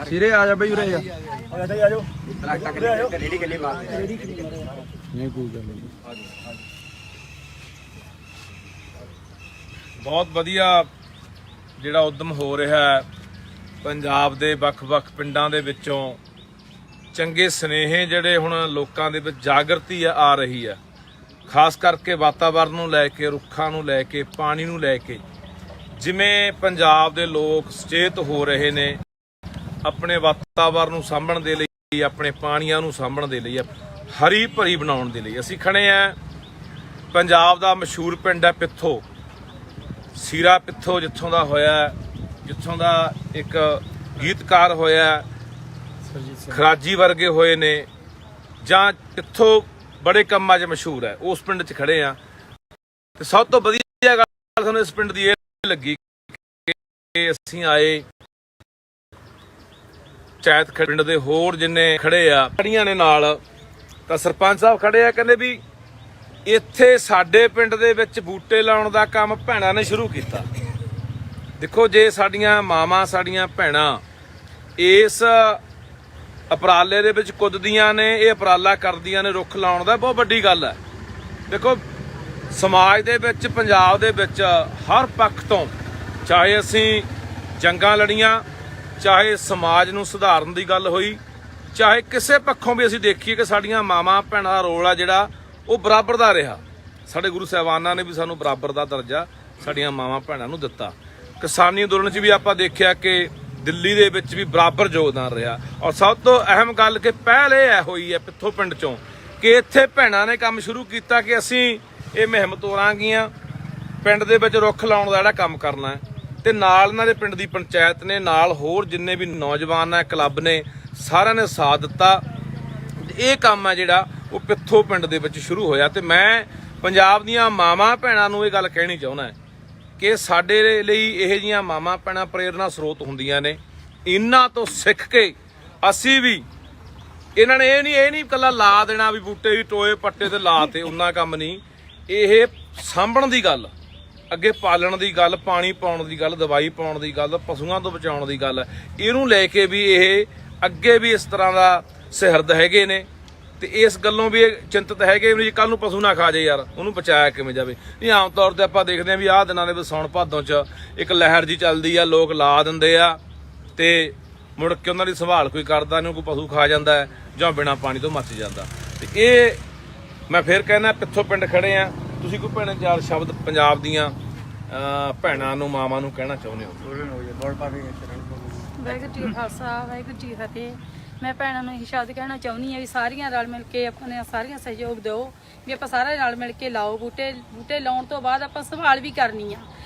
सिरे आ जा बई उरे आ जाओ नहीं कोई गल नहीं। बहुत वधिया ਜਿਹੜਾ ਉਦਮ ਹੋ ਰਿਹਾ ਹੈ ਪੰਜਾਬ ਦੇ ਵੱਖ-ਵੱਖ ਪਿੰਡਾਂ ਦੇ ਵਿੱਚੋਂ ਚੰਗੇ ਸੁਨੇਹੇ ਜਿਹੜੇ ਹੁਣ ਲੋਕਾਂ ਦੇ ਵਿੱਚ ਜਾਗਰਤੀ ਆ ਰਹੀ ਹੈ, ਖਾਸ ਕਰਕੇ ਵਾਤਾਵਰਨ ਨੂੰ ਲੈ ਕੇ, ਰੁੱਖਾਂ ਨੂੰ ਲੈ ਕੇ, ਪਾਣੀ ਨੂੰ ਲੈ ਕੇ। ਜਿਵੇਂ ਪੰਜਾਬ ਦੇ ਲੋਕ ਸੁਚੇਤ ਹੋ ਰਹੇ ਨੇ ਆਪਣੇ ਵਾਤਾਵਰਨ ਨੂੰ ਸਾਂਭਣ ਦੇ ਲਈ, ਆਪਣੇ ਪਾਣੀਆਂ ਨੂੰ ਸਾਂਭਣ ਦੇ ਲਈ, ਹਰੀ ਭਰੀ ਬਣਾਉਣ ਦੇ ਲਈ। ਅਸੀਂ ਖੜੇ ਆ ਪੰਜਾਬ ਦਾ ਮਸ਼ਹੂਰ ਪਿੰਡ ਹੈ ਪਿੱਥੋ, ਸੀਰਾ ਪਿੱਥੋ, ਜਿੱਥੋਂ ਦਾ ਹੋਇਆ, ਜਿੱਥੋਂ ਦਾ ਇੱਕ ਗੀਤਕਾਰ ਹੋਇਆ, ਖਰਾਜੀ ਵਰਗੇ ਹੋਏ ਨੇ, ਜਾਂ ਪਿੱਥੋਂ ਬੜੇ ਕੰਮਾਂ 'ਚ ਮਸ਼ਹੂਰ ਹੈ, ਉਸ ਪਿੰਡ 'ਚ ਖੜੇ ਆ। ਤੇ ਸਭ ਤੋਂ ਵਧੀਆ ਗੱਲ ਸਾਨੂੰ ਇਸ ਪਿੰਡ ਦੀ ਇਹ ਲੱਗੀ ਕਿ ਅਸੀਂ ਆਏ ਚਾਇਤ ਪਿੰਡ ਦੇ ਹੋਰ ਜਿੰਨੇ ਖੜੇ ਆ ਖੜੀਆਂ ਨੇ ਨਾਲ, ਤਾਂ ਸਰਪੰਚ ਸਾਹਿਬ ਖੜੇ ਆ, ਕਹਿੰਦੇ ਵੀ ਇੱਥੇ ਸਾਡੇ ਪਿੰਡ ਦੇ ਵਿੱਚ ਬੂਟੇ ਲਾਉਣ ਦਾ ਕੰਮ ਭੈਣਾਂ ਨੇ ਸ਼ੁਰੂ ਕੀਤਾ। ਦੇਖੋ, ਜੇ ਸਾਡੀਆਂ ਮਾਵਾਂ, ਸਾਡੀਆਂ ਭੈਣਾਂ ਇਸ ਉਪਰਾਲੇ ਦੇ ਵਿੱਚ ਕੁੱਦਦੀਆਂ ਨੇ, ਇਹ ਉਪਰਾਲਾ ਕਰਦੀਆਂ ਨੇ ਰੁੱਖ ਲਾਉਣ ਦਾ, ਬਹੁਤ ਵੱਡੀ ਗੱਲ ਹੈ। ਦੇਖੋ, ਸਮਾਜ ਦੇ ਵਿੱਚ, ਪੰਜਾਬ ਦੇ ਵਿੱਚ ਹਰ ਪੱਖ ਤੋਂ, ਚਾਹੇ ਅਸੀਂ ਜੰਗਾਂ ਲੜੀਆਂ, ਚਾਹੇ ਸਮਾਜ ਨੂੰ ਸੁਧਾਰਨ ਦੀ ਗੱਲ ਹੋਈ, ਚਾਹੇ ਕਿਸੇ ਪੱਖੋਂ ਵੀ ਅਸੀਂ ਦੇਖੀਏ ਕਿ ਸਾਡੀਆਂ ਮਾਵਾਂ ਭੈਣਾਂ ਦਾ ਰੋਲ ਆ ਜਿਹੜਾ ਉਹ ਬਰਾਬਰ ਦਾ ਰਿਹਾ। ਸਾਡੇ ਗੁਰੂ ਸਾਹਿਬਾਨਾਂ ਨੇ ਵੀ ਸਾਨੂੰ ਬਰਾਬਰ ਦਾ ਦਰਜਾ ਸਾਡੀਆਂ ਮਾਵਾਂ ਭੈਣਾਂ ਨੂੰ ਦਿੱਤਾ। ਕਿਸਾਨੀ ਅੰਦੋਲਨ 'ਚ ਵੀ ਆਪਾਂ ਦੇਖਿਆ ਕਿ ਦਿੱਲੀ ਦੇ ਵਿੱਚ ਵੀ ਬਰਾਬਰ ਯੋਗਦਾਨ ਰਿਹਾ। ਔਰ ਸਭ ਤੋਂ ਅਹਿਮ ਗੱਲ ਕਿ ਪਹਿਲ ਇਹ ਹੋਈ ਹੈ ਪਿੱਥੋਂ ਪਿੰਡ 'ਚੋਂ ਕਿ ਇੱਥੇ ਭੈਣਾਂ ਨੇ ਕੰਮ ਸ਼ੁਰੂ ਕੀਤਾ ਕਿ ਅਸੀਂ ਇਹ ਮੁਹਿੰਮ ਤੋਰਾਂਗੀਆਂ, ਪਿੰਡ ਦੇ ਵਿੱਚ ਰੁੱਖ ਲਾਉਣ ਦਾ ਜਿਹੜਾ ਕੰਮ ਕਰਨਾ ਹੈ। ਤੇ ਨਾਲ ਇਹਨਾਂ ਦੇ ਪਿੰਡ ਦੀ ਪੰਚਾਇਤ ਨੇ, ਨਾਲ ਹੋਰ ਜਿੰਨੇ ਵੀ ਨੌਜਵਾਨ ਹੈ, ਕਲੱਬ ਨੇ, ਸਾਰਿਆਂ ਨੇ ਸਾਥ ਦਿੱਤਾ। ਇਹ ਕੰਮ ਹੈ ਜਿਹੜਾ ਉਹ ਪਿੱਥੋਂ ਪਿੰਡ ਦੇ ਵਿੱਚ ਸ਼ੁਰੂ ਹੋਇਆ। ਤੇ ਮੈਂ ਪੰਜਾਬ ਦੀਆਂ ਮਾਵਾਂ ਭੈਣਾਂ ਨੂੰ ਇਹ ਗੱਲ ਕਹਿਣੀ ਚਾਹੁੰਦਾ ਕਿ ਸਾਡੇ ਲਈ ਇਹੋ ਜਿਹੀਆਂ ਮਾਵਾਂ ਭੈਣਾਂ ਪ੍ਰੇਰਨਾ ਸਰੋਤ ਹੁੰਦੀਆਂ ਨੇ। ਇਹਨਾਂ ਤੋਂ ਸਿੱਖ ਕੇ ਅਸੀਂ ਵੀ, ਇਹਨਾਂ ਨੇ ਇਹ ਨਹੀਂ ਇਕੱਲਾ ਲਾ ਦੇਣਾ ਵੀ ਬੂਟੇ ਵੀ ਟੋਏ ਪੱਟੇ ਤੇ ਲਾ ਤੇ, ਉਹਨਾਂ ਕੰਮ ਨਹੀਂ। ਇਹ ਸਾਂਭਣ ਦੀ ਗੱਲ, ਅੱਗੇ ਪਾਲਣ ਦੀ ਗੱਲ, ਪਾਣੀ ਪਾਉਣ ਦੀ ਗੱਲ, ਦਵਾਈ ਪਾਉਣ ਦੀ ਗੱਲ, ਪਸ਼ੂਆਂ ਤੋਂ ਬਚਾਉਣ ਦੀ ਗੱਲ, ਇਹਨੂੰ ਲੈ ਕੇ ਵੀ ਇਹ ਅੱਗੇ ਵੀ ਇਸ ਤਰ੍ਹਾਂ ਦਾ ਸਿਹਰਦ ਹੈਗੇ ਨੇ। ਤੇ ਇਸ ਗੱਲੋਂ ਵੀ ਇਹ ਚਿੰਤਤ ਹੈਗੇ ਵੀ ਕੱਲ ਨੂੰ ਪਸ਼ੂ ਨਾ ਖਾ ਜਾਏ, ਯਾਰ ਉਹਨੂੰ ਬਚਾਇਆ ਕਿਵੇਂ ਜਾਵੇ। ਨਹੀਂ, ਆਮ ਤੌਰ ਤੇ ਆਪਾਂ ਦੇਖਦੇ ਹਾਂ ਵੀ ਆਹ ਦਿਨਾਂ ਦੇ ਵਿੱਚ ਸਾਉਣ ਭਾਦੋਂ 'ਚ ਇੱਕ ਲਹਿਰ ਜੀ ਚੱਲਦੀ ਆ, ਲੋਕ ਲਾ ਦਿੰਦੇ ਆ ਤੇ ਮੁੜ ਕੇ ਉਹਨਾਂ ਦੀ ਸੰਭਾਲ ਕੋਈ ਕਰਦਾ ਨਹੀਂ, ਕੋਈ ਪਸ਼ੂ ਖਾ ਜਾਂਦਾ ਜਾਂ ਬਿਨਾਂ ਪਾਣੀ ਤੋਂ ਮੱਚ ਜਾਂਦਾ। ਤੇ ਇਹ ਮੈਂ ਫਿਰ ਕਹਿੰਦਾ, ਪਿੱਥੋਂ ਪਿੰਡ ਖੜੇ ਆ, ਤੁਸੀਂ ਕੋਈ ਭੈਣ ਚਾਰ ਸ਼ਬਦ ਪੰਜਾਬ ਦੀਆਂ ਭੈਣਾਂ ਨੂੰ, ਮਾਵਾਂ ਨੂੰ ਕਹਿਣਾ ਚਾਹੁੰਦੇ ਹੋ? ਵਾਹਿਗੁਰੂ ਜੀ ਖਾਲਸਾ, ਵਾਹਿਗੁਰੂ ਜੀ ਫਤਿਹ। ਮੈਂ ਭੈਣਾਂ ਨੂੰ ਇਹ ਸ਼ਬਦ ਕਹਿਣਾ ਚਾਹੁੰਦੀ ਹਾਂ ਵੀ ਸਾਰੀਆਂ ਰਲ ਮਿਲ ਕੇ ਆਪਣੇ ਸਾਰੀਆਂ ਸਹਿਯੋਗ ਦਿਓ, ਵੀ ਆਪਾਂ ਸਾਰੇ ਰਲ ਮਿਲ ਕੇ ਲਾਓ ਬੂਟੇ। ਬੂਟੇ ਲਾਉਣ ਤੋਂ ਬਾਅਦ ਆਪਾਂ ਸੰਭਾਲ ਵੀ ਕਰਨੀ ਆ,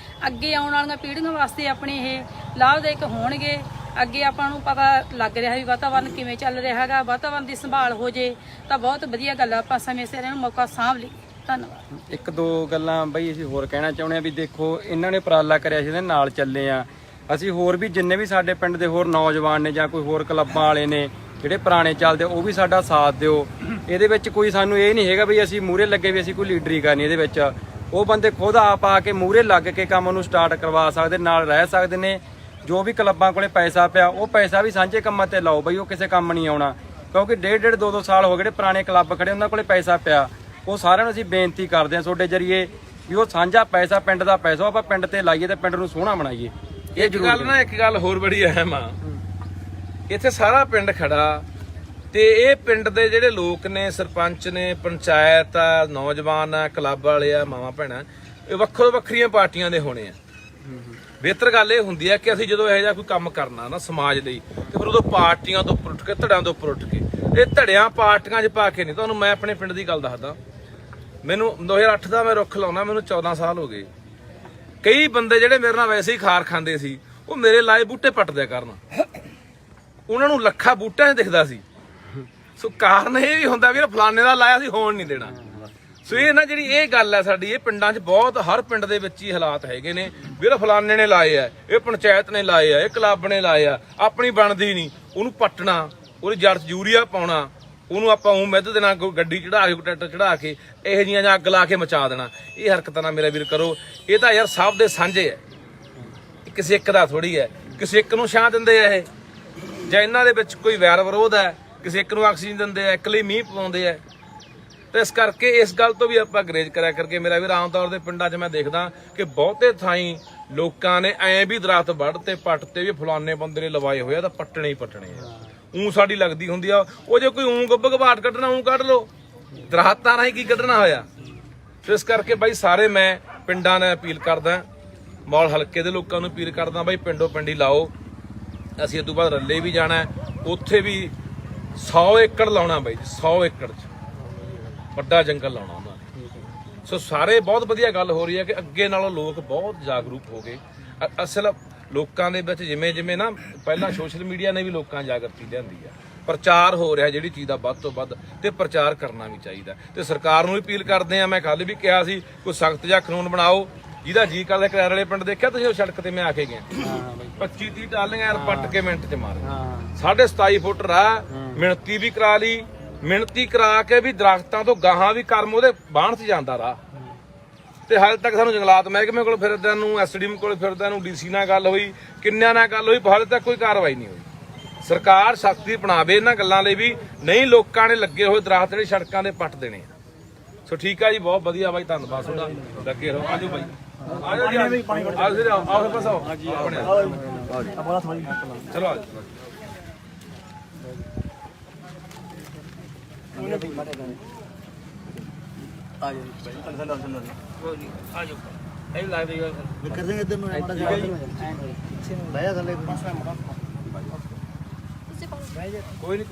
ਅੱਗੇ ਆਉਣ ਵਾਲੀਆਂ ਪੀੜ੍ਹੀਆਂ ਵਾਸਤੇ ਆਪਣੇ ਇਹ ਲਾਭਦਾਇਕ ਹੋਣਗੇ। ਅੱਗੇ ਆਪਾਂ ਨੂੰ ਪਤਾ ਲੱਗ ਰਿਹਾ ਵੀ ਵਾਤਾਵਰਨ ਕਿਵੇਂ ਚੱਲ ਰਿਹਾ ਹੈਗਾ, ਵਾਤਾਵਰਨ ਦੀ ਸੰਭਾਲ ਹੋ ਜੇ ਤਾਂ ਬਹੁਤ ਵਧੀਆ ਗੱਲ ਆ। ਆਪਾਂ ਸਮੇਂ ਸਿਰ ਇਹਨੂੰ ਮੌਕਾ ਸਾਂਭ ਲਈ। ਧੰਨਵਾਦ। ਇੱਕ ਦੋ ਗੱਲਾਂ ਬਈ ਅਸੀਂ ਹੋਰ ਕਹਿਣਾ ਚਾਹੁੰਦੇ ਆ ਵੀ ਦੇਖੋ, ਇਹਨਾਂ ਨੇ ਉਪਰਾਲਾ ਕਰਿਆ ਸੀ, ਇਹਦੇ ਨਾਲ ਚੱਲੇ ਆ ਅਸੀਂ। ਹੋਰ ਵੀ ਜਿੰਨੇ ਵੀ ਸਾਡੇ ਪਿੰਡ ਦੇ ਹੋਰ ਨੌਜਵਾਨ ਨੇ ਜਾਂ ਕੋਈ ਹੋਰ ਕਲੱਬਾਂ ਵਾਲੇ ਨੇ ਜਿਹੜੇ ਪੁਰਾਣੇ ਚੱਲਦੇ, ਉਹ ਵੀ ਸਾਡਾ ਸਾਥ ਦਿਓ। ਇਹਦੇ ਵਿੱਚ ਕੋਈ ਸਾਨੂੰ ਇਹ ਨਹੀਂ ਹੈਗਾ ਵੀ ਅਸੀਂ ਮੂਹਰੇ ਲੱਗੇ ਵੀ ਅਸੀਂ ਕੋਈ ਲੀਡਰੀ ਕਰਨੀ। ਇਹਦੇ ਵਿੱਚ ਉਹ ਬੰਦੇ ਖੁਦ ਆਪ ਆ ਕੇ ਮੂਹਰੇ ਲੱਗ ਕੇ ਕੰਮ ਨੂੰ ਸਟਾਰਟ ਕਰਵਾ ਸਕਦੇ, ਨਾਲ ਰਹਿ ਸਕਦੇ ਨੇ। ਜੋ ਵੀ ਕਲੱਬਾਂ ਕੋਲੇ ਪੈਸਾ ਪਿਆ, ਉਹ ਪੈਸਾ ਵੀ ਸਾਂਝੇ ਕੰਮਾਂ ਤੇ ਲਾਓ ਬਈ, ਉਹ ਕਿਸੇ ਕੰਮ ਨਹੀਂ ਆਉਣਾ। ਕਿਉਂਕਿ ਡੇਢ ਦੋ ਸਾਲ ਹੋ ਗਏ ਜਿਹੜੇ ਪੁਰਾਣੇ ਕਲੱਬ ਖੜੇ, ਉਹਨਾਂ ਕੋਲੇ ਪੈਸਾ ਪਿਆ। ਉਹ ਸਾਰਿਆਂ ਨੂੰ ਅਸੀਂ ਬੇਨਤੀ ਕਰਦੇ ਹਾਂ ਤੁਹਾਡੇ ਜਰੀਏ ਵੀ ਉਹ ਸਾਂਝਾ ਪੈਸਾ, ਪਿੰਡ ਦਾ ਪੈਸਾ, ਆਪਾਂ ਪਿੰਡ ਤੇ ਲਾਈਏ ਤੇ ਪਿੰਡ ਨੂੰ ਸੋਹਣਾ ਬਣਾਈਏ। ਇਹ ਗੱਲ ਨਾ, ਇੱਕ ਗੱਲ ਹੋਰ ਬੜੀ ਅਹਿਮ ਆ, ਇੱਥੇ ਸਾਰਾ ਪਿੰਡ ਖੜਾ ਤੇ ਇਹ ਪਿੰਡ ਦੇ ਜਿਹੜੇ ਲੋਕ ਨੇ, ਸਰਪੰਚ ਨੇ, ਪੰਚਾਇਤ ਆ, ਨੌਜਵਾਨ ਆ, ਕਲੱਬ ਵਾਲੇ ਆ, ਮਾਵਾਂ ਭੈਣਾਂ, ਇਹ ਵੱਖੋ ਵੱਖਰੀਆਂ ਪਾਰਟੀਆਂ ਦੇ ਹੋਣੇ ਆ। ਬਿਹਤਰ ਗੱਲ ਇਹ ਹੁੰਦੀ ਹੈ ਕਿ ਅਸੀਂ ਜਦੋਂ ਇਹੋ ਜਿਹਾ ਕੋਈ ਕੰਮ ਕਰਨਾ ਨਾ ਸਮਾਜ ਲਈ, ਤੇ ਫਿਰ ਉਦੋਂ ਪਾਰਟੀਆਂ ਤੋਂ ਉੱਪਰ ਉੱਠ ਕੇ, ਧੜਿਆਂ ਤੋਂ ਉੱਪਰ ਉੱਠ ਕੇ, ਇਹ ਧੜਿਆਂ ਪਾਰਟੀਆਂ 'ਚ ਪਾ ਕੇ ਨਹੀਂ। ਤੁਹਾਨੂੰ ਮੈਂ ਆਪਣੇ ਪਿੰਡ ਦੀ ਗੱਲ ਦੱਸਦਾ, ਮੈਨੂੰ 2008 ਦਾ ਮੈਂ ਰੁੱਖ ਲਾਉਣਾ, ਮੈਨੂੰ 14 ਸਾਲ ਹੋ ਗਏ। ਕਈ ਬੰਦੇ ਜਿਹੜੇ ਮੇਰੇ ਨਾਲ ਵੈਸੇ ਹੀ ਖਾਰ ਖਾਂਦੇ ਸੀ, ਉਹ ਮੇਰੇ ਲਾਏ ਬੂਟੇ ਪੱਟ ਦਿਆ ਕਰਨ, ਉਹਨਾਂ ਨੂੰ ਲੱਖਾਂ ਬੂਟਿਆਂ 'ਚ ਦਿਖਦਾ ਸੀ। ਸੋ ਕਾਰਨ ਇਹ ਵੀ ਹੁੰਦਾ ਵੀ ਫਲਾਣੇ ਦਾ ਲਾਇਆ ਸੀ, ਹੋਣ ਨਹੀਂ ਦੇਣਾ। ਸੋ ਇਹ ਨਾ ਜਿਹੜੀ ਇਹ ਗੱਲ ਹੈ ਸਾਡੀ, ਇਹ ਪਿੰਡਾਂ 'ਚ ਬਹੁਤ, ਹਰ ਪਿੰਡ ਦੇ ਵਿੱਚ ਹੀ ਹਾਲਾਤ ਹੈਗੇ ਨੇ ਵੀ ਫਲਾਣੇ ਨੇ ਲਾਏ ਆ, ਇਹ ਪੰਚਾਇਤ ਨੇ ਲਾਏ ਆ, ਇਹ ਕਲੱਬ ਨੇ ਲਾਏ ਆ, ਆਪਣੀ ਬਣਦੀ ਨਹੀਂ, ਉਹਨੂੰ ਪੱਟਣਾ, ਉਹਦੀ ਜੜ 'ਚ ਯੂਰੀਆ ਪਾਉਣਾ, ਉਹਨੂੰ ਆਪਾਂ ਉਹ ਮਿੱਧ ਦੇਣਾ, ਕੋਈ ਗੱਡੀ ਚੜਾ ਕੇ, ਕੋਈ ਟਰੈਕਟਰ ਚੜਾ ਕੇ ਇਹੋ ਜਿਹੀਆਂ ਜਾਂ ਅੱਗ ਲਾ ਕੇ ਮਚਾ ਦੇਣਾ। ਇਹ ਹਰਕਤਾਂ ਨਾ ਮੇਰਾ ਵੀਰ ਕਰੋ। ਇਹ ਤਾਂ ਯਾਰ ਸਭ ਦੇ ਸਾਂਝੇ ਹੈ, ਕਿਸੇ ਇੱਕ ਦਾ ਥੋੜੀ ਹੈ। ਕਿਸੇ ਇੱਕ ਨੂੰ ਛਾਂ ਦਿੰਦੇ ਆ ਇਹ, ਜਾਂ ਇਹਨਾਂ ਦੇ ਵਿੱਚ ਕੋਈ ਵੈਰ ਵਿਰੋਧ ਹੈ, ਕਿਸੇ ਇੱਕ ਨੂੰ ਆਕਸੀਜਨ ਦਿੰਦੇ ਆ, ਇੱਕ ਲਈ ਮੀਂਹ ਪਵਾਉਂਦੇ ਆ। ਤੇ ਇਸ ਕਰਕੇ ਇਸ ਗੱਲ ਤੋਂ ਵੀ ਆਪਾਂ ਗਰੇਜ ਕਰਿਆ ਕਰਕੇ ਮੇਰਾ ਵੀਰ ਆਮ ਤੌਰ ਦੇ ਪਿੰਡਾਂ 'ਚ ਮੈਂ ਦੇਖਦਾ ਕਿ ਬਹੁਤੇ ਥਾਈਂ ਲੋਕਾਂ ਨੇ ਐਂ ਵੀ ਦਰਖਤ ਵੱਢ ਤੇ ਪੱਟ ਤੇ ਵੀ ਫਲਾਨੇ ਬੰਦੇ ਨੇ ਲਵਾਏ ਹੋਏ ਆ ਤਾਂ ਪੱਟਣੇ ਹੀ ਪੱਟਣੇ ਆ। ਊਂ ਸਾਡੀ ਲੱਗਦੀ ਹੁੰਦੀ ਆ ਉਹ ਜੇ ਕੋਈ ਊਂ ਗੱਬ ਘਬਾਟ ਕੱਢਣਾ ਊਂ ਕੱਢ ਲਓ, ਦਰਖਤਾਂ ਰਾਹੀਂ ਕੀ ਕੱਢਣਾ ਹੋਇਆ। ਤੇ ਇਸ ਕਰਕੇ ਬਾਈ ਸਾਰੇ ਮੈਂ ਪਿੰਡਾਂ ਨੇ ਅਪੀਲ ਕਰਦਾ, ਮੌਲ ਹਲਕੇ ਦੇ ਲੋਕਾਂ ਨੂੰ ਅਪੀਲ ਕਰਦਾ ਬਾਈ ਪਿੰਡੋਂ ਪਿੰਡੀ ਲਾਓ। ਅਸੀਂ ਇਸ ਤੋਂ ਬਾਅਦ ਰੱਲੇ ਵੀ ਜਾਣਾ, ਉੱਥੇ ਵੀ 100 ਏਕੜ ਲਾਉਣਾ ਬਾਈ ਜੀ, 100 ਏਕੜ 'ਚ ਵੱਡਾ ਜੰਗਲ ਲਾਉਣਾ ਉਹਨਾਂ ਨੇ। ਸੋ ਸਾਰੇ ਬਹੁਤ ਵਧੀਆ ਗੱਲ ਹੋ ਰਹੀ ਹੈ ਕਿ ਅੱਗੇ ਨਾਲੋਂ ਲੋਕ ਬਹੁਤ ਜਾਗਰੂਕ ਹੋ ਗਏ। ਅਸਲ ਲੋਕਾਂ ਦੇ ਵਿੱਚ ਜਿਵੇਂ ਜਿਵੇਂ ਨਾ ਪਹਿਲਾਂ ਸੋਸ਼ਲ ਮੀਡੀਆ ਨੇ ਵੀ ਲੋਕਾਂ ਜਾਗਰਤੀ ਲਿਆਂਦੀ ਆ, ਪ੍ਰਚਾਰ ਹੋ ਰਿਹਾ ਜਿਹੜੀ ਚੀਜ਼ ਦਾ ਵੱਧ ਤੋਂ ਵੱਧ, ਤੇ ਪ੍ਰਚਾਰ ਕਰਨਾ ਵੀ ਚਾਹੀਦਾ। ਤੇ ਸਰਕਾਰ ਨੂੰ ਵੀ ਅਪੀਲ ਕਰਦੇ ਆ, ਮੈਂ ਕੱਲ ਵੀ ਕਿਹਾ ਸੀ ਕੋਈ ਸਖਤ ਜਿਹਾ ਕਾਨੂੰਨ ਬਣਾਓ। ਜਿਹਦਾ ਜੀ ਕਰਦਾ ਕਰਾਰ ਵਾਲੇ ਪਿੰਡ ਦੇਖਿਆ ਤੁਸੀਂ ਉਹ ਸੜਕ ਤੇ ਮੈਂ ਆ ਕੇ ਗਿਆ, 25-30 ਟਾਲੀਆਂ ਯਾਰ ਪੱਟ ਕੇ ਮਿੰਟ 'ਚ ਮਾਰ, 27.5 ਫੁੱਟ ਰਾਹ, ਮਿਣਤੀ ਵੀ ਕਰਾ ਲਈ, ਮਿਣਤੀ ਕਰਾ ਕੇ ਵੀ ਦਰਖਤਾਂ ਤੋਂ ਗਾਹਾਂ ਵੀ ਕਰਮ ਉਹਦੇ ਬਾਹਣ 'ਚ ਜਾਂਦਾ ਰਾਹ। ਤੇ ਹਾਲੇ ਤੱਕ ਸਾਨੂੰ ਜੰਗਲਾਤ ਮਹਿਕਮੇ ਕੋਲ ਫਿਰਦਿਆਂ ਨੂੰ, ਐਸਡੀਐਮ ਕੋਲ ਫਿਰਦਿਆਂ ਨੂੰ, ਡੀਸੀ ਨਾਲ ਗੱਲ ਹੋਈ, ਕਿੰਨਿਆਂ ਨਾਲ ਗੱਲ ਹੋਈ, ਹਾਲੇ ਤੱਕ ਕੋਈ ਕਾਰਵਾਈ ਨਹੀਂ ਹੋਈ। ਸਰਕਾਰ ਸਖਤੀ ਬਣਾਵੇ ਇਹਨਾਂ ਗੱਲਾਂ ਲਈ ਵੀ, ਨਹੀਂ ਲੋਕਾਂ ਨੇ ਲੱਗੇ ਹੋਏ ਦਰਖਤ ਜਿਹੜੇ ਸੜਕਾਂ ਦੇ ਪੱਟ ਦੇਣੇ ਆ। ਸੋ ਠੀਕ ਆ ਜੀ, ਬਹੁਤ ਵਧੀਆ ਬਾਈ, ਧੰਨਵਾਦ ਤੁਹਾਡਾ, ਲੱਗੇ ਰਹੋ। ਆਜੋ ਬਾਈ, ਆਜੋ ਜੀ, ਆਓ ਬਸ ਆਓ, ਚਲੋ ਆਜੋ। ਕੋਈ ਨਹੀਂ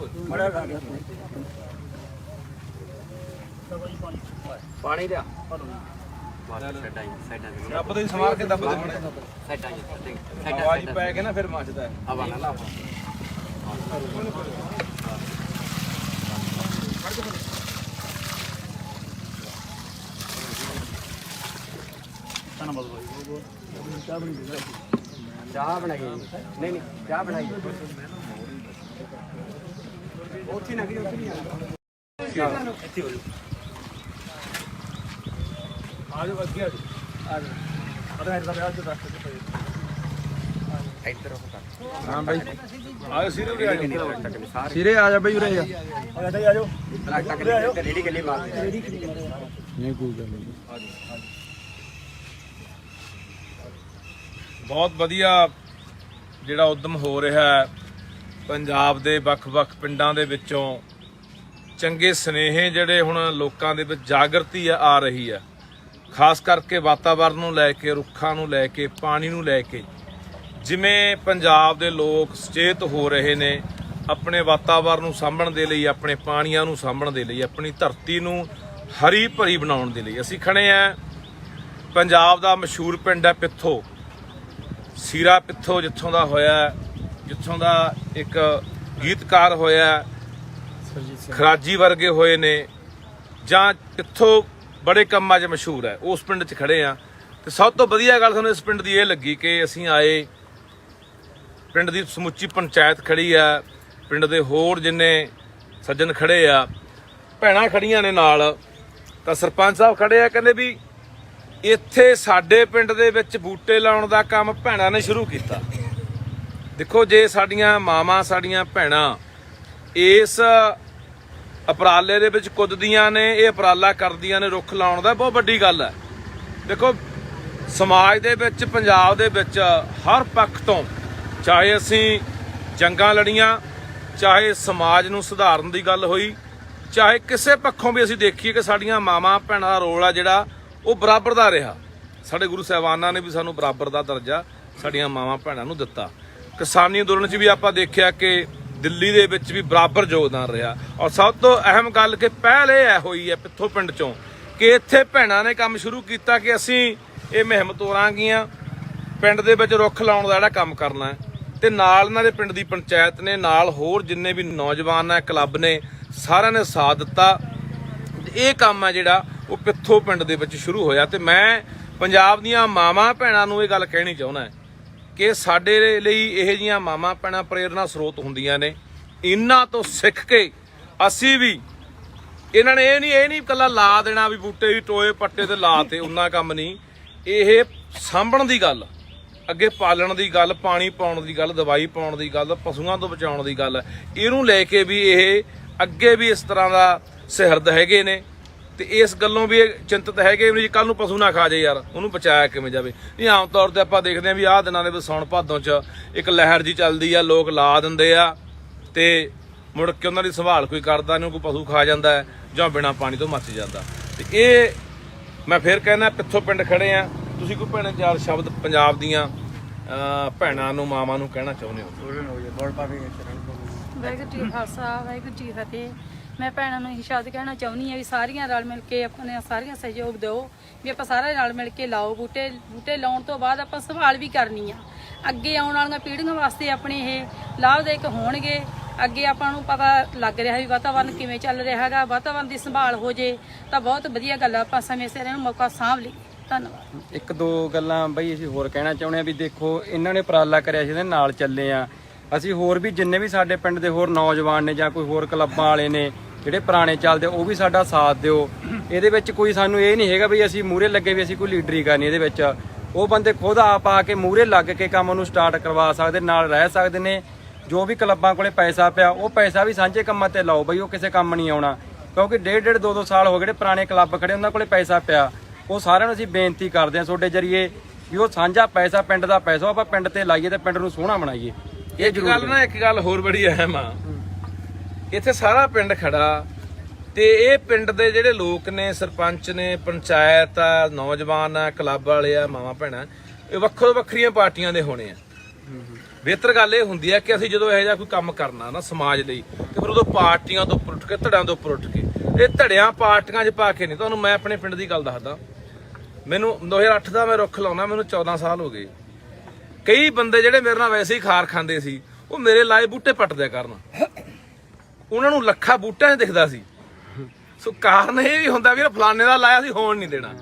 ਪਾਣੀ ਲਿਆ, ਦੱਬ ਦੇ ਸਮਾਰ ਕੇ, ਦੱਬ ਦੇ ਆਵਾਜ਼ ਪੈ ਕੇ ਨਾ ਫਿਰ ਮੱਚਦਾ ਹੈ। ਚਾਹ ਬਣਾਈ ਨਹੀਂ, ਨਹੀਂ ਚਾਹ ਬਣਾਈ ਉੱਥੇ ਨਾ, ਉੱਥੇ ਨਹੀਂ ਆਣਾ, ਇੱਥੇ ਹੋ ਜਾਓ, ਆਜੋ ਅੱਗੇ ਆਜੋ, ਇੱਧਰ ਹਾਂ ਬਾਈ, ਆਜੋ ਸਿਰੇ ਉਰੇ ਆਜੋ, ਸਿਰੇ ਆ ਜਾ ਬਾਈ, ਉਰੇ ਆ ਆਜੋ, ਰੇੜੀ ਗੱਲੀ ਮਾਰ ਨਹੀਂ ਕੋਈ ਗੱਲ ਨਹੀਂ। ਬਹੁਤ ਵਧੀਆ ਜਿਹੜਾ ਉਦਮ ਹੋ ਰਿਹਾ ਹੈ ਪੰਜਾਬ ਦੇ ਵੱਖ-ਵੱਖ ਪਿੰਡਾਂ ਦੇ ਵਿੱਚੋਂ, ਚੰਗੇ ਸੁਨੇਹੇ ਜਿਹੜੇ ਹੁਣ ਲੋਕਾਂ ਦੇ ਵਿੱਚ ਜਾਗਰਤੀ ਆ ਰਹੀ ਹੈ, ਖਾਸ ਕਰਕੇ ਵਾਤਾਵਰਨ ਨੂੰ ਲੈ ਕੇ, ਰੁੱਖਾਂ ਨੂੰ ਲੈ ਕੇ, ਪਾਣੀ ਨੂੰ ਲੈ ਕੇ। ਜਿਵੇਂ ਪੰਜਾਬ ਦੇ ਲੋਕ ਸੁਚੇਤ ਹੋ ਰਹੇ ਨੇ ਆਪਣੇ ਵਾਤਾਵਰਨ ਨੂੰ ਸਾਂਭਣ ਦੇ ਲਈ, ਆਪਣੇ ਪਾਣੀਆਂ ਨੂੰ ਸਾਂਭਣ ਦੇ ਲਈ, ਆਪਣੀ ਧਰਤੀ ਨੂੰ ਹਰੀ ਭਰੀ ਬਣਾਉਣ ਦੇ ਲਈ। ਅਸੀਂ ਖੜੇ ਆ ਪੰਜਾਬ ਦਾ ਮਸ਼ਹੂਰ ਪਿੰਡ ਹੈ ਪਿੱਥੋ, ਸੀਰਾ ਪਿੱਥੋ, ਜਿੱਥੋਂ ਦਾ ਹੋਇਆ, ਜਿੱਥੋਂ ਦਾ ਇੱਕ ਗੀਤਕਾਰ ਹੋਇਆ, ਖਰਾਜੀ ਵਰਗੇ ਹੋਏ ਨੇ, ਜਾਂ ਪਿੱਥੋਂ ਬੜੇ ਕੰਮਾਂ 'ਚ ਮਸ਼ਹੂਰ ਹੈ, ਉਸ ਪਿੰਡ 'ਚ ਖੜੇ ਆ। ਤੇ ਸਭ ਤੋਂ ਵਧੀਆ ਗੱਲ ਸਾਨੂੰ ਇਸ ਪਿੰਡ ਦੀ ਇਹ ਲੱਗੀ ਕਿ ਅਸੀਂ ਆਏ, ਪਿੰਡ ਦੀ ਸਮੁੱਚੀ ਪੰਚਾਇਤ ਖੜੀ ਆ, ਪਿੰਡ ਦੇ ਹੋਰ ਜਿੰਨੇ ਸੱਜਣ ਖੜੇ ਆ, ਭੈਣਾਂ ਖੜੀਆਂ ਨੇ ਨਾਲ, ਤਾਂ ਸਰਪੰਚ ਸਾਹਿਬ ਖੜੇ ਆ, ਕਹਿੰਦੇ ਵੀ ਇੱਥੇ ਸਾਡੇ ਪਿੰਡ ਦੇ ਵਿੱਚ ਬੂਟੇ ਲਾਉਣ ਦਾ ਕੰਮ ਭੈਣਾਂ ਨੇ ਸ਼ੁਰੂ ਕੀਤਾ। ਦੇਖੋ, ਜੇ ਸਾਡੀਆਂ ਮਾਵਾਂ, ਸਾਡੀਆਂ ਭੈਣਾਂ ਇਸ ਉਪਰਾਲੇ ਦੇ ਵਿੱਚ ਕੁੱਦਦੀਆਂ ਨੇ, ਇਹ ਉਪਰਾਲਾ ਕਰਦੀਆਂ ਨੇ ਰੁੱਖ ਲਾਉਣ ਦਾ, ਬਹੁਤ ਵੱਡੀ ਗੱਲ ਹੈ। ਦੇਖੋ, ਸਮਾਜ ਦੇ ਵਿੱਚ, ਪੰਜਾਬ ਦੇ ਵਿੱਚ ਹਰ ਪੱਖ ਤੋਂ, ਚਾਹੇ ਅਸੀਂ ਜੰਗਾਂ ਲੜੀਆਂ, ਚਾਹੇ ਸਮਾਜ ਨੂੰ ਸੁਧਾਰਨ ਦੀ ਗੱਲ ਹੋਈ, ਚਾਹੇ ਕਿਸੇ ਪੱਖੋਂ ਵੀ ਅਸੀਂ ਦੇਖੀਏ ਕਿ ਸਾਡੀਆਂ ਮਾਵਾਂ ਭੈਣਾਂ ਦਾ ਰੋਲ ਆ ਜਿਹੜਾ ਉਹ ਬਰਾਬਰ ਦਾ ਰਿਹਾ। ਸਾਡੇ ਗੁਰੂ ਸਾਹਿਬਾਨਾਂ ਨੇ ਵੀ ਸਾਨੂੰ ਬਰਾਬਰ ਦਾ ਦਰਜਾ ਸਾਡੀਆਂ ਮਾਵਾਂ ਭੈਣਾਂ ਨੂੰ ਦਿੱਤਾ। ਕਿਸਾਨੀ ਅੰਦੋਲਨ 'ਚ ਵੀ ਆਪਾਂ ਦੇਖਿਆ ਕਿ ਦਿੱਲੀ ਦੇ ਵਿੱਚ ਵੀ ਬਰਾਬਰ ਯੋਗਦਾਨ ਰਿਹਾ। ਔਰ ਸਭ ਤੋਂ ਅਹਿਮ ਗੱਲ ਕਿ ਪਹਿਲ ਇਹ ਹੋਈ ਹੈ ਪਿੱਥੋਂ ਪਿੰਡ 'ਚੋਂ ਕਿ ਇੱਥੇ ਭੈਣਾਂ ਨੇ ਕੰਮ ਸ਼ੁਰੂ ਕੀਤਾ ਕਿ ਅਸੀਂ ਇਹ ਮੁਹਿੰਮ ਤੋਰਾਂਗੀਆਂ, ਪਿੰਡ ਦੇ ਵਿੱਚ ਰੁੱਖ ਲਾਉਣ ਦਾ ਜਿਹੜਾ ਕੰਮ ਕਰਨਾ ਹੈ। ਤੇ ਨਾਲ ਇਹਨਾਂ ਦੇ ਪਿੰਡ ਦੀ ਪੰਚਾਇਤ ਨੇ, ਨਾਲ ਹੋਰ ਜਿੰਨੇ ਵੀ ਨੌਜਵਾਨ ਹੈ, ਕਲੱਬ ਨੇ, ਸਾਰਿਆਂ ਨੇ ਸਾਥ ਦਿੱਤਾ। ਇਹ ਕੰਮ ਹੈ ਜਿਹੜਾ ਉਹ ਪਿੱਥੋਂ ਪਿੰਡ ਦੇ ਵਿੱਚ ਸ਼ੁਰੂ ਹੋਇਆ। ਤੇ ਮੈਂ ਪੰਜਾਬ ਦੀਆਂ ਮਾਵਾਂ ਭੈਣਾਂ ਨੂੰ ਇਹ ਗੱਲ ਕਹਿਣੀ ਚਾਹੁੰਦਾ ਕਿ ਸਾਡੇ ਲਈ ਇਹੋ ਜਿਹੀਆਂ ਮਾਵਾਂ ਭੈਣਾਂ ਪ੍ਰੇਰਨਾ ਸਰੋਤ ਹੁੰਦੀਆਂ ਨੇ। ਇਹਨਾਂ ਤੋਂ ਸਿੱਖ ਕੇ ਅਸੀਂ ਵੀ ਇਹਨਾਂ ਨੇ ਇਹ ਨਹੀਂ ਇਕੱਲਾ ਲਾ ਦੇਣਾ ਵੀ ਬੂਟੇ ਵੀ ਟੋਏ ਪੱਟੇ ਤੇ ਲਾ ਤੇ ਉਹਨਾਂ ਕੰਮ ਨਹੀਂ। ਇਹ ਸਾਂਭਣ ਦੀ ਗੱਲ, ਅੱਗੇ ਪਾਲਣ ਦੀ ਗੱਲ, ਪਾਣੀ ਪਾਉਣ ਦੀ ਗੱਲ, ਦਵਾਈ ਪਾਉਣ ਦੀ ਗੱਲ, ਪਸ਼ੂਆਂ ਤੋਂ ਬਚਾਉਣ ਦੀ ਗੱਲ, ਇਹਨੂੰ ਲੈ ਕੇ ਵੀ ਇਹ ਅੱਗੇ ਵੀ ਇਸ ਤਰ੍ਹਾਂ ਦਾ ਸਿਹਰਦ ਹੈਗੇ ਨੇ। ਤੇ ਇਸ ਗੱਲੋਂ ਵੀ ਇਹ ਚਿੰਤਤ ਹੈਗੇ ਵੀ ਕੱਲ ਨੂੰ ਪਸ਼ੂ ਨਾ ਖਾ ਜਾਏ ਯਾਰ, ਉਹਨੂੰ ਬਚਾਇਆ ਕਿਵੇਂ ਜਾਵੇ। ਨਹੀਂ, ਆਮ ਤੌਰ ਤੇ ਆਪਾਂ ਦੇਖਦੇ ਹਾਂ ਵੀ ਆਹ ਦਿਨਾਂ ਦੇ ਵਿੱਚ ਸਾਉਣ ਭਾਦੋਂ 'ਚ ਇੱਕ ਲਹਿਰ ਜੀ ਚੱਲਦੀ ਆ, ਲੋਕ ਲਾ ਦਿੰਦੇ ਆ ਤੇ ਮੁੜ ਕੇ ਉਹਨਾਂ ਦੀ ਸੰਭਾਲ ਕੋਈ ਕਰਦਾ ਨਹੀਂ, ਕੋਈ ਪਸ਼ੂ ਖਾ ਜਾਂਦਾ ਹੈ ਜਾਂ ਬਿਨਾਂ ਪਾਣੀ ਤੋਂ ਮੱਚ ਜਾਂਦਾ। ਤੇ ਇਹ ਮੈਂ ਫਿਰ ਕਹਿੰਦਾ, ਪਿੱਥੋਂ ਪਿੰਡ ਖੜੇ ਆ, ਤੁਸੀਂ ਕੋਈ ਭੈਣ ਚਾਰ ਸ਼ਬਦ ਪੰਜਾਬ ਦੀਆਂ ਭੈਣਾਂ ਨੂੰ, ਮਾਵਾਂ ਨੂੰ ਕਹਿਣਾ ਚਾਹੁੰਦੇ ਹੋ? ਵਾਹਿਗੁਰੂ ਜੀ ਕਾ ਖਾਲਸਾ, ਵਾਹਿਗੁਰੂ ਜੀ ਕੀ ਫਤਿਹ। ਮੈਂ ਭੈਣਾਂ ਨੂੰ ਇਹ ਸ਼ਬਦ ਕਹਿਣਾ ਚਾਹੁੰਦੀ ਹਾਂ ਵੀ ਸਾਰੀਆਂ ਰਲ ਮਿਲ ਕੇ ਆਪਣੇ ਸਾਰੀਆਂ ਸਹਿਯੋਗ ਦਿਓ, ਵੀ ਆਪਾਂ ਸਾਰੇ ਰਲ ਮਿਲ ਕੇ ਲਾਓ ਬੂਟੇ ਲਾਉਣ ਤੋਂ ਬਾਅਦ ਆਪਾਂ ਸੰਭਾਲ ਵੀ ਕਰਨੀ ਆ। ਅੱਗੇ ਆਉਣ ਵਾਲੀਆਂ ਪੀੜ੍ਹੀਆਂ ਵਾਸਤੇ ਆਪਣੇ ਇਹ ਲਾਭਦਾਇਕ ਹੋਣਗੇ। ਅੱਗੇ ਆਪਾਂ ਨੂੰ ਪਤਾ ਲੱਗ ਰਿਹਾ ਵੀ ਵਾਤਾਵਰਨ ਕਿਵੇਂ ਚੱਲ ਰਿਹਾ ਹੈਗਾ, ਵਾਤਾਵਰਨ ਦੀ ਸੰਭਾਲ ਹੋ ਜੇ ਤਾਂ ਬਹੁਤ ਵਧੀਆ ਗੱਲ ਆ। ਆਪਾਂ ਸਮੇਂ ਸਿਰ ਇਹਨੂੰ ਮੌਕਾ ਸਾਂਭ ਲਈ। ਧੰਨਵਾਦ। ਇੱਕ ਦੋ ਗੱਲਾਂ ਬਈ ਅਸੀਂ ਹੋਰ ਕਹਿਣਾ ਚਾਹੁੰਦੇ ਆ ਵੀ ਦੇਖੋ, ਇਹਨਾਂ ਨੇ ਉਪਰਾਲਾ ਕਰਿਆ ਸੀ, ਇਹਦੇ ਨਾਲ ਚੱਲੇ ਆ ਅਸੀਂ। ਹੋਰ ਵੀ ਜਿੰਨੇ ਵੀ ਸਾਡੇ ਪਿੰਡ ਦੇ ਹੋਰ ਨੌਜਵਾਨ ਨੇ ਜਾਂ ਕੋਈ ਹੋਰ ਕਲੱਬਾਂ ਵਾਲੇ ਨੇ ਜਿਹੜੇ ਪੁਰਾਣੇ ਚੱਲਦੇ, ਉਹ ਵੀ ਸਾਡਾ ਸਾਥ ਦਿਓ। ਇਹਦੇ ਵਿੱਚ ਕੋਈ ਸਾਨੂੰ ਇਹ ਨਹੀਂ ਹੈਗਾ ਵੀ ਅਸੀਂ ਮੂਹਰੇ ਲੱਗੇ ਵੀ ਅਸੀਂ ਕੋਈ ਲੀਡਰੀ ਕਰਨੀ। ਇਹਦੇ ਵਿੱਚ ਉਹ ਬੰਦੇ ਖੁਦ ਆਪ ਆ ਕੇ ਮੂਹਰੇ ਲੱਗ ਕੇ ਕੰਮ ਨੂੰ ਸਟਾਰਟ ਕਰਵਾ ਸਕਦੇ, ਨਾਲ ਰਹਿ ਸਕਦੇ ਨੇ। ਜੋ ਵੀ ਕਲੱਬਾਂ ਕੋਲੇ ਪੈਸਾ ਪਿਆ, ਉਹ ਪੈਸਾ ਵੀ ਸਾਂਝੇ ਕੰਮਾਂ ਤੇ ਲਾਓ ਬਈ, ਉਹ ਕਿਸੇ ਕੰਮ ਨਹੀਂ ਆਉਣਾ। ਕਿਉਂਕਿ ਡੇਢ 2 ਸਾਲ ਹੋ ਗਏ ਜਿਹੜੇ ਪੁਰਾਣੇ ਕਲੱਬ ਖੜੇ, ਉਹਨਾਂ ਕੋਲੇ ਪੈਸਾ ਪਿਆ। ਉਹ ਸਾਰਿਆਂ ਨੂੰ ਅਸੀਂ ਬੇਨਤੀ ਕਰਦੇ ਹਾਂ ਤੁਹਾਡੇ ਜਰੀਏ ਵੀ ਉਹ ਸਾਂਝਾ ਪੈਸਾ, ਪਿੰਡ ਦਾ ਪੈਸਾ, ਆਪਾਂ ਪਿੰਡ ਤੇ ਲਾਈਏ ਤੇ ਪਿੰਡ ਨੂੰ ਸੋਹਣਾ ਬਣਾਈਏ। ਇਹ ਜ਼ਰੂਰ ਨਾ ਇੱਕ ਗੱਲ ਹੋਰ ਬੜੀ ਅਹਿਮ ਆ, ਇੱਥੇ ਸਾਰਾ ਪਿੰਡ ਖੜਾ ਤੇ ਇਹ ਪਿੰਡ ਦੇ ਜਿਹੜੇ ਲੋਕ ਨੇ, ਸਰਪੰਚ ਨੇ, ਪੰਚਾਇਤ ਆ, ਨੌਜਵਾਨ ਆ, ਕਲੱਬ ਵਾਲੇ ਆ, ਮਾਵਾਂ ਭੈਣਾਂ, ਇਹ ਵੱਖੋ ਵੱਖਰੀਆਂ ਪਾਰਟੀਆਂ ਦੇ ਹੋਣੇ ਆ। ਬਿਹਤਰ ਗੱਲ ਇਹ ਹੁੰਦੀ ਹੈ ਕਿ ਅਸੀਂ ਜਦੋਂ ਇਹੋ ਜਿਹਾ ਕੋਈ ਕੰਮ ਕਰਨਾ ਨਾ ਸਮਾਜ ਲਈ, ਤੇ ਫਿਰ ਉਦੋਂ ਪਾਰਟੀਆਂ ਤੋਂ ਉੱਪਰ ਉੱਠ ਕੇ, ਧੜਿਆਂ ਤੋਂ ਉੱਪਰ ਉੱਠ ਕੇ, ਇਹ ਧੜਿਆਂ ਪਾਰਟੀਆਂ 'ਚ ਪਾ ਕੇ ਨਹੀਂ। ਤੁਹਾਨੂੰ ਮੈਂ ਆਪਣੇ ਪਿੰਡ ਦੀ ਗੱਲ ਦੱਸਦਾ, ਮੈਨੂੰ 2008 ਦਾ ਮੈਂ ਰੁੱਖ ਲਾਉਣਾ, ਮੈਨੂੰ 14 ਸਾਲ ਹੋ ਗਏ। ਕਈ ਬੰਦੇ ਜਿਹੜੇ ਮੇਰੇ ਨਾਲ ਵੈਸੇ ਹੀ ਖਾਰ ਖਾਂਦੇ ਸੀ, ਉਹ ਮੇਰੇ ਲਾਏ ਬੂਟੇ ਪੱਟ ਦਿਆ ਕਰਨ। ਉਹਨਾਂ ਨੂੰ ਲੱਖਾਂ ਬੂਟਿਆਂ 'ਚ ਦਿਖਦਾ ਸੀ। ਸੋ ਕਾਰਨ ਇਹ ਵੀ ਹੁੰਦਾ ਵੀ ਫਲਾਣੇ ਦਾ ਲਾਇਆ ਸੀ, ਹੋਣ ਨਹੀਂ ਦੇਣਾ।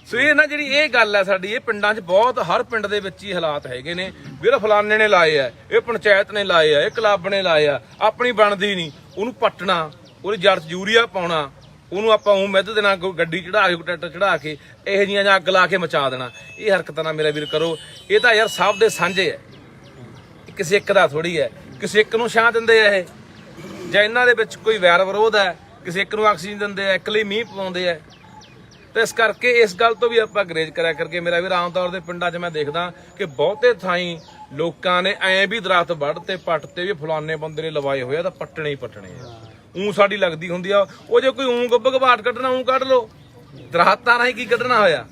ਸੋ ਇਹ ਨਾ ਜਿਹੜੀ ਇਹ ਗੱਲ ਹੈ ਸਾਡੀ, ਇਹ ਪਿੰਡਾਂ 'ਚ ਬਹੁਤ, ਹਰ ਪਿੰਡ ਦੇ ਵਿੱਚ ਹੀ ਹਾਲਾਤ ਹੈਗੇ ਨੇ ਵੀ ਫਲਾਣੇ ਨੇ ਲਾਏ ਆ, ਇਹ ਪੰਚਾਇਤ ਨੇ ਲਾਏ ਆ, ਇਹ ਕਲੱਬ ਨੇ ਲਾਏ ਆ, ਆਪਣੀ ਬਣਦੀ ਨਹੀਂ, ਉਹਨੂੰ ਪੱਟਣਾ, ਉਹਦੀ ਜੜ 'ਚ ਯੂਰੀਆ ਪਾਉਣਾ, ਉਹਨੂੰ ਆਪਾਂ ਮਿੱਧ ਦੇਣਾ, ਗੱਡੀ ਚੜਾ ਕੇ, ਟਰੈਕਟਰ ਚੜਾ ਕੇ, ਇਹੋ ਜਿਹੀਆਂ ਜਾਂ ਅੱਗ ਲਾ ਕੇ ਮਚਾ ਦੇਣਾ। ਇਹ ਹਰਕਤਾਂ ਨਾ ਮੇਰਾ ਵੀਰ ਕਰੋ। ਇਹ ਤਾਂ ਯਾਰ ਸਭ ਦੇ ਸਾਂਝੇ ਹੈ, ਕਿਸੇ ਇੱਕ ਦਾ ਥੋੜੀ ਹੈ। ਕਿਸੇ ਇੱਕ ਨੂੰ ਛਾਂ ਦਿੰਦੇ ਆ ਇਹ, ਜਾਂ ਇਹਨਾਂ ਦੇ ਵਿੱਚ ਕੋਈ ਵੈਰ ਵਿਰੋਧ ਹੈ, ਕਿਸੇ ਇੱਕ ਨੂੰ ਆਕਸੀਜਨ ਦਿੰਦੇ ਆ, ਇੱਕ ਲਈ ਮੀਂਹ ਪਵਾਉਂਦੇ ਆ। ਤੇ ਇਸ ਕਰਕੇ ਇਸ ਗੱਲ ਤੋਂ ਵੀ ਆਪਾਂ ਗਰੇਜ ਕਰਿਆ ਕਰਕੇ ਮੇਰਾ ਵੀਰ, ਆਮ ਤੌਰ ਤੇ ਪਿੰਡਾਂ 'ਚ ਮੈਂ ਦੇਖਦਾ ਕਿ ਬਹੁਤੇ ਥਾਈਂ ਲੋਕਾਂ ਨੇ ਐਂ ਵੀ ਦਰਖਤ ਵੱਢ ਤੇ ਪੱਟ ਤੇ ਵੀ ਫਲਾਣੇ ਬੰਦੇ ਨੇ ਲਵਾਏ ਹੋਏ ਆ, ਤਾਂ ਪੱਟਣੇ ਹੀ ਪੱਟਣੇ ਆ। ਸਾਡੀ ਲੱਗਦੀ ਹੁੰਦੀ ਆ, ਉਹ ਜੇ ਕੋਈ ਗੱਬ ਘਬਾਟ ਕੱਢਣਾ, ਕੱਢ ਲਓ, ਦਰਖਤਾਂ ਰਾਹੀਂ ਕੀ ਕੱਢਣਾ ਹੋਇਆ।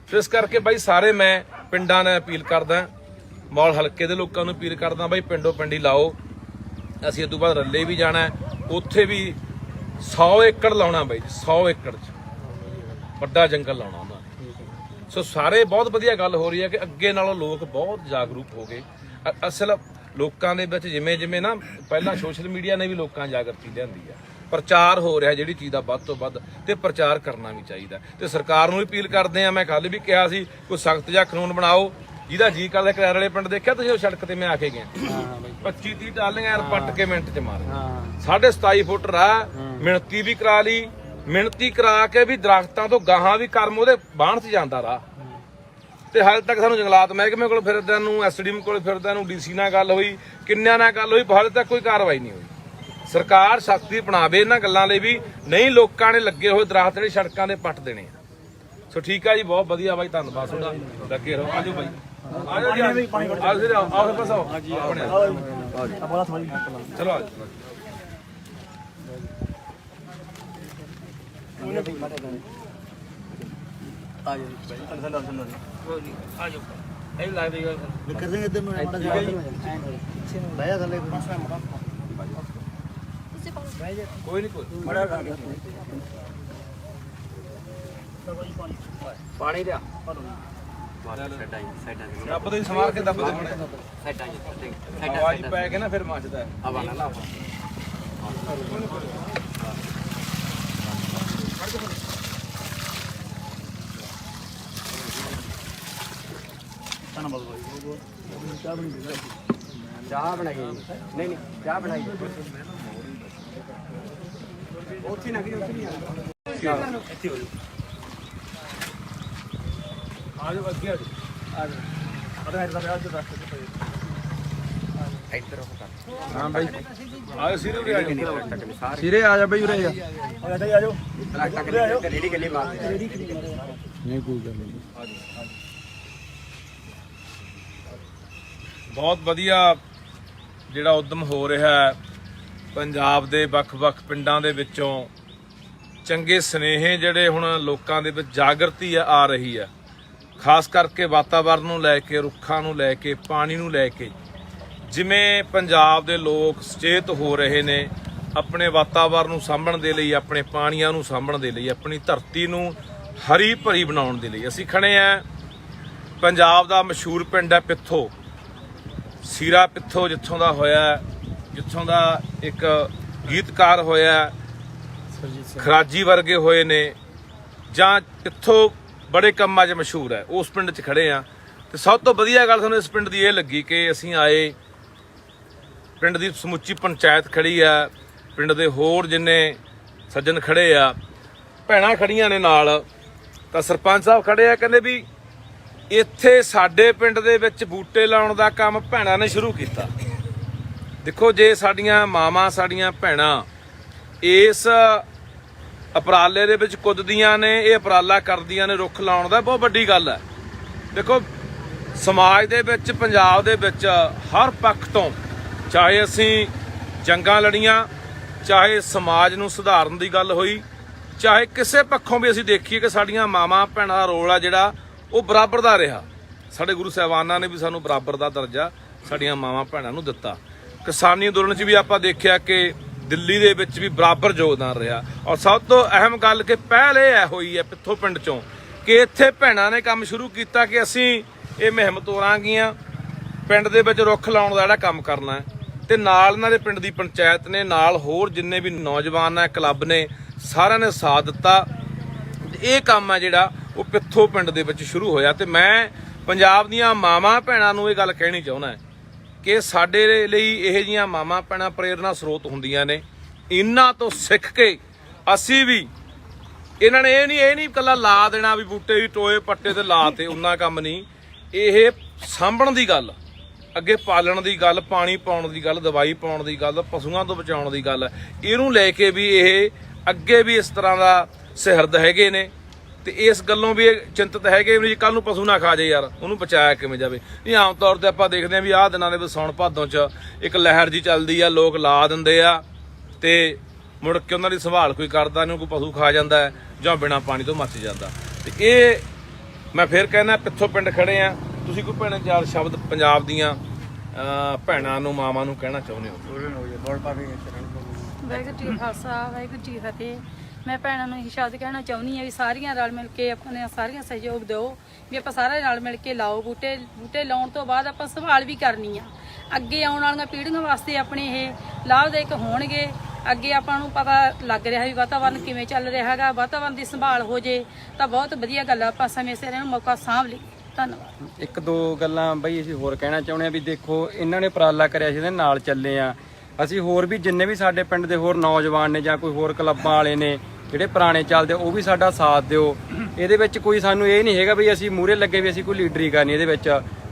ਸੋ ਇਸ ਕਰਕੇ ਬਾਈ ਸਾਰੇ ਮੈਂ ਪਿੰਡਾਂ ਨੇ ਅਪੀਲ ਕਰਦਾ, ਮੌਲ ਹਲਕੇ ਦੇ ਲੋਕਾਂ ਨੂੰ ਅਪੀਲ ਕਰਦਾ, ਬਾਈ ਪਿੰਡੋਂ ਪਿੰਡੀ ਲਾਓ। ਅਸੀਂ ਇਹ ਤੋਂ ਬਾਅਦ ਰੱਲੇ ਵੀ ਜਾਣਾ, ਉੱਥੇ ਵੀ 100 ਏਕੜ ਲਾਉਣਾ ਬਾਈ, 100 ਏਕੜ 'ਚ ਵੱਡਾ ਜੰਗਲ ਲਾਉਣਾ ਉਹਨਾਂ ਨੇ। ਸੋ ਸਾਰੇ ਬਹੁਤ ਵਧੀਆ ਗੱਲ ਹੋ ਰਹੀ ਹੈ ਕਿ ਅੱਗੇ ਨਾਲੋਂ ਲੋਕ ਬਹੁਤ ਜਾਗਰੂਕ ਹੋ ਗਏ। ਅਸਲ ਲੋਕਾਂ ਦੇ ਵਿੱਚ ਜਿਵੇਂ ਜਿਵੇਂ ਨਾ ਪਹਿਲਾਂ ਸੋਸ਼ਲ ਮੀਡੀਆ ਨੇ ਵੀ ਲੋਕਾਂ ਜਾਗਰਤੀ ਲਿਆਂਦੀ ਆ, ਪ੍ਰਚਾਰ ਹੋ ਰਿਹਾ ਜਿਹੜੀ ਚੀਜ਼ ਦਾ ਵੱਧ ਤੋਂ ਵੱਧ, ਤੇ ਪ੍ਰਚਾਰ ਕਰਨਾ ਵੀ ਚਾਹੀਦਾ। ਤੇ ਸਰਕਾਰ ਨੂੰ ਵੀ ਅਪੀਲ ਕਰਦੇ ਆ, ਮੈਂ ਕੱਲ ਵੀ ਕਿਹਾ ਸੀ ਕੋਈ ਸਖਤ ਜਿਹਾ ਕਾਨੂੰਨ ਬਣਾਓ। ਜਿਹਦਾ ਜੀ ਕਰਦਾ, ਕਰਾਰ ਵਾਲੇ ਪਿੰਡ ਦੇਖਿਆ ਤੁਸੀਂ, ਉਹ ਸੜਕ ਤੇ ਮੈਂ ਆ ਕੇ ਗਿਆ, 25-30 ਟਾਲੀਆਂ ਯਾਰ ਪੱਟ ਕੇ ਮਿੰਟ 'ਚ ਮਾਰ, 27.5 ਫੁੱਟ ਰਾਹ, ਮਿਣਤੀ ਵੀ ਕਰਾ ਲਈ, ਮਿਣਤੀ ਕਰਾ ਕੇ ਵੀ ਦਰਖਤਾਂ ਤੋਂ ਗਾਹਾਂ ਵੀ ਕਰਮ ਉਹਦੇ ਬਾਹਣ 'ਚ ਜਾਂਦਾ ਰਾਹ। ਤੇ ਹਾਲੇ ਤੱਕ ਸਾਨੂੰ ਜੰਗਲਾਤ ਮਹਿਕਮੇ ਕੋਲ ਫਿਰਦਿਆਂ ਨੂੰ, ਐਸਡੀਐਮ ਕੋਲ ਫਿਰਦਿਆਂ ਨੂੰ, ਡੀਸੀ ਨਾਲ ਗੱਲ ਹੋਈ, ਕਿੰਨਿਆਂ ਨਾਲ ਗੱਲ ਹੋਈ, ਹਾਲੇ ਤੱਕ ਕੋਈ ਕਾਰਵਾਈ ਨਹੀਂ ਹੋਈ। ਸਰਕਾਰ ਸਖਤੀ ਅਪਣਾਵੇ ਇਹਨਾਂ ਗੱਲਾਂ ਲਈ ਵੀ, ਨਹੀਂ ਲੋਕਾਂ ਨੇ ਲੱਗੇ ਹੋਏ ਦਰਖਤ ਜਿਹੜੇ ਸੜਕਾਂ ਦੇ ਪੱਟ ਦੇਣੇ ਆ। ਸੋ ਠੀਕ ਆ ਜੀ, ਬਹੁਤ ਵਧੀਆ ਬਾਈ, ਧੰਨਵਾਦ ਤੁਹਾਡਾ, ਲੱਗੇ ਰਹੋ। ਆਜੋ ਬਾਈ, ਆਜੋ ਜੀ, ਆਓ ਬਸ ਆਓ, ਚਲੋ ਆਜੋ। ਕੋਈ ਨਹੀਂ, ਪਾਣੀ ਲਿਆ, ਰੱਬ ਦੇ ਸਮਾਰ ਕੇ ਦੱਬ ਦੇ ਬਣੇ, ਆਵਾਜ਼ ਪੈ ਕੇ ਨਾ ਫਿਰ ਮੱਚਦਾ। ਧੰਨਵਾਦ ਬਾਈ, ਬਹੁਤ ਚਾਹ ਬਣਾਈਏ ਨਹੀਂ ਨਹੀਂ ਚਾਹ ਬਣਾਈਏ ਉੱਥੇ ਨਾ ਕਿ ਉੱਥੇ ਨਹੀਂ ਆਣਾ ਇੱਥੇ ਹੋ ਆ ਜਾਓ ਅੱਗੇ ਆ ਜਾਓ ਅਰੇ ਇਹਦਾ ਵਿਆਹ ਚ ਰੱਖ ਕੇ ਇੱਧਰ ਉਹ ਹਾਂ ਬਾਈ ਆਹ ਸਿਰੇ ਉਰੇ ਆ ਜਾਓ ਸਿਰੇ ਆ ਜਾ ਬਾਈ ਉਰੇ ਆ ਜਾਓ ਤੱਕ ਰੇੜੀ ਕੱਲੀ ਮਾਰ ਨਹੀਂ ਕੋਈ ਗੱਲ ਨਹੀਂ ਬਹੁਤ ਵਧੀਆ ਜਿਹੜਾ ਉਦਮ ਹੋ ਰਿਹਾ ਹੈ ਪੰਜਾਬ ਦੇ ਵੱਖ-ਵੱਖ ਪਿੰਡਾਂ ਦੇ ਵਿੱਚੋਂ ਚੰਗੇ ਸੁਨੇਹੇ ਜਿਹੜੇ ਹੁਣ ਲੋਕਾਂ ਦੇ ਵਿੱਚ ਜਾਗਰਤੀ ਆ ਰਹੀ ਹੈ ਖਾਸ ਕਰਕੇ ਵਾਤਾਵਰਣ ਨੂੰ ਲੈ ਕੇ ਰੁੱਖਾਂ ਨੂੰ ਲੈ ਕੇ ਪਾਣੀ ਨੂੰ ਲੈ ਕੇ ਜਿਵੇਂ ਪੰਜਾਬ ਦੇ ਲੋਕ ਸੁਚੇਤ ਹੋ ਰਹੇ ਨੇ ਆਪਣੇ ਵਾਤਾਵਰਣ ਨੂੰ ਸਾਂਭਣ ਦੇ ਲਈ ਆਪਣੇ ਪਾਣੀਆਂ ਨੂੰ ਸਾਂਭਣ ਦੇ ਲਈ ਆਪਣੀ ਧਰਤੀ ਨੂੰ ਹਰੀ ਭਰੀ ਬਣਾਉਣ ਦੇ ਲਈ ਅਸੀਂ ਖੜੇ ਆ ਪੰਜਾਬ ਦਾ ਮਸ਼ਹੂਰ ਪਿੰਡ ਹੈ ਪਿੱਥੋ ਸੀਰਾ ਪਿੱਥੋ ਜਿੱਥੋਂ ਦਾ ਹੋਇਆ ਜਿੱਥੋਂ ਦਾ ਇੱਕ ਗੀਤਕਾਰ ਹੋਇਆ ਖਰਾਜੀ ਵਰਗੇ ਹੋਏ ਨੇ ਜਾਂ ਪਿੱਥੋਂ ਬੜੇ ਕੰਮਾਂ 'ਚ ਮਸ਼ਹੂਰ ਹੈ ਉਸ ਪਿੰਡ 'ਚ ਖੜੇ ਆ ਤੇ ਸਭ ਤੋਂ ਵਧੀਆ ਗੱਲ ਸਾਨੂੰ ਇਸ ਪਿੰਡ ਦੀ ਇਹ ਲੱਗੀ ਕਿ ਅਸੀਂ ਆਏ ਪਿੰਡ ਦੀ ਸਮੁੱਚੀ ਪੰਚਾਇਤ ਖੜੀ ਆ ਪਿੰਡ ਦੇ ਹੋਰ ਜਿੰਨੇ ਸੱਜਣ ਖੜੇ ਆ ਭੈਣਾਂ ਖੜੀਆਂ ਨੇ ਨਾਲ ਤਾਂ ਸਰਪੰਚ ਸਾਹਿਬ ਖੜੇ ਆ ਕਹਿੰਦੇ ਵੀ ਇੱਥੇ ਸਾਡੇ ਪਿੰਡ ਦੇ ਵਿੱਚ ਬੂਟੇ ਲਾਉਣ ਦਾ ਕੰਮ ਭੈਣਾਂ ਨੇ ਸ਼ੁਰੂ ਕੀਤਾ ਦੇਖੋ ਜੇ ਸਾਡੀਆਂ ਮਾਵਾਂ ਸਾਡੀਆਂ ਭੈਣਾਂ ਇਸ ਉਪਰਾਲੇ ਦੇ ਵਿੱਚ ਕੁੱਦਦੀਆਂ ਨੇ ਇਹ ਉਪਰਾਲਾ ਕਰਦੀਆਂ ਨੇ ਰੁੱਖ ਲਾਉਣ ਦਾ ਬਹੁਤ ਵੱਡੀ ਗੱਲ ਹੈ ਦੇਖੋ ਸਮਾਜ ਦੇ ਵਿੱਚ ਪੰਜਾਬ ਦੇ ਵਿੱਚ ਹਰ ਪੱਖ ਤੋਂ ਚਾਹੇ ਅਸੀਂ ਜੰਗਾਂ ਲੜੀਆਂ ਚਾਹੇ ਸਮਾਜ ਨੂੰ ਸੁਧਾਰਨ ਦੀ ਗੱਲ ਹੋਈ ਚਾਹੇ ਕਿਸੇ ਪੱਖੋਂ ਵੀ ਅਸੀਂ ਦੇਖੀਏ ਕਿ ਸਾਡੀਆਂ ਮਾਵਾਂ ਭੈਣਾਂ ਦਾ ਰੋਲ ਆ ਜਿਹੜਾ ਉਹ ਬਰਾਬਰ ਦਾ ਰਿਹਾ ਸਾਡੇ ਗੁਰੂ ਸਾਹਿਬਾਨਾਂ ਨੇ ਵੀ ਸਾਨੂੰ ਬਰਾਬਰ ਦਾ ਦਰਜਾ ਸਾਡੀਆਂ ਮਾਵਾਂ ਭੈਣਾਂ ਨੂੰ ਦਿੱਤਾ ਕਿਸਾਨੀ ਅੰਦੋਲਨ 'ਚ ਵੀ ਆਪਾਂ ਦੇਖਿਆ ਕਿ ਦਿੱਲੀ ਦੇ ਵਿੱਚ ਵੀ ਬਰਾਬਰ ਯੋਗਦਾਨ ਰਿਹਾ ਔਰ ਸਭ ਤੋਂ ਅਹਿਮ ਗੱਲ ਕਿ ਪਹਿਲ ਇਹ ਹੋਈ ਹੈ ਪਿੱਥੋਂ ਪਿੰਡ 'ਚੋਂ ਕਿ ਇੱਥੇ ਭੈਣਾਂ ਨੇ ਕੰਮ ਸ਼ੁਰੂ ਕੀਤਾ ਕਿ ਅਸੀਂ ਇਹ ਮੁਹਿੰਮ ਤੋਰਾਂਗੀਆਂ ਪਿੰਡ ਦੇ ਵਿੱਚ ਰੁੱਖ ਲਾਉਣ ਦਾ ਜਿਹੜਾ ਕੰਮ ਕਰਨਾ ਹੈ ਤੇ ਨਾਲ ਇਹਨਾਂ ਦੇ ਪਿੰਡ ਦੀ ਪੰਚਾਇਤ ਨੇ ਨਾਲ ਹੋਰ ਜਿੰਨੇ ਵੀ ਨੌਜਵਾਨ ਹੈ ਕਲੱਬ ਨੇ ਸਾਰਿਆਂ ਨੇ ਸਾਥ ਦਿੱਤਾ ਇਹ ਕੰਮ ਹੈ ਜਿਹੜਾ ਉਹ ਪਿੱਥੋਂ ਪਿੰਡ ਦੇ ਵਿੱਚ ਸ਼ੁਰੂ ਹੋਇਆ ਤੇ ਮੈਂ ਪੰਜਾਬ ਦੀਆਂ ਮਾਵਾਂ ਭੈਣਾਂ ਨੂੰ ਇਹ ਗੱਲ ਕਹਿਣੀ ਚਾਹੁੰਦਾ ਕਿ ਸਾਡੇ ਲਈ ਇਹੋ ਜਿਹੀਆਂ ਮਾਵਾਂ ਭੈਣਾਂ ਪ੍ਰੇਰਨਾ ਸਰੋਤ ਹੁੰਦੀਆਂ ਨੇ ਇਹਨਾਂ ਤੋਂ ਸਿੱਖ ਕੇ ਅਸੀਂ ਵੀ ਇਹਨਾਂ ਨੇ ਇਹ ਨਹੀਂ ਇਕੱਲਾ ਲਾ ਦੇਣਾ ਵੀ ਬੂਟੇ ਵੀ ਟੋਏ ਪੱਟੇ ਤੇ ਲਾ ਤੇ ਉਹਨਾਂ ਕੰਮ ਨਹੀਂ ਇਹ ਸਾਂਭਣ ਦੀ ਗੱਲ ਅੱਗੇ ਪਾਲਣ ਦੀ ਗੱਲ ਪਾਣੀ ਪਾਉਣ ਦੀ ਗੱਲ ਦਵਾਈ ਪਾਉਣ ਦੀ ਗੱਲ ਪਸ਼ੂਆਂ ਤੋਂ ਬਚਾਉਣ ਦੀ ਗੱਲ ਇਹਨੂੰ ਲੈ ਕੇ ਵੀ ਇਹ ਅੱਗੇ ਵੀ ਇਸ ਤਰ੍ਹਾਂ ਦਾ ਸਿਹਰਦ ਹੈਗੇ ਨੇ ਤੇ ਇਸ ਗੱਲੋਂ ਵੀ ਚਿੰਤਤ ਹੈਗੇ ਵੀ ਕੱਲ ਨੂੰ ਪਸ਼ੂ ਨਾ ਖਾ ਜਾਏ ਯਾਰ ਉਹਨੂੰ ਬਚਾਇਆ ਕਿਵੇਂ ਜਾਵੇ ਨਹੀਂ ਆਮ ਤੌਰ ਤੇ ਆਪਾਂ ਦੇਖਦੇ ਹਾਂ ਵੀ ਆਹ ਦਿਨਾਂ ਦੇ ਵਿੱਚ ਸੌਣ ਭਾਦੋਂ 'ਚ ਇੱਕ ਲਹਿਰ ਜੀ ਚੱਲਦੀ ਆ ਲੋਕ ਲਾ ਦਿੰਦੇ ਆ ਤੇ ਮੁੜ ਕੇ ਉਹਨਾਂ ਦੀ ਸੰਭਾਲ ਕੋਈ ਕਰਦਾ ਨਹੀਂ ਕੋਈ ਪਸ਼ੂ ਖਾ ਜਾਂਦਾ ਜਾਂ ਬਿਨਾਂ ਪਾਣੀ ਤੋਂ ਮੱਚ ਜਾਂਦਾ ਤੇ ਇਹ ਮੈਂ ਫੇਰ ਕਹਿੰਦਾ ਪਿੱਥੋਂ ਪਿੰਡ ਖੜੇ ਆ ਤੁਸੀਂ ਕੋਈ ਭੈਣ ਚਾਰ ਸ਼ਬਦ ਪੰਜਾਬ ਦੀਆਂ ਭੈਣਾਂ ਨੂੰ ਮਾਵਾਂ ਨੂੰ ਕਹਿਣਾ ਚਾਹੁੰਦੇ ਹੋ ਵਾਹਿਗੁਰੂ ਜੀ ਕਾ ਖਾਲਸਾ ਵਾਹਿਗੁਰੂ ਜੀ ਕੀ ਫਤਿਹ ਮੈਂ ਭੈਣਾਂ ਨੂੰ ਇਹ ਸ਼ਬਦ ਕਹਿਣਾ ਚਾਹੁੰਦੀ ਹਾਂ ਵੀ ਸਾਰੀਆਂ ਰਲ ਮਿਲ ਕੇ ਆਪਣੇ ਸਾਰੀਆਂ ਸਹਿਯੋਗ ਦਿਓ ਵੀ ਆਪਾਂ ਸਾਰੇ ਰਲ ਮਿਲ ਕੇ ਲਾਓ ਬੂਟੇ ਲਾਉਣ ਤੋਂ ਬਾਅਦ ਆਪਾਂ ਸੰਭਾਲ ਵੀ ਕਰਨੀ ਆ ਅੱਗੇ ਆਉਣ ਵਾਲੀਆਂ ਪੀੜ੍ਹੀਆਂ ਵਾਸਤੇ ਆਪਣੇ ਇਹ ਲਾਭਦਾਇਕ ਹੋਣਗੇ ਅੱਗੇ ਆਪਾਂ ਨੂੰ ਪਤਾ ਲੱਗ ਰਿਹਾ ਵੀ ਵਾਤਾਵਰਨ ਕਿਵੇਂ ਚੱਲ ਰਿਹਾ ਹੈਗਾ ਵਾਤਾਵਰਨ ਦੀ ਸੰਭਾਲ ਹੋ ਜੇ ਤਾਂ ਬਹੁਤ ਵਧੀਆ ਗੱਲ ਆ ਆਪਾਂ ਸਮੇਂ ਸਿਰ ਇਹਨੂੰ ਮੌਕਾ ਸਾਂਭ ਲਈ ਧੰਨਵਾਦ ਇੱਕ ਦੋ ਗੱਲਾਂ ਬਈ ਅਸੀਂ ਹੋਰ ਕਹਿਣਾ ਚਾਹੁੰਦੇ ਆ ਵੀ ਦੇਖੋ ਇਹਨਾਂ ਨੇ ਉਪਰਾਲਾ ਕਰਿਆ ਸੀ ਇਹਦੇ ਨਾਲ ਚੱਲੇ ਆ ਅਸੀਂ ਹੋਰ ਵੀ ਜਿੰਨੇ ਵੀ ਸਾਡੇ ਪਿੰਡ ਦੇ ਹੋਰ ਨੌਜਵਾਨ ਨੇ ਜਾਂ ਕੋਈ ਹੋਰ ਕਲੱਬਾਂ ਵਾਲੇ ਨੇ ਜਿਹੜੇ ਪੁਰਾਣੇ ਚੱਲਦੇ ਉਹ ਵੀ ਸਾਡਾ ਸਾਥ ਦਿਓ ਇਹਦੇ ਵਿੱਚ ਕੋਈ ਸਾਨੂੰ ਇਹ ਨਹੀਂ ਹੈਗਾ ਵੀ ਅਸੀਂ ਮੂਹਰੇ ਲੱਗੇ ਵੀ ਅਸੀਂ ਕੋਈ ਲੀਡਰੀ ਕਰਨੀ ਇਹਦੇ ਵਿੱਚ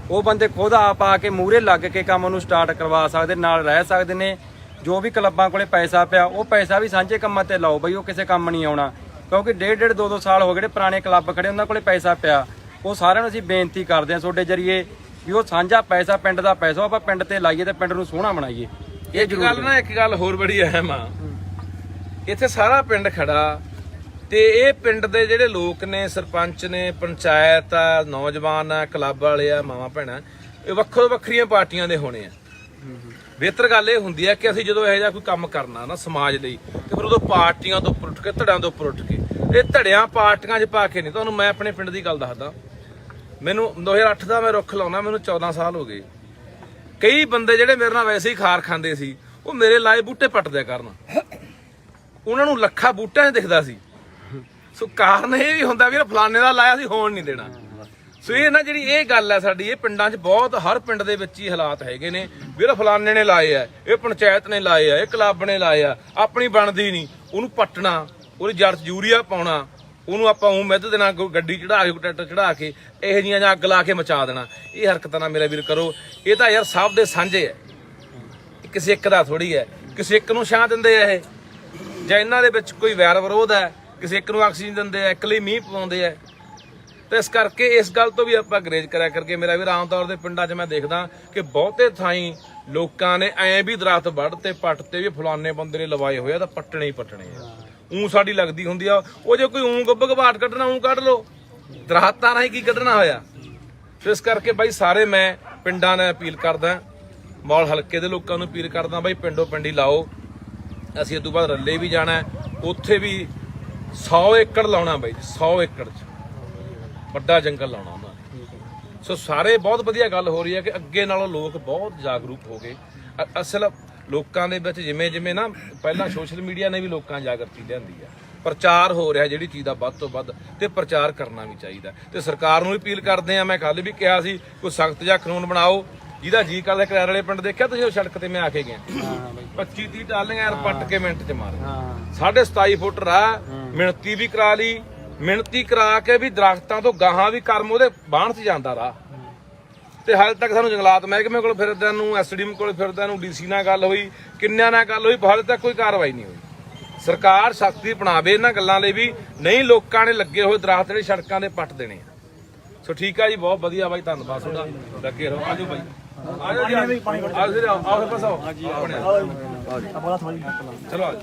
ਉਹ ਬੰਦੇ ਖੁਦ ਆਪ ਆ ਕੇ ਮੂਹਰੇ ਲੱਗ ਕੇ ਕੰਮ ਨੂੰ ਸਟਾਰਟ ਕਰਵਾ ਸਕਦੇ ਨਾਲ ਰਹਿ ਸਕਦੇ ਨੇ ਜੋ ਵੀ ਕਲੱਬਾਂ ਕੋਲੇ ਪੈਸਾ ਪਿਆ ਉਹ ਪੈਸਾ ਵੀ ਸਾਂਝੇ ਕੰਮਾਂ ਤੇ ਲਾਓ ਬਈ ਉਹ ਕਿਸੇ ਕੰਮ ਨਹੀਂ ਆਉਣਾ ਕਿਉਂਕਿ ਡੇਢ ਦੋ ਸਾਲ ਹੋ ਗਏ ਜਿਹੜੇ ਪੁਰਾਣੇ ਕਲੱਬ ਖੜੇ ਉਹਨਾਂ ਕੋਲੇ ਪੈਸਾ ਪਿਆ ਉਹ ਸਾਰਿਆਂ ਨੂੰ ਅਸੀਂ ਬੇਨਤੀ ਕਰਦੇ ਹਾਂ ਤੁਹਾਡੇ ਜਰੀਏ ਵੀ ਉਹ ਸਾਂਝਾ ਪੈਸਾ ਪਿੰਡ ਦਾ ਪੈਸਾ ਆਪਾਂ ਪਿੰਡ ਤੇ ਲਾਈਏ ਤੇ ਪਿੰਡ ਨੂੰ ਸੋਹਣਾ ਬਣਾਈਏ ਇਹ ਇੱਕ ਗੱਲ ਨਾ ਇੱਕ ਗੱਲ ਹੋਰ ਬੜੀ ਅਹਿਮ ਆ ਇੱਥੇ ਸਾਰਾ ਪਿੰਡ ਖੜਾ ਤੇ ਇਹ ਪਿੰਡ ਦੇ ਜਿਹੜੇ ਲੋਕ ਨੇ ਸਰਪੰਚ ਨੇ ਪੰਚਾਇਤ ਆ ਨੌਜਵਾਨ ਆ ਕਲੱਬ ਵਾਲੇ ਆ ਮਾਵਾਂ ਭੈਣਾਂ ਇਹ ਵੱਖੋ ਵੱਖਰੀਆਂ ਪਾਰਟੀਆਂ ਦੇ ਹੋਣੇ ਆ ਬਿਹਤਰ ਗੱਲ ਇਹ ਹੁੰਦੀ ਹੈ ਕਿ ਅਸੀਂ ਜਦੋਂ ਇਹੋ ਜਿਹਾ ਕੋਈ ਕੰਮ ਕਰਨਾ ਨਾ ਸਮਾਜ ਲਈ ਤੇ ਫਿਰ ਉਦੋਂ ਪਾਰਟੀਆਂ ਤੋਂ ਉੱਪਰ ਉੱਠ ਕੇ ਧੜਿਆਂ ਤੋਂ ਉੱਪਰ ਉੱਠ ਕੇ ਇਹ ਧੜਿਆਂ ਪਾਰਟੀਆਂ 'ਚ ਪਾ ਕੇ ਨਹੀਂ ਤੁਹਾਨੂੰ ਮੈਂ ਆਪਣੇ ਪਿੰਡ ਦੀ ਗੱਲ ਦੱਸਦਾ ਮੈਨੂੰ 2008 ਦਾ ਮੈਂ ਰੁੱਖ ਲਾਉਣਾ ਮੈਨੂੰ 14 ਸਾਲ ਹੋ ਗਏ ਕਈ ਬੰਦੇ ਜਿਹੜੇ ਮੇਰੇ ਨਾਲ ਵੈਸੇ ਹੀ ਖਾਰ ਖਾਂਦੇ ਸੀ ਉਹ ਮੇਰੇ ਲਾਏ ਬੂਟੇ ਪੱਟਦਿਆ ਕਰਨ ਉਹਨਾਂ ਨੂੰ ਲੱਖਾਂ ਬੂਟਿਆਂ 'ਚ ਦਿਖਦਾ ਸੀ ਸੋ ਕਾਰਨ ਇਹ ਵੀ ਹੁੰਦਾ ਵੀ ਫਲਾਣੇ ਦਾ ਲਾਇਆ ਸੀ ਹੋਣ ਨਹੀਂ ਦੇਣਾ ਸੋ ਇਹ ਨਾ ਜਿਹੜੀ ਇਹ ਗੱਲ ਹੈ ਸਾਡੀ, ਇਹ ਪਿੰਡਾਂ 'ਚ ਬਹੁਤ, ਹਰ ਪਿੰਡ ਦੇ ਵਿੱਚ ਹੀ ਹਾਲਾਤ ਹੈਗੇ ਨੇ ਵੀਰ, ਫਲਾਣੇ ਨੇ ਲਾਏ ਆ, ਇਹ ਪੰਚਾਇਤ ਨੇ ਲਾਏ ਆ, ਇਹ ਕਲੱਬ ਨੇ ਲਾਏ ਆ, ਆਪਣੀ ਬਣਦੀ ਨਹੀਂ, ਉਹਨੂੰ ਪੱਟਣਾ, ਉਹਦੀ ਜੜ 'ਚ ਯੂਰੀਆ ਪਾਉਣਾ, ਉਹਨੂੰ ਆਪਾਂ ਉਹ ਮਿੱਧ ਦੇਣਾ, ਗੱਡੀ ਚੜਾ ਕੇ, ਟਰੈਕਟਰ ਚੜਾ ਕੇ ਇਹੋ ਜਿਹੀਆਂ ਜਾਂ ਅੱਗ ਲਾ ਕੇ ਮਚਾ ਦੇਣਾ। ਇਹ ਹਰਕਤਾਂ ਨਾ ਮੇਰਾ ਵੀਰ ਕਰੋ। ਇਹ ਤਾਂ ਯਾਰ ਸਭ ਦੇ ਸਾਂਝੇ ਹੈ, ਕਿਸੇ ਇੱਕ ਦਾ ਥੋੜੀ ਹੈ। ਕਿਸੇ ਇੱਕ ਨੂੰ ਛਾਂ ਦਿੰਦੇ ਆ ਇਹ, ਜਾਂ ਇਹਨਾਂ ਦੇ ਵਿੱਚ ਕੋਈ ਵੈਰ ਵਿਰੋਧ ਹੈ, ਕਿਸੇ ਇੱਕ ਨੂੰ ਆਕਸੀਜਨ ਦਿੰਦੇ ਆ, ਇੱਕ ਲਈ ਮੀਂਹ ਪਵਾਉਂਦੇ ਆ। ਤੇ ਇਸ ਕਰਕੇ ਇਸ ਗੱਲ ਤੋਂ ਵੀ ਆਪਾਂ ਗਰੇਜ ਕਰਿਆ ਕਰਕੇ ਮੇਰਾ ਵੀਰ, ਆਮ ਤੌਰ ਤੇ ਪਿੰਡਾਂ 'ਚ ਮੈਂ ਦੇਖਦਾ ਕਿ ਬਹੁਤੇ ਥਾਈਂ ਲੋਕਾਂ ਨੇ ਐਂ ਵੀ ਦਰਖਤ ਵੱਢ ਤੇ ਪੱਟ ਤੇ ਵੀ ਫਲਾਣੇ ਬੰਦੇ ਨੇ ਲਵਾਏ ਹੋਏ ਆ ਤਾਂ ਪੱਟਣੇ ਹੀ ਪੱਟਣੇ ਆ। ਸਾਡੀ ਲੱਗਦੀ ਹੁੰਦੀ ਆ, ਉਹ ਜੇ ਕੋਈ ਗੱਬ ਘਬਾਟ ਕੱਢਣਾ ਕੱਢ ਲਓ, ਦਰਖਤਾਂ ਰਾਹੀਂ ਕੀ ਕੱਢਣਾ ਹੋਇਆ। ਸੋ ਇਸ ਕਰਕੇ ਬਾਈ ਸਾਰੇ ਮੈਂ ਪਿੰਡਾਂ ਨੇ ਅਪੀਲ ਕਰਦਾ, ਮੌਲ ਹਲਕੇ ਦੇ ਲੋਕਾਂ ਨੂੰ ਅਪੀਲ ਕਰਦਾ, ਬਾਈ ਪਿੰਡੋਂ ਪਿੰਡੀ ਲਾਓ। ਅਸੀਂ ਇਸ ਤੋਂ ਬਾਅਦ ਰੱਲੇ ਵੀ ਜਾਣਾ, ਉੱਥੇ ਵੀ 100 ਏਕੜ ਲਾਉਣਾ ਬਾਈ, 100 ਏਕੜ 'ਚ ਵੱਡਾ ਜੰਗਲ ਲਾਉਣਾ ਉਹਨਾਂ ਨੇ। ਸੋ ਸਾਰੇ ਬਹੁਤ ਵਧੀਆ ਗੱਲ ਹੋ ਰਹੀ ਹੈ ਕਿ ਅੱਗੇ ਨਾਲੋਂ ਲੋਕ ਬਹੁਤ ਜਾਗਰੂਕ ਹੋ ਗਏ। ਅਸਲ ਲੋਕਾਂ ਦੇ ਵਿੱਚ ਜਿਵੇਂ ਨਾ ਪਹਿਲਾਂ ਸੋਸ਼ਲ ਮੀਡੀਆ ਨੇ ਵੀ ਲੋਕਾਂ ਜਾਗਰਤੀ ਲਿਆਂਦੀ ਆ, ਪ੍ਰਚਾਰ ਹੋ ਰਿਹਾ ਜਿਹੜੀ ਚੀਜ਼ ਦਾ ਵੱਧ ਤੋਂ ਵੱਧ, ਤੇ ਪ੍ਰਚਾਰ ਕਰਨਾ ਵੀ ਚਾਹੀਦਾ। ਤੇ ਸਰਕਾਰ ਨੂੰ ਵੀ ਅਪੀਲ ਕਰਦੇ ਆ, ਮੈਂ ਕੱਲ ਵੀ ਕਿਹਾ ਸੀ ਕੋਈ ਸਖਤ ਜਿਹਾ ਕਾਨੂੰਨ ਬਣਾਓ। ਜਿਹਦਾ ਜੀ ਕਰਦਾ, ਕਰਾਰ ਵਾਲੇ ਪਿੰਡ ਦੇਖਿਆ ਤੁਸੀਂ, ਉਹ ਸੜਕ ਤੇ ਮੈਂ ਆ ਕੇ ਗਿਆ, 25-30 ਟਾਲੀਆਂ ਯਾਰ ਪੱਟ ਕੇ ਮਿੰਟ 'ਚ ਮਾਰ, 27.5 ਫੁੱਟ ਰਾਹ, ਮਿਣਤੀ ਵੀ ਕਰਾ ਲਈ, ਮਿਣਤੀ ਕਰਾ ਕੇ ਵੀ ਦਰਖਤਾਂ ਤੋਂ ਗਾਹਾਂ ਵੀ ਕਰਮ ਉਹਦੇ ਬਾਹਣ 'ਚ ਜਾਂਦਾ ਰਾਹ। ਤੇ ਹਾਲੇ ਤੱਕ ਸਾਨੂੰ ਜੰਗਲਾਤ ਮਹਿਕਮੇ ਕੋਲ ਫਿਰਦਿਆਂ ਨੂੰ, ਐਸਡੀਐਮ ਕੋਲ ਫਿਰਦਿਆਂ ਨੂੰ, ਡੀਸੀ ਨਾਲ ਗੱਲ ਹੋਈ, ਕਿੰਨਿਆਂ ਨਾਲ ਗੱਲ ਹੋਈ, ਹਾਲੇ ਤੱਕ ਕੋਈ ਕਾਰਵਾਈ ਨਹੀਂ ਹੋਈ। ਸਰਕਾਰ ਸਖਤੀ ਬਣਾਵੇ ਇਹਨਾਂ ਗੱਲਾਂ ਲਈ ਵੀ, ਨਹੀਂ ਲੋਕਾਂ ਨੇ ਲੱਗੇ ਹੋਏ ਦਰਖਤ ਜਿਹੜੇ ਸੜਕਾਂ ਦੇ ਪੱਟ ਦੇਣੇ ਆ। ਸੋ ਠੀਕ ਆ ਜੀ, ਬਹੁਤ ਵਧੀਆ ਬਾਈ, ਧੰਨਵਾਦ ਤੁਹਾਡਾ, ਲੱਗੇ ਰਹੋ। ਆਜੋ ਬਾਈ, ਆਜੋ ਜੀ, ਆਓ ਬਸ ਆਓ, ਚਲੋ ਆਜੋ।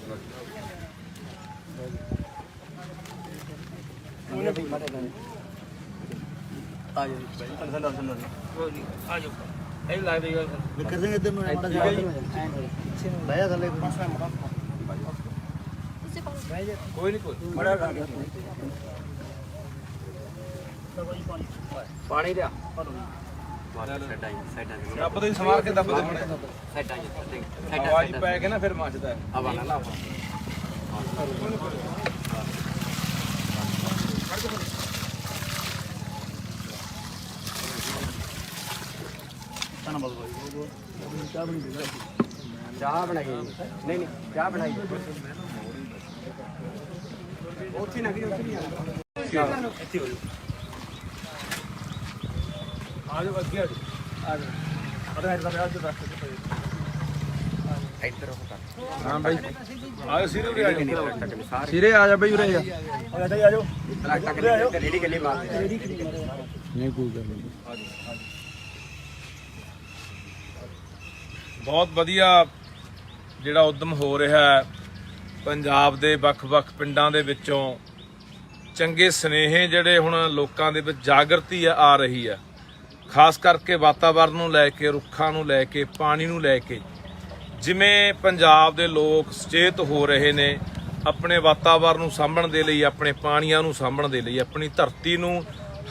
ਕੋਈ ਨਹੀਂ, ਕੋਈ ਪਾਣੀ ਲਿਆ ਦੱਬ ਦੇ, ਸਮਾਰ ਕੇ ਦੱਬ ਦੇ, ਆਵਾਜ਼ ਪੈ ਕੇ ਨਾ ਫਿਰ ਮੱਚਦਾ ਹੈ। ਚਾਹ ਬਣਾਈ ਨਹੀਂ, ਚਾਹ ਬਣਾਈ ਉੱਥੇ ਨਾ, ਉੱਥੇ ਨਹੀਂ ਆਣਾ, ਇੱਥੇ ਹੋ ਆਜੋ ਅੱਗੇ ਆਜੋ, ਇੱਧਰ ਹਾਂ ਬਾਈ, ਆਜੋ ਸਿਰੇ ਉਰੇ ਆਜੋ, ਸਿਰੇ ਆ ਜਾ ਬਾਈ, ਉਰੇ ਆ ਰੇੜੀ ਗੱਲੀ ਮਾਰ ਨਹੀਂ, ਕੋਈ ਗੱਲ ਨਹੀਂ। ਬਹੁਤ ਵਧੀਆ ਜਿਹੜਾ ਉਦਮ ਹੋ ਰਿਹਾ ਹੈ ਪੰਜਾਬ ਦੇ ਵੱਖ-ਵੱਖ ਪਿੰਡਾਂ ਦੇ ਵਿੱਚੋਂ, ਚੰਗੇ ਸੁਨੇਹੇ ਜਿਹੜੇ ਹੁਣ ਲੋਕਾਂ ਦੇ ਵਿੱਚ ਜਾਗਰਤੀ ਆ ਰਹੀ ਹੈ, ਖਾਸ ਕਰਕੇ ਵਾਤਾਵਰਨ ਨੂੰ ਲੈ ਕੇ, ਰੁੱਖਾਂ ਨੂੰ ਲੈ ਕੇ, ਪਾਣੀ ਨੂੰ ਲੈ ਕੇ। ਜਿਵੇਂ ਪੰਜਾਬ ਦੇ ਲੋਕ ਸੁਚੇਤ ਹੋ ਰਹੇ ਨੇ ਆਪਣੇ ਵਾਤਾਵਰਨ ਨੂੰ ਸਾਂਭਣ ਦੇ ਲਈ, ਆਪਣੇ ਪਾਣੀਆਂ ਨੂੰ ਸਾਂਭਣ ਦੇ ਲਈ, ਆਪਣੀ ਧਰਤੀ ਨੂੰ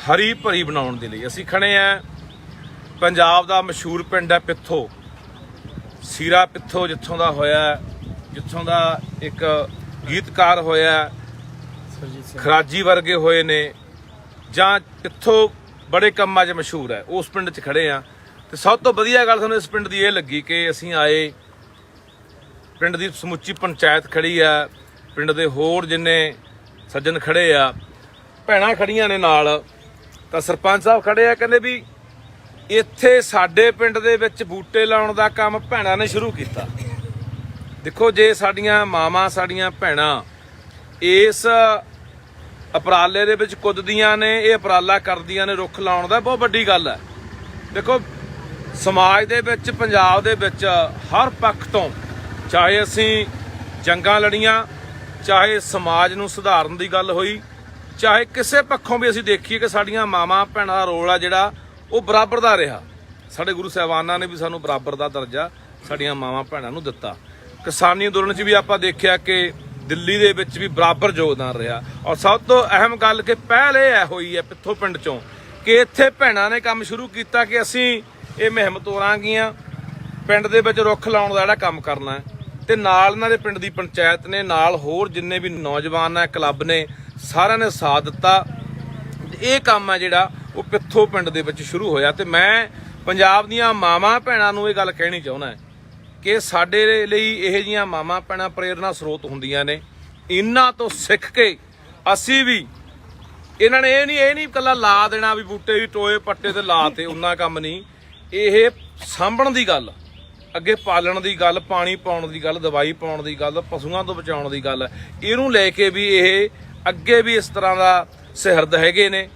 ਹਰੀ ਭਰੀ ਬਣਾਉਣ ਦੇ ਲਈ। ਅਸੀਂ ਖੜੇ ਆ ਪੰਜਾਬ ਦਾ ਮਸ਼ਹੂਰ ਪਿੰਡ ਹੈ ਪਿੱਥੋ, ਸੀਰਾ ਪਿੱਥੋ, ਜਿੱਥੋਂ ਦਾ ਹੋਇਆ, ਜਿੱਥੋਂ ਦਾ ਇੱਕ ਗੀਤਕਾਰ ਹੋਇਆ, ਖਰਾਜੀ ਵਰਗੇ ਹੋਏ ਨੇ, ਜਾਂ ਪਿੱਥੋਂ ਬੜੇ ਕੰਮਾਂ 'ਚ ਮਸ਼ਹੂਰ ਹੈ, ਉਸ ਪਿੰਡ 'ਚ ਖੜੇ ਆ। ਤੇ ਸਭ ਤੋਂ ਵਧੀਆ ਗੱਲ ਸਾਨੂੰ ਇਸ ਪਿੰਡ ਦੀ ਇਹ ਲੱਗੀ ਕਿ ਅਸੀਂ ਆਏ, ਪਿੰਡ ਦੀ ਸਮੁੱਚੀ ਪੰਚਾਇਤ ਖੜੀ ਆ, ਪਿੰਡ ਦੇ ਹੋਰ ਜਿੰਨੇ ਸੱਜਣ ਖੜੇ ਆ, ਭੈਣਾਂ ਖੜੀਆਂ ਨੇ ਨਾਲ, ਤਾਂ ਸਰਪੰਚ ਸਾਹਿਬ ਖੜੇ ਆ, ਕਹਿੰਦੇ ਵੀ ਇੱਥੇ ਸਾਡੇ ਪਿੰਡ ਦੇ ਵਿੱਚ ਬੂਟੇ ਲਾਉਣ ਦਾ ਕੰਮ ਭੈਣਾਂ ਨੇ ਸ਼ੁਰੂ ਕੀਤਾ। ਦੇਖੋ, ਜੇ ਸਾਡੀਆਂ ਮਾਵਾਂ, ਸਾਡੀਆਂ ਭੈਣਾਂ ਇਸ ਉਪਰਾਲੇ ਦੇ ਵਿੱਚ ਕੁੱਦਦੀਆਂ ਨੇ, ਇਹ ਉਪਰਾਲਾ ਕਰਦੀਆਂ ਨੇ ਰੁੱਖ ਲਾਉਣ ਦਾ, ਬਹੁਤ ਵੱਡੀ ਗੱਲ ਹੈ। ਦੇਖੋ, ਸਮਾਜ ਦੇ ਵਿੱਚ, ਪੰਜਾਬ ਦੇ ਵਿੱਚ ਹਰ ਪੱਖ ਤੋਂ, ਚਾਹੇ ਅਸੀਂ ਜੰਗਾਂ ਲੜੀਆਂ, ਚਾਹੇ ਸਮਾਜ ਨੂੰ ਸੁਧਾਰਨ ਦੀ ਗੱਲ ਹੋਈ, ਚਾਹੇ ਕਿਸੇ ਪੱਖੋਂ ਵੀ ਅਸੀਂ ਦੇਖੀਏ ਕਿ ਸਾਡੀਆਂ ਮਾਵਾਂ ਭੈਣਾਂ ਦਾ ਰੋਲ ਆ ਜਿਹੜਾ ਉਹ ਬਰਾਬਰ ਦਾ ਰਿਹਾ। ਸਾਡੇ ਗੁਰੂ ਸਾਹਿਬਾਨਾਂ ਨੇ ਵੀ ਸਾਨੂੰ ਬਰਾਬਰ ਦਾ ਦਰਜਾ ਸਾਡੀਆਂ ਮਾਵਾਂ ਭੈਣਾਂ ਨੂੰ ਦਿੱਤਾ। ਕਿਸਾਨੀ ਅੰਦੋਲਨ 'ਚ ਵੀ ਆਪਾਂ ਦੇਖਿਆ ਕਿ ਦਿੱਲੀ ਦੇ ਵਿੱਚ ਵੀ ਬਰਾਬਰ ਯੋਗਦਾਨ ਰਿਹਾ। ਔਰ ਸਭ ਤੋਂ ਅਹਿਮ ਗੱਲ ਕਿ ਪਹਿਲ ਇਹ ਹੋਈ ਹੈ ਪਿੱਥੋਂ ਪਿੰਡ 'ਚੋਂ ਕਿ ਇੱਥੇ ਭੈਣਾਂ ਨੇ ਕੰਮ ਸ਼ੁਰੂ ਕੀਤਾ ਕਿ ਅਸੀਂ ਇਹ ਮੁਹਿੰਮ ਤੋਰਾਂਗੀਆਂ, ਪਿੰਡ ਦੇ ਵਿੱਚ ਰੁੱਖ ਲਾਉਣ ਦਾ ਜਿਹੜਾ ਕੰਮ ਕਰਨਾ ਹੈ। ਤੇ ਨਾਲ ਇਹਨਾਂ ਦੇ ਪਿੰਡ ਦੀ ਪੰਚਾਇਤ ਨੇ, ਨਾਲ ਹੋਰ ਜਿੰਨੇ ਵੀ ਨੌਜਵਾਨ ਹੈ, ਕਲੱਬ ਨੇ, ਸਾਰਿਆਂ ਨੇ ਸਾਥ ਦਿੱਤਾ। ਇਹ ਕੰਮ ਹੈ ਜਿਹੜਾ ਉਹ ਪਿੱਥੋਂ ਪਿੰਡ ਦੇ ਵਿੱਚ ਸ਼ੁਰੂ ਹੋਇਆ। ਤੇ ਮੈਂ ਪੰਜਾਬ ਦੀਆਂ ਮਾਵਾਂ ਭੈਣਾਂ ਨੂੰ ਇਹ ਗੱਲ ਕਹਿਣੀ ਚਾਹੁੰਦਾ ਕਿ ਸਾਡੇ ਲਈ ਇਹੋ ਜਿਹੀਆਂ ਮਾਵਾਂ ਭੈਣਾਂ ਪ੍ਰੇਰਨਾ ਸਰੋਤ ਹੁੰਦੀਆਂ ਨੇ। ਇਹਨਾਂ ਤੋਂ ਸਿੱਖ ਕੇ ਅਸੀਂ ਵੀ, ਇਹਨਾਂ ਨੇ ਇਹ ਨਹੀਂ ਇਕੱਲਾ ਲਾ ਦੇਣਾ ਵੀ ਬੂਟੇ ਵੀ ਟੋਏ ਪੱਟੇ ਤੇ ਲਾ ਤੇ ਉਹਨਾਂ ਕੰਮ ਨਹੀਂ, ਇਹ ਸਾਂਭਣ ਦੀ ਗੱਲ, ਅੱਗੇ ਪਾਲਣ ਦੀ ਗੱਲ, ਪਾਣੀ ਪਾਉਣ ਦੀ ਗੱਲ, ਦਵਾਈ ਪਾਉਣ ਦੀ ਗੱਲ, ਪਸ਼ੂਆਂ ਤੋਂ ਬਚਾਉਣ ਦੀ ਗੱਲ, ਇਹਨੂੰ ਲੈ ਕੇ ਵੀ ਇਹ ਅੱਗੇ ਵੀ ਇਸ ਤਰ੍ਹਾਂ ਦਾ ਸਿਹਰਦ ਹੈਗੇ ਨੇ।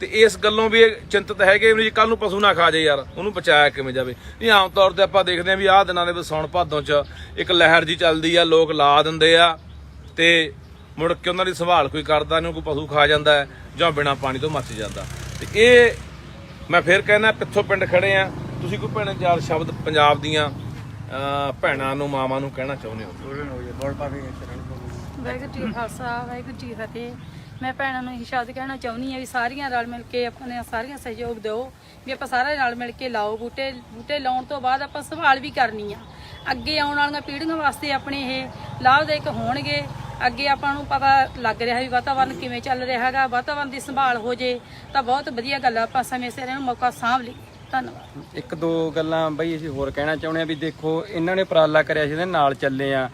ਤੇ ਇਸ ਗੱਲੋਂ ਵੀ ਇਹ ਚਿੰਤਤ ਹੈਗੇ ਵੀ ਕੱਲ ਨੂੰ ਪਸ਼ੂ ਨਾ ਖਾ ਜਾਏ ਯਾਰ, ਉਹਨੂੰ ਬਚਾਇਆ ਕਿਵੇਂ ਜਾਵੇ। ਨਹੀਂ, ਆਮ ਤੌਰ ਤੇ ਆਪਾਂ ਦੇਖਦੇ ਹਾਂ ਵੀ ਆਹ ਦਿਨਾਂ ਦੇ ਵਿੱਚ ਸਾਉਣ ਭਾਦੋਂ 'ਚ ਇੱਕ ਲਹਿਰ ਜੀ ਚੱਲਦੀ ਆ, ਲੋਕ ਲਾ ਦਿੰਦੇ ਆ ਤੇ ਮੁੜ ਕੇ ਉਹਨਾਂ ਦੀ ਸੰਭਾਲ ਕੋਈ ਕਰਦਾ ਨਹੀਂ, ਕੋਈ ਪਸ਼ੂ ਖਾ ਜਾਂਦਾ ਹੈ ਜਾਂ ਬਿਨਾਂ ਪਾਣੀ ਤੋਂ ਮੱਚ ਜਾਂਦਾ। ਤੇ ਇਹ ਮੈਂ ਫਿਰ ਕਹਿੰਦਾ, ਪਿੱਥੋਂ ਪਿੰਡ ਖੜੇ ਆ, ਤੁਸੀਂ ਕੋਈ ਭੈਣ ਚਾਰ ਸ਼ਬਦ ਪੰਜਾਬ ਦੀਆਂ ਭੈਣਾਂ ਨੂੰ, ਮਾਵਾਂ ਨੂੰ ਕਹਿਣਾ ਚਾਹੁੰਦੇ ਹੋ? ਵਾਹਿਗੁਰੂ ਜੀ ਕਾ ਖਾਲਸਾ, ਵਾਹਿਗੁਰੂ ਜੀ ਕੀ ਫਤਿਹ। ਮੈਂ ਭੈਣਾਂ ਨੂੰ ਇਹ ਸ਼ਬਦ ਕਹਿਣਾ ਚਾਹੁੰਦੀ ਹਾਂ ਵੀ ਸਾਰੀਆਂ ਰਲ ਮਿਲ ਕੇ ਆਪਣੇ ਸਾਰੀਆਂ ਸਹਿਯੋਗ ਦਿਓ, ਵੀ ਆਪਾਂ ਸਾਰੇ ਰਲ ਮਿਲ ਕੇ ਲਾਓ ਬੂਟੇ। ਬੂਟੇ ਲਾਉਣ ਤੋਂ ਬਾਅਦ ਆਪਾਂ ਸੰਭਾਲ ਵੀ ਕਰਨੀ ਆ, ਅੱਗੇ ਆਉਣ ਵਾਲੀਆਂ ਪੀੜ੍ਹੀਆਂ ਵਾਸਤੇ ਆਪਣੇ ਇਹ ਲਾਭਦਾਇਕ ਹੋਣਗੇ। ਅੱਗੇ ਆਪਾਂ ਨੂੰ ਪਤਾ ਲੱਗ ਰਿਹਾ ਵੀ ਵਾਤਾਵਰਨ ਕਿਵੇਂ ਚੱਲ ਰਿਹਾ ਹੈਗਾ, ਵਾਤਾਵਰਨ ਦੀ ਸੰਭਾਲ ਹੋ ਜੇ ਤਾਂ ਬਹੁਤ ਵਧੀਆ ਗੱਲ ਆ। ਆਪਾਂ ਸਮੇਂ ਸਿਰ ਇਹਨੂੰ ਮੌਕਾ ਸਾਂਭ ਲਈ। ਧੰਨਵਾਦ। ਇੱਕ ਦੋ ਗੱਲਾਂ ਬਈ ਅਸੀਂ ਹੋਰ ਕਹਿਣਾ ਚਾਹੁੰਦੇ ਆ ਵੀ ਦੇਖੋ, ਇਹਨਾਂ ਨੇ ਉਪਰਾਲਾ ਕਰਿਆ ਸੀ, ਇਹਦੇ ਨਾਲ ਚੱਲੇ ਆ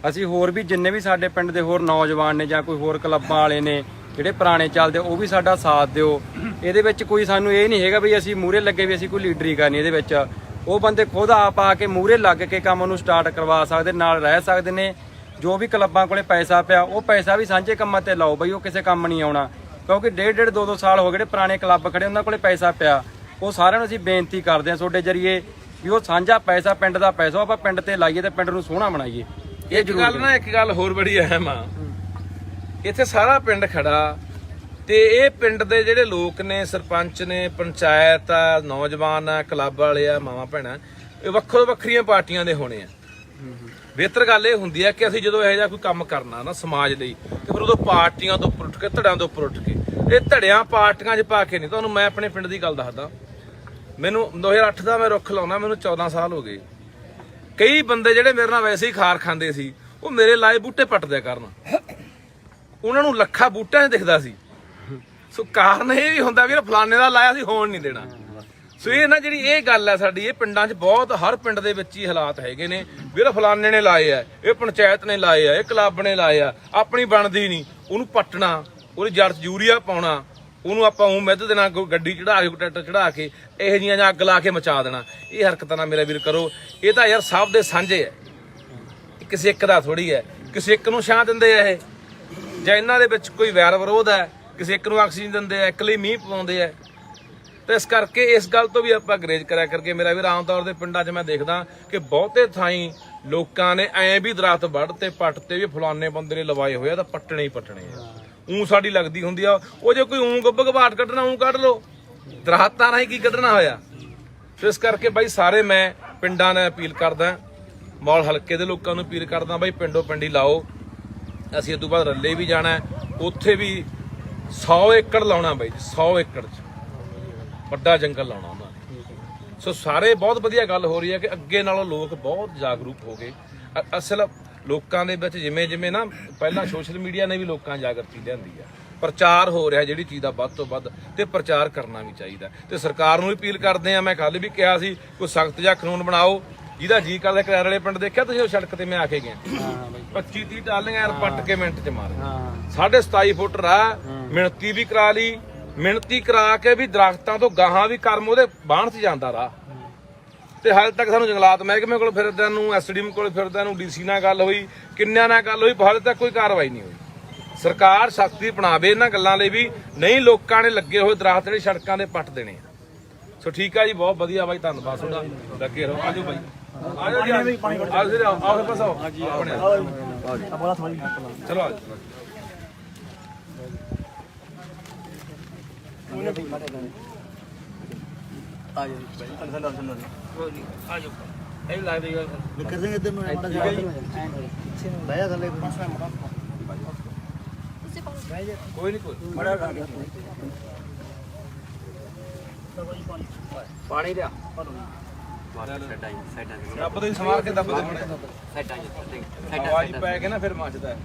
ਅਸੀਂ। ਹੋਰ ਵੀ ਜਿੰਨੇ ਵੀ ਸਾਡੇ ਪਿੰਡ ਦੇ ਹੋਰ ਨੌਜਵਾਨ ਨੇ ਜਾਂ ਕੋਈ ਹੋਰ ਕਲੱਬਾਂ ਵਾਲੇ ਨੇ ਜਿਹੜੇ ਪੁਰਾਣੇ ਚੱਲਦੇ, ਉਹ ਵੀ ਸਾਡਾ ਸਾਥ ਦਿਓ। ਇਹਦੇ ਵਿੱਚ ਕੋਈ ਸਾਨੂੰ ਇਹ ਨਹੀਂ ਹੈਗਾ ਵੀ ਅਸੀਂ ਮੂਹਰੇ ਲੱਗੇ ਵੀ ਅਸੀਂ ਕੋਈ ਲੀਡਰੀ ਕਰਨੀ। ਇਹਦੇ ਵਿੱਚ ਉਹ ਬੰਦੇ ਖੁਦ ਆਪ ਆ ਕੇ ਮੂਹਰੇ ਲੱਗ ਕੇ ਕੰਮ ਨੂੰ ਸਟਾਰਟ ਕਰਵਾ ਸਕਦੇ, ਨਾਲ ਰਹਿ ਸਕਦੇ ਨੇ। ਜੋ ਵੀ ਕਲੱਬਾਂ ਕੋਲੇ ਪੈਸਾ ਪਿਆ, ਉਹ ਪੈਸਾ ਵੀ ਸਾਂਝੇ ਕੰਮਾਂ ਤੇ ਲਾਓ ਬਈ, ਉਹ ਕਿਸੇ ਕੰਮ ਨਹੀਂ ਆਉਣਾ। ਕਿਉਂਕਿ ਡੇਢ 2 ਸਾਲ ਹੋ ਗਏ ਜਿਹੜੇ ਪੁਰਾਣੇ ਕਲੱਬ ਖੜੇ, ਉਹਨਾਂ ਕੋਲੇ ਪੈਸਾ ਪਿਆ। ਉਹ ਸਾਰਿਆਂ ਨੂੰ ਅਸੀਂ ਬੇਨਤੀ ਕਰਦੇ ਹਾਂ ਤੁਹਾਡੇ ਜਰੀਏ ਵੀ ਉਹ ਸਾਂਝਾ ਪੈਸਾ, ਪਿੰਡ ਦਾ ਪੈਸਾ, ਆਪਾਂ ਪਿੰਡ ਤੇ ਲਾਈਏ ਤੇ ਪਿੰਡ ਨੂੰ ਸੋਹਣਾ ਬਣਾਈਏ। ਇਹ ਜ਼ਰੂਰ ਗੱਲ ਨਾ, ਇੱਕ ਗੱਲ ਹੋਰ ਬੜੀ ਅਹਿਮ ਆ, ਇੱਥੇ ਸਾਰਾ ਪਿੰਡ ਖੜਾ ਤੇ ਇਹ ਪਿੰਡ ਦੇ ਜਿਹੜੇ ਲੋਕ ਨੇ, ਸਰਪੰਚ ਨੇ, ਪੰਚਾਇਤ ਆ, ਨੌਜਵਾਨ ਆ, ਕਲੱਬ ਵਾਲੇ ਆ, ਮਾਵਾਂ ਭੈਣਾਂ, ਇਹ ਵੱਖੋ ਵੱਖਰੀਆਂ ਪਾਰਟੀਆਂ ਦੇ ਹੋਣੇ ਆ। ਬਿਹਤਰ ਗੱਲ ਇਹ ਹੁੰਦੀ ਹੈ ਕਿ ਅਸੀਂ ਜਦੋਂ ਇਹੋ ਜਿਹਾ ਕੋਈ ਕੰਮ ਕਰਨਾ ਨਾ ਸਮਾਜ ਲਈ, ਤੇ ਫਿਰ ਉਦੋਂ ਪਾਰਟੀਆਂ ਤੋਂ ਉੱਪਰ ਉੱਠ ਕੇ, ਧੜਿਆਂ ਤੋਂ ਉੱਪਰ ਉੱਠ ਕੇ, ਇਹ ਧੜਿਆਂ ਪਾਰਟੀਆਂ 'ਚ ਪਾ ਕੇ ਨਹੀਂ। ਤੁਹਾਨੂੰ ਮੈਂ ਆਪਣੇ ਪਿੰਡ ਦੀ ਗੱਲ ਦੱਸਦਾ, ਮੈਨੂੰ 2008 ਦਾ ਮੈਂ ਰੁੱਖ ਲਾਉਣਾ, ਮੈਨੂੰ 14 ਸਾਲ ਹੋ ਗਏ। ਕਈ ਬੰਦੇ ਜਿਹੜੇ ਮੇਰੇ ਨਾਲ ਵੈਸੇ ਹੀ ਖਾਰ ਖਾਂਦੇ ਸੀ, ਉਹ ਮੇਰੇ ਲਾਏ ਬੂਟੇ ਪੱਟ ਦਿਆ ਕਰਨ, ਉਹਨਾਂ ਨੂੰ ਲੱਖਾਂ ਬੂਟਿਆਂ 'ਚ ਦਿਖਦਾ ਸੀ। ਸੋ ਕਾਰਨ ਇਹ ਵੀ ਹੁੰਦਾ ਵੀ ਫਲਾਣੇ ਦਾ ਲਾਇਆ ਸੀ, ਹੋਣ ਨਹੀਂ ਦੇਣਾ। ਸੋ ਇਹ ਨਾ ਜਿਹੜੀ ਇਹ ਗੱਲ ਹੈ ਸਾਡੀ, ਇਹ ਪਿੰਡਾਂ 'ਚ ਬਹੁਤ, ਹਰ ਪਿੰਡ ਦੇ ਵਿੱਚ ਹੀ ਹਾਲਾਤ ਹੈਗੇ ਨੇ ਵੀ ਫਲਾਣੇ ਨੇ ਲਾਏ ਆ, ਇਹ ਪੰਚਾਇਤ ਨੇ ਲਾਏ ਆ, ਇਹ ਕਲੱਬ ਨੇ ਲਾਏ ਆ, ਆਪਣੀ ਬਣਦੀ ਨਹੀਂ, ਉਹਨੂੰ ਪੱਟਣਾ, ਉਹਦੀ ਜੜ 'ਚ ਯੂਰੀਆ ਪਾਉਣਾ, ਉਹਨੂੰ ਆਪਾਂ ਮਿੱਧ ਦੇਣਾ, ਗੱਡੀ ਚੜਾ ਕੇ, ਟਰੈਕਟਰ ਚੜਾ ਕੇ, ਇਹੋ ਜਿਹੀਆਂ ਜਾਂ ਅੱਗ ਲਾ ਕੇ ਮਚਾ ਦੇਣਾ। ਇਹ ਹਰਕਤਾਂ ਨਾ ਮੇਰਾ ਵੀਰ ਕਰੋ। ਇਹ ਤਾਂ ਯਾਰ ਸਭ ਦੇ ਸਾਂਝੇ ਹੈ, ਕਿਸੇ ਇੱਕ ਦਾ ਥੋੜੀ ਹੈ। ਕਿਸੇ ਇੱਕ ਨੂੰ ਛਾਂ ਦਿੰਦੇ ਆ ਇਹ, ਜਾਂ ਇਹਨਾਂ ਦੇ ਵਿੱਚ ਕੋਈ ਵੈਰ ਵਿਰੋਧ ਹੈ, ਕਿਸੇ ਇੱਕ ਨੂੰ ਆਕਸੀਜਨ ਦਿੰਦੇ ਆ, ਇੱਕ ਲਈ ਮੀਂਹ ਪਵਾਉਂਦੇ ਆ। ਤੇ ਇਸ ਕਰਕੇ ਇਸ ਗੱਲ ਤੋਂ ਵੀ ਆਪਾਂ ਗਰੇਜ ਕਰਿਆ ਕਰਕੇ ਮੇਰਾ ਵੀਰ, ਆਮ ਤੌਰ ਤੇ ਪਿੰਡਾਂ 'ਚ ਮੈਂ ਦੇਖਦਾ ਕਿ ਬਹੁਤੇ ਥਾਈਂ ਲੋਕਾਂ ਨੇ ਐਂ ਵੀ ਦਰਖਤ ਵੱਢ ਤੇ ਪੱਟ ਤੇ ਵੀ ਫਲਾਣੇ ਬੰਦੇ ਨੇ ਲਵਾਏ ਹੋਏ ਆ, ਤਾਂ ਪੱਟਣੇ ਹੀ ਪੱਟਣੇ ਆ। ਸਾਡੀ ਲੱਗਦੀ ਹੁੰਦੀ ਆ, ਉਹ ਜੇ ਕੋਈ ਗੱਬ ਘਬਾਟ ਕੱਢਣਾ, ਕੱਢ ਲਓ, ਦਰਖਤਾਂ ਰਾਹੀਂ ਕੀ ਕੱਢਣਾ ਹੋਇਆ। ਸੋ ਇਸ ਕਰਕੇ ਬਾਈ ਸਾਰੇ ਮੈਂ ਪਿੰਡਾਂ ਨੇ ਅਪੀਲ ਕਰਦਾ, ਮੌਲ ਹਲਕੇ ਦੇ ਲੋਕਾਂ ਨੂੰ ਅਪੀਲ ਕਰਦਾ, ਬਾਈ ਪਿੰਡੋਂ ਪਿੰਡੀ ਲਾਓ। ਅਸੀਂ ਇਸ ਤੋਂ ਬਾਅਦ ਰੱਲੇ ਵੀ ਜਾਣਾ, ਉੱਥੇ ਵੀ 100 ਏਕੜ ਲਾਉਣਾ ਬਾਈ, 100 ਏਕੜ 'ਚ ਵੱਡਾ ਜੰਗਲ ਲਾਉਣਾ ਉਹਨਾਂ ਨੇ। ਸੋ ਸਾਰੇ ਬਹੁਤ ਵਧੀਆ ਗੱਲ ਹੋ ਰਹੀ ਹੈ ਕਿ ਅੱਗੇ ਨਾਲੋਂ ਲੋਕ ਬਹੁਤ ਜਾਗਰੂਕ ਹੋ ਗਏ। ਅਸਲ ਲੋਕਾਂ ਦੇ ਵਿੱਚ ਜਿਵੇਂ ਜਿਵੇਂ ਨਾ ਪਹਿਲਾਂ ਸੋਸ਼ਲ ਮੀਡੀਆ ਨੇ ਵੀ ਲੋਕਾਂ ਜਾਗਰਤੀ ਲਿਆਂਦੀ ਆ, ਪ੍ਰਚਾਰ ਹੋ ਰਿਹਾ ਜਿਹੜੀ ਚੀਜ਼ ਦਾ ਵੱਧ ਤੋਂ ਵੱਧ, ਤੇ ਪ੍ਰਚਾਰ ਕਰਨਾ ਵੀ ਚਾਹੀਦਾ। ਤੇ ਸਰਕਾਰ ਨੂੰ ਵੀ ਅਪੀਲ ਕਰਦੇ ਆ, ਮੈਂ ਕੱਲ ਵੀ ਕਿਹਾ ਸੀ ਕੋਈ ਸਖਤ ਜਿਹਾ ਕਾਨੂੰਨ ਬਣਾਓ। ਜਿਹਦਾ ਜੀ ਕਰਦਾ, ਕਰਾਰ ਵਾਲੇ ਪਿੰਡ ਦੇਖਿਆ ਤੁਸੀਂ, ਉਹ ਸੜਕ ਤੇ ਮੈਂ ਆ ਕੇ ਗਿਆ, 25-30 ਟਾਲੀਆਂ ਯਾਰ ਪੱਟ ਕੇ ਮਿੰਟ 'ਚ ਮਾਰ, 27.5 ਫੁੱਟ ਰਾਹ, ਮਿਣਤੀ ਵੀ ਕਰਾ ਲਈ, ਮਿਣਤੀ ਕਰਾ ਕੇ ਵੀ ਦਰਖਤਾਂ ਤੋਂ ਗਾਹਾਂ ਵੀ ਕਰਮ ਉਹਦੇ ਬਾਹਣ 'ਚ ਜਾਂਦਾ ਰਾਹ। ਤੇ ਹਾਲੇ ਤੱਕ ਸਾਨੂੰ ਜੰਗਲਾਤ ਮਹਿਕਮੇ ਕੋਲ ਫਿਰਦਿਆਂ ਨੂੰ, ਐਸਡੀਐਮ ਕੋਲ ਫਿਰਦਿਆਂ ਨੂੰ, ਡੀਸੀ ਨਾਲ ਗੱਲ ਹੋਈ, ਕਿੰਨਿਆਂ ਨਾਲ ਗੱਲ ਹੋਈ, ਹਾਲੇ ਤੱਕ ਕੋਈ ਕਾਰਵਾਈ ਨਹੀਂ ਹੋਈ। ਸਰਕਾਰ ਸਖਤੀ ਅਪਣਾਵੇ ਇਹਨਾਂ ਗੱਲਾਂ ਲਈ ਵੀ, ਨਹੀਂ ਲੋਕਾਂ ਨੇ ਲੱਗੇ ਹੋਏ ਦਰਖਤ ਜਿਹੜੇ ਸੜਕਾਂ ਦੇ ਪੱਟ ਦੇਣੇ ਆ। ਸੋ ਠੀਕ ਆ ਜੀ, ਬਹੁਤ ਵਧੀਆ ਬਾਈ, ਧੰਨਵਾਦ ਤੁਹਾਡਾ, ਲੱਗੇ ਰਹੋ। ਆਜੋ ਬਾਈ, ਆਜੋ ਜੀ, ਆਓ ਫਿਰ ਬਸ, ਆਓ ਆਪਣੇ ਚਲੋ ਆਜੋ। ਕੋਈ ਨਹੀਂ, ਪਾਣੀ ਲਿਆ, ਰੱਬ ਦੇ ਸਮਾਰ ਕੇ ਦੱਬ ਦੇ, ਆਵਾਜ਼ ਪੈ ਕੇ ਨਾ ਫਿਰ ਮੱਚਦਾ।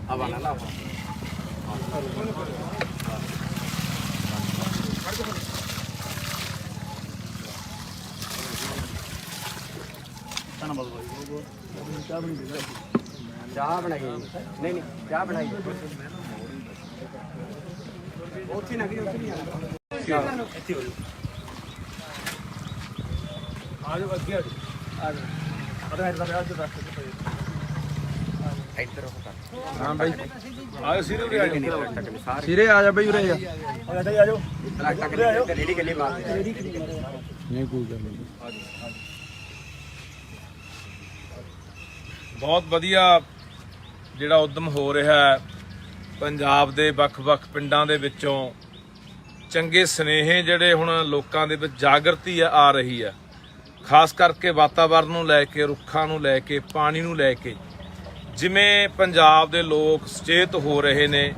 ਚਾਹ ਬਣਾਈ ਨਹੀਂ ਨਹੀਂ ਚਾਹ ਬਣਾਈ ਉੱਥੇ ਨਾ ਕਿ ਉੱਥੇ ਨਹੀਂ ਆਣਾ ਇੱਥੇ ਹੋ ਆ ਜਾਓ ਅੱਗੇ ਆ ਜਾਓ ਅਰੇ ਇਹਦਾ ਵਿਆਹ ਚ ਰੱਖ ਕੇ ਇੱਧਰ ਹੋ ਹਾਂ ਬਾਈ ਆਹ ਸਿਰੇ ਉਰੇ ਆ ਜਾਓ ਸਿਰੇ ਆ ਜਾ ਬਾਈ ਉਰੇ ਆ ਆ ਜਾਓ ਟੱਕ ਲੈ ਰੇੜੀ ਕੱਲੀ ਮਾਰ ਰੇੜੀ ਨਹੀਂ ਕੋਈ ਗੱਲ ਨਹੀਂ ਬਹੁਤ ਵਧੀਆ ਜਿਹੜਾ ਉਦਮ ਹੋ ਰਿਹਾ ਹੈ ਪੰਜਾਬ ਦੇ ਵੱਖ-ਵੱਖ ਪਿੰਡਾਂ ਦੇ ਵਿੱਚੋਂ ਚੰਗੇ ਸੁਨੇਹੇ ਜਿਹੜੇ ਹੁਣ ਲੋਕਾਂ ਦੇ ਵਿੱਚ ਜਾਗਰਤੀ ਆ ਰਹੀ ਹੈ ਖਾਸ ਕਰਕੇ ਵਾਤਾਵਰਣ ਨੂੰ ਲੈ ਕੇ ਰੁੱਖਾਂ ਨੂੰ ਲੈ ਕੇ ਪਾਣੀ ਨੂੰ ਲੈ ਕੇ ਜਿਵੇਂ ਪੰਜਾਬ ਦੇ ਲੋਕ ਸੁਚੇਤ ਹੋ ਰਹੇ ਨੇ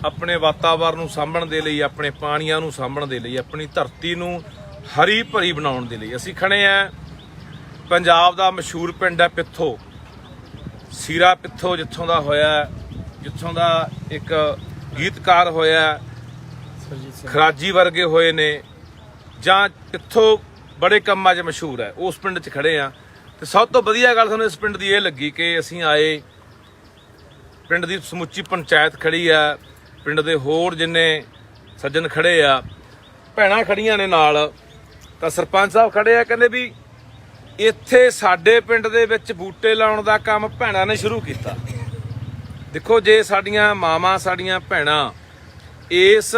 ਆਪਣੇ ਵਾਤਾਵਰਣ ਨੂੰ ਸਾਂਭਣ ਦੇ ਲਈ ਆਪਣੇ ਪਾਣੀਆਂ ਨੂੰ ਸਾਂਭਣ ਦੇ ਲਈ ਆਪਣੀ ਧਰਤੀ ਨੂੰ ਹਰੀ ਭਰੀ ਬਣਾਉਣ ਦੇ ਲਈ ਅਸੀਂ ਖੜੇ ਆ ਪੰਜਾਬ ਦਾ ਮਸ਼ਹੂਰ ਪਿੰਡ ਹੈ ਪਿੱਥੋ ਸੀਰਾ ਪਿੱਥੋ ਜਿੱਥੋਂ ਦਾ ਹੋਇਆ ਜਿੱਥੋਂ ਦਾ ਇੱਕ ਗੀਤਕਾਰ ਹੋਇਆ ਖਰਾਜੀ ਵਰਗੇ ਹੋਏ ਨੇ ਜਾਂ ਪਿੱਥੋਂ ਬੜੇ ਕੰਮਾਂ 'ਚ ਮਸ਼ਹੂਰ ਹੈ ਉਸ ਪਿੰਡ 'ਚ ਖੜੇ ਆ ਤੇ ਸਭ ਤੋਂ ਵਧੀਆ ਗੱਲ ਸਾਨੂੰ ਇਸ ਪਿੰਡ ਦੀ ਇਹ ਲੱਗੀ ਕਿ ਅਸੀਂ ਆਏ ਪਿੰਡ ਦੀ ਸਮੁੱਚੀ ਪੰਚਾਇਤ ਖੜੀ ਆ ਪਿੰਡ ਦੇ ਹੋਰ ਜਿੰਨੇ ਸੱਜਣ ਖੜੇ ਆ ਭੈਣਾਂ ਖੜੀਆਂ ਨੇ ਨਾਲ ਤਾਂ ਸਰਪੰਚ ਸਾਹਿਬ ਖੜੇ ਆ ਕਹਿੰਦੇ ਵੀ ਇੱਥੇ ਸਾਡੇ ਪਿੰਡ ਦੇ ਵਿੱਚ ਬੂਟੇ ਲਾਉਣ ਦਾ ਕੰਮ ਭੈਣਾਂ ਨੇ ਸ਼ੁਰੂ ਕੀਤਾ ਦੇਖੋ ਜੇ ਸਾਡੀਆਂ ਮਾਵਾਂ ਸਾਡੀਆਂ ਭੈਣਾਂ ਇਸ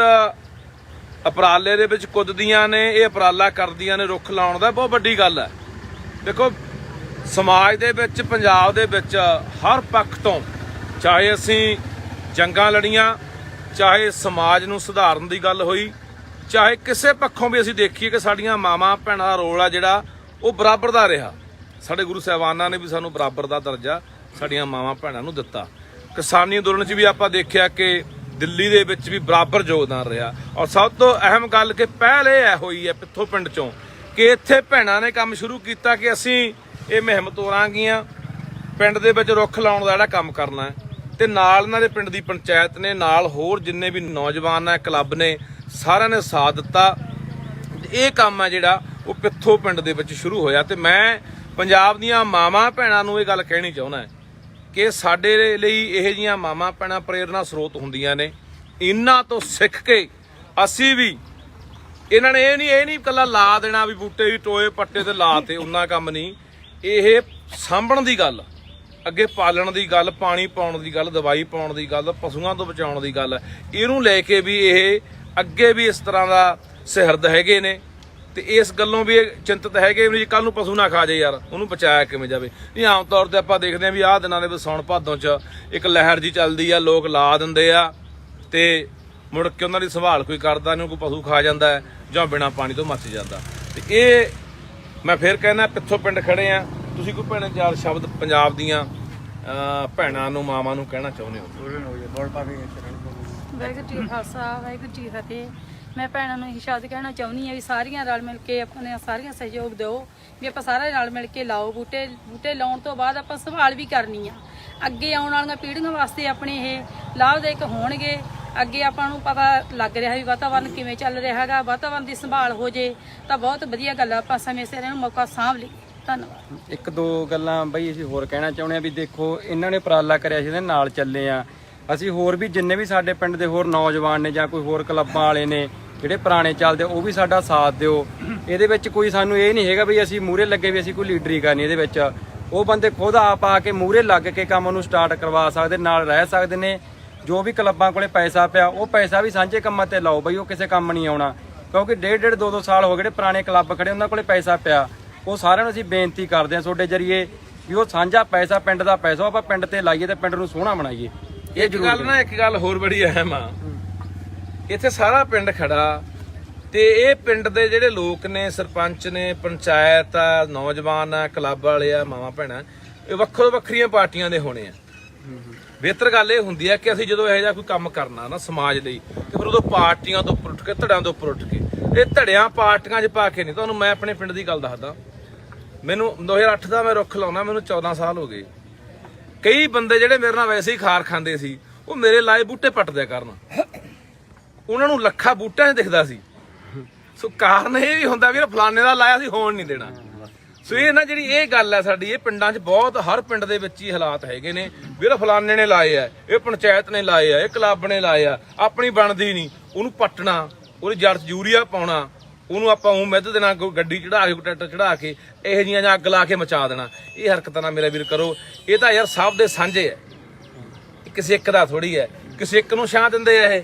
ਉਪਰਾਲੇ ਦੇ ਵਿੱਚ ਕੁੱਦਦੀਆਂ ਨੇ ਇਹ ਉਪਰਾਲਾ ਕਰਦੀਆਂ ਨੇ ਰੁੱਖ ਲਾਉਣ ਦਾ ਬਹੁਤ ਵੱਡੀ ਗੱਲ ਹੈ ਦੇਖੋ ਸਮਾਜ ਦੇ ਵਿੱਚ ਪੰਜਾਬ ਦੇ ਵਿੱਚ ਹਰ ਪੱਖ ਤੋਂ ਚਾਹੇ ਅਸੀਂ ਜੰਗਾਂ ਲੜੀਆਂ ਚਾਹੇ ਸਮਾਜ ਨੂੰ ਸੁਧਾਰਨ ਦੀ ਗੱਲ ਹੋਈ ਚਾਹੇ ਕਿਸੇ ਪੱਖੋਂ ਵੀ ਅਸੀਂ ਦੇਖੀਏ ਕਿ ਸਾਡੀਆਂ ਮਾਵਾਂ ਭੈਣਾਂ ਦਾ ਰੋਲ ਆ ਜਿਹੜਾ ਉਹ ਬਰਾਬਰ ਦਾ ਰਿਹਾ ਸਾਡੇ ਗੁਰੂ ਸਾਹਿਬਾਨਾਂ ਨੇ ਵੀ ਸਾਨੂੰ ਬਰਾਬਰ ਦਾ ਦਰਜਾ ਸਾਡੀਆਂ ਮਾਵਾਂ ਭੈਣਾਂ ਨੂੰ ਦਿੱਤਾ ਕਿਸਾਨੀ ਅੰਦੋਲਨ 'ਚ ਵੀ ਆਪਾਂ ਦੇਖਿਆ ਕਿ ਦਿੱਲੀ ਦੇ ਵਿੱਚ ਵੀ ਬਰਾਬਰ ਯੋਗਦਾਨ ਰਿਹਾ ਔਰ ਸਭ ਤੋਂ ਅਹਿਮ ਗੱਲ ਕਿ ਪਹਿਲ ਇਹ ਹੋਈ ਹੈ ਪਿੱਥੋਂ ਪਿੰਡ 'ਚੋਂ ਕਿ ਇੱਥੇ ਭੈਣਾਂ ਨੇ ਕੰਮ ਸ਼ੁਰੂ ਕੀਤਾ ਕਿ ਅਸੀਂ ਇਹ ਮੁਹਿੰਮ ਤੋਰਾਂਗੀਆਂ ਪਿੰਡ ਦੇ ਵਿੱਚ ਰੁੱਖ ਲਾਉਣ ਦਾ ਜਿਹੜਾ ਕੰਮ ਕਰਨਾ ਹੈ ਤੇ ਨਾਲ ਇਹਨਾਂ ਦੇ ਪਿੰਡ ਦੀ ਪੰਚਾਇਤ ਨੇ ਨਾਲ ਹੋਰ ਜਿੰਨੇ ਵੀ ਨੌਜਵਾਨ ਹੈ ਕਲੱਬ ਨੇ ਸਾਰਿਆਂ ਨੇ ਸਾਥ ਦਿੱਤਾ ਇਹ ਕੰਮ ਹੈ ਜਿਹੜਾ ਉਹ ਪਿੱਥੋਂ ਪਿੰਡ ਦੇ ਵਿੱਚ ਸ਼ੁਰੂ ਹੋਇਆ ਤੇ ਮੈਂ ਪੰਜਾਬ ਦੀਆਂ ਮਾਵਾਂ ਭੈਣਾਂ ਨੂੰ ਇਹ ਗੱਲ ਕਹਿਣੀ ਚਾਹੁੰਦਾ ਕਿ ਸਾਡੇ ਲਈ ਇਹੋ ਜਿਹੀਆਂ ਮਾਵਾਂ ਭੈਣਾਂ ਪ੍ਰੇਰਨਾ ਸਰੋਤ ਹੁੰਦੀਆਂ ਨੇ ਇਹਨਾਂ ਤੋਂ ਸਿੱਖ ਕੇ ਅਸੀਂ ਵੀ ਇਹਨਾਂ ਨੇ ਇਹ ਨਹੀਂ ਇਕੱਲਾ ਲਾ ਦੇਣਾ ਵੀ ਬੂਟੇ ਵੀ ਟੋਏ ਪੱਟੇ ਤੇ ਲਾ ਤੇ ਉਹਨਾਂ ਕੰਮ ਨਹੀਂ ਇਹ ਸਾਂਭਣ ਦੀ ਗੱਲ ਅੱਗੇ ਪਾਲਣ ਦੀ ਗੱਲ ਪਾਣੀ ਪਾਉਣ ਦੀ ਗੱਲ ਦਵਾਈ ਪਾਉਣ ਦੀ ਗੱਲ ਪਸ਼ੂਆਂ ਤੋਂ ਬਚਾਉਣ ਦੀ ਗੱਲ ਇਹਨੂੰ ਲੈ ਕੇ ਵੀ ਇਹ ਅੱਗੇ ਵੀ ਇਸ ਤਰ੍ਹਾਂ ਦਾ ਸਿਹਰਦ ਹੈਗੇ ਨੇ ਤੇ ਇਸ ਗੱਲੋਂ ਵੀ ਚਿੰਤਤ ਹੈਗੇ ਵੀ ਕੱਲ ਨੂੰ ਪਸ਼ੂ ਨਾ ਖਾ ਜਾਏ ਯਾਰ ਉਹਨੂੰ ਬਚਾਇਆ ਕਿਵੇਂ ਜਾਵੇ ਨਹੀਂ ਆਮ ਤੌਰ ਤੇ ਆਪਾਂ ਦੇਖਦੇ ਹਾਂ ਵੀ ਆਹ ਦਿਨਾਂ ਦੇ ਵਿੱਚ ਸਾਉਣ ਭਾਦੋਂ 'ਚ ਇੱਕ ਲਹਿਰ ਜੀ ਚੱਲਦੀ ਆ ਲੋਕ ਲਾ ਦਿੰਦੇ ਆ ਤੇ ਮੁੜ ਕੇ ਉਹਨਾਂ ਦੀ ਸੰਭਾਲ ਕੋਈ ਕਰਦਾ ਨਹੀਂ ਕੋਈ ਪਸ਼ੂ ਖਾ ਜਾਂਦਾ ਜਾਂ ਬਿਨਾਂ ਪਾਣੀ ਤੋਂ ਮੱਚ ਜਾਂਦਾ ਤੇ ਇਹ ਮੈਂ ਫੇਰ ਕਹਿਣਾ ਪਿੱਥੋਂ ਪਿੰਡ ਖੜੇ ਆ ਤੁਸੀਂ ਕੋਈ ਭੈਣ ਚਾਰ ਸ਼ਬਦ ਪੰਜਾਬ ਦੀਆਂ ਭੈਣਾਂ ਨੂੰ ਮਾਵਾਂ ਨੂੰ ਕਹਿਣਾ ਚਾਹੁੰਦੇ ਹੋ ਵਾਹਿਗੁਰੂ ਜੀ ਕਾ ਖਾਲਸਾ ਵਾਹਿਗੁਰੂ ਜੀ ਕੀ ਫਤਿਹ ਮੈਂ ਭੈਣਾਂ ਨੂੰ ਇਹ ਸ਼ਬਦ ਕਹਿਣਾ ਚਾਹੁੰਦੀ ਹਾਂ ਵੀ ਸਾਰੀਆਂ ਰਲ ਮਿਲ ਕੇ ਆਪਣੇ ਸਾਰੀਆਂ ਸਹਿਯੋਗ ਦਿਓ ਵੀ ਆਪਾਂ ਸਾਰੇ ਰਲ ਮਿਲ ਕੇ ਲਾਓ ਬੂਟੇ ਲਾਉਣ ਤੋਂ ਬਾਅਦ ਆਪਾਂ ਸੰਭਾਲ ਵੀ ਕਰਨੀ ਆ ਅੱਗੇ ਆਉਣ ਵਾਲੀਆਂ ਪੀੜ੍ਹੀਆਂ ਵਾਸਤੇ ਆਪਣੇ ਇਹ ਲਾਭਦਾਇਕ ਹੋਣਗੇ ਅੱਗੇ ਆਪਾਂ ਨੂੰ ਪਤਾ ਲੱਗ ਰਿਹਾ ਵੀ ਵਾਤਾਵਰਨ ਕਿਵੇਂ ਚੱਲ ਰਿਹਾ ਹੈਗਾ ਵਾਤਾਵਰਨ ਦੀ ਸੰਭਾਲ ਹੋ ਜੇ ਤਾਂ ਬਹੁਤ ਵਧੀਆ ਗੱਲ ਆ ਆਪਾਂ ਸਮੇਂ ਸਿਰ ਇਹਨੂੰ ਮੌਕਾ ਸਾਂਭ ਲਈ ਧੰਨਵਾਦ ਇੱਕ ਦੋ ਗੱਲਾਂ ਬਈ ਅਸੀਂ ਹੋਰ ਕਹਿਣਾ ਚਾਹੁੰਦੇ ਆ ਵੀ ਦੇਖੋ ਇਹਨਾਂ ਨੇ ਉਪਰਾਲਾ ਕਰਿਆ ਸੀ ਇਹਦੇ ਨਾਲ ਚੱਲੇ ਆ ਅਸੀਂ ਹੋਰ ਵੀ ਜਿੰਨੇ ਵੀ ਸਾਡੇ ਪਿੰਡ ਦੇ ਹੋਰ ਨੌਜਵਾਨ ਨੇ ਜਾਂ ਕੋਈ ਹੋਰ ਕਲੱਬਾਂ ਵਾਲੇ ਨੇ ਜਿਹੜੇ ਪੁਰਾਣੇ ਚੱਲਦੇ ਉਹ ਵੀ ਸਾਡਾ ਸਾਥ ਦਿਓ ਇਹਦੇ ਵਿੱਚ ਕੋਈ ਸਾਨੂੰ ਇਹ ਨਹੀਂ ਹੈਗਾ ਵੀ ਅਸੀਂ ਮੂਹਰੇ ਲੱਗੇ ਵੀ ਅਸੀਂ ਕੋਈ ਲੀਡਰੀ ਕਰਨੀ ਇਹਦੇ ਵਿੱਚ ਉਹ ਬੰਦੇ ਖੁਦ ਆਪ ਆ ਕੇ ਮੂਹਰੇ ਲੱਗ ਕੇ ਕੰਮ ਨੂੰ ਸਟਾਰਟ ਕਰਵਾ ਸਕਦੇ ਨਾਲ ਰਹਿ ਸਕਦੇ ਨੇ ਜੋ ਵੀ ਕਲੱਬਾਂ ਕੋਲੇ ਪੈਸਾ ਪਿਆ ਉਹ ਪੈਸਾ ਵੀ ਸਾਂਝੇ ਕੰਮਾਂ ਤੇ ਲਾਓ ਬਈ ਉਹ ਕਿਸੇ ਕੰਮ ਨਹੀਂ ਆਉਣਾ ਕਿਉਂਕਿ ਡੇਢ ਦੋ ਸਾਲ ਹੋ ਗਏ ਜਿਹੜੇ ਪੁਰਾਣੇ ਕਲੱਬ ਖੜੇ ਉਹਨਾਂ ਕੋਲੇ ਪੈਸਾ ਪਿਆ ਉਹ ਸਾਰਿਆਂ ਨੂੰ ਅਸੀਂ ਬੇਨਤੀ ਕਰਦੇ ਹਾਂ ਤੁਹਾਡੇ ਜਰੀਏ ਵੀ ਉਹ ਸਾਂਝਾ ਪੈਸਾ ਪਿੰਡ ਦਾ ਪੈਸਾ ਆਪਾਂ ਪਿੰਡ ਤੇ ਲਾਈਏ ਤੇ ਪਿੰਡ ਨੂੰ ਸੋਹਣਾ ਬਣਾਈਏ ਇਹ ਇੱਕ ਗੱਲ ਨਾ ਇੱਕ ਗੱਲ ਹੋਰ ਬੜੀ ਅਹਿਮ ਆ ਇੱਥੇ ਸਾਰਾ ਪਿੰਡ ਖੜਾ ਤੇ ਇਹ ਪਿੰਡ ਦੇ ਜਿਹੜੇ ਲੋਕ ਨੇ ਸਰਪੰਚ ਨੇ ਪੰਚਾਇਤ ਆ ਨੌਜਵਾਨ ਆ ਕਲੱਬ ਵਾਲੇ ਆ ਮਾਵਾਂ ਭੈਣਾਂ ਇਹ ਵੱਖੋ ਵੱਖਰੀਆਂ ਪਾਰਟੀਆਂ ਦੇ ਹੋਣੇ ਆ ਬਿਹਤਰ ਗੱਲ ਇਹ ਹੁੰਦੀ ਹੈ ਕਿ ਅਸੀਂ ਜਦੋਂ ਇਹੋ ਜਿਹਾ ਕੋਈ ਕੰਮ ਕਰਨਾ ਨਾ ਸਮਾਜ ਲਈ ਤੇ ਫਿਰ ਉਦੋਂ ਪਾਰਟੀਆਂ ਤੋਂ ਉੱਪਰ ਉੱਠ ਕੇ ਧੜਿਆਂ ਤੋਂ ਉੱਪਰ ਉੱਠ ਕੇ ਇਹ ਧੜਿਆਂ ਪਾਰਟੀਆਂ 'ਚ ਪਾ ਕੇ ਨਹੀਂ ਤੁਹਾਨੂੰ ਮੈਂ ਆਪਣੇ ਪਿੰਡ ਦੀ ਗੱਲ ਦੱਸਦਾ ਮੈਨੂੰ 2008 ਦਾ ਮੈਂ ਰੁੱਖ ਲਾਉਣਾ ਮੈਨੂੰ 14 ਸਾਲ ਹੋ ਗਏ ਕਈ ਬੰਦੇ ਜਿਹੜੇ ਮੇਰੇ ਨਾਲ ਵੈਸੇ ਹੀ ਖਾਰ ਖਾਂਦੇ ਸੀ ਉਹ ਮੇਰੇ ਲਾਏ ਬੂਟੇ ਪੱਟਦਿਆ ਕਰਨ ਉਹਨਾਂ ਨੂੰ ਲੱਖਾਂ ਬੂਟਿਆਂ 'ਚ ਦਿਖਦਾ ਸੀ ਸੋ ਕਾਰਨ ਇਹ ਵੀ ਹੁੰਦਾ ਵੀ ਫਲਾਣੇ ਦਾ ਲਾਇਆ ਸੀ ਹੋਣ ਨਹੀਂ ਦੇਣਾ ਸੋ ਇਹ ਨਾ ਜਿਹੜੀ ਇਹ ਗੱਲ ਹੈ ਸਾਡੀ, ਇਹ ਪਿੰਡਾਂ 'ਚ ਬਹੁਤ, ਹਰ ਪਿੰਡ ਦੇ ਵਿੱਚ ਹੀ ਹਾਲਾਤ ਹੈਗੇ ਨੇ ਵੀਰ, ਫਲਾਣੇ ਨੇ ਲਾਏ ਆ, ਇਹ ਪੰਚਾਇਤ ਨੇ ਲਾਏ ਆ, ਇਹ ਕਲੱਬ ਨੇ ਲਾਏ ਆ, ਆਪਣੀ ਬਣਦੀ ਨਹੀਂ, ਉਹਨੂੰ ਪੱਟਣਾ, ਉਹਦੀ ਜੜ 'ਚ ਯੂਰੀਆ ਪਾਉਣਾ, ਉਹਨੂੰ ਆਪਾਂ ਉਹ ਮਿੱਧ ਦੇਣਾ, ਕੋਈ ਗੱਡੀ ਚੜਾ ਕੇ, ਕੋਈ ਟਰੈਕਟਰ ਚੜਾ ਕੇ, ਇਹੋ ਜਿਹੀਆਂ ਜਾਂ ਅੱਗ ਲਾ ਕੇ ਮਚਾ ਦੇਣਾ। ਇਹ ਹਰਕਤਾਂ ਨਾ ਮੇਰਾ ਵੀਰ ਕਰੋ। ਇਹ ਤਾਂ ਯਾਰ ਸਭ ਦੇ ਸਾਂਝੇ ਹੈ, ਕਿਸੇ ਇੱਕ ਦਾ ਥੋੜੀ ਹੈ। ਕਿਸੇ ਇੱਕ ਨੂੰ ਛਾਂ ਦਿੰਦੇ ਆ ਇਹ,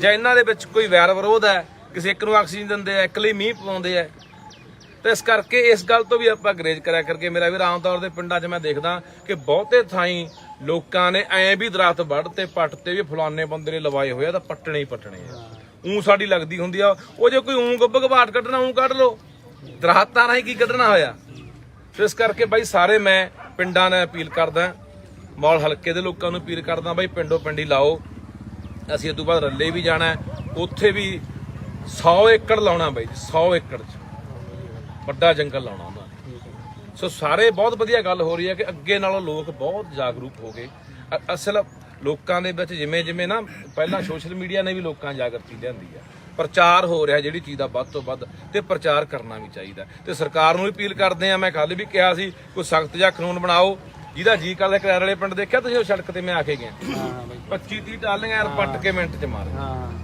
ਜਾਂ ਇਹਨਾਂ ਦੇ ਵਿੱਚ ਕੋਈ ਵੈਰ ਵਿਰੋਧ ਹੈ, ਕਿਸੇ ਇੱਕ ਨੂੰ ਆਕਸੀਜਨ ਦਿੰਦੇ ਆ, ਇੱਕ ਲਈ ਮੀਂਹ ਪਵਾਉਂਦੇ ਆ। ਤੇ ਇਸ ਕਰਕੇ ਇਸ ਗੱਲ ਤੋਂ ਵੀ ਆਪਾਂ ਗਰੇਜ ਕਰਿਆ ਕਰਕੇ ਮੇਰਾ ਵੀਰ, ਆਮ ਤੌਰ ਤੇ ਪਿੰਡਾਂ 'ਚ ਮੈਂ ਦੇਖਦਾ ਕਿ ਬਹੁਤੇ ਥਾਈਂ ਲੋਕਾਂ ਨੇ ਐਂ ਵੀ ਦਰਖਤ ਵੱਢ ਤੇ ਪੱਟ ਤੇ ਵੀ ਫਲਾਣੇ ਬੰਦੇ ਨੇ ਲਵਾਏ ਹੋਏ ਆ ਤਾਂ ਪੱਟਣੇ ਹੀ ਪੱਟਣੇ ਆ। ਸਾਡੀ ਲੱਗਦੀ ਹੁੰਦੀ ਆ, ਉਹ ਜੇ ਕੋਈ ਗੱਬ ਘਬਾਟ ਕੱਢਣਾ ਕੱਢ ਲਓ, ਦਰਖਤਾਂ ਰਾਹੀਂ ਕੀ ਕੱਢਣਾ ਹੋਇਆ। ਤੇ ਇਸ ਕਰਕੇ ਬਾਈ ਸਾਰੇ ਮੈਂ ਪਿੰਡਾਂ ਨੇ ਅਪੀਲ ਕਰਦਾ, ਮੌਲ ਹਲਕੇ ਦੇ ਲੋਕਾਂ ਨੂੰ ਅਪੀਲ ਕਰਦਾ, ਬਾਈ ਪਿੰਡੋਂ ਪਿੰਡੀ ਲਾਓ। ਅਸੀਂ ਇਸ ਤੋਂ ਬਾਅਦ ਰੱਲੇ ਵੀ ਜਾਣਾ, ਉੱਥੇ ਵੀ 100 ਏਕੜ ਲਾਉਣਾ ਬਾਈ, 100 ਏਕੜ 'ਚ ਵੱਡਾ ਜੰਗਲ ਲਾਉਣਾ ਉਹਨਾਂ ਨੇ। ਸੋ ਸਾਰੇ ਬਹੁਤ ਵਧੀਆ ਗੱਲ ਹੋ ਰਹੀ ਹੈ ਕਿ ਅੱਗੇ ਨਾਲੋਂ ਲੋਕ ਬਹੁਤ ਜਾਗਰੂਕ ਹੋ ਗਏ। ਅਸਲ ਲੋਕਾਂ ਦੇ ਵਿੱਚ ਜਿਵੇਂ ਨਾ ਪਹਿਲਾਂ ਸੋਸ਼ਲ ਮੀਡੀਆ ਨੇ ਵੀ ਲੋਕਾਂ ਜਾਗਰਤੀ ਲਿਆਂਦੀ ਆ, ਪ੍ਰਚਾਰ ਹੋ ਰਿਹਾ ਜਿਹੜੀ ਚੀਜ਼ ਦਾ ਵੱਧ ਤੋਂ ਵੱਧ, ਤੇ ਪ੍ਰਚਾਰ ਕਰਨਾ ਵੀ ਚਾਹੀਦਾ। ਤੇ ਸਰਕਾਰ ਨੂੰ ਵੀ ਅਪੀਲ ਕਰਦੇ ਆ, ਮੈਂ ਕੱਲ ਵੀ ਕਿਹਾ ਸੀ ਕੋਈ ਸਖਤ ਜਿਹਾ ਕਾਨੂੰਨ ਬਣਾਓ। ਜਿਹਦਾ ਜੀ ਕਰਦਾ, ਕਰਾਰ ਵਾਲੇ ਪਿੰਡ ਦੇਖਿਆ ਤੁਸੀਂ, ਉਹ ਸੜਕ ਤੇ ਮੈਂ ਆ ਕੇ ਗਿਆ, 25-30 ਟਾਲੀਆਂ ਯਾਰ ਪੱਟ ਕੇ ਮਿੰਟ 'ਚ ਮਾਰ,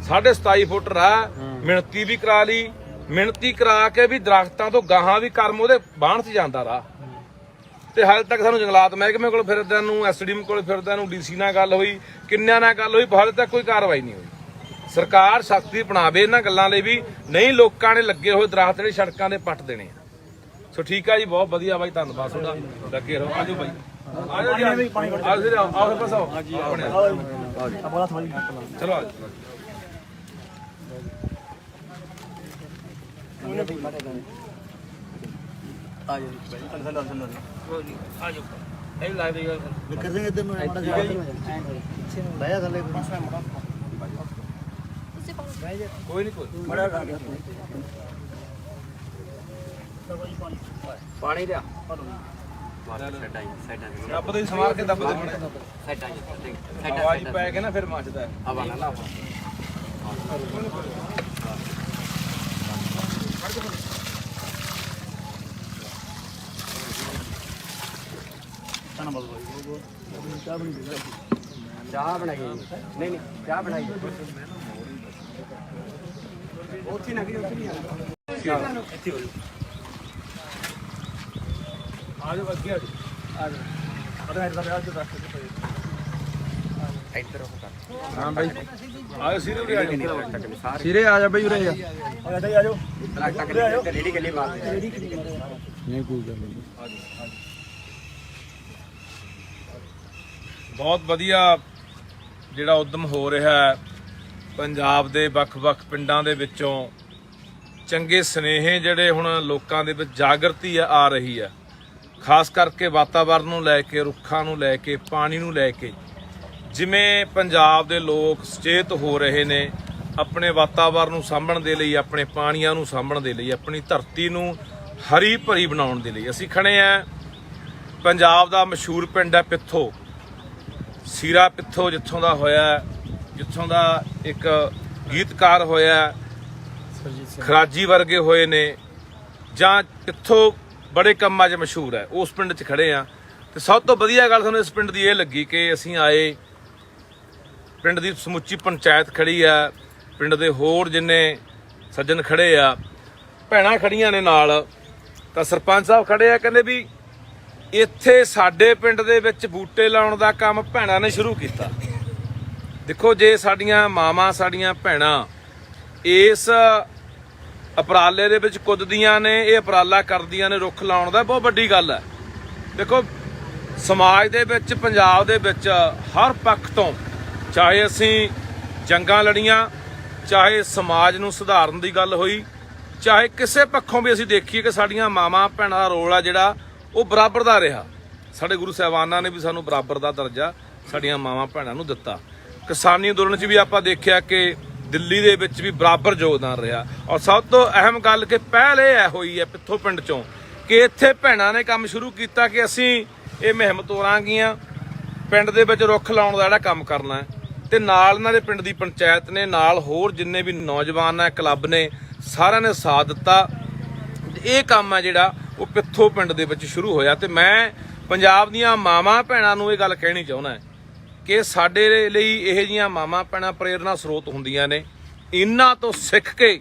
27.5 ਫੁੱਟ ਰਾਹ, ਮਿਣਤੀ ਵੀ ਕਰਾ ਲਈ, ਮਿਣਤੀ ਕਰਾ ਕੇ ਵੀ ਦਰਖਤਾਂ ਤੋਂ ਗਾਹਾਂ ਵੀ ਕਰਮ ਉਹਦੇ ਬਾਹਣ 'ਚ ਜਾਂਦਾ ਰਾਹ। ਤੇ ਹਾਲੇ ਤੱਕ ਸਾਨੂੰ ਜੰਗਲਾਤ ਮਹਿਕਮੇ ਕੋਲ ਫਿਰਦਿਆਂ ਨੂੰ, ਐਸਡੀਐਮ ਕੋਲ ਫਿਰਦਿਆਂ ਨੂੰ, ਡੀਸੀ ਨਾਲ ਗੱਲ ਹੋਈ, ਕਿੰਨਿਆਂ ਨਾਲ ਗੱਲ ਹੋਈ, ਹਾਲੇ ਤੱਕ ਕੋਈ ਕਾਰਵਾਈ ਨਹੀਂ ਹੋਈ। ਸਰਕਾਰ ਸਖਤੀ ਅਪਣਾਵੇ ਇਹਨਾਂ ਗੱਲਾਂ ਲਈ ਵੀ, ਨਹੀਂ ਲੋਕਾਂ ਨੇ ਲੱਗੇ ਹੋਏ ਦਰਖਤ ਜਿਹੜੇ ਸੜਕਾਂ ਦੇ ਪੱਟ ਦੇਣੇ ਆ। ਸੋ ਠੀਕ ਆ ਜੀ, ਬਹੁਤ ਵਧੀਆ ਬਾਈ, ਧੰਨਵਾਦ ਤੁਹਾਡਾ, ਲੱਗੇ ਰਹੋ। ਆਜੋ ਬਾਈ, ਆਜੋ ਜੀ, ਆਓ ਬਸ ਆਓ, ਚਲੋ ਆਜੋ। ਕੋਈ ਨਹੀਂ, ਕੋਈ ਪਾਣੀ ਲਿਆ, ਦੱਬ ਦੇ ਸਮਾਰ ਕੇ, ਦੱਬ ਦੇ ਆਵਾਜ਼ ਪੈ ਕੇ ਨਾ ਫਿਰ ਮੱਚਦਾ ਹੈ। ਚਾਹ ਬਣਾਈ ਨਹੀਂ, ਚਾਹ ਬਣਾਈ ਉੱਥੇ ਨਾ, ਉੱਥੇ ਨਹੀਂ ਆਣਾ, ਇੱਥੇ ਹੋ ਆਜੋ ਅੱਗੇ ਆਜੋ, ਆਜੋ ਅਰੇ ਇੱਧਰ ਆ ਜਾ, ਇੱਧਰ ਹਾਂ ਬਾਈ, ਆਜੋ ਸਿਰੇ ਉਰੇ ਆਜੋ, ਸਿਰੇ ਆ ਜਾ ਬਾਈ, ਉਰੇ ਆ ਆਜੋ ਰੇੜੀ ਗੱਲੀ ਮਾਰ ਨਹੀਂ, ਕੋਈ ਗੱਲ ਨਹੀਂ। ਬਹੁਤ ਵਧੀਆ ਜਿਹੜਾ ਉਦਮ ਹੋ ਰਿਹਾ ਹੈ ਪੰਜਾਬ ਦੇ ਵੱਖ-ਵੱਖ ਪਿੰਡਾਂ ਦੇ ਵਿੱਚੋਂ, ਚੰਗੇ ਸੁਨੇਹੇ ਜਿਹੜੇ ਹੁਣ ਲੋਕਾਂ ਦੇ ਵਿੱਚ ਜਾਗਰਤੀ ਆ ਰਹੀ ਹੈ, ਖਾਸ ਕਰਕੇ ਵਾਤਾਵਰਨ ਨੂੰ ਲੈ ਕੇ, ਰੁੱਖਾਂ ਨੂੰ ਲੈ ਕੇ, ਪਾਣੀ ਨੂੰ ਲੈ ਕੇ। ਜਿਵੇਂ ਪੰਜਾਬ ਦੇ ਲੋਕ ਸੁਚੇਤ ਹੋ ਰਹੇ ਨੇ ਆਪਣੇ ਵਾਤਾਵਰਨ ਨੂੰ ਸਾਂਭਣ ਦੇ ਲਈ, ਆਪਣੇ ਪਾਣੀਆਂ ਨੂੰ ਸਾਂਭਣ ਦੇ ਲਈ, ਆਪਣੀ ਧਰਤੀ ਨੂੰ ਹਰੀ ਭਰੀ ਬਣਾਉਣ ਦੇ ਲਈ। ਅਸੀਂ ਖੜੇ ਆ ਪੰਜਾਬ ਦਾ ਮਸ਼ਹੂਰ ਪਿੰਡ ਹੈ ਪਿੱਥੋ, ਸੀਰਾ ਪਿੱਥੋ, ਜਿੱਥੋਂ ਦਾ ਹੋਇਆ, ਜਿੱਥੋਂ ਦਾ ਇੱਕ ਗੀਤਕਾਰ ਹੋਇਆ, ਖਰਾਜੀ ਵਰਗੇ ਹੋਏ ਨੇ, ਜਾਂ ਪਿੱਥੋਂ ਬੜੇ ਕੰਮਾਂ 'ਚ ਮਸ਼ਹੂਰ ਹੈ, ਉਸ ਪਿੰਡ 'ਚ ਖੜੇ ਆ। ਤੇ ਸਭ ਤੋਂ ਵਧੀਆ ਗੱਲ ਸਾਨੂੰ ਇਸ ਪਿੰਡ ਦੀ ਇਹ ਲੱਗੀ ਕਿ ਅਸੀਂ ਆਏ, ਪਿੰਡ ਦੀ ਸਮੁੱਚੀ ਪੰਚਾਇਤ ਖੜੀ ਆ, ਪਿੰਡ ਦੇ ਹੋਰ ਜਿੰਨੇ ਸੱਜਣ ਖੜੇ ਆ, ਭੈਣਾਂ ਖੜੀਆਂ ਨੇ ਨਾਲ, ਤਾਂ ਸਰਪੰਚ ਸਾਹਿਬ ਖੜੇ ਆ, ਕਹਿੰਦੇ ਵੀ ਇੱਥੇ ਸਾਡੇ ਪਿੰਡ ਦੇ ਵਿੱਚ ਬੂਟੇ ਲਾਉਣ ਦਾ ਕੰਮ ਭੈਣਾਂ ਨੇ ਸ਼ੁਰੂ ਕੀਤਾ। ਦੇਖੋ, ਜੇ ਸਾਡੀਆਂ ਮਾਵਾਂ, ਸਾਡੀਆਂ ਭੈਣਾਂ ਇਸ ਉਪਰਾਲੇ ਦੇ ਵਿੱਚ ਕੁੱਦਦੀਆਂ ਨੇ, ਇਹ ਉਪਰਾਲਾ ਕਰਦੀਆਂ ਨੇ ਰੁੱਖ ਲਾਉਣ ਦਾ, ਬਹੁਤ ਵੱਡੀ ਗੱਲ ਹੈ। ਦੇਖੋ, ਸਮਾਜ ਦੇ ਵਿੱਚ, ਪੰਜਾਬ ਦੇ ਵਿੱਚ ਹਰ ਪੱਖ ਤੋਂ, ਚਾਹੇ ਅਸੀਂ ਜੰਗਾਂ ਲੜੀਆਂ, ਚਾਹੇ ਸਮਾਜ ਨੂੰ ਸੁਧਾਰਨ ਦੀ ਗੱਲ ਹੋਈ, ਚਾਹੇ ਕਿਸੇ ਪੱਖੋਂ ਵੀ ਅਸੀਂ ਦੇਖੀਏ ਕਿ ਸਾਡੀਆਂ ਮਾਵਾਂ ਭੈਣਾਂ ਦਾ ਰੋਲ ਆ ਜਿਹੜਾ ਉਹ ਬਰਾਬਰ ਦਾ ਰਿਹਾ। ਸਾਡੇ ਗੁਰੂ ਸਾਹਿਬਾਨਾਂ ਨੇ ਵੀ ਸਾਨੂੰ ਬਰਾਬਰ ਦਾ ਦਰਜਾ ਸਾਡੀਆਂ ਮਾਵਾਂ ਭੈਣਾਂ ਨੂੰ ਦਿੱਤਾ। ਕਿਸਾਨੀ ਅੰਦੋਲਨ 'ਚ ਵੀ ਆਪਾਂ ਦੇਖਿਆ ਕਿ ਦਿੱਲੀ ਦੇ ਵਿੱਚ ਵੀ ਬਰਾਬਰ ਯੋਗਦਾਨ ਰਿਹਾ। ਔਰ ਸਭ ਤੋਂ ਅਹਿਮ ਗੱਲ ਕਿ ਪਹਿਲ ਇਹ ਹੋਈ ਹੈ ਪਿੱਥੋਂ ਪਿੰਡ 'ਚੋਂ ਕਿ ਇੱਥੇ ਭੈਣਾਂ ਨੇ ਕੰਮ ਸ਼ੁਰੂ ਕੀਤਾ ਕਿ ਅਸੀਂ ਇਹ ਮੁਹਿੰਮ ਤੋਰਾਂਗੀਆਂ, ਪਿੰਡ ਦੇ ਵਿੱਚ ਰੁੱਖ ਲਾਉਣ ਦਾ ਜਿਹੜਾ ਕੰਮ ਕਰਨਾ ਹੈ। ਤੇ ਨਾਲ ਇਹਨਾਂ ਦੇ ਪਿੰਡ ਦੀ ਪੰਚਾਇਤ ਨੇ, ਨਾਲ ਹੋਰ ਜਿੰਨੇ ਵੀ ਨੌਜਵਾਨ ਹੈ, ਕਲੱਬ ਨੇ, ਸਾਰਿਆਂ ਨੇ ਸਾਥ ਦਿੱਤਾ। ਇਹ ਕੰਮ ਹੈ ਜਿਹੜਾ ਉਹ ਪਿੱਥੋਂ ਪਿੰਡ ਦੇ ਵਿੱਚ ਸ਼ੁਰੂ ਹੋਇਆ। ਤੇ ਮੈਂ ਪੰਜਾਬ ਦੀਆਂ ਮਾਵਾਂ ਭੈਣਾਂ ਨੂੰ ਇਹ ਗੱਲ ਕਹਿਣੀ ਚਾਹੁੰਦਾ ਕਿ ਸਾਡੇ ਲਈ ਇਹੋ ਜਿਹੀਆਂ ਮਾਵਾਂ ਭੈਣਾਂ ਪ੍ਰੇਰਨਾ ਸਰੋਤ ਹੁੰਦੀਆਂ ਨੇ। ਇਹਨਾਂ ਤੋਂ ਸਿੱਖ ਕੇ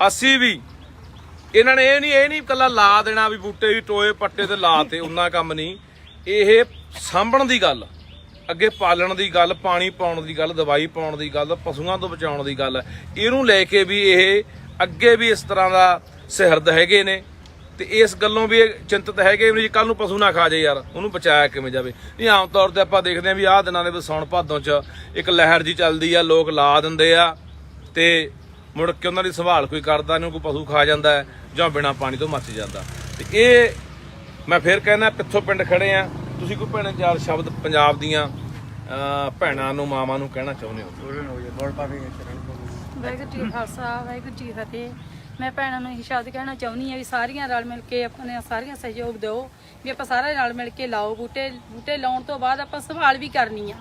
ਅਸੀਂ ਵੀ, ਇਹਨਾਂ ਨੇ ਇਹ ਨਹੀਂ ਇਕੱਲਾ ਲਾ ਦੇਣਾ ਵੀ ਬੂਟੇ ਵੀ ਟੋਏ ਪੱਟੇ ਤੇ ਲਾ ਤੇ, ਉਹਨਾਂ ਕੰਮ ਨਹੀਂ। ਇਹ ਸਾਂਭਣ ਦੀ ਗੱਲ, ਅੱਗੇ ਪਾਲਣ ਦੀ ਗੱਲ, ਪਾਣੀ ਪਾਉਣ ਦੀ ਗੱਲ, ਦਵਾਈ ਪਾਉਣ ਦੀ ਗੱਲ, ਪਸ਼ੂਆਂ ਤੋਂ ਬਚਾਉਣ ਦੀ ਗੱਲ, ਇਹਨੂੰ ਲੈ ਕੇ ਵੀ ਇਹ ਅੱਗੇ ਵੀ ਇਸ ਤਰ੍ਹਾਂ ਦਾ ਸਿਹਰਦ ਹੈਗੇ ਨੇ। ਤੇ ਇਸ ਗੱਲੋਂ ਵੀ ਇਹ ਚਿੰਤਤ ਹੈਗੇ ਵੀ ਕੱਲ ਨੂੰ ਪਸ਼ੂ ਨਾ ਖਾ ਜਾਏ ਯਾਰ, ਉਹਨੂੰ ਬਚਾਇਆ ਕਿਵੇਂ ਜਾਵੇ। ਨਹੀਂ, ਆਮ ਤੌਰ ਤੇ ਆਪਾਂ ਦੇਖਦੇ ਹਾਂ ਵੀ ਆਹ ਦਿਨਾਂ ਦੇ ਵਿੱਚ ਸਾਉਣ ਭਾਦੋਂ 'ਚ ਇੱਕ ਲਹਿਰ ਜੀ ਚੱਲਦੀ ਆ, ਲੋਕ ਲਾ ਦਿੰਦੇ ਆ ਤੇ ਮੁੜ ਕੇ ਉਹਨਾਂ ਦੀ ਸੰਭਾਲ ਕੋਈ ਕਰਦਾ ਨਹੀਂ, ਕੋਈ ਪਸ਼ੂ ਖਾ ਜਾਂਦਾ ਹੈ ਜਾਂ ਬਿਨਾਂ ਪਾਣੀ ਤੋਂ ਮੱਚ ਜਾਂਦਾ। ਤੇ ਇਹ ਮੈਂ ਫਿਰ ਕਹਿੰਦਾ, ਪਿੱਥੋਂ ਪਿੰਡ ਖੜੇ ਆ, ਤੁਸੀਂ ਕੋਈ ਭੈਣ ਚਾਰ ਸ਼ਬਦ ਪੰਜਾਬ ਦੀਆਂ ਭੈਣਾਂ ਨੂੰ, ਮਾਵਾਂ ਨੂੰ ਕਹਿਣਾ ਚਾਹੁੰਦੇ ਹੋ? ਵਾਹਿਗੁਰੂ ਜੀ ਕਾ ਖਾਲਸਾ, ਵਾਹਿਗੁਰੂ ਜੀ ਕੀ ਫਤਿਹ। ਮੈਂ ਭੈਣਾਂ ਨੂੰ ਇਹ ਸ਼ਬਦ ਕਹਿਣਾ ਚਾਹੁੰਦੀ ਹਾਂ ਵੀ ਸਾਰੀਆਂ ਰਲ ਮਿਲ ਕੇ ਆਪਣੇ ਸਾਰੀਆਂ ਸਹਿਯੋਗ ਦਿਓ, ਵੀ ਆਪਾਂ ਸਾਰੇ ਰਲ ਮਿਲ ਕੇ ਲਾਓ ਬੂਟੇ। ਬੂਟੇ ਲਾਉਣ ਤੋਂ ਬਾਅਦ ਆਪਾਂ ਸੰਭਾਲ ਵੀ ਕਰਨੀ ਆ।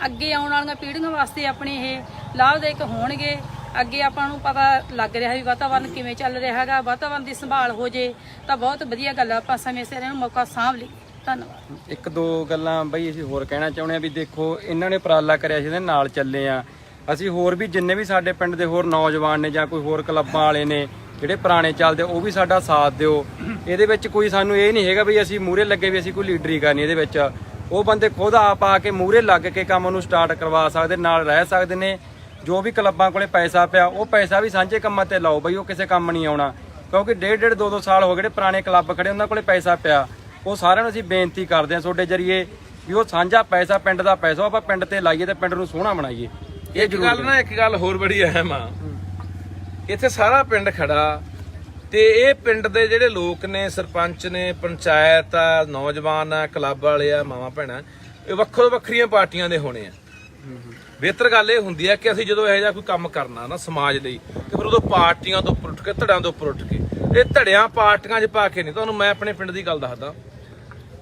ਅੱਗੇ ਆਉਣ ਵਾਲੀਆਂ ਪੀੜ੍ਹੀਆਂ ਵਾਸਤੇ ਆਪਣੇ ਇਹ ਲਾਭਦਾਇਕ ਹੋਣਗੇ। ਅੱਗੇ ਆਪਾਂ ਨੂੰ ਪਤਾ ਲੱਗ ਰਿਹਾ ਵੀ ਵਾਤਾਵਰਨ ਕਿਵੇਂ ਚੱਲ ਰਿਹਾ ਹੈਗਾ, ਵਾਤਾਵਰਨ ਦੀ ਸੰਭਾਲ ਹੋ ਜੇ ਤਾਂ ਬਹੁਤ ਵਧੀਆ ਗੱਲ ਆ। ਆਪਾਂ ਸਮੇਂ ਸਿਰ ਇਹਨੂੰ ਮੌਕਾ ਸਾਂਭ ਲਈ। ਧੰਨਵਾਦ। ਇੱਕ ਦੋ ਗੱਲਾਂ ਬਈ ਅਸੀਂ ਹੋਰ ਕਹਿਣਾ ਚਾਹੁੰਦੇ ਆ ਵੀ ਦੇਖੋ, ਇਹਨਾਂ ਨੇ ਉਪਰਾਲਾ ਕਰਿਆ ਸੀ, ਇਹਦੇ ਨਾਲ ਚੱਲੇ ਆ ਅਸੀਂ। ਹੋਰ ਵੀ ਜਿੰਨੇ ਵੀ ਸਾਡੇ ਪਿੰਡ ਦੇ ਹੋਰ ਨੌਜਵਾਨ ਨੇ ਜਾਂ ਕੋਈ ਹੋਰ ਕਲੱਬਾਂ ਵਾਲੇ ਨੇ ਜਿਹੜੇ ਪੁਰਾਣੇ ਚੱਲਦੇ, ਉਹ ਵੀ ਸਾਡਾ ਸਾਥ ਦਿਓ। ਇਹਦੇ ਵਿੱਚ ਕੋਈ ਸਾਨੂੰ ਇਹ ਨਹੀਂ ਹੈਗਾ ਵੀ ਅਸੀਂ ਮੂਹਰੇ ਲੱਗੇ ਵੀ ਅਸੀਂ ਕੋਈ ਲੀਡਰੀ ਕਰਨੀ। ਇਹਦੇ ਵਿੱਚ ਉਹ ਬੰਦੇ ਖੁਦ ਆਪ ਆ ਕੇ ਮੂਹਰੇ ਲੱਗ ਕੇ ਕੰਮ ਨੂੰ ਸਟਾਰਟ ਕਰਵਾ ਸਕਦੇ, ਨਾਲ ਰਹਿ ਸਕਦੇ ਨੇ। ਜੋ ਵੀ ਕਲੱਬਾਂ ਕੋਲੇ ਪੈਸਾ ਪਿਆ, ਉਹ ਪੈਸਾ ਵੀ ਸਾਂਝੇ ਕੰਮਾਂ ਤੇ ਲਾਓ ਬਈ, ਉਹ ਕਿਸੇ ਕੰਮ ਨਹੀਂ ਆਉਣਾ। ਕਿਉਂਕਿ ਡੇਢ 2 ਸਾਲ ਹੋ ਗਏ ਜਿਹੜੇ ਪੁਰਾਣੇ ਕਲੱਬ ਖੜੇ, ਉਹਨਾਂ ਕੋਲੇ ਪੈਸਾ ਪਿਆ। ਉਹ ਸਾਰਿਆਂ ਨੂੰ ਅਸੀਂ ਬੇਨਤੀ ਕਰਦੇ ਹਾਂ ਤੁਹਾਡੇ ਜਰੀਏ ਵੀ ਉਹ ਸਾਂਝਾ ਪੈਸਾ, ਪਿੰਡ ਦਾ ਪੈਸਾ ਆਪਾਂ ਪਿੰਡ ਤੇ ਲਾਈਏ ਤੇ ਪਿੰਡ ਨੂੰ ਸੋਹਣਾ ਬਣਾਈਏ। ਇਹ ਗੱਲ ਨਾ, ਇੱਕ ਗੱਲ ਹੋਰ ਬੜੀ ਅਹਿਮ ਆ, ਇੱਥੇ ਸਾਰਾ ਪਿੰਡ ਖੜਾ ਤੇ ਇਹ ਪਿੰਡ ਦੇ ਜਿਹੜੇ ਲੋਕ ਨੇ, ਸਰਪੰਚ ਨੇ, ਪੰਚਾਇਤ ਆ, ਨੌਜਵਾਨ ਆ, ਕਲੱਬ ਵਾਲੇ ਆ, ਮਾਵਾਂ ਭੈਣਾਂ, ਇਹ ਵੱਖੋ ਵੱਖਰੀਆਂ ਪਾਰਟੀਆਂ ਦੇ ਹੋਣੇ ਆ। ਬਿਹਤਰ ਗੱਲ ਇਹ ਹੁੰਦੀ ਹੈ ਕਿ ਅਸੀਂ ਜਦੋਂ ਇਹੋ ਜਿਹਾ ਕੋਈ ਕੰਮ ਕਰਨਾ ਨਾ ਸਮਾਜ ਲਈ, ਤੇ ਫਿਰ ਉਦੋਂ ਪਾਰਟੀਆਂ ਤੋਂ ਉੱਪਰ ਉੱਠ ਕੇ, ਧੜਿਆਂ ਤੋਂ ਉੱਪਰ ਉੱਠ ਕੇ, ਇਹ ਧੜਿਆਂ ਪਾਰਟੀਆਂ 'ਚ ਪਾ ਕੇ ਨਹੀਂ। ਤੁਹਾਨੂੰ ਮੈਂ ਆਪਣੇ ਪਿੰਡ ਦੀ ਗੱਲ ਦੱਸਦਾ,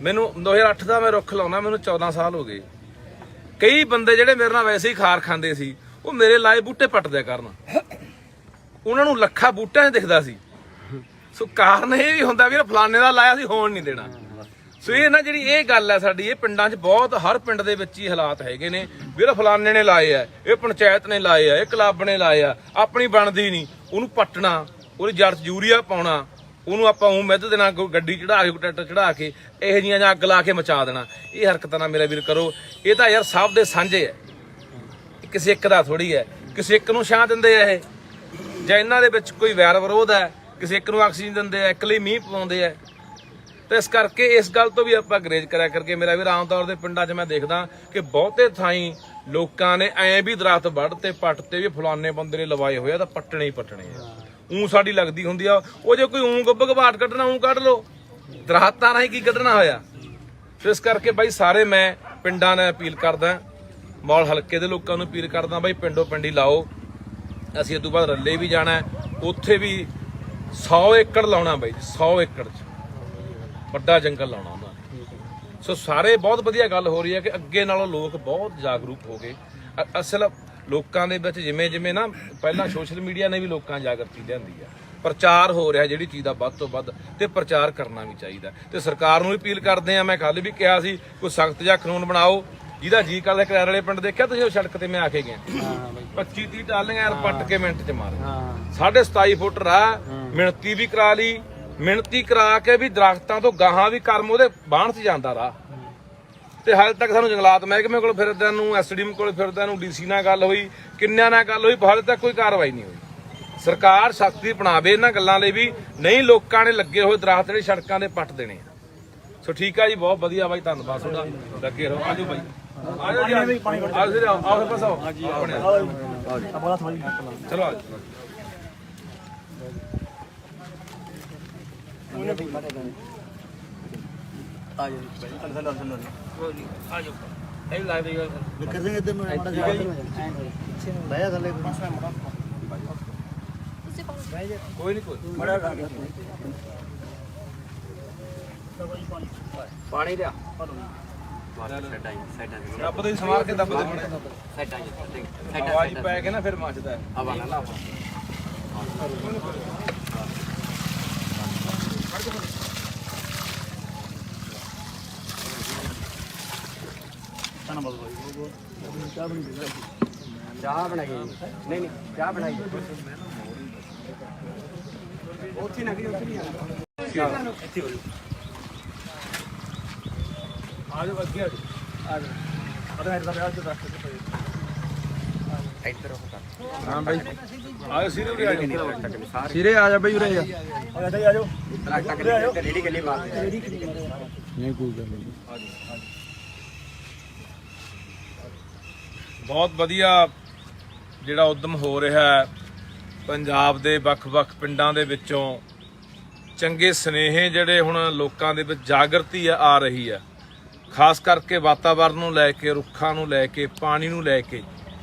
ਮੈਨੂੰ 2008 ਦਾ ਮੈਂ ਰੁੱਖ ਲਾਉਣਾ, ਮੈਨੂੰ 14 ਸਾਲ ਹੋ ਗਏ। ਕਈ ਬੰਦੇ ਜਿਹੜੇ ਮੇਰੇ ਨਾਲ ਵੈਸੇ ਹੀ ਖਾਰ ਖਾਂਦੇ ਸੀ, ਉਹ ਮੇਰੇ ਲਾਏ ਬੂਟੇ ਪੱਟ ਦਿਆ ਕਰਨ। ਉਹਨਾਂ ਨੂੰ ਲੱਖਾਂ ਬੂਟਿਆਂ 'ਚ ਦਿਖਦਾ ਸੀ। ਸੋ ਕਾਰਨ ਇਹ ਵੀ ਹੁੰਦਾ ਵੀ ਫਲਾਣੇ ਦਾ ਲਾਇਆ ਸੀ, ਹੋਣ ਨਹੀਂ ਦੇਣਾ। ਸੋ ਇਹ ਨਾ ਜਿਹੜੀ ਇਹ ਗੱਲ ਹੈ ਸਾਡੀ, ਇਹ ਪਿੰਡਾਂ 'ਚ ਬਹੁਤ, ਹਰ ਪਿੰਡ ਦੇ ਵਿੱਚ ਹੀ ਹਾਲਾਤ ਹੈਗੇ ਨੇ ਵੀ ਫਲਾਣੇ ਨੇ ਲਾਏ ਆ, ਇਹ ਪੰਚਾਇਤ ਨੇ ਲਾਏ ਆ, ਇਹ ਕਲੱਬ ਨੇ ਲਾਏ ਆ, ਆਪਣੀ ਬਣਦੀ ਨਹੀਂ, ਉਹਨੂੰ ਪੱਟਣਾ, ਉਹਦੀ ਜੜ 'ਚ ਯੂਰੀਆ ਪਾਉਣਾ, ਉਹਨੂੰ ਆਪਾਂ ਮਿੱਧ ਦੇਣਾ, ਗੱਡੀ ਚੜਾ ਕੇ, ਟਰੈਕਟਰ ਚੜਾ ਕੇ, ਇਹੋ ਜਿਹੀਆਂ ਜਾਂ ਅੱਗ ਲਾ ਕੇ ਮਚਾ ਦੇਣਾ। ਇਹ ਹਰਕਤਾਂ ਨਾ ਮੇਰਾ ਵੀਰ ਕਰੋ। ਇਹ ਤਾਂ ਯਾਰ ਸਭ ਦੇ ਸਾਂਝੇ ਹੈ, ਕਿਸੇ ਇੱਕ ਦਾ ਥੋੜੀ ਹੈ। ਕਿਸੇ ਇੱਕ ਨੂੰ ਛਾਂ ਦਿੰਦੇ ਆ ਇਹ, ਜਾਂ ਇਹਨਾਂ ਦੇ ਵਿੱਚ ਕੋਈ ਵੈਰ ਵਿਰੋਧ ਹੈ, ਕਿਸੇ ਇੱਕ ਨੂੰ ਆਕਸੀਜਨ ਦਿੰਦੇ ਆ, ਇੱਕ ਲਈ ਮੀਂਹ ਪਵਾਉਂਦੇ ਆ। ਤੇ ਇਸ ਕਰਕੇ ਇਸ ਗੱਲ ਤੋਂ ਵੀ ਆਪਾਂ ਗਰੇਜ ਕਰਿਆ ਕਰਕੇ ਮੇਰਾ ਵੀਰ, ਆਮ ਤੌਰ ਤੇ ਪਿੰਡਾਂ 'ਚ ਮੈਂ ਦੇਖਦਾ ਕਿ ਬਹੁਤੇ ਥਾਈਂ ਲੋਕਾਂ ਨੇ ਐਂ ਵੀ ਦਰਖਤ ਵੱਢ ਤੇ ਪੱਟ ਤੇ ਵੀ ਫਲਾਣੇ ਬੰਦੇ ਨੇ ਲਵਾਏ ਹੋਏ ਆ, ਤਾਂ ਪੱਟਣੇ ਹੀ ਪੱਟਣੇ ਆ। ਸਾਡੀ ਲੱਗਦੀ ਹੁੰਦੀ ਆ, ਉਹ ਜੇ ਕੋਈ ਗੱਬ ਘਬਾਟ ਕੱਢਣਾ, ਕੱਢ ਲਓ, ਦਰਖਤਾਂ ਰਾਹੀਂ ਕੀ ਕੱਢਣਾ ਹੋਇਆ। ਤੇ ਇਸ ਕਰਕੇ ਬਾਈ ਸਾਰੇ ਮੈਂ ਪਿੰਡਾਂ ਨੇ ਅਪੀਲ ਕਰਦਾ, ਮੌਲ ਹਲਕੇ ਦੇ ਲੋਕਾਂ ਨੂੰ ਅਪੀਲ ਕਰਦਾ, ਬਾਈ ਪਿੰਡੋਂ ਪਿੰਡੀ ਲਾਓ। ਅਸੀਂ ਇਸ ਤੋਂ ਬਾਅਦ ਰੱਲੇ ਵੀ ਜਾਣਾ, ਉੱਥੇ ਵੀ 100 ਏਕੜ ਲਾਉਣਾ ਬਾਈ, 100 ਏਕੜ 'ਚ ਵੱਡਾ ਜੰਗਲ ਲਾਉਣਾ ਉਹਨਾਂ ਨੇ। ਸੋ ਸਾਰੇ ਬਹੁਤ ਵਧੀਆ ਗੱਲ ਹੋ ਰਹੀ ਹੈ ਕਿ ਅੱਗੇ ਨਾਲੋਂ ਲੋਕ ਬਹੁਤ ਜਾਗਰੂਕ ਹੋ ਗਏ। ਅਸਲ ਲੋਕਾਂ ਦੇ ਵਿੱਚ ਜਿਵੇਂ ਜਿਵੇਂ ਨਾ ਪਹਿਲਾਂ ਸੋਸ਼ਲ ਮੀਡੀਆ ਨੇ ਵੀ ਲੋਕਾਂ ਜਾਗਰਤੀ ਲਿਆਂਦੀ ਆ, ਪ੍ਰਚਾਰ ਹੋ ਰਿਹਾ ਜਿਹੜੀ ਚੀਜ਼ ਦਾ ਵੱਧ ਤੋਂ ਵੱਧ, ਤੇ ਪ੍ਰਚਾਰ ਕਰਨਾ ਵੀ ਚਾਹੀਦਾ। ਤੇ ਸਰਕਾਰ ਨੂੰ ਵੀ ਅਪੀਲ ਕਰਦੇ ਆ, ਮੈਂ ਕੱਲ ਵੀ ਕਿਹਾ ਸੀ ਕੋਈ ਸਖਤ ਜਿਹਾ ਕਾਨੂੰਨ ਬਣਾਓ। ਜਿਹਦਾ ਜੀ ਕਰਦਾ, ਕਰਾਰ ਵਾਲੇ ਪਿੰਡ ਦੇਖਿਆ ਤੁਸੀਂ, ਉਹ ਸੜਕ ਤੇ ਮੈਂ ਆ ਕੇ ਗਿਆ, 25-30 ਟਾਲੀਆਂ ਯਾਰ ਪੱਟ ਕੇ ਮਿੰਟ 'ਚ ਮਾਰ, 27.5 ਫੁੱਟ ਰਾਹ, ਮਿਣਤੀ ਵੀ ਕਰਾ ਲਈ, ਮਿਣਤੀ ਕਰਾ ਕੇ ਵੀ ਦਰਖਤਾਂ ਤੋਂ ਗਾਹਾਂ ਵੀ ਕਰਮ ਉਹਦੇ ਬਾਹਣ 'ਚ ਜਾਂਦਾ ਰਾਹ। ਤੇ ਹਾਲੇ ਤੱਕ ਸਾਨੂੰ ਜੰਗਲਾਤ ਮਹਿਕਮੇ ਕੋਲ ਫਿਰਦਿਆਂ ਨੂੰ, ਐਸਡੀਐਮ ਕੋਲ ਫਿਰਦਿਆਂ ਨੂੰ, ਡੀਸੀ ਨਾਲ ਗੱਲ ਹੋਈ, ਕਿੰਨਿਆਂ ਨਾਲ ਗੱਲ ਹੋਈ, ਹਾਲੇ ਤੱਕ ਕੋਈ ਕਾਰਵਾਈ ਨਹੀਂ ਹੋਈ। ਸਰਕਾਰ ਸਖਤੀ ਅਪਣਾਵੇ ਇਹਨਾਂ ਗੱਲਾਂ ਲਈ ਵੀ, ਨਹੀਂ ਲੋਕਾਂ ਨੇ ਲੱਗੇ ਹੋਏ ਦਰਖਤ ਜਿਹੜੇ ਸੜਕਾਂ ਦੇ ਪੱਟ ਦੇਣੇ ਆ। ਸੋ ਠੀਕ ਆ ਜੀ, ਬਹੁਤ ਵਧੀਆ ਬਾਈ, ਧੰਨਵਾਦ ਤੁਹਾਡਾ, ਲੱਗੇ ਰਹੋ। ਆਜੋ ਬਾਈ, ਆਜੋ ਜੀ, ਆਓ ਫਿਰ ਬਸ, ਆਓ ਆਪਣੇ ਚਲੋ ਆਜੋ। ਕੋਈ ਨਹੀਂ, ਪਾਣੀ ਲਿਆ, ਰੱਬ ਦੇ ਸਮਾਰ ਕੇ ਦੱਬ ਦੇ, ਆਵਾਜ਼ ਪੈ ਕੇ ਨਾ ਫਿਰ ਮੱਚਦਾ। ਨਾ ਬਸ ਭਾਈ ਚਾਹ ਬਣੀ ਦੇ ਚਾਹ ਬਣਾਈ ਨਹੀਂ ਨਹੀਂ ਚਾਹ ਬਣਾਈ ਉੱਥੇ ਨਾ ਗਈ ਉੱਥੇ ਨਹੀਂ ਆਣਾ ਇੱਥੇ ਹੋ ਆ ਜਾਓ ਅੱਗੇ ਆ ਜਾਓ ਅਰੇ ਇਹਦਾ ਵਿਆਹ ਚ ਰਸਤੇ ਤੇ ਪਏ ਇੱਧਰ ਉਹ ਕਰ ਹਾਂ ਬਾਈ ਆਓ ਸਿਰੇ ਉਰੇ ਆ ਜਾਓ ਸਿਰੇ ਆ ਜਾ ਬਈ ਉਰੇ ਆ ਆ ਜਾਓ ਟਰੱਕ ਤੇ ਰੇੜੀ ਕਿੰਨੀ ਮਾਰਦੇ ਨਹੀਂ ਕੋਈ ਗੱਲ ਨਹੀਂ ਬਹੁਤ ਵਧੀਆ ਜਿਹੜਾ ਉਦਮ ਹੋ ਰਿਹਾ ਹੈ ਪੰਜਾਬ ਦੇ ਵੱਖ-ਵੱਖ ਪਿੰਡਾਂ ਦੇ ਵਿੱਚੋਂ ਚੰਗੇ ਸੁਨੇਹੇ ਜਿਹੜੇ ਹੁਣ ਲੋਕਾਂ ਦੇ ਵਿੱਚ ਜਾਗਰਤੀ ਆ ਰਹੀ ਹੈ ਖਾਸ ਕਰਕੇ ਵਾਤਾਵਰਣ ਨੂੰ ਲੈ ਕੇ ਰੁੱਖਾਂ ਨੂੰ ਲੈ ਕੇ ਪਾਣੀ ਨੂੰ ਲੈ ਕੇ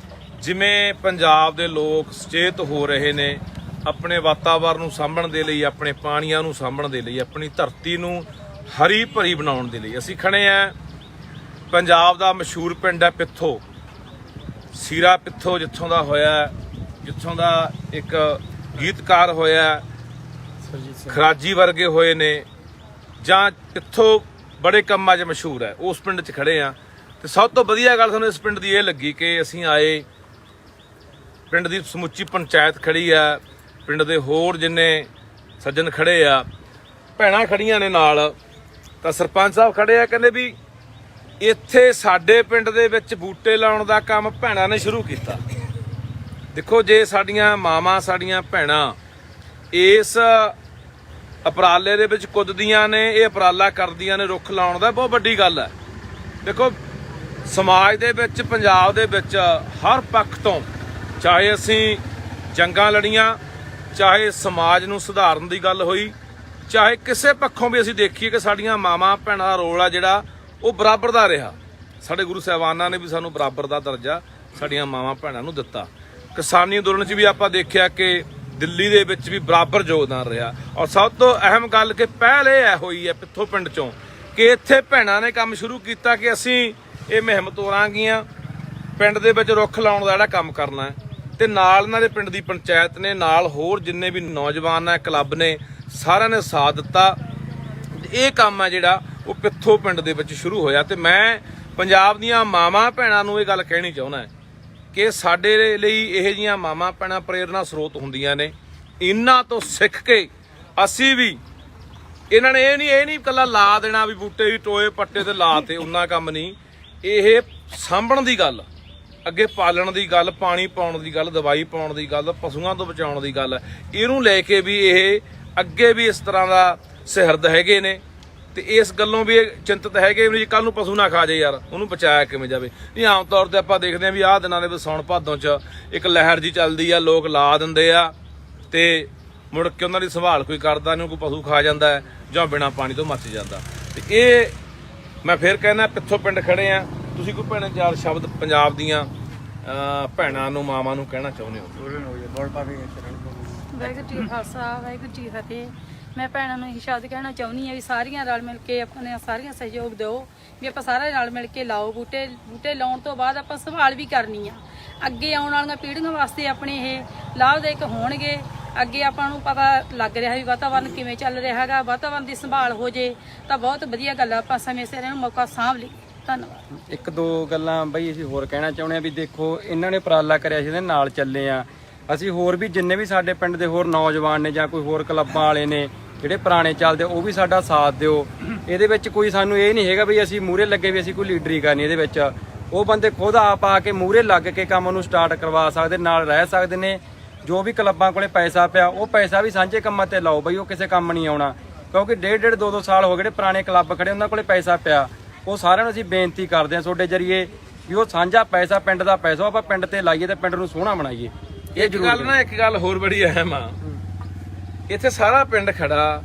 ਜਿਵੇਂ ਪੰਜਾਬ ਦੇ ਲੋਕ ਸੁਚੇਤ ਹੋ ਰਹੇ ਨੇ ਆਪਣੇ ਵਾਤਾਵਰਣ ਨੂੰ ਸਾਂਭਣ ਦੇ ਲਈ ਆਪਣੇ ਪਾਣੀਆਂ ਨੂੰ ਸਾਂਭਣ ਦੇ ਲਈ ਆਪਣੀ ਧਰਤੀ ਨੂੰ ਹਰੀ ਭਰੀ ਬਣਾਉਣ ਦੇ ਲਈ ਅਸੀਂ ਖੜੇ ਆ ਪੰਜਾਬ ਦਾ ਮਸ਼ਹੂਰ ਪਿੰਡ ਹੈ ਪਿੱਥੋ ਸੀਰਾ ਪਿੱਥੋ ਜਿੱਥੋਂ ਦਾ ਹੋਇਆ ਜਿੱਥੋਂ ਦਾ ਇੱਕ ਗੀਤਕਾਰ ਹੋਇਆ ਖਰਾਜੀ ਵਰਗੇ ਹੋਏ ਨੇ ਜਾਂ ਪਿੱਥੋਂ ਬੜੇ ਕੰਮਾਂ 'ਚ ਮਸ਼ਹੂਰ ਹੈ ਉਸ ਪਿੰਡ 'ਚ ਖੜੇ ਆ ਤੇ ਸਭ ਤੋਂ ਵਧੀਆ ਗੱਲ ਸਾਨੂੰ ਇਸ ਪਿੰਡ ਦੀ ਇਹ ਲੱਗੀ ਕਿ ਅਸੀਂ ਆਏ ਪਿੰਡ ਦੀ ਸਮੁੱਚੀ ਪੰਚਾਇਤ ਖੜੀ ਆ ਪਿੰਡ ਦੇ ਹੋਰ ਜਿੰਨੇ ਸੱਜਣ ਖੜੇ ਆ ਭੈਣਾਂ ਖੜੀਆਂ ਨੇ ਨਾਲ ਤਾਂ ਸਰਪੰਚ ਸਾਹਿਬ ਖੜੇ ਆ ਕਹਿੰਦੇ ਵੀ ਇੱਥੇ ਸਾਡੇ ਪਿੰਡ ਦੇ ਵਿੱਚ ਬੂਟੇ ਲਾਉਣ ਦਾ ਕੰਮ ਭੈਣਾਂ ਨੇ ਸ਼ੁਰੂ ਕੀਤਾ ਦੇਖੋ ਜੇ ਸਾਡੀਆਂ ਮਾਵਾਂ ਸਾਡੀਆਂ ਭੈਣਾਂ ਇਸ ਉਪਰਾਲੇ ਦੇ ਵਿੱਚ ਕੁੱਦਦੀਆਂ ਨੇ ਇਹ ਉਪਰਾਲਾ ਕਰਦੀਆਂ ਨੇ ਰੁੱਖ ਲਾਉਣ ਦਾ ਬਹੁਤ ਵੱਡੀ ਗੱਲ ਹੈ ਦੇਖੋ ਸਮਾਜ ਦੇ ਵਿੱਚ ਪੰਜਾਬ ਦੇ ਵਿੱਚ ਹਰ ਪੱਖ ਤੋਂ ਚਾਹੇ ਅਸੀਂ ਜੰਗਾਂ ਲੜੀਆਂ ਚਾਹੇ ਸਮਾਜ ਨੂੰ ਸੁਧਾਰਨ ਦੀ ਗੱਲ ਹੋਈ ਚਾਹੇ ਕਿਸੇ ਪੱਖੋਂ ਵੀ ਅਸੀਂ ਦੇਖੀਏ ਕਿ ਸਾਡੀਆਂ ਮਾਵਾਂ ਭੈਣਾਂ ਦਾ ਰੋਲ ਆ ਜਿਹੜਾ ਉਹ ਬਰਾਬਰ ਦਾ ਰਿਹਾ ਸਾਡੇ ਗੁਰੂ ਸਾਹਿਬਾਨਾਂ ਨੇ ਵੀ ਸਾਨੂੰ ਬਰਾਬਰ ਦਾ ਦਰਜਾ ਸਾਡੀਆਂ ਮਾਵਾਂ ਭੈਣਾਂ ਨੂੰ ਦਿੱਤਾ ਕਿਸਾਨੀ ਅੰਦੋਲਨ 'ਚ ਵੀ ਆਪਾਂ ਦੇਖਿਆ ਕਿ ਦਿੱਲੀ ਦੇ ਵਿੱਚ ਵੀ ਬਰਾਬਰ ਯੋਗਦਾਨ ਰਿਹਾ ਔਰ ਸਭ ਤੋਂ ਅਹਿਮ ਗੱਲ ਕਿ ਪਹਿਲ ਇਹ ਹੋਈ ਹੈ ਪਿੱਥੋਂ ਪਿੰਡ 'ਚੋਂ ਕਿ ਇੱਥੇ ਭੈਣਾਂ ਨੇ ਕੰਮ ਸ਼ੁਰੂ ਕੀਤਾ ਕਿ ਅਸੀਂ ਇਹ ਮੁਹਿੰਮ ਤੋਰਾਂਗੀਆਂ ਪਿੰਡ ਦੇ ਵਿੱਚ ਰੁੱਖ ਲਾਉਣ ਦਾ ਜਿਹੜਾ ਕੰਮ ਕਰਨਾ ਹੈ ਤੇ ਨਾਲ ਇਹਨਾਂ ਦੇ ਪਿੰਡ ਦੀ ਪੰਚਾਇਤ ਨੇ ਨਾਲ ਹੋਰ ਜਿੰਨੇ ਵੀ ਨੌਜਵਾਨ ਹੈ ਕਲੱਬ ਨੇ ਸਾਰਿਆਂ ਨੇ ਸਾਥ ਦਿੱਤਾ ਇਹ ਕੰਮ ਹੈ ਜਿਹੜਾ ਉਹ ਪਿੱਥੋਂ ਪਿੰਡ ਦੇ ਵਿੱਚ ਸ਼ੁਰੂ ਹੋਇਆ ਤੇ ਮੈਂ ਪੰਜਾਬ ਦੀਆਂ ਮਾਵਾਂ ਭੈਣਾਂ ਨੂੰ ਇਹ ਗੱਲ ਕਹਿਣੀ ਚਾਹੁੰਦਾ ਕਿ ਸਾਡੇ ਲਈ ਇਹੋ ਜਿਹੀਆਂ ਮਾਵਾਂ ਭੈਣਾਂ ਪ੍ਰੇਰਨਾ ਸਰੋਤ ਹੁੰਦੀਆਂ ਨੇ ਇਹਨਾਂ ਤੋਂ ਸਿੱਖ ਕੇ ਅਸੀਂ ਵੀ ਇਹਨਾਂ ਨੇ ਇਹ ਨਹੀਂ ਇਕੱਲਾ ਲਾ ਦੇਣਾ ਵੀ ਬੂਟੇ ਵੀ ਟੋਏ ਪੱਟੇ ਤੇ ਲਾ ਤੇ ਉਹਨਾਂ ਕੰਮ ਨਹੀਂ ਇਹ ਸਾਂਭਣ ਦੀ ਗੱਲ ਅੱਗੇ ਪਾਲਣ ਦੀ ਗੱਲ ਪਾਣੀ ਪਾਉਣ ਦੀ ਗੱਲ ਦਵਾਈ ਪਾਉਣ ਦੀ ਗੱਲ ਪਸ਼ੂਆਂ ਤੋਂ ਬਚਾਉਣ ਦੀ ਗੱਲ ਇਹਨੂੰ ਲੈ ਕੇ ਵੀ ਇਹ ਅੱਗੇ ਵੀ ਇਸ ਤਰ੍ਹਾਂ ਦਾ ਸਿਹਰਦ ਹੈਗੇ ਨੇ ਤੇ ਇਸ ਗੱਲੋਂ ਵੀ ਚਿੰਤਤ ਹੈਗੇ ਵੀ ਕੱਲ ਨੂੰ ਪਸ਼ੂ ਨਾ ਖਾ ਜਾਏ ਯਾਰ ਉਹਨੂੰ ਬਚਾਇਆ ਕਿਵੇਂ ਜਾਵੇ ਨਹੀਂ ਆਮ ਤੌਰ ਤੇ ਆਪਾਂ ਦੇਖਦੇ ਹਾਂ ਵੀ ਆਹ ਦਿਨਾਂ ਦੇ ਵਿੱਚ ਸਾਉਣ ਭਾਦੋਂ 'ਚ ਇੱਕ ਲਹਿਰ ਜੀ ਚੱਲਦੀ ਆ ਲੋਕ ਲਾ ਦਿੰਦੇ ਆ ਤੇ ਮੁੜ ਕੇ ਉਹਨਾਂ ਦੀ ਸੰਭਾਲ ਕੋਈ ਕਰਦਾ ਨਹੀਂ ਕੋਈ ਪਸ਼ੂ ਖਾ ਜਾਂਦਾ ਜਾਂ ਬਿਨਾਂ ਪਾਣੀ ਤੋਂ ਮੱਚ ਜਾਂਦਾ ਤੇ ਇਹ ਮੈਂ ਫੇਰ ਕਹਿੰਦਾ ਪਿੱਥੋਂ ਪਿੰਡ ਖੜੇ ਆ ਤੁਸੀਂ ਕੋਈ ਭੈਣ ਚਾਰ ਸ਼ਬਦ ਪੰਜਾਬ ਦੀਆਂ ਭੈਣਾਂ ਨੂੰ ਮਾਵਾਂ ਨੂੰ ਕਹਿਣਾ ਚਾਹੁੰਦੇ ਹੋ ਵਾਹਿਗੁਰੂ ਜੀ ਕਾ ਖਾਲਸਾ ਵਾਹਿਗੁਰੂ ਜੀ ਕੀ ਫਤਿਹ ਮੈਂ ਭੈਣਾਂ ਨੂੰ ਇਹ ਸ਼ਬਦ ਕਹਿਣਾ ਚਾਹੁੰਦੀ ਹਾਂ ਵੀ ਸਾਰੀਆਂ ਰਲ ਮਿਲ ਕੇ ਆਪਣੇ ਸਾਰੀਆਂ ਸਹਿਯੋਗ ਦਿਓ ਵੀ ਆਪਾਂ ਸਾਰੇ ਰਲ ਮਿਲ ਕੇ ਲਾਓ ਬੂਟੇ ਲਾਉਣ ਤੋਂ ਬਾਅਦ ਆਪਾਂ ਸੰਭਾਲ ਵੀ ਕਰਨੀ ਆ ਅੱਗੇ ਆਉਣ ਵਾਲੀਆਂ ਪੀੜ੍ਹੀਆਂ ਵਾਸਤੇ ਆਪਣੇ ਇਹ ਲਾਭਦਾਇਕ ਹੋਣਗੇ ਅੱਗੇ ਆਪਾਂ ਨੂੰ ਪਤਾ ਲੱਗ ਰਿਹਾ ਵੀ ਵਾਤਾਵਰਨ ਕਿਵੇਂ ਚੱਲ ਰਿਹਾ ਹੈਗਾ ਵਾਤਾਵਰਨ ਦੀ ਸੰਭਾਲ ਹੋ ਜੇ ਤਾਂ ਬਹੁਤ ਵਧੀਆ ਗੱਲ ਆ ਆਪਾਂ ਸਮੇਂ ਸਿਰ ਇਹਨੂੰ ਮੌਕਾ ਸਾਂਭ ਲਈ ਧੰਨਵਾਦ ਇੱਕ ਦੋ ਗੱਲਾਂ ਬਈ ਅਸੀਂ ਹੋਰ ਕਹਿਣਾ ਚਾਹੁੰਦੇ ਆ ਵੀ ਦੇਖੋ ਇਹਨਾਂ ਨੇ ਉਪਰਾਲਾ ਕਰਿਆ ਸੀ ਇਹਦੇ ਨਾਲ ਚੱਲੇ ਆ ਅਸੀਂ ਹੋਰ ਵੀ ਜਿੰਨੇ ਵੀ ਸਾਡੇ ਪਿੰਡ ਦੇ ਹੋਰ ਨੌਜਵਾਨ ਨੇ ਜਾਂ ਕੋਈ ਹੋਰ ਕਲੱਬਾਂ ਵਾਲੇ ਨੇ ਜਿਹੜੇ ਪੁਰਾਣੇ ਚੱਲਦੇ ਉਹ ਵੀ ਸਾਡਾ ਸਾਥ ਦਿਓ ਇਹਦੇ ਵਿੱਚ ਕੋਈ ਸਾਨੂੰ ਇਹ ਨਹੀਂ ਹੈਗਾ ਵੀ ਅਸੀਂ ਮੂਹਰੇ ਲੱਗੇ ਵੀ ਅਸੀਂ ਕੋਈ ਲੀਡਰੀ ਕਰਨੀ ਇਹਦੇ ਵਿੱਚ ਉਹ ਬੰਦੇ ਖੁਦ ਆਪ ਆ ਕੇ ਮੂਹਰੇ ਲੱਗ ਕੇ ਕੰਮ ਨੂੰ ਸਟਾਰਟ ਕਰਵਾ ਸਕਦੇ ਨਾਲ ਰਹਿ ਸਕਦੇ ਨੇ ਜੋ ਵੀ ਕਲੱਬਾਂ ਕੋਲੇ ਪੈਸਾ ਪਿਆ ਉਹ ਪੈਸਾ ਵੀ ਸਾਂਝੇ ਕੰਮਾਂ ਤੇ ਲਾਓ ਬਈ ਉਹ ਕਿਸੇ ਕੰਮ ਨਹੀਂ ਆਉਣਾ ਕਿਉਂਕਿ ਡੇਢ ਦੋ ਸਾਲ ਹੋ ਗਏ ਜਿਹੜੇ ਪੁਰਾਣੇ ਕਲੱਬ ਖੜੇ ਉਹਨਾਂ ਕੋਲੇ ਪੈਸਾ ਪਿਆ ਉਹ ਸਾਰਿਆਂ ਨੂੰ ਅਸੀਂ ਬੇਨਤੀ ਕਰਦੇ ਹਾਂ ਤੁਹਾਡੇ ਜਰੀਏ ਵੀ ਉਹ ਸਾਂਝਾ ਪੈਸਾ ਪਿੰਡ ਦਾ ਪੈਸਾ ਆਪਾਂ ਪਿੰਡ ਤੇ ਲਾਈਏ ਤੇ ਪਿੰਡ ਨੂੰ ਸੋਹਣਾ ਬਣਾਈਏ ਇਹ ਇੱਕ ਗੱਲ ਨਾ ਇੱਕ ਗੱਲ ਹੋਰ ਬੜੀ ਅਹਿਮ ਆ ਇੱਥੇ ਸਾਰਾ ਪਿੰਡ ਖੜਾ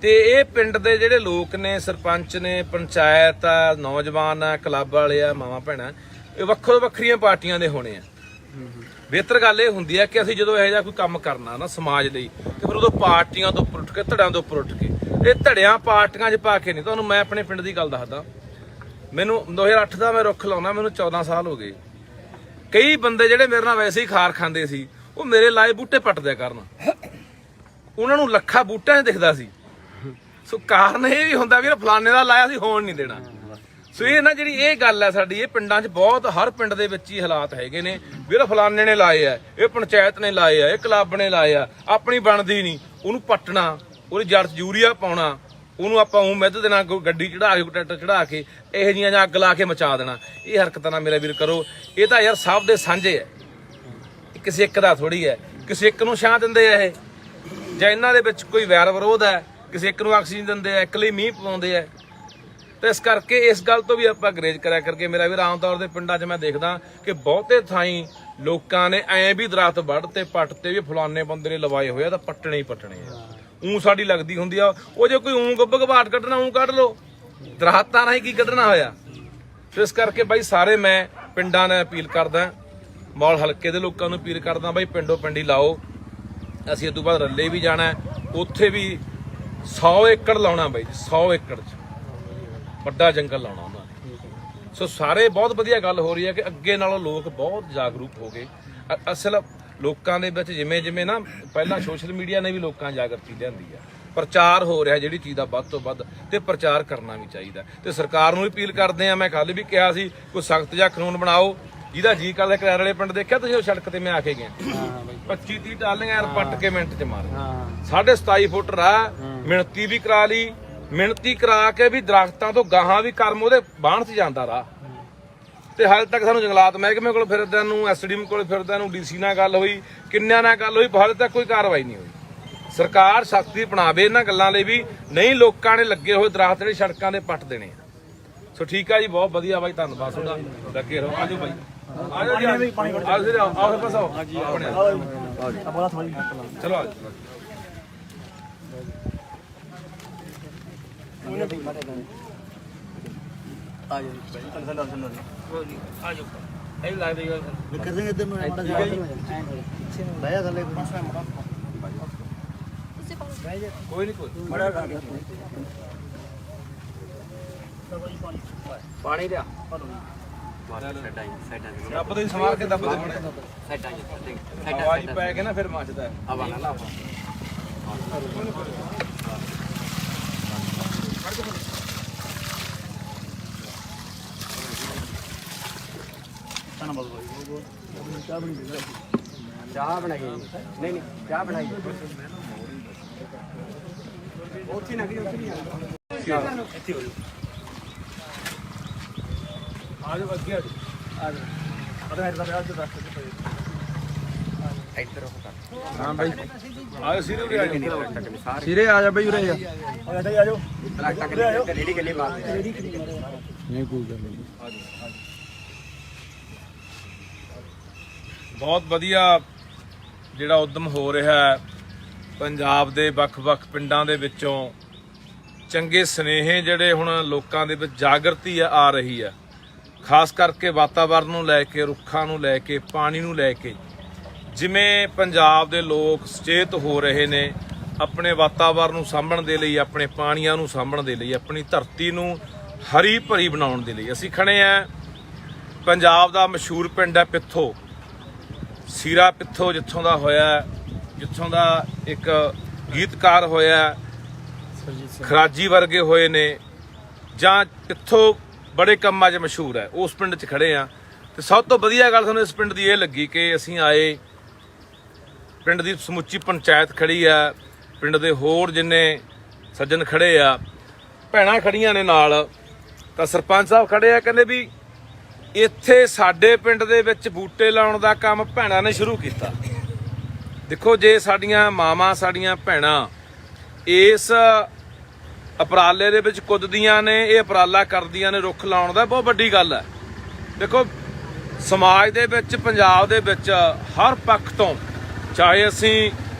ਤੇ ਇਹ ਪਿੰਡ ਦੇ ਜਿਹੜੇ ਲੋਕ ਨੇ ਸਰਪੰਚ ਨੇ ਪੰਚਾਇਤ ਆ ਨੌਜਵਾਨ ਆ ਕਲੱਬ ਵਾਲੇ ਆ ਮਾਵਾਂ ਭੈਣਾਂ ਇਹ ਵੱਖੋ ਵੱਖਰੀਆਂ ਪਾਰਟੀਆਂ ਦੇ ਹੋਣੇ ਆ ਬਿਹਤਰ ਗੱਲ ਇਹ ਹੁੰਦੀ ਹੈ ਕਿ ਅਸੀਂ ਜਦੋਂ ਇਹੋ ਜਿਹਾ ਕੋਈ ਕੰਮ ਕਰਨਾ ਨਾ ਸਮਾਜ ਲਈ ਤੇ ਫਿਰ ਉਦੋਂ ਪਾਰਟੀਆਂ ਤੋਂ ਉੱਪਰ ਉੱਠ ਕੇ ਧੜਿਆਂ ਤੋਂ ਉੱਪਰ ਉੱਠ ਕੇ ਇਹ ਧੜਿਆਂ ਪਾਰਟੀਆਂ 'ਚ ਪਾ ਕੇ ਨਹੀਂ ਤੁਹਾਨੂੰ ਮੈਂ ਆਪਣੇ ਪਿੰਡ ਦੀ ਗੱਲ ਦੱਸਦਾ ਮੈਨੂੰ 2008 ਦਾ ਮੈਂ ਰੁੱਖ ਲਾਉਣਾ ਮੈਨੂੰ 14 ਸਾਲ ਹੋ ਗਏ ਕਈ ਬੰਦੇ ਜਿਹੜੇ ਮੇਰੇ ਨਾਲ ਵੈਸੇ ਹੀ ਖਾਰ ਖਾਂਦੇ ਸੀ ਉਹ ਮੇਰੇ ਲਾਏ ਬੂਟੇ ਪੱਟ ਦਿਆ ਕਰਨ ਉਹਨਾਂ ਨੂੰ ਲੱਖਾਂ ਬੂਟਿਆਂ 'ਚ ਦਿਖਦਾ ਸੀ ਸੋ ਕਾਰਨ ਇਹ ਵੀ ਹੁੰਦਾ ਵੀ ਫਲਾਣੇ ਦਾ ਲਾਇਆ ਸੀ ਹੋਣ ਨਹੀਂ ਦੇਣਾ ਸੋ ਇਹ ਨਾ ਜਿਹੜੀ ਇਹ ਗੱਲ ਹੈ ਸਾਡੀ, ਇਹ ਪਿੰਡਾਂ 'ਚ ਬਹੁਤ, ਹਰ ਪਿੰਡ ਦੇ ਵਿੱਚ ਹੀ ਹਾਲਾਤ ਹੈਗੇ ਨੇ ਵੀਰ, ਫਲਾਣੇ ਨੇ ਲਾਏ ਆ, ਇਹ ਪੰਚਾਇਤ ਨੇ ਲਾਏ ਆ, ਇਹ ਕਲੱਬ ਨੇ ਲਾਏ ਆ, ਆਪਣੀ ਬਣਦੀ ਨਹੀਂ, ਉਹਨੂੰ ਪੱਟਣਾ, ਉਹਦੀ ਜੜ 'ਚ ਯੂਰੀਆ ਪਾਉਣਾ, ਉਹਨੂੰ ਆਪਾਂ ਉਹ ਮਿੱਧ ਦੇਣਾ, ਕੋਈ ਗੱਡੀ ਚੜਾ ਕੇ, ਕੋਈ ਟਰੈਕਟਰ ਚੜਾ ਕੇ, ਇਹੋ ਜਿਹੀਆਂ ਜਾਂ ਅੱਗ ਲਾ ਕੇ ਮਚਾ ਦੇਣਾ। ਇਹ ਹਰਕਤਾਂ ਨਾ ਮੇਰਾ ਵੀਰ ਕਰੋ। ਇਹ ਤਾਂ ਯਾਰ ਸਭ ਦੇ ਸਾਂਝੇ ਹੈ, ਕਿਸੇ ਇੱਕ ਦਾ ਥੋੜੀ ਹੈ। ਕਿਸੇ ਇੱਕ ਨੂੰ ਛਾਂ ਦਿੰਦੇ ਆ ਇਹ, ਜਾਂ ਇਹਨਾਂ ਦੇ ਵਿੱਚ ਕੋਈ ਵੈਰ ਵਿਰੋਧ ਹੈ, ਕਿਸੇ ਇੱਕ ਨੂੰ ਆਕਸੀਜਨ ਦਿੰਦੇ ਆ, ਇੱਕ ਲਈ ਮੀਂਹ ਪਵਾਉਂਦੇ ਆ। ਤੇ ਇਸ ਕਰਕੇ ਇਸ ਗੱਲ ਤੋਂ ਵੀ ਆਪਾਂ ਗਰੇਜ ਕਰਿਆ ਕਰਕੇ ਮੇਰਾ ਵੀਰ, ਆਮ ਤੌਰ ਤੇ ਪਿੰਡਾਂ 'ਚ ਮੈਂ ਦੇਖਦਾ ਕਿ ਬਹੁਤੇ ਥਾਈਂ ਲੋਕਾਂ ਨੇ ਐਂ ਵੀ ਦਰਖਤ ਵੱਢ ਤੇ ਪੱਟ ਤੇ ਵੀ ਫਲਾਣੇ ਬੰਦੇ ਨੇ ਲਵਾਏ ਹੋਏ ਆ ਤਾਂ ਪੱਟਣੇ ਹੀ ਪੱਟਣੇ ਆ। ਊਂ ਸਾਡੀ ਲੱਗਦੀ ਹੁੰਦੀ ਆ, ਉਹ ਜੇ ਕੋਈ ਊਂ ਗੱਬ ਘਬਾਟ ਕੱਢਣਾ ਊਂ ਕੱਢ ਲਓ, ਦਰਖਤਾਂ ਨਾਲ ਹੀ ਕੀ ਕੱਢਣਾ ਹੋਇਆ। ਤੇ ਇਸ ਕਰਕੇ ਬਾਈ ਸਾਰੇ ਮੈਂ ਪਿੰਡਾਂ ਨੇ ਅਪੀਲ ਕਰਦਾ, ਮੌਲ ਹਲਕੇ ਦੇ ਲੋਕਾਂ ਨੂੰ ਅਪੀਲ ਕਰਦਾ, ਬਾਈ ਪਿੰਡੋਂ ਪਿੰਡੀ ਲਾਓ। ਅਸੀਂ ਇਸ ਤੋਂ ਬਾਅਦ ਰੱਲੇ ਵੀ ਜਾਣਾ, ਉੱਥੇ ਵੀ 100 ਏਕੜ ਲਾਉਣਾ ਬਾਈ ਜੀ, 100 ਏਕੜ 'ਚ ਵੱਡਾ ਜੰਗਲ ਲਾਉਣਾ ਉਹਨਾਂ ਨੇ। ਸੋ ਸਾਰੇ ਬਹੁਤ ਵਧੀਆ ਗੱਲ ਹੋ ਰਹੀ ਹੈ ਕਿ ਅੱਗੇ ਨਾਲੋਂ ਲੋਕ ਬਹੁਤ ਜਾਗਰੂਕ ਹੋ ਗਏ। ਅਸਲ ਲੋਕਾਂ ਦੇ ਵਿੱਚ ਜਿਵੇਂ ਨਾ ਪਹਿਲਾਂ ਸੋਸ਼ਲ ਮੀਡੀਆ ਨੇ ਵੀ ਲੋਕਾਂ ਜਾਗਰਤੀ ਲਿਆਂਦੀ ਆ, ਪ੍ਰਚਾਰ ਹੋ ਰਿਹਾ ਜਿਹੜੀ ਚੀਜ਼ ਦਾ ਵੱਧ ਤੋਂ ਵੱਧ, ਤੇ ਪ੍ਰਚਾਰ ਕਰਨਾ ਵੀ ਚਾਹੀਦਾ। ਤੇ ਸਰਕਾਰ ਨੂੰ ਵੀ ਅਪੀਲ ਕਰਦੇ ਆ, ਮੈਂ ਕੱਲ ਵੀ ਕਿਹਾ ਸੀ ਕੋਈ ਸਖਤ ਜਿਹਾ ਕਾਨੂੰਨ ਬਣਾਓ। ਜਿਹਦਾ ਜੀ ਕਰਦਾ, ਕਰਾਰ ਵਾਲੇ ਪਿੰਡ ਦੇਖਿਆ ਤੁਸੀਂ, ਉਹ ਸੜਕ ਤੇ ਮੈਂ ਆ ਕੇ ਗਿਆ, 25-30 ਟਾਲੀਆਂ ਯਾਰ ਪੱਟ ਕੇ ਮਿੰਟ 'ਚ ਮਾਰ, 27.5 ਫੁੱਟ ਰਾਹ, ਮਿਣਤੀ ਵੀ ਕਰਾ ਲਈ, ਮਿਣਤੀ ਕਰਾ ਕੇ ਵੀ ਦਰਖਤਾਂ ਤੋਂ ਗਾਹਾਂ ਵੀ ਕਰਮ ਉਹਦੇ ਬਾਹਣ 'ਚ ਜਾਂਦਾ ਰਾਹ। ਤੇ ਹਾਲੇ ਤੱਕ ਸਾਨੂੰ ਜੰਗਲਾਤ ਮਹਿਕਮੇ ਕੋਲ ਫਿਰਦਿਆਂ ਨੂੰ, ਐਸਡੀਐਮ ਕੋਲ ਫਿਰਦਿਆਂ ਨੂੰ, ਡੀਸੀ ਨਾਲ ਗੱਲ ਹੋਈ, ਕਿੰਨਿਆਂ ਨਾਲ ਗੱਲ ਹੋਈ, ਹਾਲੇ ਤੱਕ ਕੋਈ ਕਾਰਵਾਈ ਨਹੀਂ ਹੋਈ। ਸਰਕਾਰ ਸਖਤੀ ਅਪਣਾਵੇ ਇਹਨਾਂ ਗੱਲਾਂ ਲਈ ਵੀ, ਨਹੀਂ ਲੋਕਾਂ ਨੇ ਲੱਗੇ ਹੋਏ ਦਰਖਤ ਜਿਹੜੇ ਸੜਕਾਂ ਦੇ ਪੱਟ ਦੇਣੇ ਆ। ਸੋ ਠੀਕ ਆ ਜੀ, ਬਹੁਤ ਵਧੀਆ ਬਾਈ, ਧੰਨਵਾਦ ਤੁਹਾਡਾ, ਲੱਗੇ ਰਹੋ। ਆਜੋ ਬਾਈ, ਆਜੋ ਜੀ, ਆਓ ਬਸ ਆਓ, ਚਲੋ ਆਜੋ। ਕੋਈ ਨਹੀਂ, ਕੋਈ ਪਾਣੀ ਲਿਆ, ਦੱਬ ਦੇ ਸਮਾਰ ਕੇ, ਦੱਬ ਦੇ ਆਵਾਜ਼ ਪੈ ਕੇ ਨਾ ਫਿਰ ਮੱਚਦਾ ਹੈ। ਚਾਹ ਬਣਾਈ ਨਹੀਂ, ਚਾਹ ਬਣਾਈ ਉੱਥੇ ਨਾ, ਉੱਥੇ ਨਹੀਂ ਆਣਾ, ਇੱਥੇ ਹੋ ਆਜੋ ਅੱਗੇ ਆਜੋ, ਆਜੋ ਅਰੇ ਇੱਧਰ ਆ ਜਾ, ਰਸਤੇ 'ਚ ਪਏ ਇੱਧਰ ਹਾਂ ਬਾਈ, ਆਜੋ ਸਿਰੇ ਉਰੇ ਆਜੋ, ਸਿਰੇ ਆ ਜਾ ਬਾਈ, ਉਰੇ ਆ ਆਜੋ ਰੇੜੀ ਗੱਲੇ ਮਾਰ ਨਹੀਂ, ਕੋਈ ਗੱਲ ਨਹੀਂ। ਬਹੁਤ ਵਧੀਆ ਜਿਹੜਾ ਉਦਮ ਹੋ ਰਿਹਾ ਹੈ ਪੰਜਾਬ ਦੇ ਵੱਖ-ਵੱਖ ਪਿੰਡਾਂ ਦੇ ਵਿੱਚੋਂ, ਚੰਗੇ ਸੁਨੇਹੇ ਜਿਹੜੇ ਹੁਣ ਲੋਕਾਂ ਦੇ ਵਿੱਚ ਜਾਗਰਤੀ ਆ ਰਹੀ ਹੈ, ਖਾਸ ਕਰਕੇ ਵਾਤਾਵਰਨ ਨੂੰ ਲੈ ਕੇ, ਰੁੱਖਾਂ ਨੂੰ ਲੈ ਕੇ, ਪਾਣੀ ਨੂੰ ਲੈ ਕੇ। ਜਿਵੇਂ ਪੰਜਾਬ ਦੇ ਲੋਕ ਸੁਚੇਤ ਹੋ ਰਹੇ ਨੇ ਆਪਣੇ ਵਾਤਾਵਰਨ ਨੂੰ ਸਾਂਭਣ ਦੇ ਲਈ, ਆਪਣੇ ਪਾਣੀਆਂ ਨੂੰ ਸਾਂਭਣ ਦੇ ਲਈ, ਆਪਣੀ ਧਰਤੀ ਨੂੰ ਹਰੀ ਭਰੀ ਬਣਾਉਣ ਦੇ ਲਈ। ਅਸੀਂ ਖੜੇ ਆ ਪੰਜਾਬ ਦਾ ਮਸ਼ਹੂਰ ਪਿੰਡ ਹੈ ਪਿੱਥੋ, ਸੀਰਾ ਪਿੱਥੋ, ਜਿੱਥੋਂ ਦਾ ਹੋਇਆ, ਜਿੱਥੋਂ ਦਾ ਇੱਕ ਗੀਤਕਾਰ ਹੋਇਆ, ਖਰਾਜੀ ਵਰਗੇ ਹੋਏ ਨੇ, ਜਾਂ ਪਿੱਥੋਂ ਬੜੇ ਕੰਮਾਂ 'ਚ ਮਸ਼ਹੂਰ ਹੈ, ਉਸ ਪਿੰਡ 'ਚ ਖੜੇ ਆ। ਤੇ ਸਭ ਤੋਂ ਵਧੀਆ ਗੱਲ ਸਾਨੂੰ ਇਸ ਪਿੰਡ ਦੀ ਇਹ ਲੱਗੀ ਕਿ ਅਸੀਂ ਆਏ, ਪਿੰਡ ਦੀ ਸਮੁੱਚੀ ਪੰਚਾਇਤ ਖੜੀ ਆ, ਪਿੰਡ ਦੇ ਹੋਰ ਜਿੰਨੇ ਸੱਜਣ ਖੜੇ ਆ, ਭੈਣਾਂ ਖੜੀਆਂ ਨੇ ਨਾਲ, ਤਾਂ ਸਰਪੰਚ ਸਾਹਿਬ ਖੜੇ ਆ, ਕਹਿੰਦੇ ਵੀ ਇੱਥੇ ਸਾਡੇ ਪਿੰਡ ਦੇ ਵਿੱਚ ਬੂਟੇ ਲਾਉਣ ਦਾ ਕੰਮ ਭੈਣਾਂ ਨੇ ਸ਼ੁਰੂ ਕੀਤਾ। ਦੇਖੋ, ਜੇ ਸਾਡੀਆਂ ਮਾਵਾਂ, ਸਾਡੀਆਂ ਭੈਣਾਂ ਇਸ ਉਪਰਾਲੇ ਦੇ ਵਿੱਚ ਕੁੱਦਦੀਆਂ ਨੇ, ਇਹ ਉਪਰਾਲਾ ਕਰਦੀਆਂ ਨੇ ਰੁੱਖ ਲਾਉਣ ਦਾ, ਬਹੁਤ ਵੱਡੀ ਗੱਲ ਹੈ। ਦੇਖੋ, ਸਮਾਜ ਦੇ ਵਿੱਚ, ਪੰਜਾਬ ਦੇ ਵਿੱਚ ਹਰ ਪੱਖ ਤੋਂ, ਚਾਹੇ ਅਸੀਂ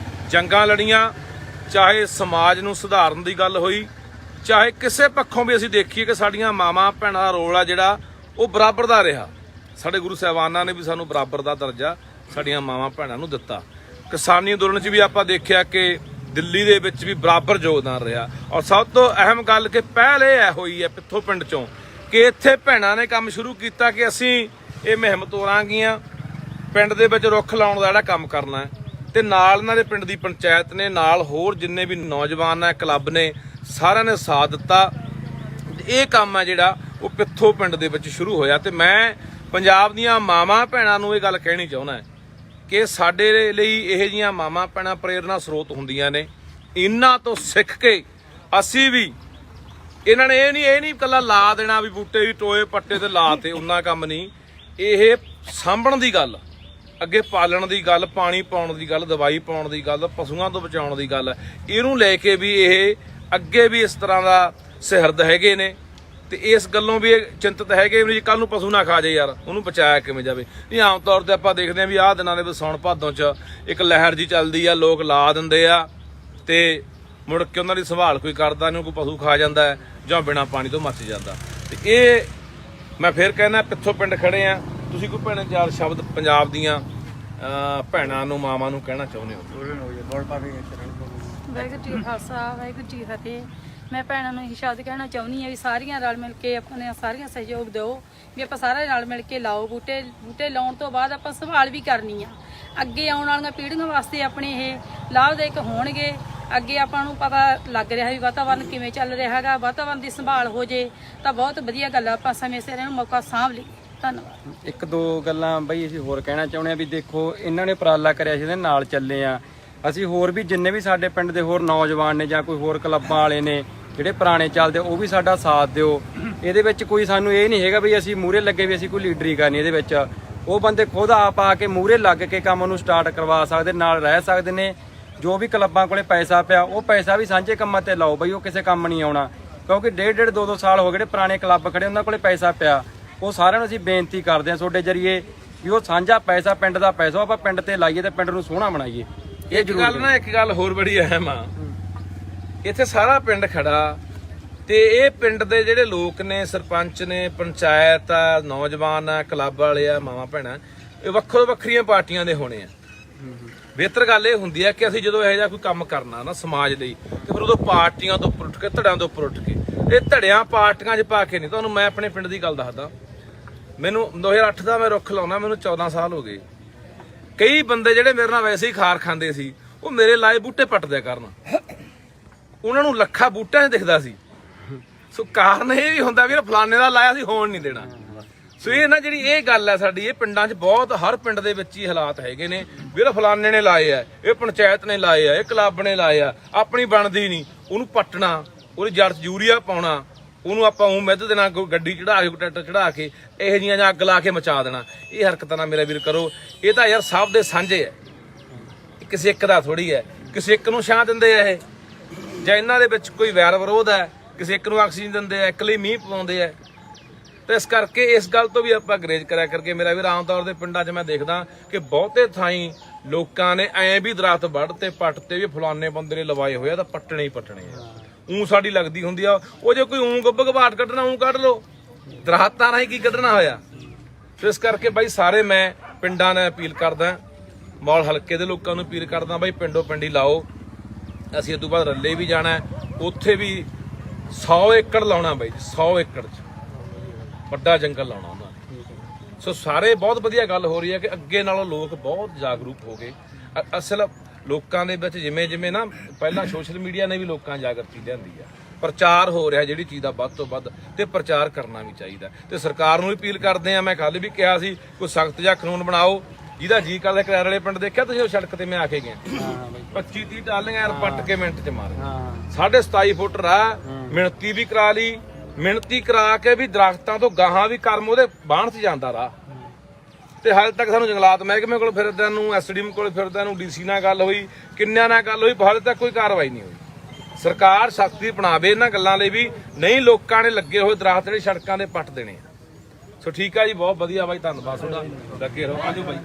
ਜੰਗਾਂ ਲੜੀਆਂ, ਚਾਹੇ ਸਮਾਜ ਨੂੰ ਸੁਧਾਰਨ ਦੀ ਗੱਲ ਹੋਈ, ਚਾਹੇ ਕਿਸੇ ਪੱਖੋਂ ਵੀ ਅਸੀਂ ਦੇਖੀਏ ਕਿ ਸਾਡੀਆਂ ਮਾਵਾਂ ਭੈਣਾਂ ਦਾ ਰੋਲ ਆ ਜਿਹੜਾ ਉਹ ਬਰਾਬਰ ਦਾ ਰਿਹਾ। ਸਾਡੇ ਗੁਰੂ ਸਾਹਿਬਾਨਾਂ ਨੇ ਵੀ ਸਾਨੂੰ ਬਰਾਬਰ ਦਾ ਦਰਜਾ ਸਾਡੀਆਂ ਮਾਵਾਂ ਭੈਣਾਂ ਨੂੰ ਦਿੱਤਾ। ਕਿਸਾਨੀ ਅੰਦੋਲਨ 'ਚ ਵੀ ਆਪਾਂ ਦੇਖਿਆ ਕਿ ਦਿੱਲੀ ਦੇ ਵਿੱਚ ਵੀ ਬਰਾਬਰ ਯੋਗਦਾਨ ਰਿਹਾ। ਔਰ ਸਭ ਤੋਂ ਅਹਿਮ ਗੱਲ ਕਿ ਪਹਿਲ ਇਹ ਹੋਈ ਹੈ ਪਿੱਥੋਂ ਪਿੰਡ 'ਚੋਂ ਕਿ ਇੱਥੇ ਭੈਣਾਂ ਨੇ ਕੰਮ ਸ਼ੁਰੂ ਕੀਤਾ ਕਿ ਅਸੀਂ ਇਹ ਮੁਹਿੰਮ ਤੋਰਾਂਗੀਆਂ, ਪਿੰਡ ਦੇ ਵਿੱਚ ਰੁੱਖ ਲਾਉਣ ਦਾ ਜਿਹੜਾ ਕੰਮ ਕਰਨਾ ਹੈ। ਤੇ ਨਾਲ ਇਹਨਾਂ ਦੇ ਪਿੰਡ ਦੀ ਪੰਚਾਇਤ ਨੇ, ਨਾਲ ਹੋਰ ਜਿੰਨੇ ਵੀ ਨੌਜਵਾਨ ਹੈ, ਕਲੱਬ ਨੇ, ਸਾਰਿਆਂ ਨੇ ਸਾਥ ਦਿੱਤਾ। ਅੱਜ ਇਹ ਕੰਮ ਆ ਜਿਹੜਾ ਉਹ ਪਿੱਥੋਂ ਪਿੰਡ ਦੇ ਵਿੱਚ ਸ਼ੁਰੂ ਹੋਇਆ। ਤੇ ਮੈਂ ਪੰਜਾਬ ਦੀਆਂ ਮਾਵਾਂ ਭੈਣਾਂ ਨੂੰ ਇਹ ਗੱਲ ਕਹਿਣੀ ਚਾਹੁੰਦਾ ਕਿ ਸਾਡੇ ਲਈ ਇਹੋ ਜਿਹੀਆਂ ਮਾਵਾਂ ਭੈਣਾਂ ਪ੍ਰੇਰਨਾ ਸਰੋਤ ਹੁੰਦੀਆਂ ਨੇ। ਇਹਨਾਂ ਤੋਂ ਸਿੱਖ ਕੇ ਅਸੀਂ ਵੀ, ਇਹਨਾਂ ਨੇ ਇਹ ਨਹੀਂ ਇਕੱਲਾ ਲਾ ਦੇਣਾ ਵੀ ਬੂਟੇ ਵੀ ਟੋਏ ਪੱਟੇ ਤੇ ਲਾ ਤੇ ਉਹਨਾਂ ਕੰਮ ਨਹੀਂ, ਇਹ ਸਾਂਭਣ ਦੀ ਗੱਲ, ਅੱਗੇ ਪਾਲਣ ਦੀ ਗੱਲ, ਪਾਣੀ ਪਾਉਣ ਦੀ ਗੱਲ, ਦਵਾਈ ਪਾਉਣ ਦੀ ਗੱਲ, ਪਸ਼ੂਆਂ ਤੋਂ ਬਚਾਉਣ ਦੀ ਗੱਲ, ਇਹਨੂੰ ਲੈ ਕੇ ਵੀ ਇਹ ਅੱਗੇ ਵੀ ਇਸ ਤਰ੍ਹਾਂ ਦਾ ਸਿਹਰਦ ਹੈਗੇ ਨੇ। ਤੇ ਇਸ ਗੱਲੋਂ ਵੀ ਇਹ ਚਿੰਤਤ ਹੈਗੇ ਵੀ ਕੱਲ ਨੂੰ ਪਸ਼ੂ ਨਾ ਖਾ ਜਾਏ ਯਾਰ, ਉਹਨੂੰ ਬਚਾਇਆ ਕਿਵੇਂ ਜਾਵੇ। ਨਹੀਂ, ਆਮ ਤੌਰ ਤੇ ਆਪਾਂ ਦੇਖਦੇ ਹਾਂ ਵੀ ਆਹ ਦਿਨਾਂ ਦੇ ਵਿੱਚ ਸਾਉਣ ਭਾਦੋਂ 'ਚ ਇੱਕ ਲਹਿਰ ਜੀ ਚੱਲਦੀ ਆ, ਲੋਕ ਲਾ ਦਿੰਦੇ ਆ ਤੇ ਮੁੜ ਕੇ ਉਹਨਾਂ ਦੀ ਸੰਭਾਲ ਕੋਈ ਕਰਦਾ ਨਹੀਂ, ਕੋਈ ਪਸ਼ੂ ਖਾ ਜਾਂਦਾ ਹੈ ਜਾਂ ਬਿਨਾਂ ਪਾਣੀ ਤੋਂ ਮੱਚ ਜਾਂਦਾ। ਤੇ ਇਹ ਮੈਂ ਫਿਰ ਕਹਿੰਦਾ ਪਿੱਥੋਂ ਪਿੰਡ ਖੜੇ ਆ, ਤੁਸੀਂ ਕੋਈ ਭੈਣ ਚਾਰ ਸ਼ਬਦ ਪੰਜਾਬ ਦੀਆਂ ਭੈਣਾਂ ਨੂੰ, ਮਾਵਾਂ ਨੂੰ ਕਹਿਣਾ ਚਾਹੁੰਦੇ ਹੋ? ਵਾਹਿਗੁਰੂ ਜੀ ਕਾ ਖਾਲਸਾ, ਵਾਹਿਗੁਰੂ ਜੀ ਕੀ ਫਤਿਹ। ਮੈਂ ਭੈਣਾਂ ਨੂੰ ਇਹ ਸ਼ਬਦ ਕਹਿਣਾ ਚਾਹੁੰਦੀ ਹਾਂ ਵੀ ਸਾਰੀਆਂ ਰਲ ਮਿਲ ਕੇ ਆਪਣੇ ਸਾਰੀਆਂ ਸਹਿਯੋਗ ਦਿਓ, ਵੀ ਆਪਾਂ ਸਾਰੇ ਰਲ ਮਿਲ ਕੇ ਲਾਓ ਬੂਟੇ। ਬੂਟੇ ਲਾਉਣ ਤੋਂ ਬਾਅਦ ਆਪਾਂ ਸੰਭਾਲ ਵੀ ਕਰਨੀ ਆ, ਅੱਗੇ ਆਉਣ ਵਾਲੀਆਂ ਪੀੜ੍ਹੀਆਂ ਵਾਸਤੇ ਆਪਣੇ ਇਹ ਲਾਭਦਾਇਕ ਹੋਣਗੇ। ਅੱਗੇ ਆਪਾਂ ਨੂੰ ਪਤਾ ਲੱਗ ਰਿਹਾ ਵੀ ਵਾਤਾਵਰਨ ਕਿਵੇਂ ਚੱਲ ਰਿਹਾ ਹੈਗਾ, ਵਾਤਾਵਰਨ ਦੀ ਸੰਭਾਲ ਹੋ ਜੇ ਤਾਂ ਬਹੁਤ ਵਧੀਆ ਗੱਲ ਆ, ਆਪਾਂ ਸਮੇਂ ਸਿਰ ਇਹਨੂੰ ਮੌਕਾ ਸਾਂਭ ਲਈ। ਧੰਨਵਾਦ। ਇੱਕ ਦੋ ਗੱਲਾਂ ਬਈ ਅਸੀਂ ਹੋਰ ਕਹਿਣਾ ਚਾਹੁੰਦੇ ਆ ਵੀ ਦੇਖੋ ਇਹਨਾਂ ਨੇ ਉਪਰਾਲਾ ਕਰਿਆ ਸੀ, ਇਹਦੇ ਨਾਲ ਚੱਲੇ ਆ ਅਸੀਂ। ਹੋਰ ਵੀ ਜਿੰਨੇ ਵੀ ਸਾਡੇ ਪਿੰਡ ਦੇ ਹੋਰ ਨੌਜਵਾਨ ਨੇ ਜਾਂ ਕੋਈ ਹੋਰ ਕਲੱਬਾਂ ਵਾਲੇ ਨੇ ਜਿਹੜੇ ਪੁਰਾਣੇ ਚੱਲਦੇ, ਉਹ ਵੀ ਸਾਡਾ ਸਾਥ ਦਿਓ। ਇਹਦੇ ਵਿੱਚ ਕੋਈ ਸਾਨੂੰ ਇਹ ਨਹੀਂ ਹੈਗਾ ਵੀ ਅਸੀਂ ਮੂਹਰੇ ਲੱਗੇ ਵੀ ਅਸੀਂ ਕੋਈ ਲੀਡਰੀ ਕਰਨੀ, ਇਹਦੇ ਵਿੱਚ ਉਹ ਬੰਦੇ ਖੁਦ ਆਪ ਆ ਕੇ ਮੂਹਰੇ ਲੱਗ ਕੇ ਕੰਮ ਨੂੰ ਸਟਾਰਟ ਕਰਵਾ ਸਕਦੇ, ਨਾਲ ਰਹਿ ਸਕਦੇ ਨੇ। ਜੋ ਵੀ ਕਲੱਬਾਂ ਕੋਲੇ ਪੈਸਾ ਪਿਆ, ਉਹ ਪੈਸਾ ਵੀ ਸਾਂਝੇ ਕੰਮਾਂ ਤੇ ਲਾਓ ਬਈ, ਉਹ ਕਿਸੇ ਕੰਮ ਨਹੀਂ ਆਉਣਾ। ਕਿਉਂਕਿ ਡੇਢ 2 ਸਾਲ ਹੋ ਗਏ ਜਿਹੜੇ ਪੁਰਾਣੇ ਕਲੱਬ ਖੜੇ, ਉਹਨਾਂ ਕੋਲੇ ਪੈਸਾ ਪਿਆ। ਉਹ ਸਾਰਿਆਂ ਨੂੰ ਅਸੀਂ ਬੇਨਤੀ ਕਰਦੇ ਹਾਂ ਤੁਹਾਡੇ ਜਰੀਏ ਵੀ ਉਹ ਸਾਂਝਾ ਪੈਸਾ, ਪਿੰਡ ਦਾ ਪੈਸਾ ਆਪਾਂ ਪਿੰਡ ਤੇ ਲਾਈਏ ਤੇ ਪਿੰਡ ਨੂੰ ਸੋਹਣਾ ਬਣਾਈਏ। ਇਹ ਜ਼ਰੂਰ ਇੱਕ ਗੱਲ ਹੋਰ ਬੜੀ ਅਹਿਮ ਆ, ਇੱਥੇ ਸਾਰਾ ਪਿੰਡ ਖੜਾ ਤੇ ਇਹ ਪਿੰਡ ਦੇ ਜਿਹੜੇ ਲੋਕ ਨੇ, ਸਰਪੰਚ ਨੇ, ਪੰਚਾਇਤ ਆ, ਨੌਜਵਾਨ ਆ, ਕਲੱਬ ਵਾਲੇ ਆ, ਮਾਵਾਂ ਭੈਣਾਂ, ਇਹ ਵੱਖੋ ਵੱਖਰੀਆਂ ਪਾਰਟੀਆਂ ਦੇ ਹੋਣੇ ਆ। ਬਿਹਤਰ ਗੱਲ ਇਹ ਹੁੰਦੀ ਹੈ ਕਿ ਅਸੀਂ ਜਦੋਂ ਇਹੋ ਜਿਹਾ ਕੋਈ ਕੰਮ ਕਰਨਾ ਨਾ ਸਮਾਜ ਲਈ, ਤੇ ਫਿਰ ਉਦੋਂ ਪਾਰਟੀਆਂ ਤੋਂ ਉੱਪਰ ਉੱਠ ਕੇ, ਧੜਿਆਂ ਤੋਂ ਉੱਪਰ ਉੱਠ ਕੇ, ਇਹ ਧੜਿਆਂ ਪਾਰਟੀਆਂ 'ਚ ਪਾ ਕੇ ਨਹੀਂ। ਤੁਹਾਨੂੰ ਮੈਂ ਆਪਣੇ ਪਿੰਡ ਦੀ ਗੱਲ ਦੱਸਦਾ, ਮੈਨੂੰ 2008 ਦਾ ਮੈਂ ਰੁੱਖ ਲਾਉਣਾ, ਮੈਨੂੰ 14 ਸਾਲ ਹੋ ਗਏ। ਕਈ ਬੰਦੇ ਜਿਹੜੇ ਮੇਰੇ ਨਾਲ ਵੈਸੇ ਹੀ ਖਾਰ ਖਾਂਦੇ ਸੀ, ਉਹ ਮੇਰੇ ਲਾਏ ਬੂਟੇ ਪੱਟ ਦਿਆ ਕਰਨ, ਉਹਨਾਂ ਨੂੰ ਲੱਖਾਂ ਬੂਟਿਆਂ 'ਚ ਦਿਖਦਾ ਸੀ। ਸੋ ਕਾਰਨ ਇਹ ਵੀ ਹੁੰਦਾ ਵੀ ਫਲਾਣੇ ਦਾ ਲਾਇਆ ਸੀ, ਹੋਣ ਨਹੀਂ ਦੇਣਾ। ਸੋ ਇਹ ਨਾ ਜਿਹੜੀ ਇਹ ਗੱਲ ਹੈ ਸਾਡੀ, ਇਹ ਪਿੰਡਾਂ 'ਚ ਬਹੁਤ, ਹਰ ਪਿੰਡ ਦੇ ਵਿੱਚ ਹੀ ਹਾਲਾਤ ਹੈਗੇ ਨੇ ਵੀ ਫਲਾਣੇ ਨੇ ਲਾਏ ਆ, ਇਹ ਪੰਚਾਇਤ ਨੇ ਲਾਏ ਆ, ਇਹ ਕਲੱਬ ਨੇ ਲਾਏ ਆ, ਆਪਣੀ ਬਣਦੀ ਨਹੀਂ, ਉਹਨੂੰ ਪੱਟਣਾ, ਉਹਦੀ ਜੜ 'ਚ ਯੂਰੀਆ ਪਾਉਣਾ, ਉਹਨੂੰ ਆਪਾਂ ਮਿੱਧ ਦੇਣਾ, ਗੱਡੀ ਚੜਾ ਕੇ, ਟਰੈਕਟਰ ਚੜਾ ਕੇ, ਇਹੋ ਜਿਹੀਆਂ ਜਾਂ ਅੱਗ ਲਾ ਕੇ ਮਚਾ ਦੇਣਾ। ਇਹ ਹਰਕਤਾਂ ਨਾ ਮੇਰਾ ਵੀਰ ਕਰੋ। ਇਹ ਤਾਂ ਯਾਰ ਸਭ ਦੇ ਸਾਂਝੇ ਹੈ, ਕਿਸੇ ਇੱਕ ਦਾ ਥੋੜੀ ਹੈ। ਕਿਸੇ ਇੱਕ ਨੂੰ ਛਾਂ ਦਿੰਦੇ ਆ ਇਹ, ਜਾਂ ਇਹਨਾਂ ਦੇ ਵਿੱਚ ਕੋਈ ਵੈਰ ਵਿਰੋਧ ਹੈ, ਕਿਸੇ ਇੱਕ ਨੂੰ ਆਕਸੀਜਨ ਦਿੰਦੇ ਆ, ਇੱਕ ਲਈ ਮੀਂਹ ਪਵਾਉਂਦੇ ਆ। ਤੇ ਇਸ ਕਰਕੇ ਇਸ ਗੱਲ ਤੋਂ ਵੀ ਆਪਾਂ ਗਰੇਜ ਕਰਿਆ ਕਰਕੇ ਮੇਰਾ ਵੀਰ, ਆਮ ਤੌਰ ਤੇ ਪਿੰਡਾਂ 'ਚ ਮੈਂ ਦੇਖਦਾ ਕਿ ਬਹੁਤੇ ਥਾਈਂ ਲੋਕਾਂ ਨੇ ਐਂ ਵੀ ਦਰਖਤ ਵੱਢ ਤੇ ਪੱਟ ਤੇ ਵੀ ਫਲਾਣੇ ਬੰਦੇ ਨੇ ਲਵਾਏ ਹੋਏ ਆ ਤਾਂ ਪੱਟਣੇ ਹੀ ਪੱਟਣੇ ਆ। ਸਾਡੀ ਲੱਗਦੀ ਹੁੰਦੀ ਆ, ਉਹ ਜੇ ਕੋਈ ਗੱਬ ਘਬਾਟ ਕੱਢਣਾ ਕੱਢ ਲਓ, ਦਰਖਤਾਂ ਰਾਹੀਂ ਕੀ ਕੱਢਣਾ ਹੋਇਆ। ਸੋ ਇਸ ਕਰਕੇ ਬਾਈ ਸਾਰੇ ਮੈਂ ਪਿੰਡਾਂ ਨੇ ਅਪੀਲ ਕਰਦਾ, ਮੌਲ ਹਲਕੇ ਦੇ ਲੋਕਾਂ ਨੂੰ ਅਪੀਲ ਕਰਦਾ, ਬਾਈ ਪਿੰਡੋਂ ਪਿੰਡੀ ਲਾਓ। ਅਸੀਂ ਇਸ ਤੋਂ ਬਾਅਦ ਰੱਲੇ ਵੀ ਜਾਣਾ, ਉੱਥੇ ਵੀ 100 ਏਕੜ ਲਾਉਣਾ ਬਾਈ, 100 ਏਕੜ 'ਚ ਵੱਡਾ ਜੰਗਲ ਲਾਉਣਾ ਉਹਨਾਂ ਨੇ। ਸੋ ਸਾਰੇ ਬਹੁਤ ਵਧੀਆ ਗੱਲ ਹੋ ਰਹੀ ਹੈ ਕਿ ਅੱਗੇ ਨਾਲੋਂ ਲੋਕ ਬਹੁਤ ਜਾਗਰੂਕ ਹੋ ਗਏ। ਅਸਲ ਲੋਕਾਂ ਦੇ ਵਿੱਚ ਜਿਵੇਂ ਜਿਵੇਂ ਨਾ ਪਹਿਲਾਂ ਸੋਸ਼ਲ ਮੀਡੀਆ ਨੇ ਵੀ ਲੋਕਾਂ ਜਾਗਰਤੀ ਲਿਆਂਦੀ ਆ, ਪ੍ਰਚਾਰ ਹੋ ਰਿਹਾ ਜਿਹੜੀ ਚੀਜ਼ ਦਾ ਵੱਧ ਤੋਂ ਵੱਧ, ਤੇ ਪ੍ਰਚਾਰ ਕਰਨਾ ਵੀ ਚਾਹੀਦਾ। ਤੇ ਸਰਕਾਰ ਨੂੰ ਵੀ ਅਪੀਲ ਕਰਦੇ ਆ, ਮੈਂ ਕੱਲ ਵੀ ਕਿਹਾ ਸੀ ਕੋਈ ਸਖਤ ਜਿਹਾ ਕਾਨੂੰਨ ਬਣਾਓ। ਜਿਹਦਾ ਜੀ ਕਰਦਾ, ਕਰਾਰ ਵਾਲੇ ਪਿੰਡ ਦੇਖਿਆ ਤੁਸੀਂ, ਉਹ ਸੜਕ ਤੇ ਮੈਂ ਆ ਕੇ ਗਿਆ, 25-30 ਟਾਲੀਆਂ ਯਾਰ ਪੱਟ ਕੇ ਮਿੰਟ 'ਚ ਮਾਰ, 27.5 ਫੁੱਟ ਰਾਹ, ਮਿਣਤੀ ਵੀ ਕਰਾ ਲਈ, ਮਿਣਤੀ ਕਰਾ ਕੇ ਵੀ ਦਰਖਤਾਂ ਤੋਂ ਗਾਹਾਂ ਵੀ ਕਰਮ ਉਹਦੇ ਬਾਹਣ 'ਚ ਜਾਂਦਾ ਰਾਹ। ਤੇ ਹਾਲੇ ਤੱਕ ਸਾਨੂੰ ਜੰਗਲਾਤ ਮਹਿਕਮੇ ਕੋਲ ਫਿਰਦਿਆਂ ਨੂੰ, ਐਸਡੀਐਮ ਕੋਲ ਫਿਰਦਿਆਂ ਨੂੰ, ਡੀਸੀ ਨਾਲ ਗੱਲ ਹੋਈ, ਕਿੰਨਿਆਂ ਨਾਲ ਗੱਲ ਹੋਈ, ਹਾਲੇ ਤੱਕ ਕੋਈ ਕਾਰਵਾਈ ਨਹੀਂ ਹੋਈ। ਸਰਕਾਰ ਸਖਤੀ ਅਪਣਾਵੇ ਇਹਨਾਂ ਗੱਲਾਂ ਲਈ ਵੀ, ਨਹੀਂ ਲੋਕਾਂ ਨੇ ਲੱਗੇ ਹੋਏ ਦਰਖਤ ਜਿਹੜੇ ਸੜਕਾਂ ਦੇ ਪੱਟ ਦੇਣੇ ਆ। ਸੋ ਠੀਕ ਆ ਜੀ, ਬਹੁਤ ਵਧੀਆ ਬਾਈ, ਧੰਨਵਾਦ ਤੁਹਾਡਾ, ਲੱਗੇ ਰਹੋ। ਆਜੋ ਬਾਈ,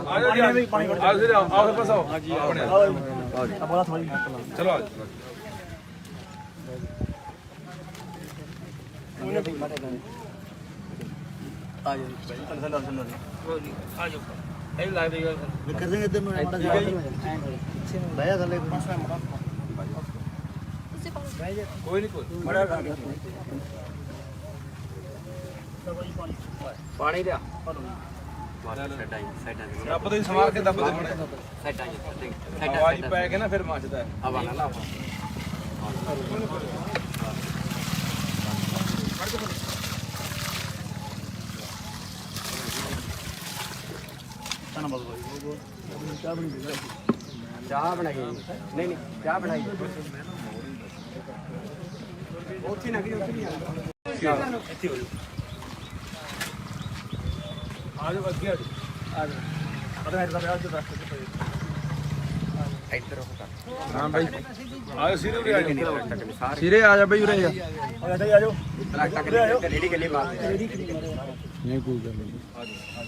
ਆਜੋ ਜੀ, ਆਓ ਫਿਰ ਬਸ ਆਓ, ਚਲੋ ਆਜੋ। ਕੋਈ ਨਹੀਂ, ਪਾਣੀ ਲਿਆ, ਰੱਬ ਦੇ ਸਮਾਰ ਕੇ ਦੱਬ ਦੇ, ਆਵਾਜ਼ ਪੈ ਕੇ ਨਾ ਫਿਰ ਮੱਚਦਾ। ਧੰਨਵਾਦ ਬਾਈ ਬਹੁਤ ਚਾਹ ਬਣੀ ਦੇ ਚਾਹ ਬਣਾਈ ਨਹੀਂ ਨਹੀਂ ਚਾਹ ਬਣਾਈ ਉੱਥੇ ਨਾ ਗਈ ਉੱਥੇ ਨਹੀਂ ਆਣਾ ਇੱਥੇ ਹੋ ਆ ਜਾਓ ਅੱਗੇ ਆ ਜਾਓ ਪਤਾ ਹੈ ਤਾਂ ਅੱਜ ਰਸਤੇ ਤੇ ਪਏ ਇੱਧਰ ਉਹ ਕਰ ਹਾਂ ਬਾਈ ਆਹ ਸਿਰੇ ਉਰੇ ਆ ਜਾਓ ਸਿਰੇ ਆ ਜਾ ਬਈ ਉਰੇ ਆ ਜਾਓ ਰੇੜੀ ਕੱਲੀ ਮਾਰ ਨਹੀਂ ਕੋਈ ਗੱਲ ਨਹੀਂ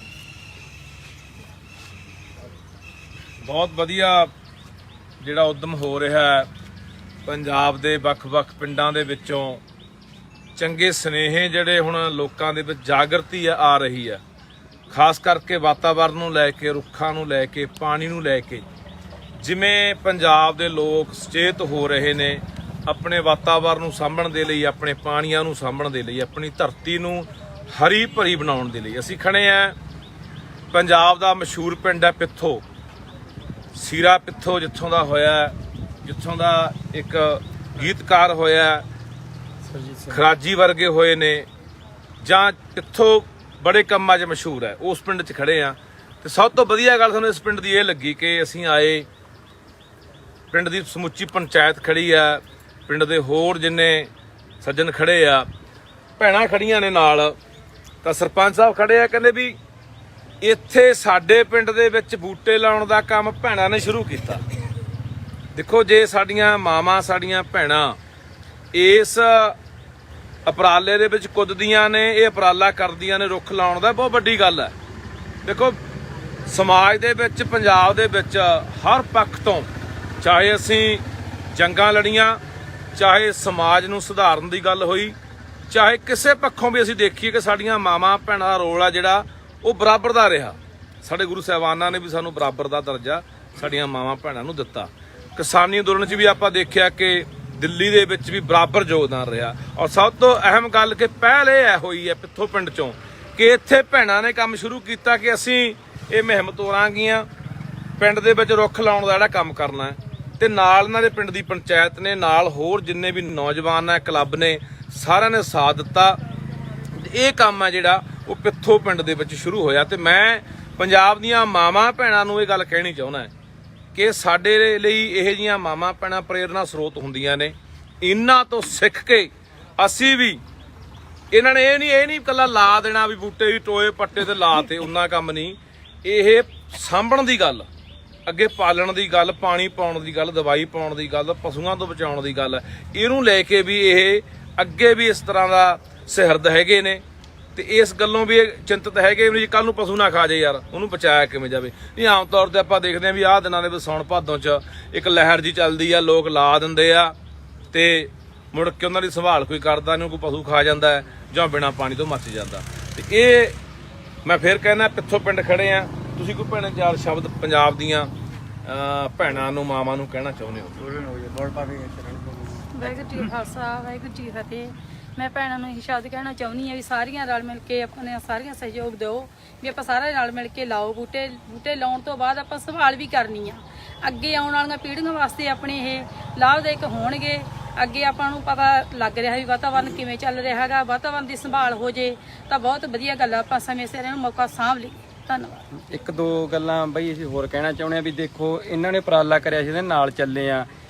ਬਹੁਤ ਵਧੀਆ ਜਿਹੜਾ ਉਦਮ ਹੋ ਰਿਹਾ ਹੈ ਪੰਜਾਬ ਦੇ ਵੱਖ-ਵੱਖ ਪਿੰਡਾਂ ਦੇ ਵਿੱਚੋਂ ਚੰਗੇ ਸੁਨੇਹੇ ਜਿਹੜੇ ਹੁਣ ਲੋਕਾਂ ਦੇ ਵਿੱਚ ਜਾਗਰਤੀ ਆ ਰਹੀ ਹੈ ਖਾਸ ਕਰਕੇ ਵਾਤਾਵਰਣ ਨੂੰ ਲੈ ਕੇ ਰੁੱਖਾਂ ਨੂੰ ਲੈ ਕੇ ਪਾਣੀ ਨੂੰ ਲੈ ਕੇ ਜਿਵੇਂ ਪੰਜਾਬ ਦੇ ਲੋਕ ਸੁਚੇਤ ਹੋ ਰਹੇ ਨੇ ਆਪਣੇ ਵਾਤਾਵਰਣ ਨੂੰ ਸਾਂਭਣ ਦੇ ਲਈ ਆਪਣੇ ਪਾਣੀਆਂ ਨੂੰ ਸਾਂਭਣ ਦੇ ਲਈ ਆਪਣੀ ਧਰਤੀ ਨੂੰ ਹਰੀ ਭਰੀ ਬਣਾਉਣ ਦੇ ਲਈ ਅਸੀਂ ਖੜੇ ਆ ਪੰਜਾਬ ਦਾ ਮਸ਼ਹੂਰ ਪਿੰਡ ਹੈ ਪਿੱਥੋ ਸੀਰਾ ਪਿੱਥੋ ਜਿੱਥੋਂ ਦਾ ਹੋਇਆ ਜਿੱਥੋਂ ਦਾ ਇੱਕ ਗੀਤਕਾਰ ਹੋਇਆ ਖਰਾਜੀ ਵਰਗੇ ਹੋਏ ਨੇ ਜਾਂ ਪਿੱਥੋਂ ਬੜੇ ਕੰਮਾਂ 'ਚ ਮਸ਼ਹੂਰ ਹੈ ਉਸ ਪਿੰਡ 'ਚ ਖੜੇ ਆ ਤੇ ਸਭ ਤੋਂ ਵਧੀਆ ਗੱਲ ਸਾਨੂੰ ਇਸ ਪਿੰਡ ਦੀ ਇਹ ਲੱਗੀ ਕਿ ਅਸੀਂ ਆਏ ਪਿੰਡ ਦੀ ਸਮੁੱਚੀ ਪੰਚਾਇਤ ਖੜੀ ਆ ਪਿੰਡ ਦੇ ਹੋਰ ਜਿੰਨੇ ਸੱਜਣ ਖੜੇ ਆ ਭੈਣਾਂ ਖੜੀਆਂ ਨੇ ਨਾਲ ਤਾਂ ਸਰਪੰਚ ਸਾਹਿਬ ਖੜੇ ਆ ਕਹਿੰਦੇ ਵੀ ਇੱਥੇ ਸਾਡੇ ਪਿੰਡ ਦੇ ਵਿੱਚ ਬੂਟੇ ਲਾਉਣ ਦਾ ਕੰਮ ਭੈਣਾਂ ਨੇ ਸ਼ੁਰੂ ਕੀਤਾ ਦੇਖੋ ਜੇ ਸਾਡੀਆਂ ਮਾਵਾਂ ਸਾਡੀਆਂ ਭੈਣਾਂ ਇਸ ਉਪਰਾਲੇ ਦੇ ਵਿੱਚ ਕੁੱਦਦੀਆਂ ਨੇ ਇਹ ਉਪਰਾਲਾ ਕਰਦੀਆਂ ਨੇ ਰੁੱਖ ਲਾਉਣ ਦਾ ਬਹੁਤ ਵੱਡੀ ਗੱਲ ਹੈ ਦੇਖੋ ਸਮਾਜ ਦੇ ਵਿੱਚ ਪੰਜਾਬ ਦੇ ਵਿੱਚ ਹਰ ਪੱਖ ਤੋਂ ਚਾਹੇ ਅਸੀਂ ਜੰਗਾਂ ਲੜੀਆਂ ਚਾਹੇ ਸਮਾਜ ਨੂੰ ਸੁਧਾਰਨ ਦੀ ਗੱਲ ਹੋਈ ਚਾਹੇ ਕਿਸੇ ਪੱਖੋਂ ਵੀ ਅਸੀਂ ਦੇਖੀਏ ਕਿ ਸਾਡੀਆਂ ਮਾਵਾਂ ਭੈਣਾਂ ਦਾ ਰੋਲ ਆ ਜਿਹੜਾ ਉਹ ਬਰਾਬਰ ਦਾ ਰਿਹਾ ਸਾਡੇ ਗੁਰੂ ਸਾਹਿਬਾਨਾਂ ਨੇ ਵੀ ਸਾਨੂੰ ਬਰਾਬਰ ਦਾ ਦਰਜਾ ਸਾਡੀਆਂ ਮਾਵਾਂ ਭੈਣਾਂ ਨੂੰ ਦਿੱਤਾ ਕਿਸਾਨੀ ਅੰਦੋਲਨ 'ਚ ਵੀ ਆਪਾਂ ਦੇਖਿਆ ਕਿ ਦਿੱਲੀ ਦੇ ਵਿੱਚ ਵੀ ਬਰਾਬਰ ਯੋਗਦਾਨ ਰਿਹਾ ਔਰ ਸਭ ਤੋਂ ਅਹਿਮ ਗੱਲ ਕਿ ਪਹਿਲ ਇਹ ਹੋਈ ਹੈ ਪਿੱਥੋਂ ਪਿੰਡ 'ਚੋਂ ਕਿ ਇੱਥੇ ਭੈਣਾਂ ਨੇ ਕੰਮ ਸ਼ੁਰੂ ਕੀਤਾ ਕਿ ਅਸੀਂ ਇਹ ਮੁਹਿੰਮ ਤੋਰਾਂਗੀਆਂ ਪਿੰਡ ਦੇ ਵਿੱਚ ਰੁੱਖ ਲਾਉਣ ਦਾ ਜਿਹੜਾ ਕੰਮ ਕਰਨਾ ਹੈ ਤੇ ਨਾਲ ਇਹਨਾਂ ਦੇ ਪਿੰਡ ਦੀ ਪੰਚਾਇਤ ਨੇ ਨਾਲ ਹੋਰ ਜਿੰਨੇ ਵੀ ਨੌਜਵਾਨ ਹੈ ਕਲੱਬ ਨੇ ਸਾਰਿਆਂ ਨੇ ਸਾਥ ਦਿੱਤਾ ਇਹ ਕੰਮ ਹੈ ਜਿਹੜਾ ਉਹ ਪਿੱਥੋਂ ਪਿੰਡ ਦੇ ਵਿੱਚ ਸ਼ੁਰੂ ਹੋਇਆ ਤੇ ਮੈਂ ਪੰਜਾਬ ਦੀਆਂ ਮਾਵਾਂ ਭੈਣਾਂ ਨੂੰ ਇਹ ਗੱਲ ਕਹਿਣੀ ਚਾਹੁੰਦਾ ਕਿ ਸਾਡੇ ਲਈ ਇਹੋ ਜਿਹੀਆਂ ਮਾਵਾਂ ਭੈਣਾਂ ਪ੍ਰੇਰਨਾ ਸਰੋਤ ਹੁੰਦੀਆਂ ਨੇ ਇਹਨਾਂ ਤੋਂ ਸਿੱਖ ਕੇ ਅਸੀਂ ਵੀ ਇਹਨਾਂ ਨੇ ਇਹ ਨਹੀਂ ਇਕੱਲਾ ਲਾ ਦੇਣਾ ਵੀ ਬੂਟੇ ਵੀ ਟੋਏ ਪੱਟੇ ਤੇ ਲਾ ਤੇ ਉਹਨਾਂ ਕੰਮ ਨਹੀਂ ਇਹ ਸਾਂਭਣ ਦੀ ਗੱਲ ਅੱਗੇ ਪਾਲਣ ਦੀ ਗੱਲ ਪਾਣੀ ਪਾਉਣ ਦੀ ਗੱਲ ਦਵਾਈ ਪਾਉਣ ਦੀ ਗੱਲ ਪਸ਼ੂਆਂ ਤੋਂ ਬਚਾਉਣ ਦੀ ਗੱਲ ਇਹਨੂੰ ਲੈ ਕੇ ਵੀ ਇਹ ਅੱਗੇ ਵੀ ਇਸ ਤਰ੍ਹਾਂ ਦਾ ਸਿਹਰਦ ਹੈਗੇ ਨੇ ਤੇ ਇਸ ਗੱਲੋਂ ਵੀ ਚਿੰਤਤ ਹੈਗੇ ਵੀ ਕੱਲ ਨੂੰ ਪਸ਼ੂ ਨਾ ਖਾ ਜਾਏ ਯਾਰ ਉਹਨੂੰ ਬਚਾਇਆ ਕਿਵੇਂ ਜਾਵੇ ਨਹੀਂ ਆਮ ਤੌਰ ਤੇ ਆਪਾਂ ਦੇਖਦੇ ਆਂ ਵੀ ਆਹ ਦਿਨਾਂ ਦੇ ਵਿੱਚ ਸਾਉਣ ਭਾਦੋਂ 'ਚ ਇੱਕ ਲਹਿਰ ਜੀ ਚੱਲਦੀ ਆ ਲੋਕ ਲਾ ਦਿੰਦੇ ਆ ਤੇ ਮੁੜ ਕੇ ਉਹਨਾਂ ਦੀ ਸੰਭਾਲ ਕੋਈ ਕਰਦਾ ਨਹੀਂ ਕੋਈ ਪਸ਼ੂ ਖਾ ਜਾਂਦਾ ਜਾਂ ਬਿਨਾਂ ਪਾਣੀ ਤੋਂ ਮੱਚ ਜਾਂਦਾ ਤੇ ਇਹ ਮੈਂ ਫੇਰ ਕਹਿੰਦਾ ਪਿੱਥੋਂ ਪਿੰਡ ਖੜੇ ਆ ਤੁਸੀਂ ਕੋਈ ਭੈਣ ਚਾਰ ਸ਼ਬਦ ਪੰਜਾਬ ਦੀਆਂ ਭੈਣਾਂ ਨੂੰ ਮਾਵਾਂ ਨੂੰ ਕਹਿਣਾ ਚਾਹੁੰਦੇ ਹੋ ਵਾਹਿਗੁਰੂ ਜੀ ਕਾ ਖਾਲਸਾ ਵਾਹਿਗੁਰੂ ਜੀ ਕੀ ਫਤਿਹ ਮੈਂ ਭੈਣਾਂ ਨੂੰ ਇਹ ਸ਼ਬਦ ਕਹਿਣਾ ਚਾਹੁੰਦੀ ਹਾਂ ਵੀ ਸਾਰੀਆਂ ਰਲ ਮਿਲ ਕੇ ਆਪਣੇ ਸਾਰੀਆਂ ਸਹਿਯੋਗ ਦਿਓ ਵੀ ਆਪਾਂ ਸਾਰੇ ਰਲ ਮਿਲ ਕੇ ਲਾਓ ਬੂਟੇ ਲਾਉਣ ਤੋਂ ਬਾਅਦ ਆਪਾਂ ਸੰਭਾਲ ਵੀ ਕਰਨੀ ਆ ਅੱਗੇ ਆਉਣ ਵਾਲੀਆਂ ਪੀੜ੍ਹੀਆਂ ਵਾਸਤੇ ਆਪਣੇ ਇਹ ਲਾਭਦਾਇਕ ਹੋਣਗੇ ਅੱਗੇ ਆਪਾਂ ਨੂੰ ਪਤਾ ਲੱਗ ਰਿਹਾ ਵੀ ਵਾਤਾਵਰਨ ਕਿਵੇਂ ਚੱਲ ਰਿਹਾ ਹੈਗਾ ਵਾਤਾਵਰਨ ਦੀ ਸੰਭਾਲ ਹੋ ਜੇ ਤਾਂ ਬਹੁਤ ਵਧੀਆ ਗੱਲ ਆ ਆਪਾਂ ਸਮੇਂ ਸਿਰ ਇਹਨੂੰ ਮੌਕਾ ਸਾਂਭ ਲਈ ਧੰਨਵਾਦ ਇੱਕ ਦੋ ਗੱਲਾਂ ਬਈ ਅਸੀਂ ਹੋਰ ਕਹਿਣਾ ਚਾਹੁੰਦੇ ਆ ਵੀ ਦੇਖੋ ਇਹਨਾਂ ਨੇ ਉਪਰਾਲਾ ਕਰਿਆ ਸੀ ਇਹਦੇ ਨਾਲ ਚੱਲੇ ਆ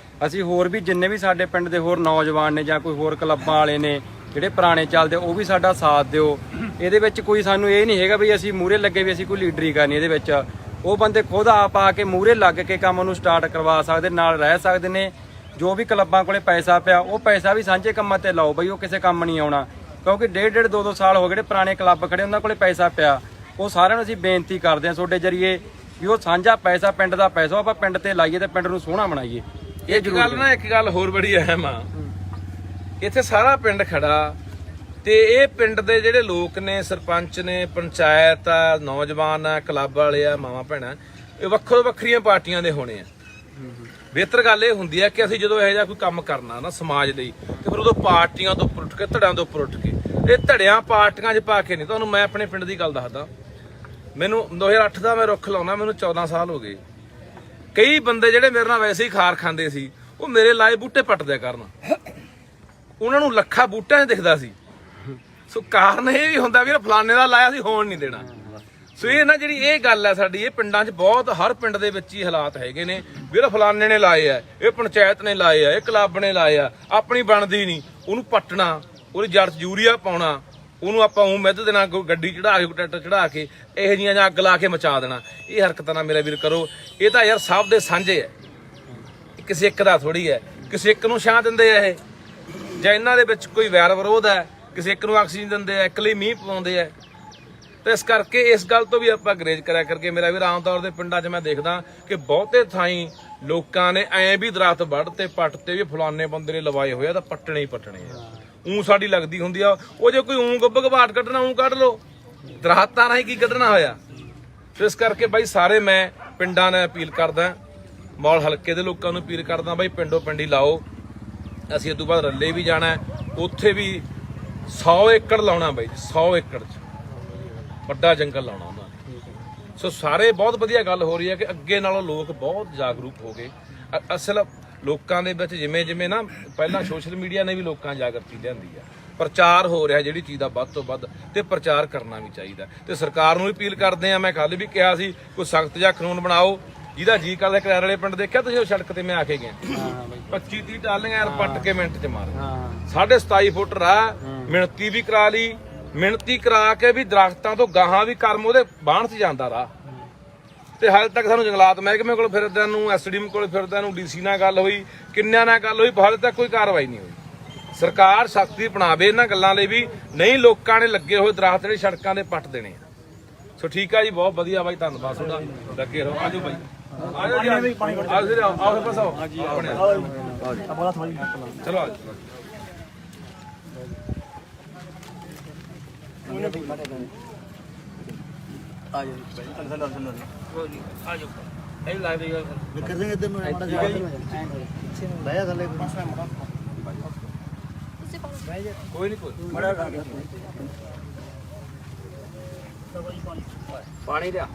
ਅਸੀਂ ਹੋਰ ਵੀ ਜਿੰਨੇ ਵੀ ਸਾਡੇ ਪਿੰਡ ਦੇ ਹੋਰ ਨੌਜਵਾਨ ਨੇ ਜਾਂ ਕੋਈ ਹੋਰ ਕਲੱਬਾਂ ਵਾਲੇ ਨੇ ਜਿਹੜੇ ਪੁਰਾਣੇ ਚੱਲਦੇ ਉਹ ਵੀ ਸਾਡਾ ਸਾਥ ਦਿਓ ਇਹਦੇ ਵਿੱਚ ਕੋਈ ਸਾਨੂੰ ਇਹ ਨਹੀਂ ਹੈਗਾ ਵੀ ਅਸੀਂ ਮੂਹਰੇ ਲੱਗੇ ਵੀ ਅਸੀਂ ਕੋਈ ਲੀਡਰੀ ਕਰਨੀ ਇਹਦੇ ਵਿੱਚ ਉਹ ਬੰਦੇ ਖੁਦ ਆਪ ਆ ਕੇ ਮੂਹਰੇ ਲੱਗ ਕੇ ਕੰਮ ਨੂੰ ਸਟਾਰਟ ਕਰਵਾ ਸਕਦੇ ਨਾਲ ਰਹਿ ਸਕਦੇ ਨੇ ਜੋ ਵੀ ਕਲੱਬਾਂ ਕੋਲੇ ਪੈਸਾ ਪਿਆ ਉਹ ਪੈਸਾ ਵੀ ਸਾਂਝੇ ਕੰਮਾਂ ਤੇ ਲਾਓ ਬਈ ਉਹ ਕਿਸੇ ਕੰਮ ਨਹੀਂ ਆਉਣਾ ਕਿਉਂਕਿ ਡੇਢ ਦੋ ਸਾਲ ਹੋ ਗਏ ਜਿਹੜੇ ਪੁਰਾਣੇ ਕਲੱਬ ਖੜੇ ਉਹਨਾਂ ਕੋਲੇ ਪੈਸਾ ਪਿਆ ਉਹ ਸਾਰਿਆਂ ਨੂੰ ਅਸੀਂ ਬੇਨਤੀ ਕਰਦੇ ਹਾਂ ਤੁਹਾਡੇ ਜਰੀਏ ਵੀ ਉਹ ਸਾਂਝਾ ਪੈਸਾ ਪਿੰਡ ਦਾ ਪੈਸਾ ਆਪਾਂ ਪਿੰਡ ਤੇ ਲਾਈਏ ਤੇ ਪਿੰਡ ਨੂੰ ਸੋਹਣਾ ਬਣਾਈਏ ਇਹ ਜ਼ਰੂਰ ਗੱਲ ਨਾ ਇੱਕ ਗੱਲ ਹੋਰ ਬੜੀ ਅਹਿਮ ਆ ਇੱਥੇ ਸਾਰਾ ਪਿੰਡ ਖੜਾ ਤੇ ਇਹ ਪਿੰਡ ਦੇ ਜਿਹੜੇ ਲੋਕ ਨੇ ਸਰਪੰਚ ਨੇ ਪੰਚਾਇਤ ਆ ਨੌਜਵਾਨ ਆ ਕਲੱਬ ਵਾਲੇ ਆ ਮਾਵਾਂ ਭੈਣਾਂ ਇਹ ਵੱਖੋ ਵੱਖਰੀਆਂ ਪਾਰਟੀਆਂ ਦੇ ਹੋਣੇ ਆ ਬਿਹਤਰ ਗੱਲ ਇਹ ਹੁੰਦੀ ਹੈ ਕਿ ਅਸੀਂ ਜਦੋਂ ਇਹੋ ਜਿਹਾ ਕੋਈ ਕੰਮ ਕਰਨਾ ਨਾ ਸਮਾਜ ਲਈ ਤੇ ਫਿਰ ਉਦੋਂ ਪਾਰਟੀਆਂ ਤੋਂ ਉੱਪਰ ਉੱਠ ਕੇ ਧੜਿਆਂ ਤੋਂ ਉੱਪਰ ਉੱਠ ਕੇ ਇਹ ਧੜਿਆਂ ਪਾਰਟੀਆਂ 'ਚ ਪਾ ਕੇ ਨਹੀਂ ਤੁਹਾਨੂੰ ਮੈਂ ਆਪਣੇ ਪਿੰਡ ਦੀ ਗੱਲ ਦੱਸਦਾ ਮੈਨੂੰ 2008 ਦਾ ਮੈਂ ਰੁੱਖ ਲਾਉਣਾ ਮੈਨੂੰ 14 ਸਾਲ ਹੋ ਗਏ ਕਈ ਬੰਦੇ ਜਿਹੜੇ ਮੇਰੇ ਨਾਲ ਵੈਸੇ ਹੀ ਖਾਰ ਖਾਂਦੇ ਸੀ ਉਹ ਮੇਰੇ ਲਾਏ ਬੂਟੇ ਪੱਟਦਿਆ ਕਰਨ ਉਹਨਾਂ ਨੂੰ ਲੱਖਾਂ ਬੂਟਿਆਂ 'ਚ ਦਿਖਦਾ ਸੀ ਸੋ ਕਾਰਨ ਇਹ ਵੀ ਹੁੰਦਾ ਵੀ ਫਲਾਣੇ ਦਾ ਲਾਇਆ ਸੀ ਹੋਣ ਨਹੀਂ ਦੇਣਾ। ਸੋ ਇਹ ਨਾ ਜਿਹੜੀ ਇਹ ਗੱਲ ਹੈ ਸਾਡੀ, ਇਹ ਪਿੰਡਾਂ 'ਚ ਬਹੁਤ ਹਰ ਪਿੰਡ ਦੇ ਵਿੱਚ ਹੀ ਹਾਲਾਤ ਹੈਗੇ ਨੇ ਵੀ ਫਲਾਣੇ ਨੇ ਲਾਏ ਆ, ਇਹ ਪੰਚਾਇਤ ਨੇ ਲਾਏ ਆ, ਇਹ ਕਲੱਬ ਨੇ ਲਾਏ ਆ, ਆਪਣੀ ਬਣਦੀ ਨਹੀਂ, ਉਹਨੂੰ ਪੱਟਣਾ, ਉਹਦੀ ਜੜ 'ਚ ਯੂਰੀਆ ਪਾਉਣਾ, ਉਹਨੂੰ ਆਪਾਂ ਉਹ ਮਿੱਧ ਦੇਣਾ, ਕੋਈ ਗੱਡੀ ਚੜਾ ਕੇ, ਕੋਈ ਟਰੈਕਟਰ ਚੜਾ ਕੇ ਇਹੋ ਜਿਹੀਆਂ ਜਾਂ ਅੱਗ ਲਾ ਕੇ ਮਚਾ ਦੇਣਾ। ਇਹ ਹਰਕਤਾਂ ਨਾ ਮੇਰਾ ਵੀਰ ਕਰੋ। ਇਹ ਤਾਂ ਯਾਰ ਸਭ ਦੇ ਸਾਂਝੇ ਹੈ, ਕਿਸੇ ਇੱਕ ਦਾ ਥੋੜੀ ਹੈ। ਕਿਸੇ ਇੱਕ ਨੂੰ ਛਾਂ ਦਿੰਦੇ ਆ ਇਹ, ਜਾਂ ਇਹਨਾਂ ਦੇ ਵਿੱਚ ਕੋਈ ਵੈਰ ਵਿਰੋਧ ਹੈ, ਕਿਸੇ ਇੱਕ ਨੂੰ ਆਕਸੀਜਨ ਦਿੰਦੇ ਆ, ਇੱਕ ਲਈ ਮੀਂਹ ਪਵਾਉਂਦੇ ਆ। ਤੇ ਇਸ ਕਰਕੇ ਇਸ ਗੱਲ ਤੋਂ ਵੀ ਆਪਾਂ ਗਰੇਜ ਕਰਿਆ ਕਰਕੇ ਮੇਰਾ ਵੀਰ, ਆਮ ਤੌਰ ਤੇ ਪਿੰਡਾਂ 'ਚ ਮੈਂ ਦੇਖਦਾ ਕਿ ਬਹੁਤੇ ਥਾਈਂ ਲੋਕਾਂ ਨੇ ਐਂ ਵੀ ਦਰਖਤ ਵੱਢ ਤੇ ਪੱਟ ਤੇ ਵੀ ਫਲਾਣੇ ਬੰਦੇ ਨੇ ਲਵਾਏ ਹੋਏ ਆ ਤਾਂ ਪੱਟਣੇ ਹੀ ਪੱਟਣੇ ਆ। ਊਂ ਸਾਡੀ ਲੱਗਦੀ ਹੁੰਦੀ ਆ ਉਹ ਜੇ ਕੋਈ ਊਂ ਗੱਬ ਘਬਾਟ ਕੱਢਣਾ ਊਂ ਕੱਢ ਲਓ, ਦਰਖਤਾਂ ਰਾਹੀਂ ਕੀ ਕੱਢਣਾ ਹੋਇਆ। ਤੇ ਇਸ ਕਰਕੇ ਬਾਈ ਸਾਰੇ ਮੈਂ ਪਿੰਡਾਂ ਨੇ ਅਪੀਲ ਕਰਦਾ, ਮੌਲ ਹਲਕੇ ਦੇ ਲੋਕਾਂ ਨੂੰ ਅਪੀਲ ਕਰਦਾ, ਬਾਈ ਪਿੰਡੋਂ ਪਿੰਡੀ ਲਾਓ। ਅਸੀਂ ਇਸ ਤੋਂ ਬਾਅਦ ਰੱਲੇ ਵੀ ਜਾਣਾ, ਉੱਥੇ ਵੀ 100 ਏਕੜ ਲਾਉਣਾ ਬਾਈ, 100 ਏਕੜ 'ਚ ਵੱਡਾ ਜੰਗਲ ਲਾਉਣਾ ਉਹਨਾਂ ਨੇ। ਸੋ ਸਾਰੇ ਬਹੁਤ ਵਧੀਆ ਗੱਲ ਹੋ ਰਹੀ ਹੈ ਕਿ ਅੱਗੇ ਨਾਲੋਂ ਲੋਕ ਬਹੁਤ ਜਾਗਰੂਕ ਹੋ ਗਏ। ਅਸਲ ਲੋਕਾਂ ਦੇ ਵਿੱਚ ਜਿਵੇਂ ਨਾ ਪਹਿਲਾਂ ਸੋਸ਼ਲ ਮੀਡੀਆ ਨੇ ਵੀ ਲੋਕਾਂ ਜਾਗਰਤੀ ਲਿਆਂਦੀ ਆ, ਪ੍ਰਚਾਰ ਹੋ ਰਿਹਾ ਜਿਹੜੀ ਚੀਜ਼ ਦਾ ਵੱਧ ਤੋਂ ਵੱਧ, ਤੇ ਪ੍ਰਚਾਰ ਕਰਨਾ ਵੀ ਚਾਹੀਦਾ। ਤੇ ਸਰਕਾਰ ਨੂੰ ਵੀ ਅਪੀਲ ਕਰਦੇ ਆ, ਮੈਂ ਕੱਲ ਵੀ ਕਿਹਾ ਸੀ ਕੋਈ ਸਖਤ ਜਿਹਾ ਕਾਨੂੰਨ ਬਣਾਓ। ਜਿਹਦਾ ਜੀ ਕਰਦਾ ਕਰਾਰ ਵਾਲੇ ਪਿੰਡ ਦੇਖਿਆ ਤੁਸੀਂ, ਉਹ ਸੜਕ ਤੇ ਮੈਂ ਆ ਕੇ ਗਿਆ 25-30 ਟਾਲੀਆਂ ਯਾਰ ਪੱਟ ਕੇ ਮਿੰਟ 'ਚ ਮਾਰ, 27.5 ਫੁੱਟ ਰਾਹ, ਮਿਣਤੀ ਵੀ ਕਰਾ ਲਈ, ਮਿਣਤੀ ਕਰਾ ਕੇ ਵੀ ਦਰਖਤਾਂ ਤੋਂ ਗਾਹਾਂ ਵੀ ਕਰਮ ਉਹਦੇ ਬਾਹਣ 'ਚ ਜਾਂਦਾ ਰਾਹ। ਤੇ ਹਾਲੇ ਤੱਕ ਸਾਨੂੰ ਜੰਗਲਾਤ ਮਹਿਕਮੇ ਕੋਲ ਫਿਰਦਿਆਂ ਨੂੰ, ਐਸਡੀਐਮ ਕੋਲ ਫਿਰਦਿਆਂ ਨੂੰ, ਡੀਸੀ ਨਾਲ ਗੱਲ ਹੋਈ, ਕਿੰਨਿਆਂ ਨਾਲ ਗੱਲ ਹੋਈ, ਹਾਲੇ ਤੱਕ ਕੋਈ ਕਾਰਵਾਈ ਨਹੀਂ ਹੋਈ। ਸਰਕਾਰ ਸਖਤੀ ਅਪਣਾਵੇ ਇਹਨਾਂ ਗੱਲਾਂ ਲਈ ਵੀ, ਨਹੀਂ ਲੋਕਾਂ ਨੇ ਲੱਗੇ ਹੋਏ ਦਰਖਤ ਜਿਹੜੇ ਸੜਕਾਂ ਦੇ ਪੱਟ ਦੇਣੇ ਆ। ਸੋ ਠੀਕ ਆ ਜੀ, ਬਹੁਤ ਵਧੀਆ ਬਾਈ, ਧੰਨਵਾਦ ਤੁਹਾਡਾ, ਲੱਗੇ ਰਹੋ। ਆਜੋ ਬਾਈ, ਆਜੋ ਜੀ, ਆਓ ਬਸ ਆਓ, ਚਲੋ ਆਜੋ। ਕੋਈ ਨਹੀਂ ਪਾਣੀ ਲਿਆ,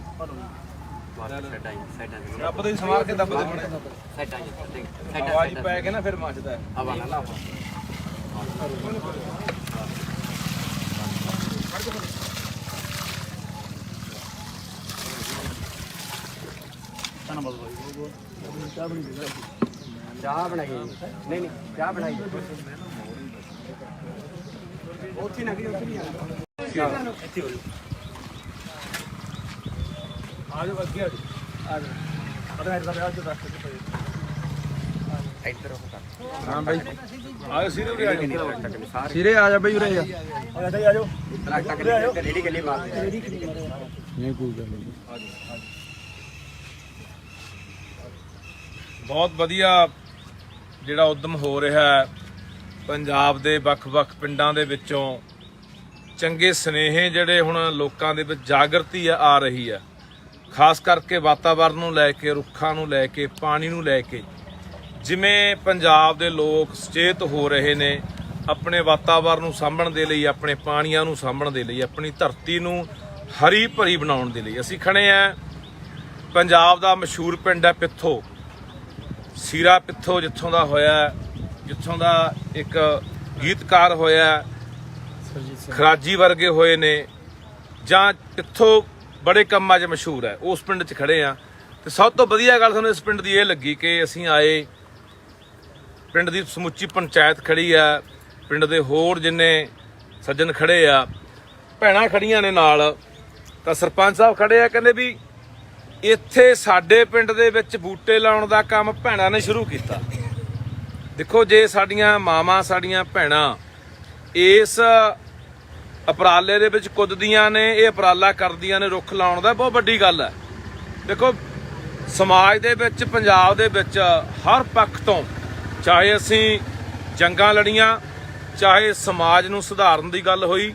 ਦੱਬ ਦੇ ਸਮਾਰ ਕੇ, ਦੱਬ ਦੇ ਆਵਾਜ਼ ਪੈ ਕੇ ਨਾ ਫਿਰ ਮੱਚਦਾ ਹੈ। ਚਾਹ ਬਣਾਈ ਨਹੀਂ, ਚਾਹ ਬਣਾਈ ਉੱਥੇ ਨਾ, ਉੱਥੇ ਨਹੀਂ ਆਣਾ, ਇੱਥੇ ਹੋ ਆਜੋ, ਅੱਗੇ ਆਜੋ, ਆਜੋ ਇੱਧਰ ਹਾਂ ਬਾਈ, ਆਜੋ ਸਿਰੇ ਉਰੇ ਆਜੋ, ਸਿਰੇ ਆ ਜਾ ਬਾਈ, ਉਰੇ ਆ ਆਜੋ, ਰੇੜੀ ਗੱਲੀ ਮਾਰ ਨਹੀਂ ਕੋਈ ਗੱਲ ਨਹੀਂ। ਬਹੁਤ ਵਧੀਆ ਜਿਹੜਾ ਉਦਮ ਹੋ ਰਿਹਾ ਹੈ ਪੰਜਾਬ ਦੇ ਵੱਖ-ਵੱਖ ਪਿੰਡਾਂ ਦੇ ਵਿੱਚੋਂ, ਚੰਗੇ ਸੁਨੇਹੇ ਜਿਹੜੇ ਹੁਣ ਲੋਕਾਂ ਦੇ ਵਿੱਚ ਜਾਗਰਤੀ ਆ ਰਹੀ ਹੈ, ਖਾਸ ਕਰਕੇ ਵਾਤਾਵਰਨ ਨੂੰ ਲੈ ਕੇ, ਰੁੱਖਾਂ ਨੂੰ ਲੈ ਕੇ, ਪਾਣੀ ਨੂੰ ਲੈ ਕੇ। ਜਿਵੇਂ ਪੰਜਾਬ ਦੇ ਲੋਕ ਸੁਚੇਤ ਹੋ ਰਹੇ ਨੇ ਆਪਣੇ ਵਾਤਾਵਰਨ ਨੂੰ ਸਾਂਭਣ ਦੇ ਲਈ, ਆਪਣੇ ਪਾਣੀਆਂ ਨੂੰ ਸਾਂਭਣ ਦੇ ਲਈ, ਆਪਣੀ ਧਰਤੀ ਨੂੰ ਹਰੀ ਭਰੀ ਬਣਾਉਣ ਦੇ ਲਈ। ਅਸੀਂ ਖੜੇ ਆ ਪੰਜਾਬ ਦਾ ਮਸ਼ਹੂਰ ਪਿੰਡ ਹੈ ਪਿੱਥੋ, ਸੀਰਾ ਪਿੱਥੋ, ਜਿੱਥੋਂ ਦਾ ਹੋਇਆ, ਜਿੱਥੋਂ ਦਾ ਇੱਕ ਗੀਤਕਾਰ ਹੋਇਆ, ਖਰਾਜੀ ਵਰਗੇ ਹੋਏ ਨੇ, ਜਾਂ ਪਿੱਥੋਂ ਬੜੇ ਕੰਮਾਂ 'ਚ ਮਸ਼ਹੂਰ ਹੈ, ਉਸ ਪਿੰਡ 'ਚ ਖੜੇ ਆ। ਤੇ ਸਭ ਤੋਂ ਵਧੀਆ ਗੱਲ ਸਾਨੂੰ ਇਸ ਪਿੰਡ ਦੀ ਇਹ ਲੱਗੀ ਕਿ ਅਸੀਂ ਆਏ, ਪਿੰਡ ਦੀ ਸਮੁੱਚੀ ਪੰਚਾਇਤ ਖੜੀ ਆ, ਪਿੰਡ ਦੇ ਹੋਰ ਜਿੰਨੇ ਸੱਜਣ ਖੜੇ ਆ, ਭੈਣਾਂ ਖੜੀਆਂ ਨੇ ਨਾਲ, ਤਾਂ ਸਰਪੰਚ ਸਾਹਿਬ ਖੜੇ ਆ, ਕਹਿੰਦੇ ਵੀ ਇੱਥੇ ਸਾਡੇ ਪਿੰਡ ਦੇ ਵਿੱਚ ਬੂਟੇ ਲਾਉਣ ਦਾ ਕੰਮ ਭੈਣਾਂ ਨੇ ਸ਼ੁਰੂ ਕੀਤਾ। ਦੇਖੋ, ਜੇ ਸਾਡੀਆਂ ਮਾਵਾਂ, ਸਾਡੀਆਂ ਭੈਣਾਂ ਇਸ ਉਪਰਾਲੇ ਦੇ ਵਿੱਚ ਕੁੱਦਦੀਆਂ ਨੇ, ਇਹ ਉਪਰਾਲਾ ਕਰਦੀਆਂ ਨੇ ਰੁੱਖ ਲਾਉਣ ਦਾ, ਬਹੁਤ ਵੱਡੀ ਗੱਲ ਹੈ। ਦੇਖੋ, ਸਮਾਜ ਦੇ ਵਿੱਚ, ਪੰਜਾਬ ਦੇ ਵਿੱਚ ਹਰ ਪੱਖ ਤੋਂ, ਚਾਹੇ ਅਸੀਂ ਜੰਗਾਂ ਲੜੀਆਂ, ਚਾਹੇ ਸਮਾਜ ਨੂੰ ਸੁਧਾਰਨ ਦੀ ਗੱਲ ਹੋਈ,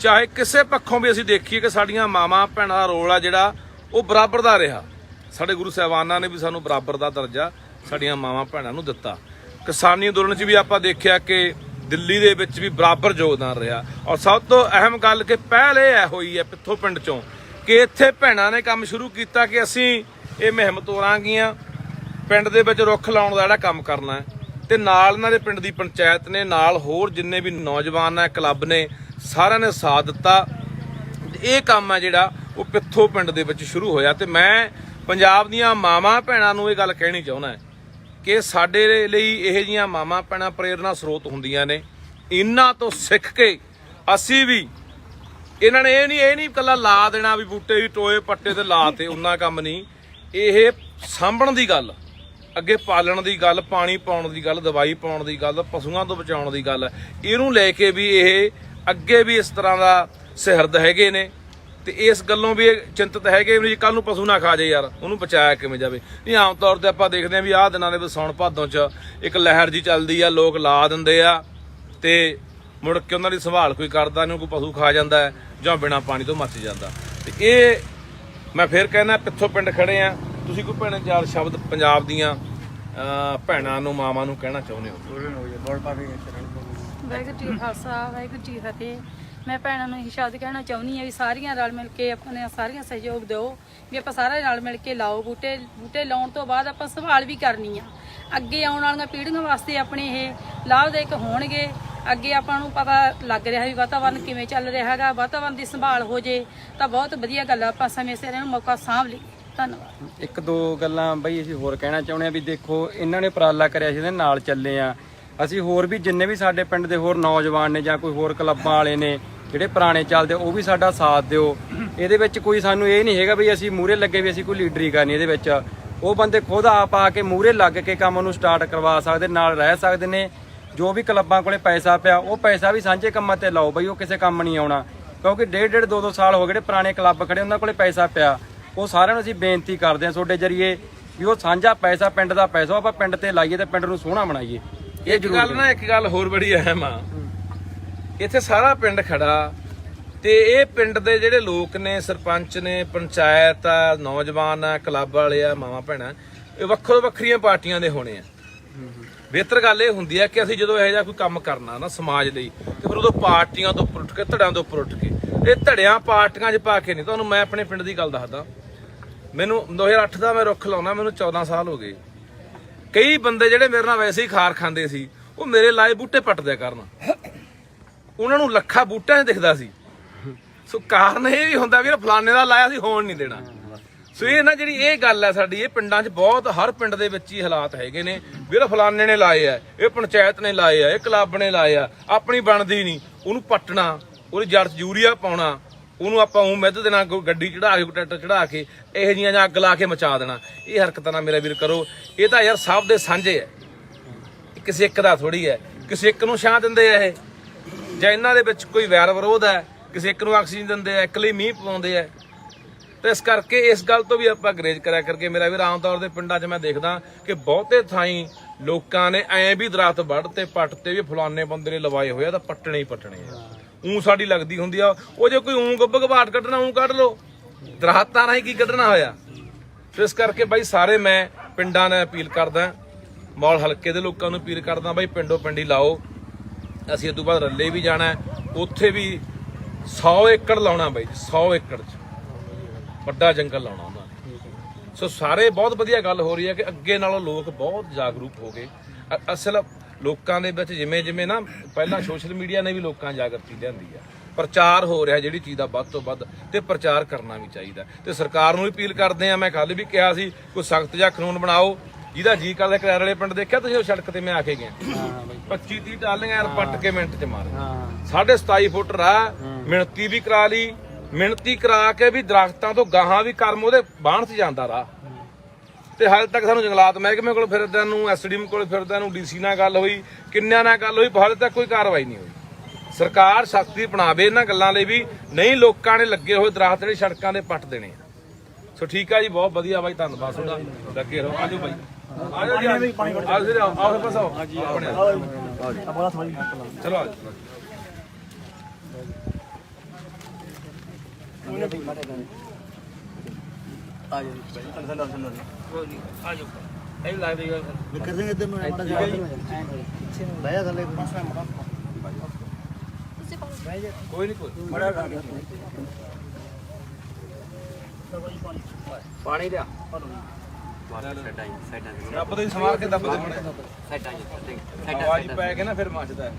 ਚਾਹੇ ਕਿਸੇ ਪੱਖੋਂ ਵੀ ਅਸੀਂ ਦੇਖੀਏ ਕਿ ਸਾਡੀਆਂ ਮਾਵਾਂ ਭੈਣਾਂ ਦਾ ਰੋਲ ਆ ਜਿਹੜਾ ਉਹ ਬਰਾਬਰ ਦਾ ਰਿਹਾ। ਸਾਡੇ ਗੁਰੂ ਸਾਹਿਬਾਨਾਂ ਨੇ ਵੀ ਸਾਨੂੰ ਬਰਾਬਰ ਦਾ ਦਰਜਾ ਸਾਡੀਆਂ ਮਾਵਾਂ ਭੈਣਾਂ ਨੂੰ ਦਿੱਤਾ। ਕਿਸਾਨੀ ਅੰਦੋਲਨ 'ਚ ਵੀ ਆਪਾਂ ਦੇਖਿਆ ਕਿ ਦਿੱਲੀ ਦੇ ਵਿੱਚ ਵੀ ਬਰਾਬਰ ਯੋਗਦਾਨ ਰਿਹਾ। ਔਰ ਸਭ ਤੋਂ ਅਹਿਮ ਗੱਲ ਕਿ ਪਹਿਲ ਇਹ ਹੋਈ ਹੈ ਪਿੱਥੋਂ ਪਿੰਡ 'ਚੋਂ ਕਿ ਇੱਥੇ ਭੈਣਾਂ ਨੇ ਕੰਮ ਸ਼ੁਰੂ ਕੀਤਾ ਕਿ ਅਸੀਂ ਇਹ ਮੁਹਿੰਮ ਤੋਰਾਂਗੀਆਂ, ਪਿੰਡ ਦੇ ਵਿੱਚ ਰੁੱਖ ਲਾਉਣ ਦਾ ਜਿਹੜਾ ਕੰਮ ਕਰਨਾ ਹੈ। ਤੇ ਨਾਲ ਇਹਨਾਂ ਦੇ ਪਿੰਡ ਦੀ ਪੰਚਾਇਤ ਨੇ, ਨਾਲ ਹੋਰ ਜਿੰਨੇ ਵੀ ਨੌਜਵਾਨ ਹੈ, ਕਲੱਬ ਨੇ, ਸਾਰਿਆਂ ਨੇ ਸਾਥ ਦਿੱਤਾ। ਇਹ ਕੰਮ ਹੈ ਜਿਹੜਾ ਉਹ ਪਿੱਥੋਂ ਪਿੰਡ ਦੇ ਵਿੱਚ ਸ਼ੁਰੂ ਹੋਇਆ ਤੇ ਮੈਂ ਪੰਜਾਬ ਦੀਆਂ ਮਾਵਾਂ ਭੈਣਾਂ ਨੂੰ ਇਹ ਗੱਲ ਕਹਿਣੀ ਚਾਹੁੰਦਾ ਕਿ ਸਾਡੇ ਲਈ ਇਹੋ ਜਿਹੀਆਂ ਮਾਵਾਂ ਭੈਣਾਂ ਪ੍ਰੇਰਨਾ ਸਰੋਤ ਹੁੰਦੀਆਂ ਨੇ। ਇਹਨਾਂ ਤੋਂ ਸਿੱਖ ਕੇ ਅਸੀਂ ਵੀ ਇਹਨਾਂ ਨੇ ਇਹ ਨਹੀਂ ਇਕੱਲਾ ਲਾ ਦੇਣਾ ਵੀ ਬੂਟੇ ਵੀ ਟੋਏ ਪੱਟੇ ਤੇ ਲਾ ਤੇ ਉਹਨਾਂ ਕੰਮ ਨਹੀਂ, ਇਹ ਸਾਂਭਣ ਦੀ ਗੱਲ, ਅੱਗੇ ਪਾਲਣ ਦੀ ਗੱਲ, ਪਾਣੀ ਪਾਉਣ ਦੀ ਗੱਲ, ਦਵਾਈ ਪਾਉਣ ਦੀ ਗੱਲ, ਪਸ਼ੂਆਂ ਤੋਂ ਬਚਾਉਣ ਦੀ ਗੱਲ, ਇਹਨੂੰ ਲੈ ਕੇ ਵੀ ਇਹ ਅੱਗੇ ਵੀ ਇਸ ਤਰ੍ਹਾਂ ਦਾ ਸਿਹਰਦ ਹੈਗੇ ਨੇ ਤੇ ਇਸ ਗੱਲੋਂ ਵੀ ਇਹ ਚਿੰਤਤ ਹੈਗੇ ਵੀ ਕੱਲ ਨੂੰ ਪਸ਼ੂ ਨਾ ਖਾ ਜਾਏ ਯਾਰ, ਉਹਨੂੰ ਬਚਾਇਆ ਕਿਵੇਂ ਜਾਵੇ। ਨਹੀਂ ਆਮ ਤੌਰ ਤੇ ਆਪਾਂ ਦੇਖਦੇ ਹਾਂ ਵੀ ਆਹ ਦਿਨਾਂ ਦੇ ਵਿੱਚ ਸਾਉਣ ਭਾਦੋਂ 'ਚ ਇੱਕ ਲਹਿਰ ਜੀ ਚੱਲਦੀ ਆ, ਲੋਕ ਲਾ ਦਿੰਦੇ ਆ ਤੇ ਮੁੜ ਕੇ ਉਹਨਾਂ ਦੀ ਸੰਭਾਲ ਕੋਈ ਕਰਦਾ ਨਹੀਂ, ਕੋਈ ਪਸ਼ੂ ਖਾ ਜਾਂਦਾ ਹੈ ਜਾਂ ਬਿਨਾਂ ਪਾਣੀ ਤੋਂ ਮੱਚ ਜਾਂਦਾ। ਤੇ ਇਹ ਮੈਂ ਫਿਰ ਕਹਿੰਦਾ ਪਿੱਥੋਂ ਪਿੰਡ ਖੜੇ ਆ, ਤੁਸੀਂ ਕੋਈ ਭੈਣ ਚਾਰ ਸ਼ਬਦ ਪੰਜਾਬ ਦੀਆਂ ਭੈਣਾਂ ਨੂੰ ਮਾਵਾਂ ਨੂੰ ਕਹਿਣਾ ਚਾਹੁੰਦੇ ਹੋ? ਵਾਹਿਗੁਰੂ ਜੀ ਕਾ ਖਾਲਸਾ ਵਾਹਿਗੁਰੂ ਜੀ ਕੀ ਫਤਿਹ। ਮੈਂ ਭੈਣਾਂ ਨੂੰ ਇਹ ਸ਼ਬਦ ਕਹਿਣਾ ਚਾਹੁੰਦੀ ਹਾਂ ਵੀ ਸਾਰੀਆਂ ਰਲ ਮਿਲ ਕੇ ਆਪਣੇ ਸਾਰੀਆਂ ਸਹਿਯੋਗ ਦਿਓ ਵੀ ਆਪਾਂ ਸਾਰੇ ਰਲ ਮਿਲ ਕੇ ਲਾਓ ਬੂਟੇ ਲਾਉਣ ਤੋਂ ਬਾਅਦ ਆਪਾਂ ਸੰਭਾਲ ਵੀ ਕਰਨੀ ਆ। ਅੱਗੇ ਆਉਣ ਵਾਲੀਆਂ ਪੀੜ੍ਹੀਆਂ ਵਾਸਤੇ ਆਪਣੇ ਇਹ ਲਾਭਦਾਇਕ ਹੋਣਗੇ। ਅੱਗੇ ਆਪਾਂ ਨੂੰ ਪਤਾ ਲੱਗ ਰਿਹਾ ਵੀ ਵਾਤਾਵਰਨ ਕਿਵੇਂ ਚੱਲ ਰਿਹਾ ਹੈਗਾ, ਵਾਤਾਵਰਨ ਦੀ ਸੰਭਾਲ ਹੋ ਜੇ ਤਾਂ ਬਹੁਤ ਵਧੀਆ ਗੱਲ ਆ। ਆਪਾਂ ਸਮੇਂ ਸਿਰ ਇਹਨੂੰ ਮੌਕਾ ਸਾਂਭ ਲਈ। ਧੰਨਵਾਦ। ਇੱਕ ਦੋ ਗੱਲਾਂ ਬਈ ਅਸੀਂ ਹੋਰ ਕਹਿਣਾ ਚਾਹੁੰਦੇ ਆ ਵੀ ਦੇਖੋ ਇਹਨਾਂ ਨੇ ਉਪਰਾਲਾ ਕਰਿਆ ਸੀ, ਇਹਦੇ ਨਾਲ ਚੱਲੇ ਆ ਅਸੀਂ। ਹੋਰ ਵੀ ਜਿੰਨੇ ਵੀ ਸਾਡੇ ਪਿੰਡ ਦੇ ਹੋਰ ਨੌਜਵਾਨ ਨੇ ਜਾਂ ਕੋਈ ਹੋਰ ਕਲੱਬਾਂ ਵਾਲੇ ਨੇ ਜਿਹੜੇ ਪੁਰਾਣੇ ਚੱਲਦੇ, ਉਹ ਵੀ ਸਾਡਾ ਸਾਥ ਦਿਓ। ਇਹਦੇ ਵਿੱਚ ਕੋਈ ਸਾਨੂੰ ਇਹ ਨਹੀਂ ਹੈਗਾ ਵੀ ਅਸੀਂ ਮੂਹਰੇ ਲੱਗੇ ਵੀ ਅਸੀਂ ਕੋਈ ਲੀਡਰੀ ਕਰਨੀ। ਇਹਦੇ ਵਿੱਚ ਉਹ ਬੰਦੇ ਖੁਦ ਆਪ ਆ ਕੇ ਮੂਹਰੇ ਲੱਗ ਕੇ ਕੰਮ ਨੂੰ ਸਟਾਰਟ ਕਰਵਾ ਸਕਦੇ, ਨਾਲ ਰਹਿ ਸਕਦੇ ਨੇ। ਜੋ ਵੀ ਕਲੱਬਾਂ ਕੋਲੇ ਪੈਸਾ ਪਿਆ ਉਹ ਪੈਸਾ ਵੀ ਸਾਂਝੇ ਕੰਮਾਂ ਤੇ ਲਾਓ ਬਈ, ਉਹ ਕਿਸੇ ਕੰਮ ਨਹੀਂ ਆਉਣਾ। ਕਿਉਂਕਿ ਡੇਢ 2 ਸਾਲ ਹੋ ਗਏ ਜਿਹੜੇ ਪੁਰਾਣੇ ਕਲੱਬ ਖੜੇ ਉਹਨਾਂ ਕੋਲੇ ਪੈਸਾ ਪਿਆ। ਉਹ ਸਾਰਿਆਂ ਨੂੰ ਅਸੀਂ ਬੇਨਤੀ ਕਰਦੇ ਹਾਂ ਤੁਹਾਡੇ ਜਰੀਏ ਵੀ ਉਹ ਸਾਂਝਾ ਪੈਸਾ, ਪਿੰਡ ਦਾ ਪੈਸਾ ਆਪਾਂ ਪਿੰਡ ਤੇ ਲਾਈਏ ਤੇ ਪਿੰਡ ਨੂੰ ਸੋਹਣਾ ਬਣਾਈਏ। ਇਹ ਜ਼ਰੂਰ ਇੱਕ ਗੱਲ ਹੋਰ ਬੜੀ ਅਹਿਮ ਆ, ਇੱਥੇ ਸਾਰਾ ਪਿੰਡ ਖੜਾ ਤੇ ਇਹ ਪਿੰਡ ਦੇ ਜਿਹੜੇ ਲੋਕ ਨੇ, ਸਰਪੰਚ ਨੇ, ਪੰਚਾਇਤ ਆ, ਨੌਜਵਾਨ ਆ, ਕਲੱਬ ਵਾਲੇ ਆ, ਮਾਵਾਂ ਭੈਣਾਂ, ਇਹ ਵੱਖੋ ਵੱਖਰੀਆਂ ਪਾਰਟੀਆਂ ਦੇ ਹੋਣੇ ਆ। ਬਿਹਤਰ ਗੱਲ ਇਹ ਹੁੰਦੀ ਹੈ ਕਿ ਅਸੀਂ ਜਦੋਂ ਇਹੋ ਜਿਹਾ ਕੋਈ ਕੰਮ ਕਰਨਾ ਨਾ ਸਮਾਜ ਲਈ ਤੇ ਫਿਰ ਉਦੋਂ ਪਾਰਟੀਆਂ ਤੋਂ ਉੱਪਰ ਉੱਠ ਕੇ, ਧੜਿਆਂ ਤੋਂ ਉੱਪਰ ਉੱਠ ਕੇ, ਇਹ ਧੜਿਆਂ ਪਾਰਟੀਆਂ 'ਚ ਪਾ ਕੇ ਨਹੀਂ। ਤੁਹਾਨੂੰ ਮੈਂ ਆਪਣੇ ਪਿੰਡ ਦੀ ਗੱਲ ਦੱਸਦਾ, ਮੈਨੂੰ 2008 ਦਾ ਮੈਂ ਰੁੱਖ ਲਾਉਣਾ, ਮੈਨੂੰ 14 ਸਾਲ ਹੋ ਗਏ। ਕਈ ਬੰਦੇ ਜਿਹੜੇ ਮੇਰੇ ਨਾਲ ਵੈਸੇ ਹੀ ਖਾਰ ਖਾਂਦੇ ਸੀ, ਉਹ ਮੇਰੇ ਲਾਏ ਬੂਟੇ ਪੱਟ ਦਿਆ ਕਰਨ। ਉਹਨਾਂ ਨੂੰ ਲੱਖਾਂ ਬੂਟਿਆਂ 'ਚ ਦਿਖਦਾ ਸੀ। ਸੋ ਕਾਰਨ ਇਹ ਵੀ ਹੁੰਦਾ ਵੀ ਫਲਾਣੇ ਦਾ ਲਾਇਆ ਸੀ, ਹੋਣ ਨਹੀਂ ਦੇਣਾ। ਸੋ ਇਹ ਨਾ ਜਿਹੜੀ ਇਹ ਗੱਲ ਹੈ ਸਾਡੀ, ਇਹ ਪਿੰਡਾਂ 'ਚ ਬਹੁਤ, ਹਰ ਪਿੰਡ ਦੇ ਵਿੱਚ ਹੀ ਹਾਲਾਤ ਹੈਗੇ ਨੇ ਵੀ ਫਲਾਣੇ ਨੇ ਲਾਏ ਆ, ਇਹ ਪੰਚਾਇਤ ਨੇ ਲਾਏ ਆ, ਇਹ ਕਲੱਬ ਨੇ ਲਾਏ ਆ, ਆਪਣੀ ਬਣਦੀ ਨਹੀਂ, ਉਹਨੂੰ ਪੱਟਣਾ, ਉਹਦੀ ਜੜ 'ਚ ਯੂਰੀਆ ਪਾਉਣਾ, ਉਹਨੂੰ ਆਪਾਂ ਮਿੱਧ ਦੇਣਾ, ਗੱਡੀ ਚੜਾ ਕੇ, ਟਰੈਕਟਰ ਚੜਾ ਕੇ, ਇਹੋ ਜਿਹੀਆਂ ਜਾਂ ਅੱਗ ਲਾ ਕੇ ਮਚਾ ਦੇਣਾ। ਇਹ ਹਰਕਤਾਂ ਨਾ ਮੇਰਾ ਵੀਰ ਕਰੋ। ਇਹ ਤਾਂ ਯਾਰ ਸਭ ਦੇ ਸਾਂਝੇ ਹੈ, ਕਿਸੇ ਇੱਕ ਦਾ ਥੋੜੀ ਹੈ। ਕਿਸੇ ਇੱਕ ਨੂੰ ਛਾਂ ਦਿੰਦੇ ਆ ਇਹ, ਜਾਂ ਇਹਨਾਂ ਦੇ ਵਿੱਚ ਕੋਈ ਵੈਰ ਵਿਰੋਧ ਹੈ, ਕਿਸੇ ਇੱਕ ਨੂੰ ਆਕਸੀਜਨ ਦਿੰਦੇ ਆ, ਇੱਕ ਲਈ ਮੀਂਹ ਪਾਉਂਦੇ ਆ। ਤੇ ਇਸ ਕਰਕੇ ਇਸ ਗੱਲ ਤੋਂ ਵੀ ਆਪਾਂ ਗਰੇਜ ਕਰਿਆ ਕਰਕੇ ਮੇਰਾ ਵੀਰ, ਆਮ ਤੌਰ ਤੇ ਪਿੰਡਾਂ 'ਚ ਮੈਂ ਦੇਖਦਾ ਕਿ ਬਹੁਤੇ ਥਾਈਂ ਲੋਕਾਂ ਨੇ ਐਂ ਵੀ ਦਰਖਤ ਵੱਢ ਤੇ ਪੱਟ ਤੇ ਵੀ ਫਲਾਣੇ ਬੰਦੇ ਨੇ ਲਵਾਏ ਹੋਏ ਆ ਤਾਂ ਪੱਟਣੇ ਹੀ ਪੱਟਣੇ ਆ। ਸਾਡੀ ਲੱਗਦੀ ਹੁੰਦੀ ਆ, ਉਹ ਜੇ ਕੋਈ ਗੱਬ ਘਬਾਟ ਕੱਢਣਾ ਕੱਢ ਲਓ, ਦਰਖਤਾਂ ਨਾਲ ਹੀ ਕੀ ਕੱਢਣਾ ਹੋਇਆ। ਤੇ ਇਸ ਕਰਕੇ ਬਾਈ ਸਾਰੇ ਮੈਂ ਪਿੰਡਾਂ ਨੇ ਅਪੀਲ ਕਰਦਾ, ਮੌਲ ਹਲਕੇ ਦੇ ਲੋਕਾਂ ਨੂੰ ਅਪੀਲ ਕਰਦਾ, ਬਾਈ ਪਿੰਡੋਂ ਪਿੰਡੀ ਲਾਓ। ਅਸੀਂ ਇਸ ਤੋਂ ਬਾਅਦ ਰੱਲੇ ਵੀ ਜਾਣਾ, ਉੱਥੇ ਵੀ 100 ਏਕੜ ਲਾਉਣਾ ਬਾਈ, 100 ਏਕੜ 'ਚ ਵੱਡਾ ਜੰਗਲ ਲਾਉਣਾ ਉਹਨਾਂ ਨੇ। ਸੋ ਸਾਰੇ ਬਹੁਤ ਵਧੀਆ ਗੱਲ ਹੋ ਰਹੀ ਹੈ ਕਿ ਅੱਗੇ ਨਾਲੋਂ ਲੋਕ ਬਹੁਤ ਜਾਗਰੂਕ ਹੋ ਗਏ। ਅਸਲ ਲੋਕਾਂ ਦੇ ਵਿੱਚ ਜਿਵੇਂ ਜਿਵੇਂ ਨਾ ਪਹਿਲਾਂ ਸੋਸ਼ਲ ਮੀਡੀਆ ਨੇ ਵੀ ਲੋਕਾਂ ਜਾਗਰਤੀ ਲਿਆਂਦੀ ਆ, ਪ੍ਰਚਾਰ ਹੋ ਰਿਹਾ ਜਿਹੜੀ ਚੀਜ਼ ਦਾ ਵੱਧ ਤੋਂ ਵੱਧ, ਤੇ ਪ੍ਰਚਾਰ ਕਰਨਾ ਵੀ ਚਾਹੀਦਾ। ਤੇ ਸਰਕਾਰ ਨੂੰ ਵੀ ਅਪੀਲ ਕਰਦੇ ਆ, ਮੈਂ ਕੱਲ ਵੀ ਕਿਹਾ ਸੀ ਕੋਈ ਸਖਤ ਜਿਹਾ ਕਾਨੂੰਨ ਬਣਾਓ। ਜਿਹਦਾ ਜੀ ਕਰਦਾ, ਕਰਾਰ ਵਾਲੇ ਪਿੰਡ ਦੇਖਿਆ ਤੁਸੀਂ, ਉਹ ਸੜਕ ਤੇ ਮੈਂ ਆ ਕੇ ਗਿਆ, 25-30 ਟਾਲੀਆਂ ਯਾਰ ਪੱਟ ਕੇ ਮਿੰਟ 'ਚ ਮਾਰ, 27.5 ਫੁੱਟ ਰਾਹ, ਮਿਣਤੀ ਵੀ ਕਰਾ ਲਈ, ਮਿਣਤੀ ਕਰਾ ਕੇ ਵੀ ਦਰਖਤਾਂ ਤੋਂ ਗਾਹਾਂ ਵੀ ਕਰਮ ਉਹਦੇ ਬਾਹਣ 'ਚ ਜਾਂਦਾ ਰਾਹ। ਤੇ ਹਾਲੇ ਤੱਕ ਸਾਨੂੰ ਜੰਗਲਾਤ ਮਹਿਕਮੇ ਕੋਲ ਫਿਰਦਿਆਂ ਨੂੰ, ਐਸਡੀਐਮ ਕੋਲ ਫਿਰਦਿਆਂ ਨੂੰ, ਡੀਸੀ ਨਾਲ ਗੱਲ ਹੋਈ, ਕਿੰਨਿਆਂ ਨਾਲ ਗੱਲ ਹੋਈ, ਹਾਲੇ ਤੱਕ ਕੋਈ ਕਾਰਵਾਈ ਨਹੀਂ ਹੋਈ। ਸਰਕਾਰ ਸਖਤੀ ਅਪਣਾਵੇ ਇਹਨਾਂ ਗੱਲਾਂ ਲਈ ਵੀ, ਨਹੀਂ ਲੋਕਾਂ ਨੇ ਲੱਗੇ ਹੋਏ ਦਰਖਤ ਜਿਹੜੇ ਸੜਕਾਂ ਦੇ ਪੱਟ ਦੇਣੇ ਆ। ਸੋ ਠੀਕ ਆ ਜੀ, ਬਹੁਤ ਵਧੀਆ ਬਾਈ, ਧੰਨਵਾਦ ਤੁਹਾਡਾ, ਲੱਗੇ ਰਹੋ। ਆਜੋ ਬਾਈ, ਆਜੋ ਜੀ, ਆਓ ਬਸ ਆਓ, ਚਲੋ ਆਜੋ। ਕੋਈ ਨਹੀਂ, ਪਾਣੀ ਲਿਆ, ਰੱਬ ਦੇ ਸਮਾਰ ਕੇ ਦੱਬ ਦੇ ਆਵਾਜ਼ ਪੈ ਕੇ ਨਾ ਫਿਰ ਮੱਚਦਾ।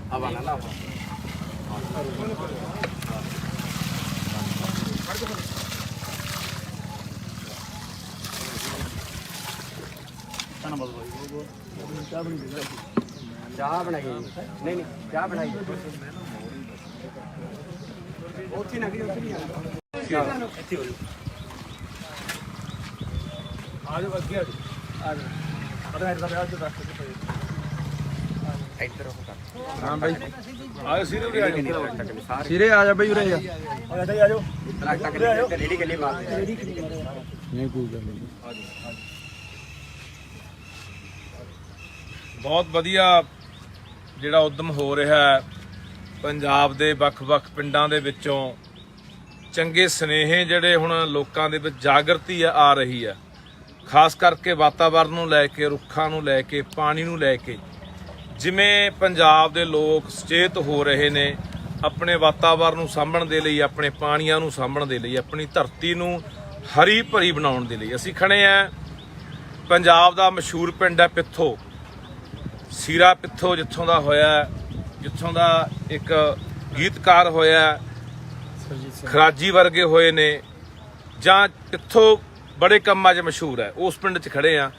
ਧੰਨਵਾਦ ਬਾਈ ਬਹੁਤ ਬਹੁਤ ਚਾਹ ਬਣੀ ਦੇ ਚਾਹ ਬਣਾਈ ਨਹੀਂ ਨਹੀਂ ਚਾਹ ਬਣਾਈ ਉੱਥੇ ਨਾ ਗਈ ਉੱਥੇ ਨਹੀਂ ਆਣਾ ਇੱਥੇ ਹੋ ਜਾਓ ਅੱਗੇ ਆ ਜਾਓ ਪਤਾ ਨਹੀਂ ਲੱਗਦਾ ਅੱਜ ਰਸਤੇ ਤੇ ਪਏ ਇੱਧਰ ਉਹ ਕਰ ਹਾਂ ਬਾਈ ਆਹ ਸਿਰੇ ਉਰੇ ਆ ਜਾਓ ਸਿਰੇ ਆ ਜਾ ਬਈ ਉਰੇ ਆ ਆ ਜਾਓ ਟਰੱਕ ਤੱਕ ਰੇੜੀ ਕੱਲੀ ਮਾਰ ਨਹੀਂ ਕੋਈ ਗੱਲ ਨਹੀਂ ਬਹੁਤ ਵਧੀਆ ਜਿਹੜਾ ਉਦਮ ਹੋ ਰਿਹਾ ਹੈ ਪੰਜਾਬ ਦੇ ਵੱਖ-ਵੱਖ ਪਿੰਡਾਂ ਦੇ ਵਿੱਚੋਂ ਚੰਗੇ ਸੁਨੇਹੇ ਜਿਹੜੇ ਹੁਣ ਲੋਕਾਂ ਦੇ ਵਿੱਚ ਜਾਗਰਤੀ ਆ ਰਹੀ ਹੈ ਖਾਸ ਕਰਕੇ ਵਾਤਾਵਰਣ ਨੂੰ ਲੈ ਕੇ ਰੁੱਖਾਂ ਨੂੰ ਲੈ ਕੇ ਪਾਣੀ ਨੂੰ ਲੈ ਕੇ ਜਿਵੇਂ ਪੰਜਾਬ ਦੇ ਲੋਕ ਸੁਚੇਤ ਹੋ ਰਹੇ ਨੇ ਆਪਣੇ ਵਾਤਾਵਰਣ ਨੂੰ ਸਾਂਭਣ ਦੇ ਲਈ ਆਪਣੇ ਪਾਣੀਆਂ ਨੂੰ ਸਾਂਭਣ ਦੇ ਲਈ ਆਪਣੀ ਧਰਤੀ ਨੂੰ ਹਰੀ ਭਰੀ ਬਣਾਉਣ ਦੇ ਲਈ ਅਸੀਂ ਖੜੇ ਆ ਪੰਜਾਬ ਦਾ ਮਸ਼ਹੂਰ ਪਿੰਡ ਹੈ ਪਿੱਥੋ ਸੀਰਾ ਪਿੱਥੋ ਜਿੱਥੋਂ ਦਾ ਹੋਇਆ ਜਿੱਥੋਂ ਦਾ ਇੱਕ ਗੀਤਕਾਰ ਹੋਇਆ ਖਰਾਜੀ ਵਰਗੇ ਹੋਏ ਨੇ ਜਾਂ ਪਿੱਥੋਂ ਬੜੇ ਕੰਮਾਂ 'ਚ ਮਸ਼ਹੂਰ ਹੈ ਉਸ ਪਿੰਡ 'ਚ ਖੜੇ ਆ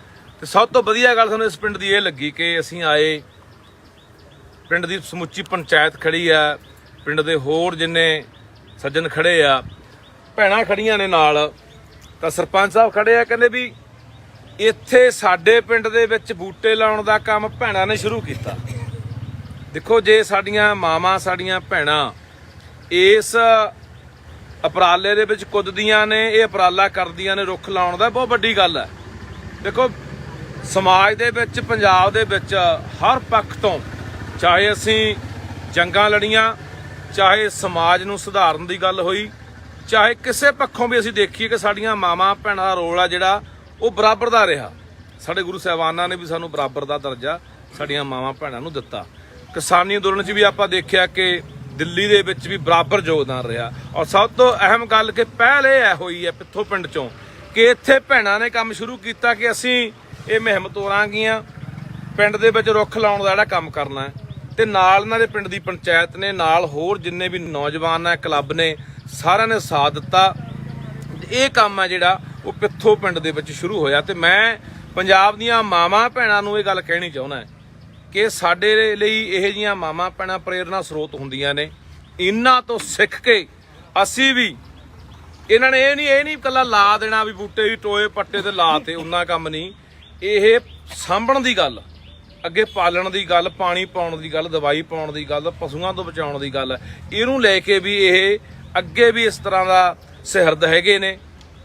ਤੇ ਸਭ ਤੋਂ ਵਧੀਆ ਗੱਲ ਸਾਨੂੰ ਇਸ ਪਿੰਡ ਦੀ ਇਹ ਲੱਗੀ ਕਿ ਅਸੀਂ ਆਏ ਪਿੰਡ ਦੀ ਸਮੁੱਚੀ ਪੰਚਾਇਤ ਖੜੀ ਆ ਪਿੰਡ ਦੇ ਹੋਰ ਜਿੰਨੇ ਸੱਜਣ ਖੜੇ ਆ ਭੈਣਾਂ ਖੜੀਆਂ ਨੇ ਨਾਲ ਤਾਂ ਸਰਪੰਚ ਸਾਹਿਬ ਖੜੇ ਆ ਕਹਿੰਦੇ ਵੀ ਇੱਥੇ ਸਾਡੇ ਪਿੰਡ ਦੇ ਵਿੱਚ ਬੂਟੇ ਲਾਉਣ ਦਾ ਕੰਮ ਭੈਣਾਂ ਨੇ ਸ਼ੁਰੂ ਕੀਤਾ ਦੇਖੋ ਜੇ ਸਾਡੀਆਂ ਮਾਵਾਂ ਸਾਡੀਆਂ ਭੈਣਾਂ ਇਸ ਉਪਰਾਲੇ ਦੇ ਵਿੱਚ ਕੁੱਦਦੀਆਂ ਨੇ ਇਹ ਉਪਰਾਲਾ ਕਰਦੀਆਂ ਨੇ ਰੁੱਖ ਲਾਉਣ ਦਾ ਬਹੁਤ ਵੱਡੀ ਗੱਲ ਹੈ ਦੇਖੋ ਸਮਾਜ ਦੇ ਵਿੱਚ ਪੰਜਾਬ ਦੇ ਵਿੱਚ ਹਰ ਪੱਖ ਤੋਂ ਚਾਹੇ ਅਸੀਂ ਜੰਗਾਂ ਲੜੀਆਂ ਚਾਹੇ ਸਮਾਜ ਨੂੰ ਸੁਧਾਰਨ ਦੀ ਗੱਲ ਹੋਈ ਚਾਹੇ ਕਿਸੇ ਪੱਖੋਂ ਵੀ ਅਸੀਂ ਦੇਖੀਏ ਕਿ ਸਾਡੀਆਂ ਮਾਵਾਂ ਭੈਣਾਂ ਦਾ ਰੋਲ ਆ ਜਿਹੜਾ ਉਹ ਬਰਾਬਰ ਦਾ ਰਿਹਾ ਸਾਡੇ ਗੁਰੂ ਸਾਹਿਬਾਨਾਂ ਨੇ ਵੀ ਸਾਨੂੰ ਬਰਾਬਰ ਦਾ ਦਰਜਾ ਸਾਡੀਆਂ ਮਾਵਾਂ ਭੈਣਾਂ ਨੂੰ ਦਿੱਤਾ ਕਿਸਾਨੀ ਅੰਦੋਲਨ 'ਚ ਵੀ ਆਪਾਂ ਦੇਖਿਆ ਕਿ ਦਿੱਲੀ ਦੇ ਵਿੱਚ ਵੀ ਬਰਾਬਰ ਯੋਗਦਾਨ ਰਿਹਾ ਔਰ ਸਭ ਤੋਂ ਅਹਿਮ ਗੱਲ ਕਿ ਪਹਿਲ ਇਹ ਹੋਈ ਹੈ ਪਿੱਥੋਂ ਪਿੰਡ 'ਚੋਂ ਕਿ ਇੱਥੇ ਭੈਣਾਂ ਨੇ ਕੰਮ ਸ਼ੁਰੂ ਕੀਤਾ ਕਿ ਅਸੀਂ ਇਹ ਮੁਹਿੰਮ ਤੋਰਾਂਗੀਆਂ ਪਿੰਡ ਦੇ ਵਿੱਚ ਰੁੱਖ ਲਾਉਣ ਦਾ ਜਿਹੜਾ ਕੰਮ ਕਰਨਾ ਹੈ ਤੇ ਨਾਲ ਇਹਨਾਂ ਦੇ ਪਿੰਡ ਦੀ ਪੰਚਾਇਤ ਨੇ ਨਾਲ ਹੋਰ ਜਿੰਨੇ ਵੀ ਨੌਜਵਾਨ ਹੈ ਕਲੱਬ ਨੇ ਸਾਰਿਆਂ ਨੇ ਸਾਥ ਦਿੱਤਾ ਇਹ ਕੰਮ ਹੈ ਜਿਹੜਾ ਉਹ ਪਿੱਥੋਂ ਪਿੰਡ ਦੇ ਵਿੱਚ ਸ਼ੁਰੂ ਹੋਇਆ ਤੇ ਮੈਂ ਪੰਜਾਬ ਦੀਆਂ ਮਾਵਾਂ ਭੈਣਾਂ ਨੂੰ ਇਹ ਗੱਲ ਕਹਿਣੀ ਚਾਹੁੰਦਾ ਕਿ ਸਾਡੇ ਲਈ ਇਹੋ ਜਿਹੀਆਂ ਮਾਵਾਂ ਭੈਣਾਂ ਪ੍ਰੇਰਨਾ ਸਰੋਤ ਹੁੰਦੀਆਂ ਨੇ ਇਹਨਾਂ ਤੋਂ ਸਿੱਖ ਕੇ ਅਸੀਂ ਵੀ ਇਹਨਾਂ ਨੇ ਇਹ ਨਹੀਂ ਇਕੱਲਾ ਲਾ ਦੇਣਾ ਵੀ ਬੂਟੇ ਵੀ ਟੋਏ ਪੱਟੇ ਤੇ ਲਾ ਤੇ ਉਹਨਾਂ ਕੰਮ ਨਹੀਂ ਇਹ ਸਾਂਭਣ ਦੀ ਗੱਲ ਅੱਗੇ ਪਾਲਣ ਦੀ ਗੱਲ ਪਾਣੀ ਪਾਉਣ ਦੀ ਗੱਲ ਦਵਾਈ ਪਾਉਣ ਦੀ ਗੱਲ ਪਸ਼ੂਆਂ ਤੋਂ ਬਚਾਉਣ ਦੀ ਗੱਲ ਇਹਨੂੰ ਲੈ ਕੇ ਵੀ ਇਹ ਅੱਗੇ ਵੀ ਇਸ ਤਰ੍ਹਾਂ ਦਾ ਸਿਹਰਦ ਹੈਗੇ ਨੇ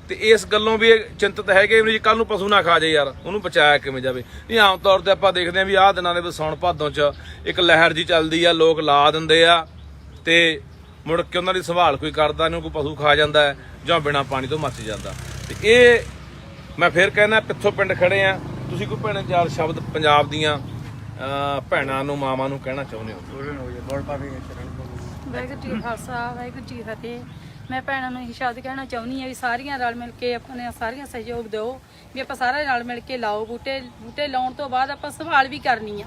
ਤੇ ਇਸ ਗੱਲੋਂ ਵੀ ਚਿੰਤਤ ਹੈਗੇ ਵੀ ਕੱਲ ਨੂੰ ਪਸ਼ੂ ਨਾ ਖਾ ਜਾਏ ਯਾਰ ਉਹਨੂੰ ਬਚਾਇਆ ਕਿਵੇਂ ਜਾਵੇ ਨਹੀਂ ਆਮ ਤੌਰ ਤੇ ਆਪਾਂ ਦੇਖਦੇ ਆਂ ਵੀ ਆਹ ਦਿਨਾਂ ਦੇ ਵਿੱਚ ਸਾਉਣ ਭਾਦੋਂ 'ਚ ਇੱਕ ਲਹਿਰ ਜੀ ਚੱਲਦੀ ਆ ਲੋਕ ਲਾ ਦਿੰਦੇ ਆ ਤੇ ਮੁੜ ਕੇ ਉਹਨਾਂ ਦੀ ਸੰਭਾਲ ਕੋਈ ਕਰਦਾ ਨਹੀਂ ਕੋਈ ਪਸ਼ੂ ਖਾ ਜਾਂਦਾ ਜਾਂ ਬਿਨਾਂ ਪਾਣੀ ਤੋਂ ਮੱਚ ਜਾਂਦਾ ਤੇ ਇਹ ਮੈਂ ਫੇਰ ਕਹਿੰਦਾ ਪਿੱਥੋਂ ਪਿੰਡ ਖੜੇ ਆ ਤੁਸੀਂ ਕੋਈ ਭੈਣ ਚਾਰ ਸ਼ਬਦ ਪੰਜਾਬ ਦੀਆਂ ਭੈਣਾਂ ਨੂੰ ਮਾਵਾਂ ਨੂੰ ਕਹਿਣਾ ਚਾਹੁੰਦੇ ਹੋ ਵਾਹਿਗੁਰੂ ਜੀ ਕਾ ਖਾਲਸਾ ਵਾਹਿਗੁਰੂ ਜੀ ਕੀ ਫਤਿਹ ਮੈਂ ਭੈਣਾਂ ਨੂੰ ਇਹ ਸ਼ਬਦ ਕਹਿਣਾ ਚਾਹੁੰਦੀ ਹਾਂ ਵੀ ਸਾਰੀਆਂ ਰਲ ਮਿਲ ਕੇ ਆਪਣੇ ਸਾਰੀਆਂ ਸਹਿਯੋਗ ਦਿਓ ਵੀ ਆਪਾਂ ਸਾਰੇ ਰਲ ਮਿਲ ਕੇ ਲਾਓ ਬੂਟੇ ਲਾਉਣ ਤੋਂ ਬਾਅਦ ਆਪਾਂ ਸੰਭਾਲ ਵੀ ਕਰਨੀ ਆ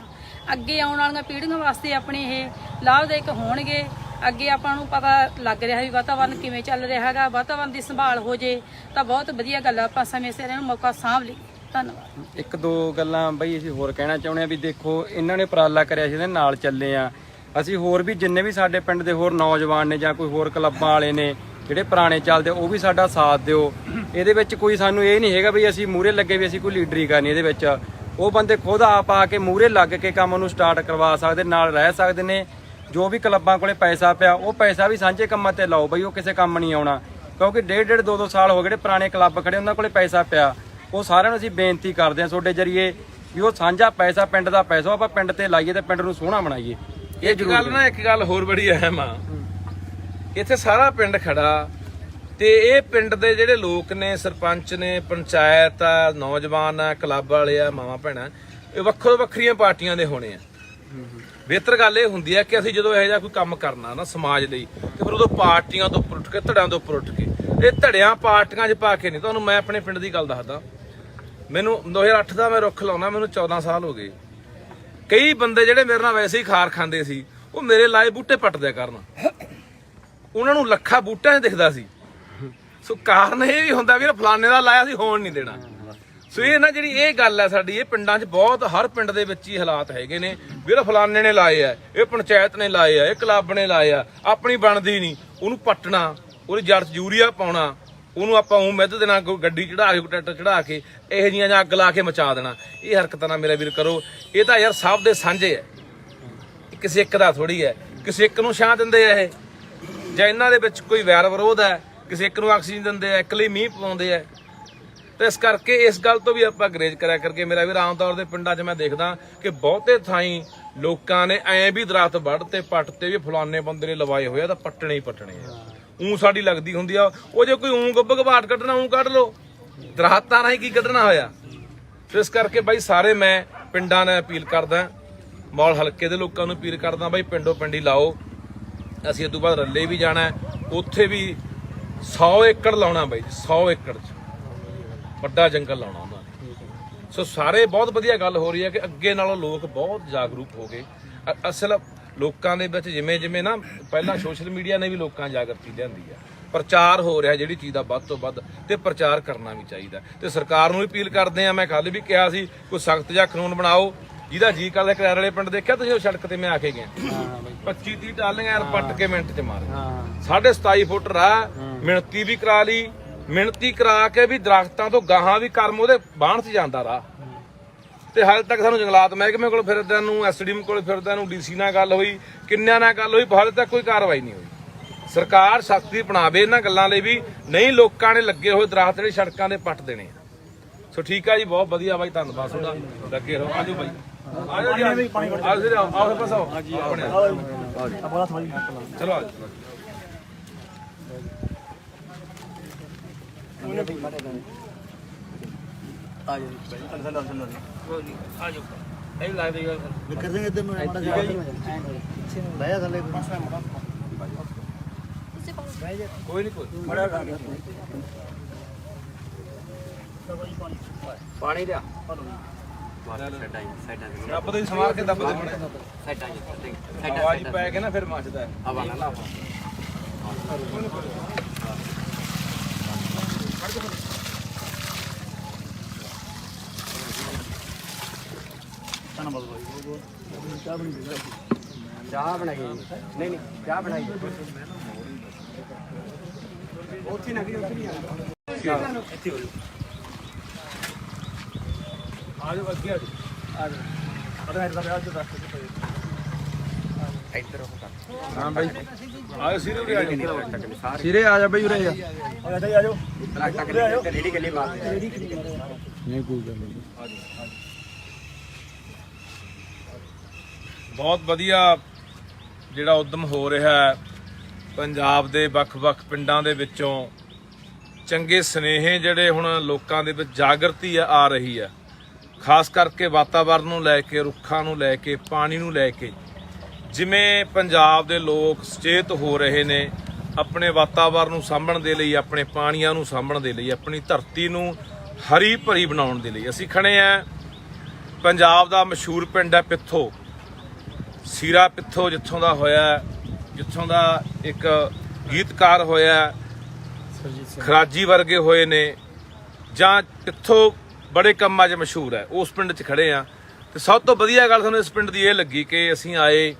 ਅੱਗੇ ਆਉਣ ਵਾਲੀਆਂ ਪੀੜ੍ਹੀਆਂ ਵਾਸਤੇ ਆਪਣੇ ਇਹ ਲਾਭਦਾਇਕ ਹੋਣਗੇ ਅੱਗੇ ਆਪਾਂ ਨੂੰ ਪਤਾ ਲੱਗ ਰਿਹਾ ਵੀ ਵਾਤਾਵਰਨ ਕਿਵੇਂ ਚੱਲ ਰਿਹਾ ਹੈਗਾ ਵਾਤਾਵਰਨ ਦੀ ਸੰਭਾਲ ਹੋ ਜੇ ਤਾਂ ਬਹੁਤ ਵਧੀਆ ਗੱਲ ਆ ਆਪਾਂ ਸਮੇਂ ਸਿਰ ਇਹਨੂੰ ਮੌਕਾ ਸਾਂਭ ਲਈ ਧੰਨਵਾਦ ਇੱਕ ਦੋ ਗੱਲਾਂ ਬਈ ਅਸੀਂ ਹੋਰ ਕਹਿਣਾ ਚਾਹੁੰਦੇ ਆ ਵੀ ਦੇਖੋ ਇਹਨਾਂ ਨੇ ਉਪਰਾਲਾ ਕਰਿਆ ਸੀ ਇਹਦੇ ਨਾਲ ਚੱਲੇ ਆ ਅਸੀਂ ਹੋਰ ਵੀ ਜਿੰਨੇ ਵੀ ਸਾਡੇ ਪਿੰਡ ਦੇ ਹੋਰ ਨੌਜਵਾਨ ਨੇ ਜਾਂ ਕੋਈ ਹੋਰ ਕਲੱਬਾਂ ਵਾਲੇ ਨੇ ਜਿਹੜੇ ਪੁਰਾਣੇ ਚੱਲਦੇ ਉਹ ਵੀ ਸਾਡਾ ਸਾਥ ਦਿਓ ਇਹਦੇ ਵਿੱਚ ਕੋਈ ਸਾਨੂੰ ਇਹ ਨਹੀਂ ਹੈਗਾ ਵੀ ਅਸੀਂ ਮੂਹਰੇ ਲੱਗੇ ਵੀ ਅਸੀਂ ਕੋਈ ਲੀਡਰੀ ਕਰਨੀ ਇਹਦੇ ਵਿੱਚ ਉਹ ਬੰਦੇ ਖੁਦ ਆਪ ਆ ਕੇ ਮੂਹਰੇ ਲੱਗ ਕੇ ਕੰਮ ਨੂੰ ਸਟਾਰਟ ਕਰਵਾ ਸਕਦੇ ਨਾਲ ਰਹਿ ਸਕਦੇ ਨੇ ਜੋ ਵੀ ਕਲੱਬਾਂ ਕੋਲੇ ਪੈਸਾ ਪਿਆ ਉਹ ਪੈਸਾ ਵੀ ਸਾਂਝੇ ਕੰਮਾਂ ਤੇ ਲਾਓ ਬਈ ਉਹ ਕਿਸੇ ਕੰਮ ਨਹੀਂ ਆਉਣਾ ਕਿਉਂਕਿ ਡੇਢ ਦੋ ਸਾਲ ਹੋ ਗਏ ਜਿਹੜੇ ਪੁਰਾਣੇ ਕਲੱਬ ਖੜੇ ਉਹਨਾਂ ਕੋਲੇ ਪੈਸਾ ਪਿਆ ਉਹ ਸਾਰਿਆਂ ਨੂੰ ਅਸੀਂ ਬੇਨਤੀ ਕਰਦੇ ਹਾਂ ਤੁਹਾਡੇ ਜਰੀਏ ਵੀ ਉਹ ਸਾਂਝਾ ਪੈਸਾ ਪਿੰਡ ਦਾ ਪੈਸਾ ਆਪਾਂ ਪਿੰਡ ਤੇ ਲਾਈਏ ਤੇ ਪਿੰਡ ਨੂੰ ਸੋਹਣਾ ਬਣਾਈਏ ਇਹ ਇੱਕ ਗੱਲ ਨਾ ਇੱਕ ਗੱਲ ਹੋਰ ਬੜੀ ਅਹਿਮ ਆ ਇੱਥੇ ਸਾਰਾ ਪਿੰਡ ਖੜਾ ਤੇ ਇਹ ਪਿੰਡ ਦੇ ਜਿਹੜੇ ਲੋਕ ਨੇ ਸਰਪੰਚ ਨੇ ਪੰਚਾਇਤ ਆ ਨੌਜਵਾਨ ਆ ਕਲੱਬ ਵਾਲੇ ਆ ਮਾਵਾਂ ਭੈਣਾਂ ਇਹ ਵੱਖੋ ਵੱਖਰੀਆਂ ਪਾਰਟੀਆਂ ਦੇ ਹੋਣੇ ਆ ਬਿਹਤਰ ਗੱਲ ਇਹ ਹੁੰਦੀ ਹੈ ਕਿ ਅਸੀਂ ਜਦੋਂ ਇਹੋ ਜਿਹਾ ਕੋਈ ਕੰਮ ਕਰਨਾ ਨਾ ਸਮਾਜ ਲਈ ਤੇ ਫਿਰ ਉਦੋਂ ਪਾਰਟੀਆਂ ਤੋਂ ਉੱਪਰ ਉੱਠ ਕੇ ਧੜਿਆਂ ਤੋਂ ਉੱਪਰ ਉੱਠ ਕੇ ਇਹ ਧੜਿਆਂ ਪਾਰਟੀਆਂ 'ਚ ਪਾ ਕੇ ਨਹੀਂ ਤੁਹਾਨੂੰ ਮੈਂ ਆਪਣੇ ਪਿੰਡ ਦੀ ਗੱਲ ਦੱਸਦਾ ਮੈਨੂੰ 2008 ਦਾ ਮੈਂ ਰੁੱਖ ਲਾਉਣਾ ਮੈਨੂੰ 14 ਸਾਲ ਹੋ ਗਏ ਕਈ ਬੰਦੇ ਜਿਹੜੇ ਮੇਰੇ ਨਾਲ ਵੈਸੇ ਹੀ ਖਾਰ ਖਾਂਦੇ ਸੀ ਉਹ ਮੇਰੇ ਲਾਏ ਬੂਟੇ ਪੱਟ ਦਿਆ ਕਰਨ। ਉਹਨਾਂ ਨੂੰ ਲੱਖਾਂ ਬੂਟਿਆਂ 'ਚ ਦਿਖਦਾ ਸੀ। ਸੋ ਕਾਰਨ ਇਹ ਵੀ ਹੁੰਦਾ ਵੀ ਫਲਾਣੇ ਦਾ ਲਾਇਆ ਸੀ ਹੋਣ ਨਹੀਂ ਦੇਣਾ। ਸੋ ਇਹ ਨਾ ਜਿਹੜੀ ਇਹ ਗੱਲ ਹੈ ਸਾਡੀ, ਇਹ ਪਿੰਡਾਂ 'ਚ ਬਹੁਤ, ਹਰ ਪਿੰਡ ਦੇ ਵਿੱਚ ਹੀ ਹਾਲਾਤ ਹੈਗੇ ਨੇ ਵੀ ਫਲਾਣੇ ਨੇ ਲਾਏ ਆ, ਇਹ ਪੰਚਾਇਤ ਨੇ ਲਾਏ ਆ, ਇਹ ਕਲੱਬ ਨੇ ਲਾਏ ਆ, ਆਪਣੀ ਬਣਦੀ ਨਹੀਂ, ਉਹਨੂੰ ਪੱਟਣਾ, ਉਹਦੀ ਜੜ 'ਚ ਯੂਰੀਆ ਪਾਉਣਾ, ਉਹਨੂੰ ਆਪਾਂ ਉਹ ਮਿੱਧ ਦੇਣਾ, ਕੋਈ ਗੱਡੀ ਚੜਾ ਕੇ, ਕੋਈ ਟਰੈਕਟਰ ਚੜਾ ਕੇ, ਇਹੋ ਜਿਹੀਆਂ ਜਾਂ ਅੱਗ ਲਾ ਕੇ ਮਚਾ ਦੇਣਾ। ਇਹ ਹਰਕਤਾਂ ਨਾ ਮੇਰਾ ਵੀਰ ਕਰੋ। ਇਹ ਤਾਂ ਯਾਰ ਸਭ ਦੇ ਸਾਂਝੇ ਹੈ, ਕਿਸੇ ਇੱਕ ਦਾ ਥੋੜੀ ਹੈ। ਕਿਸੇ ਇੱਕ ਨੂੰ ਛਾਂ ਦਿੰਦੇ ਆ ਇਹ, ਜਾਂ ਇਹਨਾਂ ਦੇ ਵਿੱਚ ਕੋਈ ਵੈਰ ਵਿਰੋਧ ਹੈ, ਕਿਸੇ ਇੱਕ ਨੂੰ ਆਕਸੀਜਨ ਦਿੰਦੇ ਆ, ਇੱਕ ਲਈ ਮੀਂਹ ਪਵਾਉਂਦੇ ਆ। ਤੇ ਇਸ ਕਰਕੇ ਇਸ ਗੱਲ ਤੋਂ ਵੀ ਆਪਾਂ ਗਰੇਜ ਕਰਿਆ ਕਰਕੇ ਮੇਰਾ ਵੀਰ, ਆਮ ਤੌਰ ਤੇ ਪਿੰਡਾਂ 'ਚ ਮੈਂ ਦੇਖਦਾ ਕਿ ਬਹੁਤੇ ਥਾਈਂ ਲੋਕਾਂ ਨੇ ਐਂ ਵੀ ਦਰਖਤ ਵੱਢ ਤੇ ਪੱਟ ਤੇ ਵੀ ਫਲਾਣੇ ਬੰਦੇ ਨੇ ਲਵਾਏ ਹੋਏ ਆ ਤਾਂ ਪੱਟਣੇ ਹੀ ਪੱਟਣੇ ਆ। ਊਂ ਸਾਡੀ ਲੱਗਦੀ ਹੁੰਦੀ ਆ, ਉਹ ਜੇ ਕੋਈ ਊਂ ਗੱਬ ਘਬਾਟ ਕੱਢਣਾ ਊਂ ਕੱਢ ਲਓ, ਦਰਖਤਾਂ ਰਾਹੀਂ ਕੀ ਕੱਢਣਾ ਹੋਇਆ। ਤੇ ਇਸ ਕਰਕੇ ਬਾਈ ਸਾਰੇ ਮੈਂ ਪਿੰਡਾਂ ਨੇ ਅਪੀਲ ਕਰਦਾ, ਮੌਲ ਹਲਕੇ ਦੇ ਲੋਕਾਂ ਨੂੰ ਅਪੀਲ ਕਰਦਾ, ਬਾਈ ਪਿੰਡੋਂ ਪਿੰਡੀ ਲਾਓ। ਅਸੀਂ ਇਸ ਤੋਂ ਬਾਅਦ ਰੱਲੇ ਵੀ ਜਾਣਾ, ਉੱਥੇ ਵੀ 100 ਏਕੜ ਲਾਉਣਾ ਬਾਈ, 100 ਏਕੜ 'ਚ ਵੱਡਾ ਜੰਗਲ ਲਾਉਣਾ ਉਹਨਾਂ ਨੇ। ਸੋ ਸਾਰੇ ਬਹੁਤ ਵਧੀਆ ਗੱਲ ਹੋ ਰਹੀ ਹੈ ਕਿ ਅੱਗੇ ਨਾਲੋਂ ਲੋਕ ਬਹੁਤ ਜਾਗਰੂਕ ਹੋ ਗਏ। ਅਸਲ ਲੋਕਾਂ ਦੇ ਵਿੱਚ ਜਿਵੇਂ ਨਾ ਪਹਿਲਾਂ ਸੋਸ਼ਲ ਮੀਡੀਆ ਨੇ ਵੀ ਲੋਕਾਂ ਜਾਗਰਤੀ ਲਿਆਂਦੀ ਆ, ਪ੍ਰਚਾਰ ਹੋ ਰਿਹਾ ਜਿਹੜੀ ਚੀਜ਼ ਦਾ ਵੱਧ ਤੋਂ ਵੱਧ, ਤੇ ਪ੍ਰਚਾਰ ਕਰਨਾ ਵੀ ਚਾਹੀਦਾ। ਤੇ ਸਰਕਾਰ ਨੂੰ ਵੀ ਅਪੀਲ ਕਰਦੇ ਆ, ਮੈਂ ਕੱਲ ਵੀ ਕਿਹਾ ਸੀ ਕੋਈ ਸਖਤ ਜਿਹਾ ਕਾਨੂੰਨ ਬਣਾਓ। ਜਿਹਦਾ ਜੀ ਕਰਦਾ, ਕਰਾਰ ਵਾਲੇ ਪਿੰਡ ਦੇਖਿਆ ਤੁਸੀਂ, ਉਹ ਸੜਕ ਤੇ ਮੈਂ ਆ ਕੇ ਗਿਆ, 25-30 ਟਾਲੀਆਂ ਯਾਰ ਪੱਟ ਕੇ ਮਿੰਟ 'ਚ ਮਾਰ, 27.5 ਫੁੱਟ ਰਾਹ, ਮਿਣਤੀ ਵੀ ਕਰਾ ਲਈ, ਮਿਣਤੀ ਕਰਾ ਕੇ ਵੀ ਦਰਖਤਾਂ ਤੋਂ ਗਾਹਾਂ ਵੀ ਕਰਮ ਉਹਦੇ ਬਾਹਣ 'ਚ ਜਾਂਦਾ ਰਾਹ। ਤੇ ਹਾਲੇ ਤੱਕ ਸਾਨੂੰ ਜੰਗਲਾਤ ਮਹਿਕਮੇ ਕੋਲ ਫਿਰਦਿਆਂ ਨੂੰ, ਐਸਡੀਐਮ ਕੋਲ ਫਿਰਦਿਆਂ ਨੂੰ, ਡੀਸੀ ਨਾਲ ਗੱਲ ਹੋਈ, ਕਿੰਨਿਆਂ ਨਾਲ ਗੱਲ ਹੋਈ, ਹਾਲੇ ਤੱਕ ਕੋਈ ਕਾਰਵਾਈ ਨਹੀਂ ਹੋਈ। ਸਰਕਾਰ ਸਖਤੀ ਬਣਾਵੇ ਇਹਨਾਂ ਗੱਲਾਂ ਲਈ ਵੀ, ਨਹੀਂ ਲੋਕਾਂ ਨੇ ਲੱਗੇ ਹੋਏ ਦਰਖਤ ਜਿਹੜੇ ਸੜਕਾਂ ਦੇ ਪੱਟ ਦੇਣੇ ਆ। ਸੋ ਠੀਕ ਆ ਜੀ, ਬਹੁਤ ਵਧੀਆ ਬਾਈ, ਧੰਨਵਾਦ ਤੁਹਾਡਾ, ਲੱਗੇ ਰਹੋ। ਆਜੋ ਬਾਈ, ਆਜੋ ਜੀ, ਆਓ ਬਸ ਆਓ, ਚਲੋ ਆਜੋ। ਕੋਈ ਨਹੀਂ, ਪਾਣੀ ਲਿਆ, ਦੱਬ ਦੇ ਸਮਾਰ ਕੇ, ਦੱਬ ਦੇ ਆਵਾਜ਼ ਪੈ ਕੇ ਨਾ ਫਿਰ ਮੱਚਦਾ ਹੈ। ਚਾਹ ਬਣਾਈ ਨਹੀਂ, ਚਾਹ ਬਣਾਈ ਉੱਥੇ ਨਾ, ਉੱਥੇ ਨਹੀਂ ਆਣਾ, ਇੱਥੇ ਹੋ ਜਾਓ, ਅੱਗੇ ਆ ਜਾਓ, ਇੱਧਰ ਹਾਂ ਬਾਈ, ਆਜੋ ਸਿਰੇ ਉਰੇ, ਆਜੋ ਸਿਰੇ, ਆ ਜਾ ਬਾਈ ਉਰੇ ਆ ਜਾਓ, ਰੇੜੀ ਗੱਲੀ ਮਾਰ ਨਹੀਂ, ਕੋਈ ਗੱਲ ਨਹੀਂ। ਬਹੁਤ ਵਧੀਆ ਜਿਹੜਾ ਉਦਮ ਹੋ ਰਿਹਾ ਹੈ ਪੰਜਾਬ ਦੇ ਵੱਖ-ਵੱਖ ਪਿੰਡਾਂ ਦੇ ਵਿੱਚੋਂ, ਚੰਗੇ ਸੁਨੇਹੇ ਜਿਹੜੇ ਹੁਣ ਲੋਕਾਂ ਦੇ ਵਿੱਚ ਜਾਗਰਤੀ ਆ ਰਹੀ ਹੈ, ਖਾਸ ਕਰਕੇ ਵਾਤਾਵਰਨ ਨੂੰ ਲੈ ਕੇ, ਰੁੱਖਾਂ ਨੂੰ ਲੈ ਕੇ, ਪਾਣੀ ਨੂੰ ਲੈ ਕੇ। ਜਿਵੇਂ ਪੰਜਾਬ ਦੇ ਲੋਕ ਸੁਚੇਤ ਹੋ ਰਹੇ ਨੇ ਆਪਣੇ ਵਾਤਾਵਰਨ ਨੂੰ ਸਾਂਭਣ ਦੇ ਲਈ, ਆਪਣੇ ਪਾਣੀਆਂ ਨੂੰ ਸਾਂਭਣ ਦੇ ਲਈ, ਆਪਣੀ ਧਰਤੀ ਨੂੰ ਹਰੀ ਭਰੀ ਬਣਾਉਣ ਦੇ ਲਈ। ਅਸੀਂ ਖੜੇ ਆ ਪੰਜਾਬ ਦਾ ਮਸ਼ਹੂਰ ਪਿੰਡ ਹੈ ਪਿੱਥੋ, ਸੀਰਾ ਪਿੱਥੋ, ਜਿੱਥੋਂ ਦਾ ਹੋਇਆ, ਜਿੱਥੋਂ ਦਾ ਇੱਕ ਗੀਤਕਾਰ ਹੋਇਆ, ਖਰਾਜੀ ਵਰਗੇ ਹੋਏ ਨੇ, ਜਾਂ ਪਿੱਥੋਂ ਬੜੇ ਕੰਮਾਂ 'ਚ ਮਸ਼ਹੂਰ ਹੈ, ਉਸ ਪਿੰਡ 'ਚ ਖੜੇ ਆ। ਤੇ ਸਭ ਤੋਂ ਵਧੀਆ ਗੱਲ ਸਾਨੂੰ ਇਸ ਪਿੰਡ ਦੀ ਇਹ ਲੱਗੀ ਕਿ ਅਸੀਂ ਆਏ,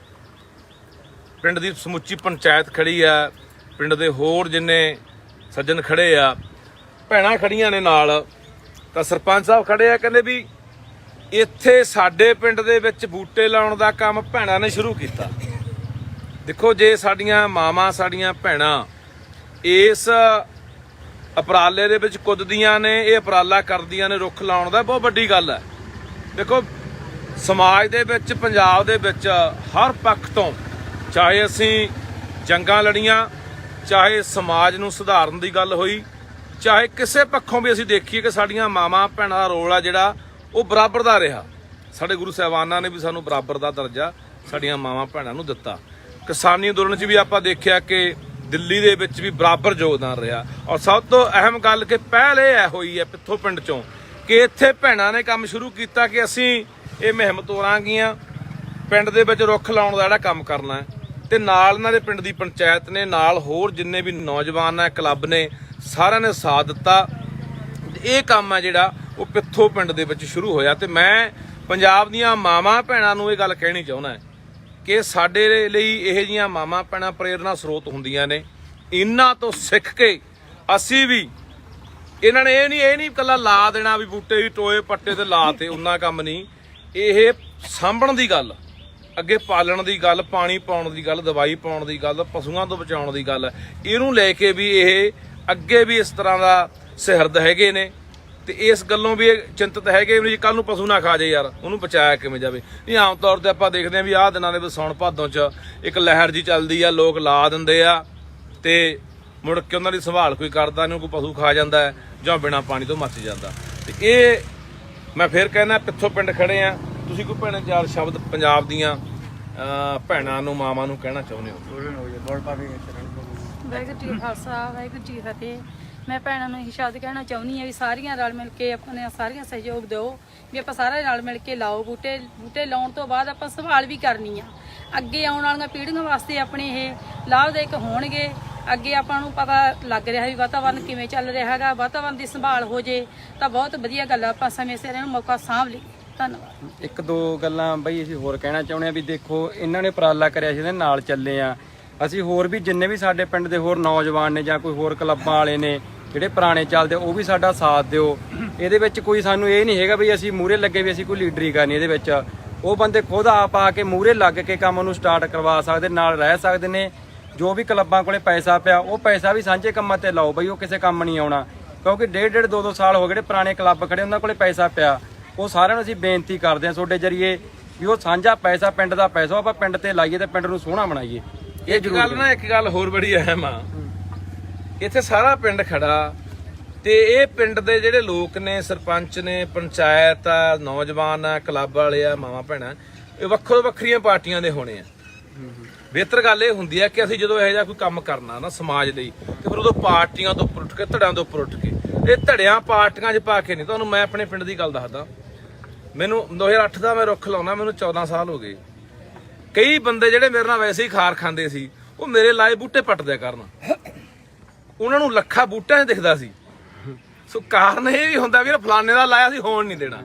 ਪਿੰਡ ਦੀ ਸਮੁੱਚੀ ਪੰਚਾਇਤ ਖੜੀ ਆ, ਪਿੰਡ ਦੇ ਹੋਰ ਜਿੰਨੇ ਸੱਜਣ ਖੜੇ ਆ, ਭੈਣਾਂ ਖੜੀਆਂ ਨੇ ਨਾਲ, ਤਾਂ ਸਰਪੰਚ ਸਾਹਿਬ ਖੜੇ ਆ, ਕਹਿੰਦੇ ਵੀ ਇੱਥੇ ਸਾਡੇ ਪਿੰਡ ਦੇ ਵਿੱਚ ਬੂਟੇ ਲਾਉਣ ਦਾ ਕੰਮ ਭੈਣਾਂ ਨੇ ਸ਼ੁਰੂ ਕੀਤਾ। ਦੇਖੋ, ਜੇ ਸਾਡੀਆਂ ਮਾਵਾਂ, ਸਾਡੀਆਂ ਭੈਣਾਂ ਇਸ ਉਪਰਾਲੇ ਦੇ ਵਿੱਚ ਕੁੱਦਦੀਆਂ ਨੇ, ਇਹ ਉਪਰਾਲਾ ਕਰਦੀਆਂ ਨੇ ਰੁੱਖ ਲਾਉਣ ਦਾ, ਬਹੁਤ ਵੱਡੀ ਗੱਲ ਹੈ। ਦੇਖੋ, ਸਮਾਜ ਦੇ ਵਿੱਚ, ਪੰਜਾਬ ਦੇ ਵਿੱਚ ਹਰ ਪੱਖ ਤੋਂ, ਚਾਹੇ ਅਸੀਂ ਜੰਗਾਂ ਲੜੀਆਂ, ਚਾਹੇ ਸਮਾਜ ਨੂੰ ਸੁਧਾਰਨ ਦੀ ਗੱਲ ਹੋਈ, ਚਾਹੇ ਕਿਸੇ ਪੱਖੋਂ ਵੀ ਅਸੀਂ ਦੇਖੀਏ ਕਿ ਸਾਡੀਆਂ ਮਾਵਾਂ ਭੈਣਾਂ ਦਾ ਰੋਲ ਆ ਜਿਹੜਾ ਉਹ ਬਰਾਬਰ ਦਾ ਰਿਹਾ। ਸਾਡੇ ਗੁਰੂ ਸਾਹਿਬਾਨਾਂ ਨੇ ਵੀ ਸਾਨੂੰ ਬਰਾਬਰ ਦਾ ਦਰਜਾ ਸਾਡੀਆਂ ਮਾਵਾਂ ਭੈਣਾਂ ਨੂੰ ਦਿੱਤਾ। ਕਿਸਾਨੀ ਅੰਦੋਲਨ 'ਚ ਵੀ ਆਪਾਂ ਦੇਖਿਆ ਕਿ ਦਿੱਲੀ ਦੇ ਵਿੱਚ ਵੀ ਬਰਾਬਰ ਯੋਗਦਾਨ ਰਿਹਾ। ਔਰ ਸਭ ਤੋਂ ਅਹਿਮ ਗੱਲ ਕਿ ਪਹਿਲ ਇਹ ਹੋਈ ਹੈ ਪਿੱਥੋਂ ਪਿੰਡ 'ਚੋਂ ਕਿ ਇੱਥੇ ਭੈਣਾਂ ਨੇ ਕੰਮ ਸ਼ੁਰੂ ਕੀਤਾ ਕਿ ਅਸੀਂ ਇਹ ਮੁਹਿੰਮ ਤੋਰਾਂਗੀਆਂ ਪਿੰਡ ਦੇ ਵਿੱਚ ਰੁੱਖ ਲਾਉਣ ਦਾ ਜਿਹੜਾ ਕੰਮ ਕਰਨਾ ਹੈ ਤੇ ਨਾਲ ਇਹਨਾਂ ਦੇ ਪਿੰਡ ਦੀ ਪੰਚਾਇਤ ਨੇ, ਨਾਲ ਹੋਰ ਜਿੰਨੇ ਵੀ ਨੌਜਵਾਨ ਹੈ, ਕਲੱਬ ਨੇ, ਸਾਰਿਆਂ ਨੇ ਸਾਥ ਦਿੱਤਾ। ਇਹ ਕੰਮ ਹੈ ਜਿਹੜਾ ਉਹ ਪਿੱਥੋਂ ਪਿੰਡ ਦੇ ਵਿੱਚ ਸ਼ੁਰੂ ਹੋਇਆ। ਤੇ ਮੈਂ ਪੰਜਾਬ ਦੀਆਂ ਮਾਵਾਂ ਭੈਣਾਂ ਨੂੰ ਇਹ ਗੱਲ ਕਹਿਣੀ ਚਾਹੁੰਦਾ ਕਿ ਸਾਡੇ ਲਈ ਇਹੋ ਜਿਹੀਆਂ ਮਾਵਾਂ ਭੈਣਾਂ ਪ੍ਰੇਰਨਾ ਸਰੋਤ ਹੁੰਦੀਆਂ ਨੇ। ਇਹਨਾਂ ਤੋਂ ਸਿੱਖ ਕੇ ਅਸੀਂ ਵੀ, ਇਹਨਾਂ ਨੇ ਇਹ ਨਹੀਂ ਇਕੱਲਾ ਲਾ ਦੇਣਾ ਵੀ ਬੂਟੇ ਵੀ ਟੋਏ ਪੱਟੇ ਤੇ ਲਾ ਤੇ, ਉਹਨਾਂ ਕੰਮ ਨਹੀਂ। ਇਹ ਸਾਂਭਣ ਦੀ ਗੱਲ, ਅੱਗੇ ਪਾਲਣ ਦੀ ਗੱਲ, ਪਾਣੀ ਪਾਉਣ ਦੀ ਗੱਲ, ਦਵਾਈ ਪਾਉਣ ਦੀ ਗੱਲ, ਪਸ਼ੂਆਂ ਤੋਂ ਬਚਾਉਣ ਦੀ ਗੱਲ, ਇਹਨੂੰ ਲੈ ਕੇ ਵੀ ਇਹ ਅੱਗੇ ਵੀ ਇਸ ਤਰ੍ਹਾਂ ਦਾ ਸਿਹਰਦ ਹੈਗੇ ਨੇ। ਤੇ ਇਸ ਗੱਲੋਂ ਵੀ ਇਹ ਚਿੰਤਤ ਹੈਗੇ ਵੀ ਕੱਲ ਨੂੰ ਪਸ਼ੂ ਨਾ ਖਾ ਜੇ ਯਾਰ, ਉਹਨੂੰ ਬਚਾਇਆ ਕਿਵੇਂ ਜਾਵੇ। ਨਹੀਂ, ਆਮ ਤੌਰ ਤੇ ਆਪਾਂ ਦੇਖਦੇ ਹਾਂ ਵੀ ਆਹ ਦਿਨਾਂ ਦੇ ਵਿੱਚ ਸਾਉਣ ਭਾਦੋਂ 'ਚ ਇੱਕ ਲਹਿਰ ਜੀ ਚੱਲਦੀ ਆ, ਲੋਕ ਲਾ ਦਿੰਦੇ ਆ ਤੇ ਮੁੜ ਕੇ ਉਹਨਾਂ ਦੀ ਸੰਭਾਲ ਕੋਈ ਕਰਦਾ ਨਹੀਂ, ਕੋਈ ਪਸ਼ੂ ਖਾ ਜਾਂਦਾ ਹੈ ਜਾਂ ਬਿਨਾਂ ਪਾਣੀ ਤੋਂ ਮੱਚ ਜਾਂਦਾ। ਤੇ ਇਹ ਮੈਂ ਫਿਰ ਕਹਿੰਦਾ, ਪਿੱਥੋਂ ਪਿੰਡ ਖੜੇ ਆ, ਤੁਸੀਂ ਕੋਈ ਭੈਣ ਚਾਰ ਸ਼ਬਦ ਪੰਜਾਬ ਦੀਆਂ ਭੈਣਾਂ ਨੂੰ, ਮਾਵਾਂ ਨੂੰ ਕਹਿਣਾ ਚਾਹੁੰਦੇ ਹੋ? ਵਾਹਿਗੁਰੂ ਜੀ ਕਾ ਖਾਲਸਾ, ਵਾਹਿਗੁਰੂ ਜੀ ਕੀ ਫਤਿਹ। ਮੈਂ ਭੈਣਾਂ ਨੂੰ ਇਹ ਸ਼ਬਦ ਕਹਿਣਾ ਚਾਹੁੰਦੀ ਹਾਂ ਵੀ ਸਾਰੀਆਂ ਰਲ ਮਿਲ ਕੇ ਆਪਣੇ ਸਾਰੀਆਂ ਸਹਿਯੋਗ ਦਿਓ, ਵੀ ਆਪਾਂ ਸਾਰੇ ਰਲ ਮਿਲ ਕੇ ਲਾਓ ਬੂਟੇ। ਬੂਟੇ ਲਾਉਣ ਤੋਂ ਬਾਅਦ ਆਪਾਂ ਸੰਭਾਲ ਵੀ ਕਰਨੀ ਆ। ਅੱਗੇ ਆਉਣ ਵਾਲੀਆਂ ਪੀੜ੍ਹੀਆਂ ਵਾਸਤੇ ਆਪਣੇ ਇਹ ਲਾਭਦਾਇਕ ਹੋਣਗੇ। ਅੱਗੇ ਆਪਾਂ ਨੂੰ ਪਤਾ ਲੱਗ ਰਿਹਾ ਵੀ ਵਾਤਾਵਰਨ ਕਿਵੇਂ ਚੱਲ ਰਿਹਾ ਹੈਗਾ, ਵਾਤਾਵਰਨ ਦੀ ਸੰਭਾਲ ਹੋ ਜੇ ਤਾਂ ਬਹੁਤ ਵਧੀਆ ਗੱਲ ਆ। ਆਪਾਂ ਸਮੇਂ ਸਿਰ ਇਹਨੂੰ ਮੌਕਾ ਸਾਂਭ ਲਈ। ਧੰਨਵਾਦ। ਇੱਕ ਦੋ ਗੱਲਾਂ ਬਈ ਅਸੀਂ ਹੋਰ ਕਹਿਣਾ ਚਾਹੁੰਦੇ ਆ ਵੀ ਦੇਖੋ, ਇਹਨਾਂ ਨੇ ਉਪਰਾਲਾ ਕਰਿਆ ਸੀ, ਇਹਦੇ ਨਾਲ ਚੱਲੇ ਆ ਅਸੀਂ। ਹੋਰ ਵੀ ਜਿੰਨੇ ਵੀ ਸਾਡੇ ਪਿੰਡ ਦੇ ਹੋਰ ਨੌਜਵਾਨ ਨੇ ਜਾਂ ਕੋਈ ਹੋਰ ਕਲੱਬਾਂ ਵਾਲੇ ਨੇ ਜਿਹੜੇ ਪੁਰਾਣੇ ਚੱਲਦੇ, ਉਹ ਵੀ ਸਾਡਾ ਸਾਥ ਦਿਓ। ਇਹਦੇ ਵਿੱਚ ਕੋਈ ਸਾਨੂੰ ਇਹ ਨਹੀਂ ਹੈਗਾ ਵੀ ਅਸੀਂ ਮੂਹਰੇ ਲੱਗੇ ਵੀ ਅਸੀਂ ਕੋਈ ਲੀਡਰੀ ਕਰਨੀ। ਇਹਦੇ ਵਿੱਚ ਉਹ ਬੰਦੇ ਖੁਦ ਆਪ ਆ ਕੇ ਮੂਹਰੇ ਲੱਗ ਕੇ ਕੰਮ ਨੂੰ ਸਟਾਰਟ ਕਰਵਾ ਸਕਦੇ, ਨਾਲ ਰਹਿ ਸਕਦੇ ਨੇ। ਜੋ ਵੀ ਕਲੱਬਾਂ ਕੋਲੇ ਪੈਸਾ ਪਿਆ, ਉਹ ਪੈਸਾ ਵੀ ਸਾਂਝੇ ਕੰਮਾਂ ਤੇ ਲਾਓ ਬਈ, ਉਹ ਕਿਸੇ ਕੰਮ ਨਹੀਂ ਆਉਣਾ। ਕਿਉਂਕਿ ਡੇਢ 2 ਸਾਲ ਹੋ ਗਏ ਜਿਹੜੇ ਪੁਰਾਣੇ ਕਲੱਬ ਖੜੇ, ਉਹਨਾਂ ਕੋਲੇ ਪੈਸਾ ਪਿਆ। ਉਹ ਸਾਰਿਆਂ ਨੂੰ ਅਸੀਂ ਬੇਨਤੀ ਕਰਦੇ ਹਾਂ ਤੁਹਾਡੇ ਜਰੀਏ ਵੀ ਉਹ ਸਾਂਝਾ ਪੈਸਾ, ਪਿੰਡ ਦਾ ਪੈਸਾ ਆਪਾਂ ਪਿੰਡ ਤੇ ਲਾਈਏ ਤੇ ਪਿੰਡ ਨੂੰ ਸੋਹਣਾ ਬਣਾਈਏ। ਇਹ ਜ਼ਰੂਰ ਇੱਕ ਗੱਲ ਹੋਰ ਬੜੀ ਅਹਿਮ ਆ, ਇੱਥੇ ਸਾਰਾ ਪਿੰਡ ਖੜਾ ਤੇ ਇਹ ਪਿੰਡ ਦੇ ਜਿਹੜੇ ਲੋਕ ਨੇ, ਸਰਪੰਚ ਨੇ, ਪੰਚਾਇਤ ਆ, ਨੌਜਵਾਨ ਆ, ਕਲੱਬ ਵਾਲੇ ਆ, ਮਾਵਾਂ ਭੈਣਾਂ, ਇਹ ਵੱਖੋ ਵੱਖਰੀਆਂ ਪਾਰਟੀਆਂ ਦੇ ਹੋਣੇ ਆ। ਬਿਹਤਰ ਗੱਲ ਇਹ ਹੁੰਦੀ ਹੈ ਕਿ ਅਸੀਂ ਜਦੋਂ ਇਹੋ ਜਿਹਾ ਕੋਈ ਕੰਮ ਕਰਨਾ ਨਾ ਸਮਾਜ ਲਈ, ਤੇ ਫਿਰ ਉਦੋਂ ਪਾਰਟੀਆਂ ਤੋਂ ਉੱਪਰ ਉੱਠ ਕੇ, ਧੜਿਆਂ ਤੋਂ ਉੱਪਰ ਉੱਠ ਕੇ, ਇਹ ਧੜਿਆਂ ਪਾਰਟੀਆਂ 'ਚ ਪਾ ਕੇ ਨਹੀਂ। ਤੁਹਾਨੂੰ ਮੈਂ ਆਪਣੇ ਪਿੰਡ ਦੀ ਗੱਲ ਦੱਸਦਾ, ਮੈਨੂੰ 2008 ਦਾ ਮੈਂ ਰੁੱਖ ਲਾਉਣਾ, ਮੈਨੂੰ 14 ਸਾਲ ਹੋ ਗਏ। ਕਈ ਬੰਦੇ ਜਿਹੜੇ ਮੇਰੇ ਨਾਲ ਵੈਸੇ ਹੀ ਖਾਰ ਖਾਂਦੇ ਸੀ, ਉਹ ਮੇਰੇ ਲਾਏ ਬੂਟੇ ਪੱਟ ਦਿਆ ਕਰਨ। ਉਹਨਾਂ ਨੂੰ ਲੱਖਾਂ ਬੂਟਿਆਂ 'ਚ ਦਿਖਦਾ ਸੀ। ਸੋ ਕਾਰਨ ਇਹ ਵੀ ਹੁੰਦਾ ਵੀ ਫਲਾਣੇ ਦਾ ਲਾਇਆ ਸੀ, ਹੋਣ ਨਹੀਂ ਦੇਣਾ।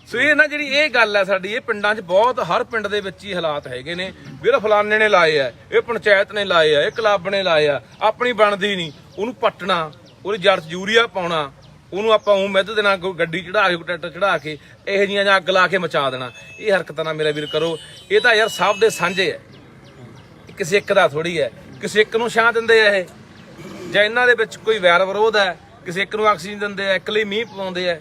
ਸੋ ਇਹ ਨਾ ਜਿਹੜੀ ਇਹ ਗੱਲ ਹੈ ਸਾਡੀ, ਇਹ ਪਿੰਡਾਂ 'ਚ ਬਹੁਤ, ਹਰ ਪਿੰਡ ਦੇ ਵਿੱਚ ਹੀ ਹਾਲਾਤ ਹੈਗੇ ਨੇ ਵੀ ਫਲਾਣੇ ਨੇ ਲਾਏ ਆ, ਇਹ ਪੰਚਾਇਤ ਨੇ ਲਾਏ ਆ, ਇਹ ਕਲੱਬ ਨੇ ਲਾਏ ਆ, ਆਪਣੀ ਬਣਦੀ ਨਹੀਂ। ਉਹਨੂੰ ਪੱਟਣਾ, ਉਹਦੀ ਜੜ 'ਚ ਯੂਰੀਆ ਪਾਉਣਾ, ਉਹਨੂੰ ਆਪਾਂ ਮਿੱਧ ਦੇਣਾ, ਗੱਡੀ ਚੜਾ ਕੇ, ਟਰੈਕਟਰ ਚੜਾ ਕੇ, ਇਹੋ ਜਿਹੀਆਂ ਜਾਂ ਅੱਗ ਲਾ ਕੇ ਮਚਾ ਦੇਣਾ। ਇਹ ਹਰਕਤਾਂ ਨਾ ਮੇਰਾ ਵੀਰ ਕਰੋ। ਇਹ ਤਾਂ ਯਾਰ ਸਭ ਦੇ ਸਾਂਝੇ ਹੈ, ਕਿਸੇ ਇੱਕ ਦਾ ਥੋੜੀ ਹੈ। ਕਿਸੇ ਇੱਕ ਨੂੰ ਛਾਂ ਦਿੰਦੇ ਆ ਇਹ, ਜਾਂ ਇਹਨਾਂ ਦੇ ਵਿੱਚ ਕੋਈ ਵੈਰ ਵਿਰੋਧ ਹੈ, ਕਿਸੇ ਇੱਕ ਨੂੰ ਆਕਸੀਜਨ ਦਿੰਦੇ ਆ, ਇੱਕ ਲਈ ਮੀਂਹ ਪਾਉਂਦੇ ਆ।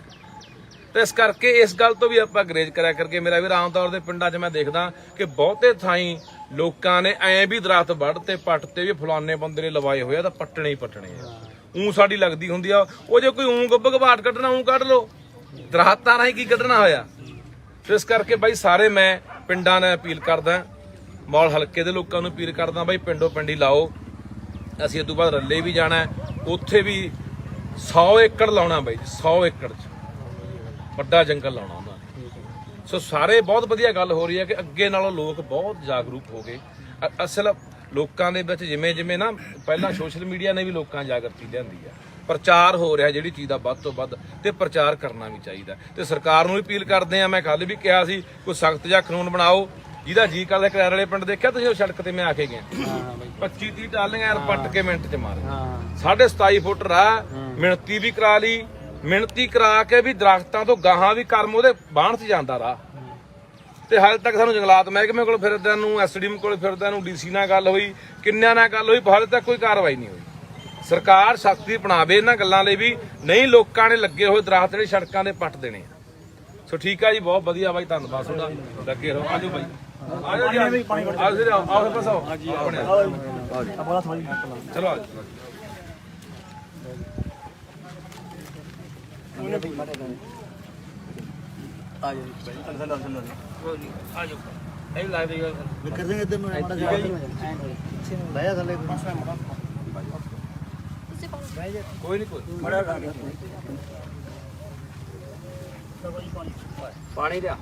ਤੇ ਇਸ ਕਰਕੇ ਇਸ ਗੱਲ ਤੋਂ ਵੀ ਆਪਾਂ ਗਰੇਜ ਕਰਿਆ ਕਰਕੇ ਮੇਰਾ ਵੀਰ, ਆਮ ਤੌਰ ਤੇ ਪਿੰਡਾਂ 'ਚ ਮੈਂ ਦੇਖਦਾ ਕਿ ਬਹੁਤੇ ਥਾਈਂ ਲੋਕਾਂ ਨੇ ਐਂ ਵੀ ਦਰਖਤ ਵੱਢ ਤੇ ਪੱਟ ਤੇ ਵੀ ਫਲਾਣੇ ਬੰਦੇ ਨੇ ਲਵਾਏ ਹੋਏ ਆ, ਤਾਂ ਪੱਟਣੇ ਹੀ ਪੱਟਣੇ ਆ। ਸਾਡੀ ਲੱਗਦੀ ਹੁੰਦੀ ਆ, ਉਹ ਜੇ ਕੋਈ ਗੱਬ ਘਬਾਟ ਕੱਢਣਾ ਕੱਢ ਲਓ, ਦਰਖਤਾਂ ਰਾਹੀਂ ਕੀ ਕੱਢਣਾ ਹੋਇਆ। ਤੇ ਇਸ ਕਰਕੇ ਬਾਈ ਸਾਰੇ ਮੈਂ ਪਿੰਡਾਂ ਨੇ ਅਪੀਲ ਕਰਦਾ, ਮੌਲ ਹਲਕੇ ਦੇ ਲੋਕਾਂ ਨੂੰ ਅਪੀਲ ਕਰਦਾ, ਬਾਈ ਪਿੰਡੋਂ ਪਿੰਡੀ ਲਾਓ। ਅਸੀਂ ਇਸ ਤੋਂ ਬਾਅਦ ਰੱਲੇ ਵੀ ਜਾਣਾ, ਉੱਥੇ ਵੀ 100 ਏਕੜ ਲਾਉਣਾ ਬਾਈ, 100 ਏਕੜ 'ਚ ਵੱਡਾ ਜੰਗਲ ਲਾਉਣਾ ਉਹਨਾਂ ਨੇ। ਸੋ ਸਾਰੇ ਬਹੁਤ ਵਧੀਆ ਗੱਲ ਹੋ ਰਹੀ ਹੈ ਕਿ ਅੱਗੇ ਨਾਲੋਂ ਲੋਕ ਬਹੁਤ ਜਾਗਰੂਕ ਹੋ ਗਏ। ਅਸਲ ਲੋਕਾਂ ਦੇ ਵਿੱਚ ਜਿਵੇਂ ਜਿਵੇਂ ਨਾ ਪਹਿਲਾਂ ਸੋਸ਼ਲ ਮੀਡੀਆ ਨੇ ਵੀ ਲੋਕਾਂ ਜਾਗਰਤੀ ਲਿਆਂਦੀ ਆ, ਪ੍ਰਚਾਰ ਹੋ ਰਿਹਾ ਜਿਹੜੀ ਚੀਜ਼ ਦਾ ਵੱਧ ਤੋਂ ਵੱਧ, ਤੇ ਪ੍ਰਚਾਰ ਕਰਨਾ ਵੀ ਚਾਹੀਦਾ। ਤੇ ਸਰਕਾਰ ਨੂੰ ਵੀ ਅਪੀਲ ਕਰਦੇ ਆ, ਮੈਂ ਕੱਲ ਵੀ ਕਿਹਾ ਸੀ ਕੋਈ ਸਖਤ ਜਿਹਾ ਕਾਨੂੰਨ ਬਣਾਓ। ਜਿਹਦਾ ਜੀ ਕਰਦਾ, ਕਰਾਰ ਵਾਲੇ ਪਿੰਡ ਦੇਖਿਆ ਤੁਸੀਂ, ਉਹ ਸੜਕ ਤੇ ਮੈਂ ਆ ਕੇ ਗਿਆ, 25-30 ਟਾਲੀਆਂ ਯਾਰ ਪੱਟ ਕੇ ਮਿੰਟ 'ਚ ਮਾਰ, 27.5 ਫੁੱਟ ਰਾਹ, ਮਿਣਤੀ ਵੀ ਕਰਾ ਲਈ, ਮਿਣਤੀ ਕਰਾ ਕੇ ਵੀ ਦਰਖਤਾਂ ਤੋਂ ਗਾਹਾਂ ਵੀ ਕਰਮ ਉਹਦੇ ਬਾਹਣ 'ਚ ਜਾਂਦਾ ਰਾਹ। ਤੇ ਹਾਲੇ ਤੱਕ ਸਾਨੂੰ ਜੰਗਲਾਤ ਮਹਿਕਮੇ ਕੋਲ ਫਿਰਦਿਆਂ ਨੂੰ, ਐਸਡੀਐਮ ਕੋਲ ਫਿਰਦਿਆਂ ਨੂੰ, ਡੀਸੀ ਨਾਲ ਗੱਲ ਹੋਈ, ਕਿੰਨਿਆਂ ਨਾਲ ਗੱਲ ਹੋਈ, ਹਾਲੇ ਤੱਕ ਕੋਈ ਕਾਰਵਾਈ ਨਹੀਂ ਹੋਈ। ਸਰਕਾਰ ਸਖਤੀ ਅਪਣਾਵੇ ਇਹਨਾਂ ਗੱਲਾਂ ਲਈ ਵੀ, ਨਹੀਂ ਲੋਕਾਂ ਨੇ ਲੱਗੇ ਹੋਏ ਦਰਖਤ ਜਿਹੜੇ ਸੜਕਾਂ ਦੇ ਪੱਟ ਦੇਣੇ। ਸੋ ਠੀਕ ਆ ਜੀ, ਬਹੁਤ ਵਧੀਆ ਬਾਈ, ਧੰਨਵਾਦ ਤੁਹਾਡਾ, ਲੱਗੇ ਰਹੋ। ਆਜੋ ਬਾਈ, ਆਜੋ ਜੀ, ਆਓ ਬਸ ਆਓ, ਚਲੋ ਆਜੋ। ਕੋਈ ਨਹੀਂ, ਪਾਣੀ ਲਿਆ।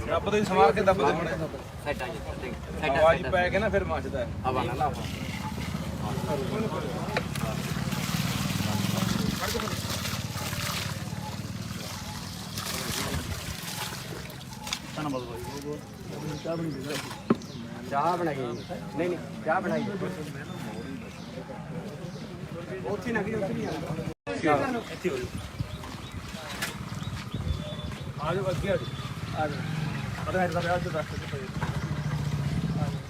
ਰੱਬ ਦੇ ਸਮਾਰ ਕੇ ਦੱਬ ਦੇ ਆਵਾਜ਼ ਪੈ ਕੇ ਨਾ ਫਿਰ ਮੱਚਦਾ ਚਾਹ ਬਣਾਈ ਨਹੀਂ ਨਹੀਂ ਚਾਹ ਬਣਾਈ ਉੱਥੇ ਨਾ ਗਈ ਉੱਥੇ ਨਹੀਂ ਆਣਾ ਇੱਥੇ ਹੋ ਜਾਓ ਅੱਗੇ ਆ ਜਾਓ ਅਰੇ ਇਹਦਾ ਵਿਆਹ ਤੇ ਰਸਤੇ ਤੇ ਪਏ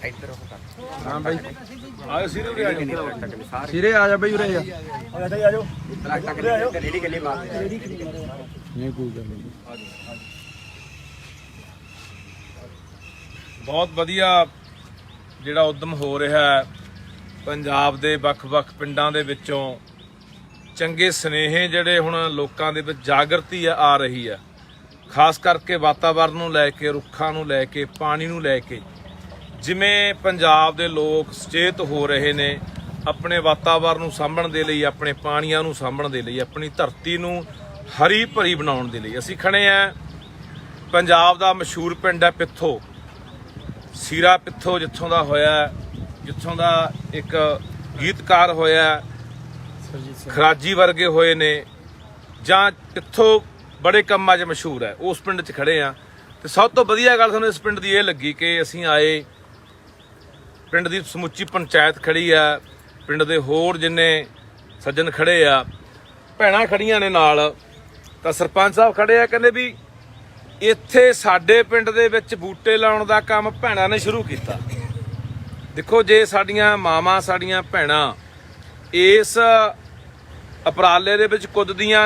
ਇੱਧਰ ਉਹ ਕਰ ਹਾਂ ਬਾਈ ਆਓ ਸਿਰੇ ਉਰੇ ਆ ਜਾਓ ਸਿਰੇ ਆ ਜਾ ਬਈ ਉਰੇ ਆ ਆ ਜਾਓ ਟਰੱਕ ਟੱਕ ਰੇੜੀ ਕੱਲੀ ਮਾਰ ਨਹੀਂ ਕੋਈ ਗੱਲ ਨਹੀਂ ਬਹੁਤ ਵਧੀਆ ਜਿਹੜਾ ਉਦਮ ਹੋ ਰਿਹਾ ਹੈ ਪੰਜਾਬ ਦੇ ਵੱਖ-ਵੱਖ ਪਿੰਡਾਂ ਦੇ ਵਿੱਚੋਂ ਚੰਗੇ ਸੁਨੇਹੇ ਜਿਹੜੇ ਹੁਣ ਲੋਕਾਂ ਦੇ ਵਿੱਚ ਜਾਗਰਤੀ ਆ ਰਹੀ ਹੈ ਖਾਸ ਕਰਕੇ ਵਾਤਾਵਰਣ ਨੂੰ ਲੈ ਕੇ ਰੁੱਖਾਂ ਨੂੰ ਲੈ ਕੇ ਪਾਣੀ ਨੂੰ ਲੈ ਕੇ ਜਿਵੇਂ ਪੰਜਾਬ ਦੇ ਲੋਕ ਸੁਚੇਤ ਹੋ ਰਹੇ ਨੇ ਆਪਣੇ ਵਾਤਾਵਰਣ ਨੂੰ ਸਾਂਭਣ ਦੇ ਲਈ ਆਪਣੇ ਪਾਣੀਆਂ ਨੂੰ ਸਾਂਭਣ ਦੇ ਲਈ ਆਪਣੀ ਧਰਤੀ ਨੂੰ ਹਰੀ ਭਰੀ ਬਣਾਉਣ ਦੇ ਲਈ ਅਸੀਂ ਖੜੇ ਆ ਪੰਜਾਬ ਦਾ ਮਸ਼ਹੂਰ ਪਿੰਡ ਹੈ ਪਿੱਥੋ ਸੀਰਾ ਪਿੱਥੋ ਜਿੱਥੋਂ ਦਾ ਹੋਇਆ ਜਿੱਥੋਂ ਦਾ ਇੱਕ ਗੀਤਕਾਰ ਹੋਇਆ ਖਰਾਜੀ ਵਰਗੇ ਹੋਏ ਨੇ ਜਾਂ ਪਿੱਥੋਂ ਬੜੇ ਕੰਮਾਂ 'ਚ ਮਸ਼ਹੂਰ ਹੈ ਉਸ ਪਿੰਡ 'ਚ ਖੜੇ ਆ ਤੇ ਸਭ ਤੋਂ ਵਧੀਆ ਗੱਲ ਸਾਨੂੰ ਇਸ ਪਿੰਡ ਦੀ ਇਹ ਲੱਗੀ ਕਿ ਅਸੀਂ ਆਏ ਪਿੰਡ ਦੀ ਸਮੁੱਚੀ ਪੰਚਾਇਤ ਖੜੀ ਆ ਪਿੰਡ ਦੇ ਹੋਰ ਜਿੰਨੇ ਸੱਜਣ ਖੜੇ ਆ ਭੈਣਾਂ ਖੜੀਆਂ ਨੇ ਨਾਲ ਤਾਂ ਸਰਪੰਚ ਸਾਹਿਬ ਖੜੇ ਆ ਕਹਿੰਦੇ ਵੀ ਇੱਥੇ ਸਾਡੇ ਪਿੰਡ ਦੇ ਵਿੱਚ ਬੂਟੇ ਲਾਉਣ ਦਾ ਕੰਮ ਭੈਣਾਂ ਨੇ ਸ਼ੁਰੂ ਕੀਤਾ ਦੇਖੋ ਜੇ ਸਾਡੀਆਂ ਮਾਵਾਂ ਸਾਡੀਆਂ ਭੈਣਾਂ ਇਸ ਉਪਰਾਲੇ ਦੇ ਵਿੱਚ ਕੁੱਦਦੀਆਂ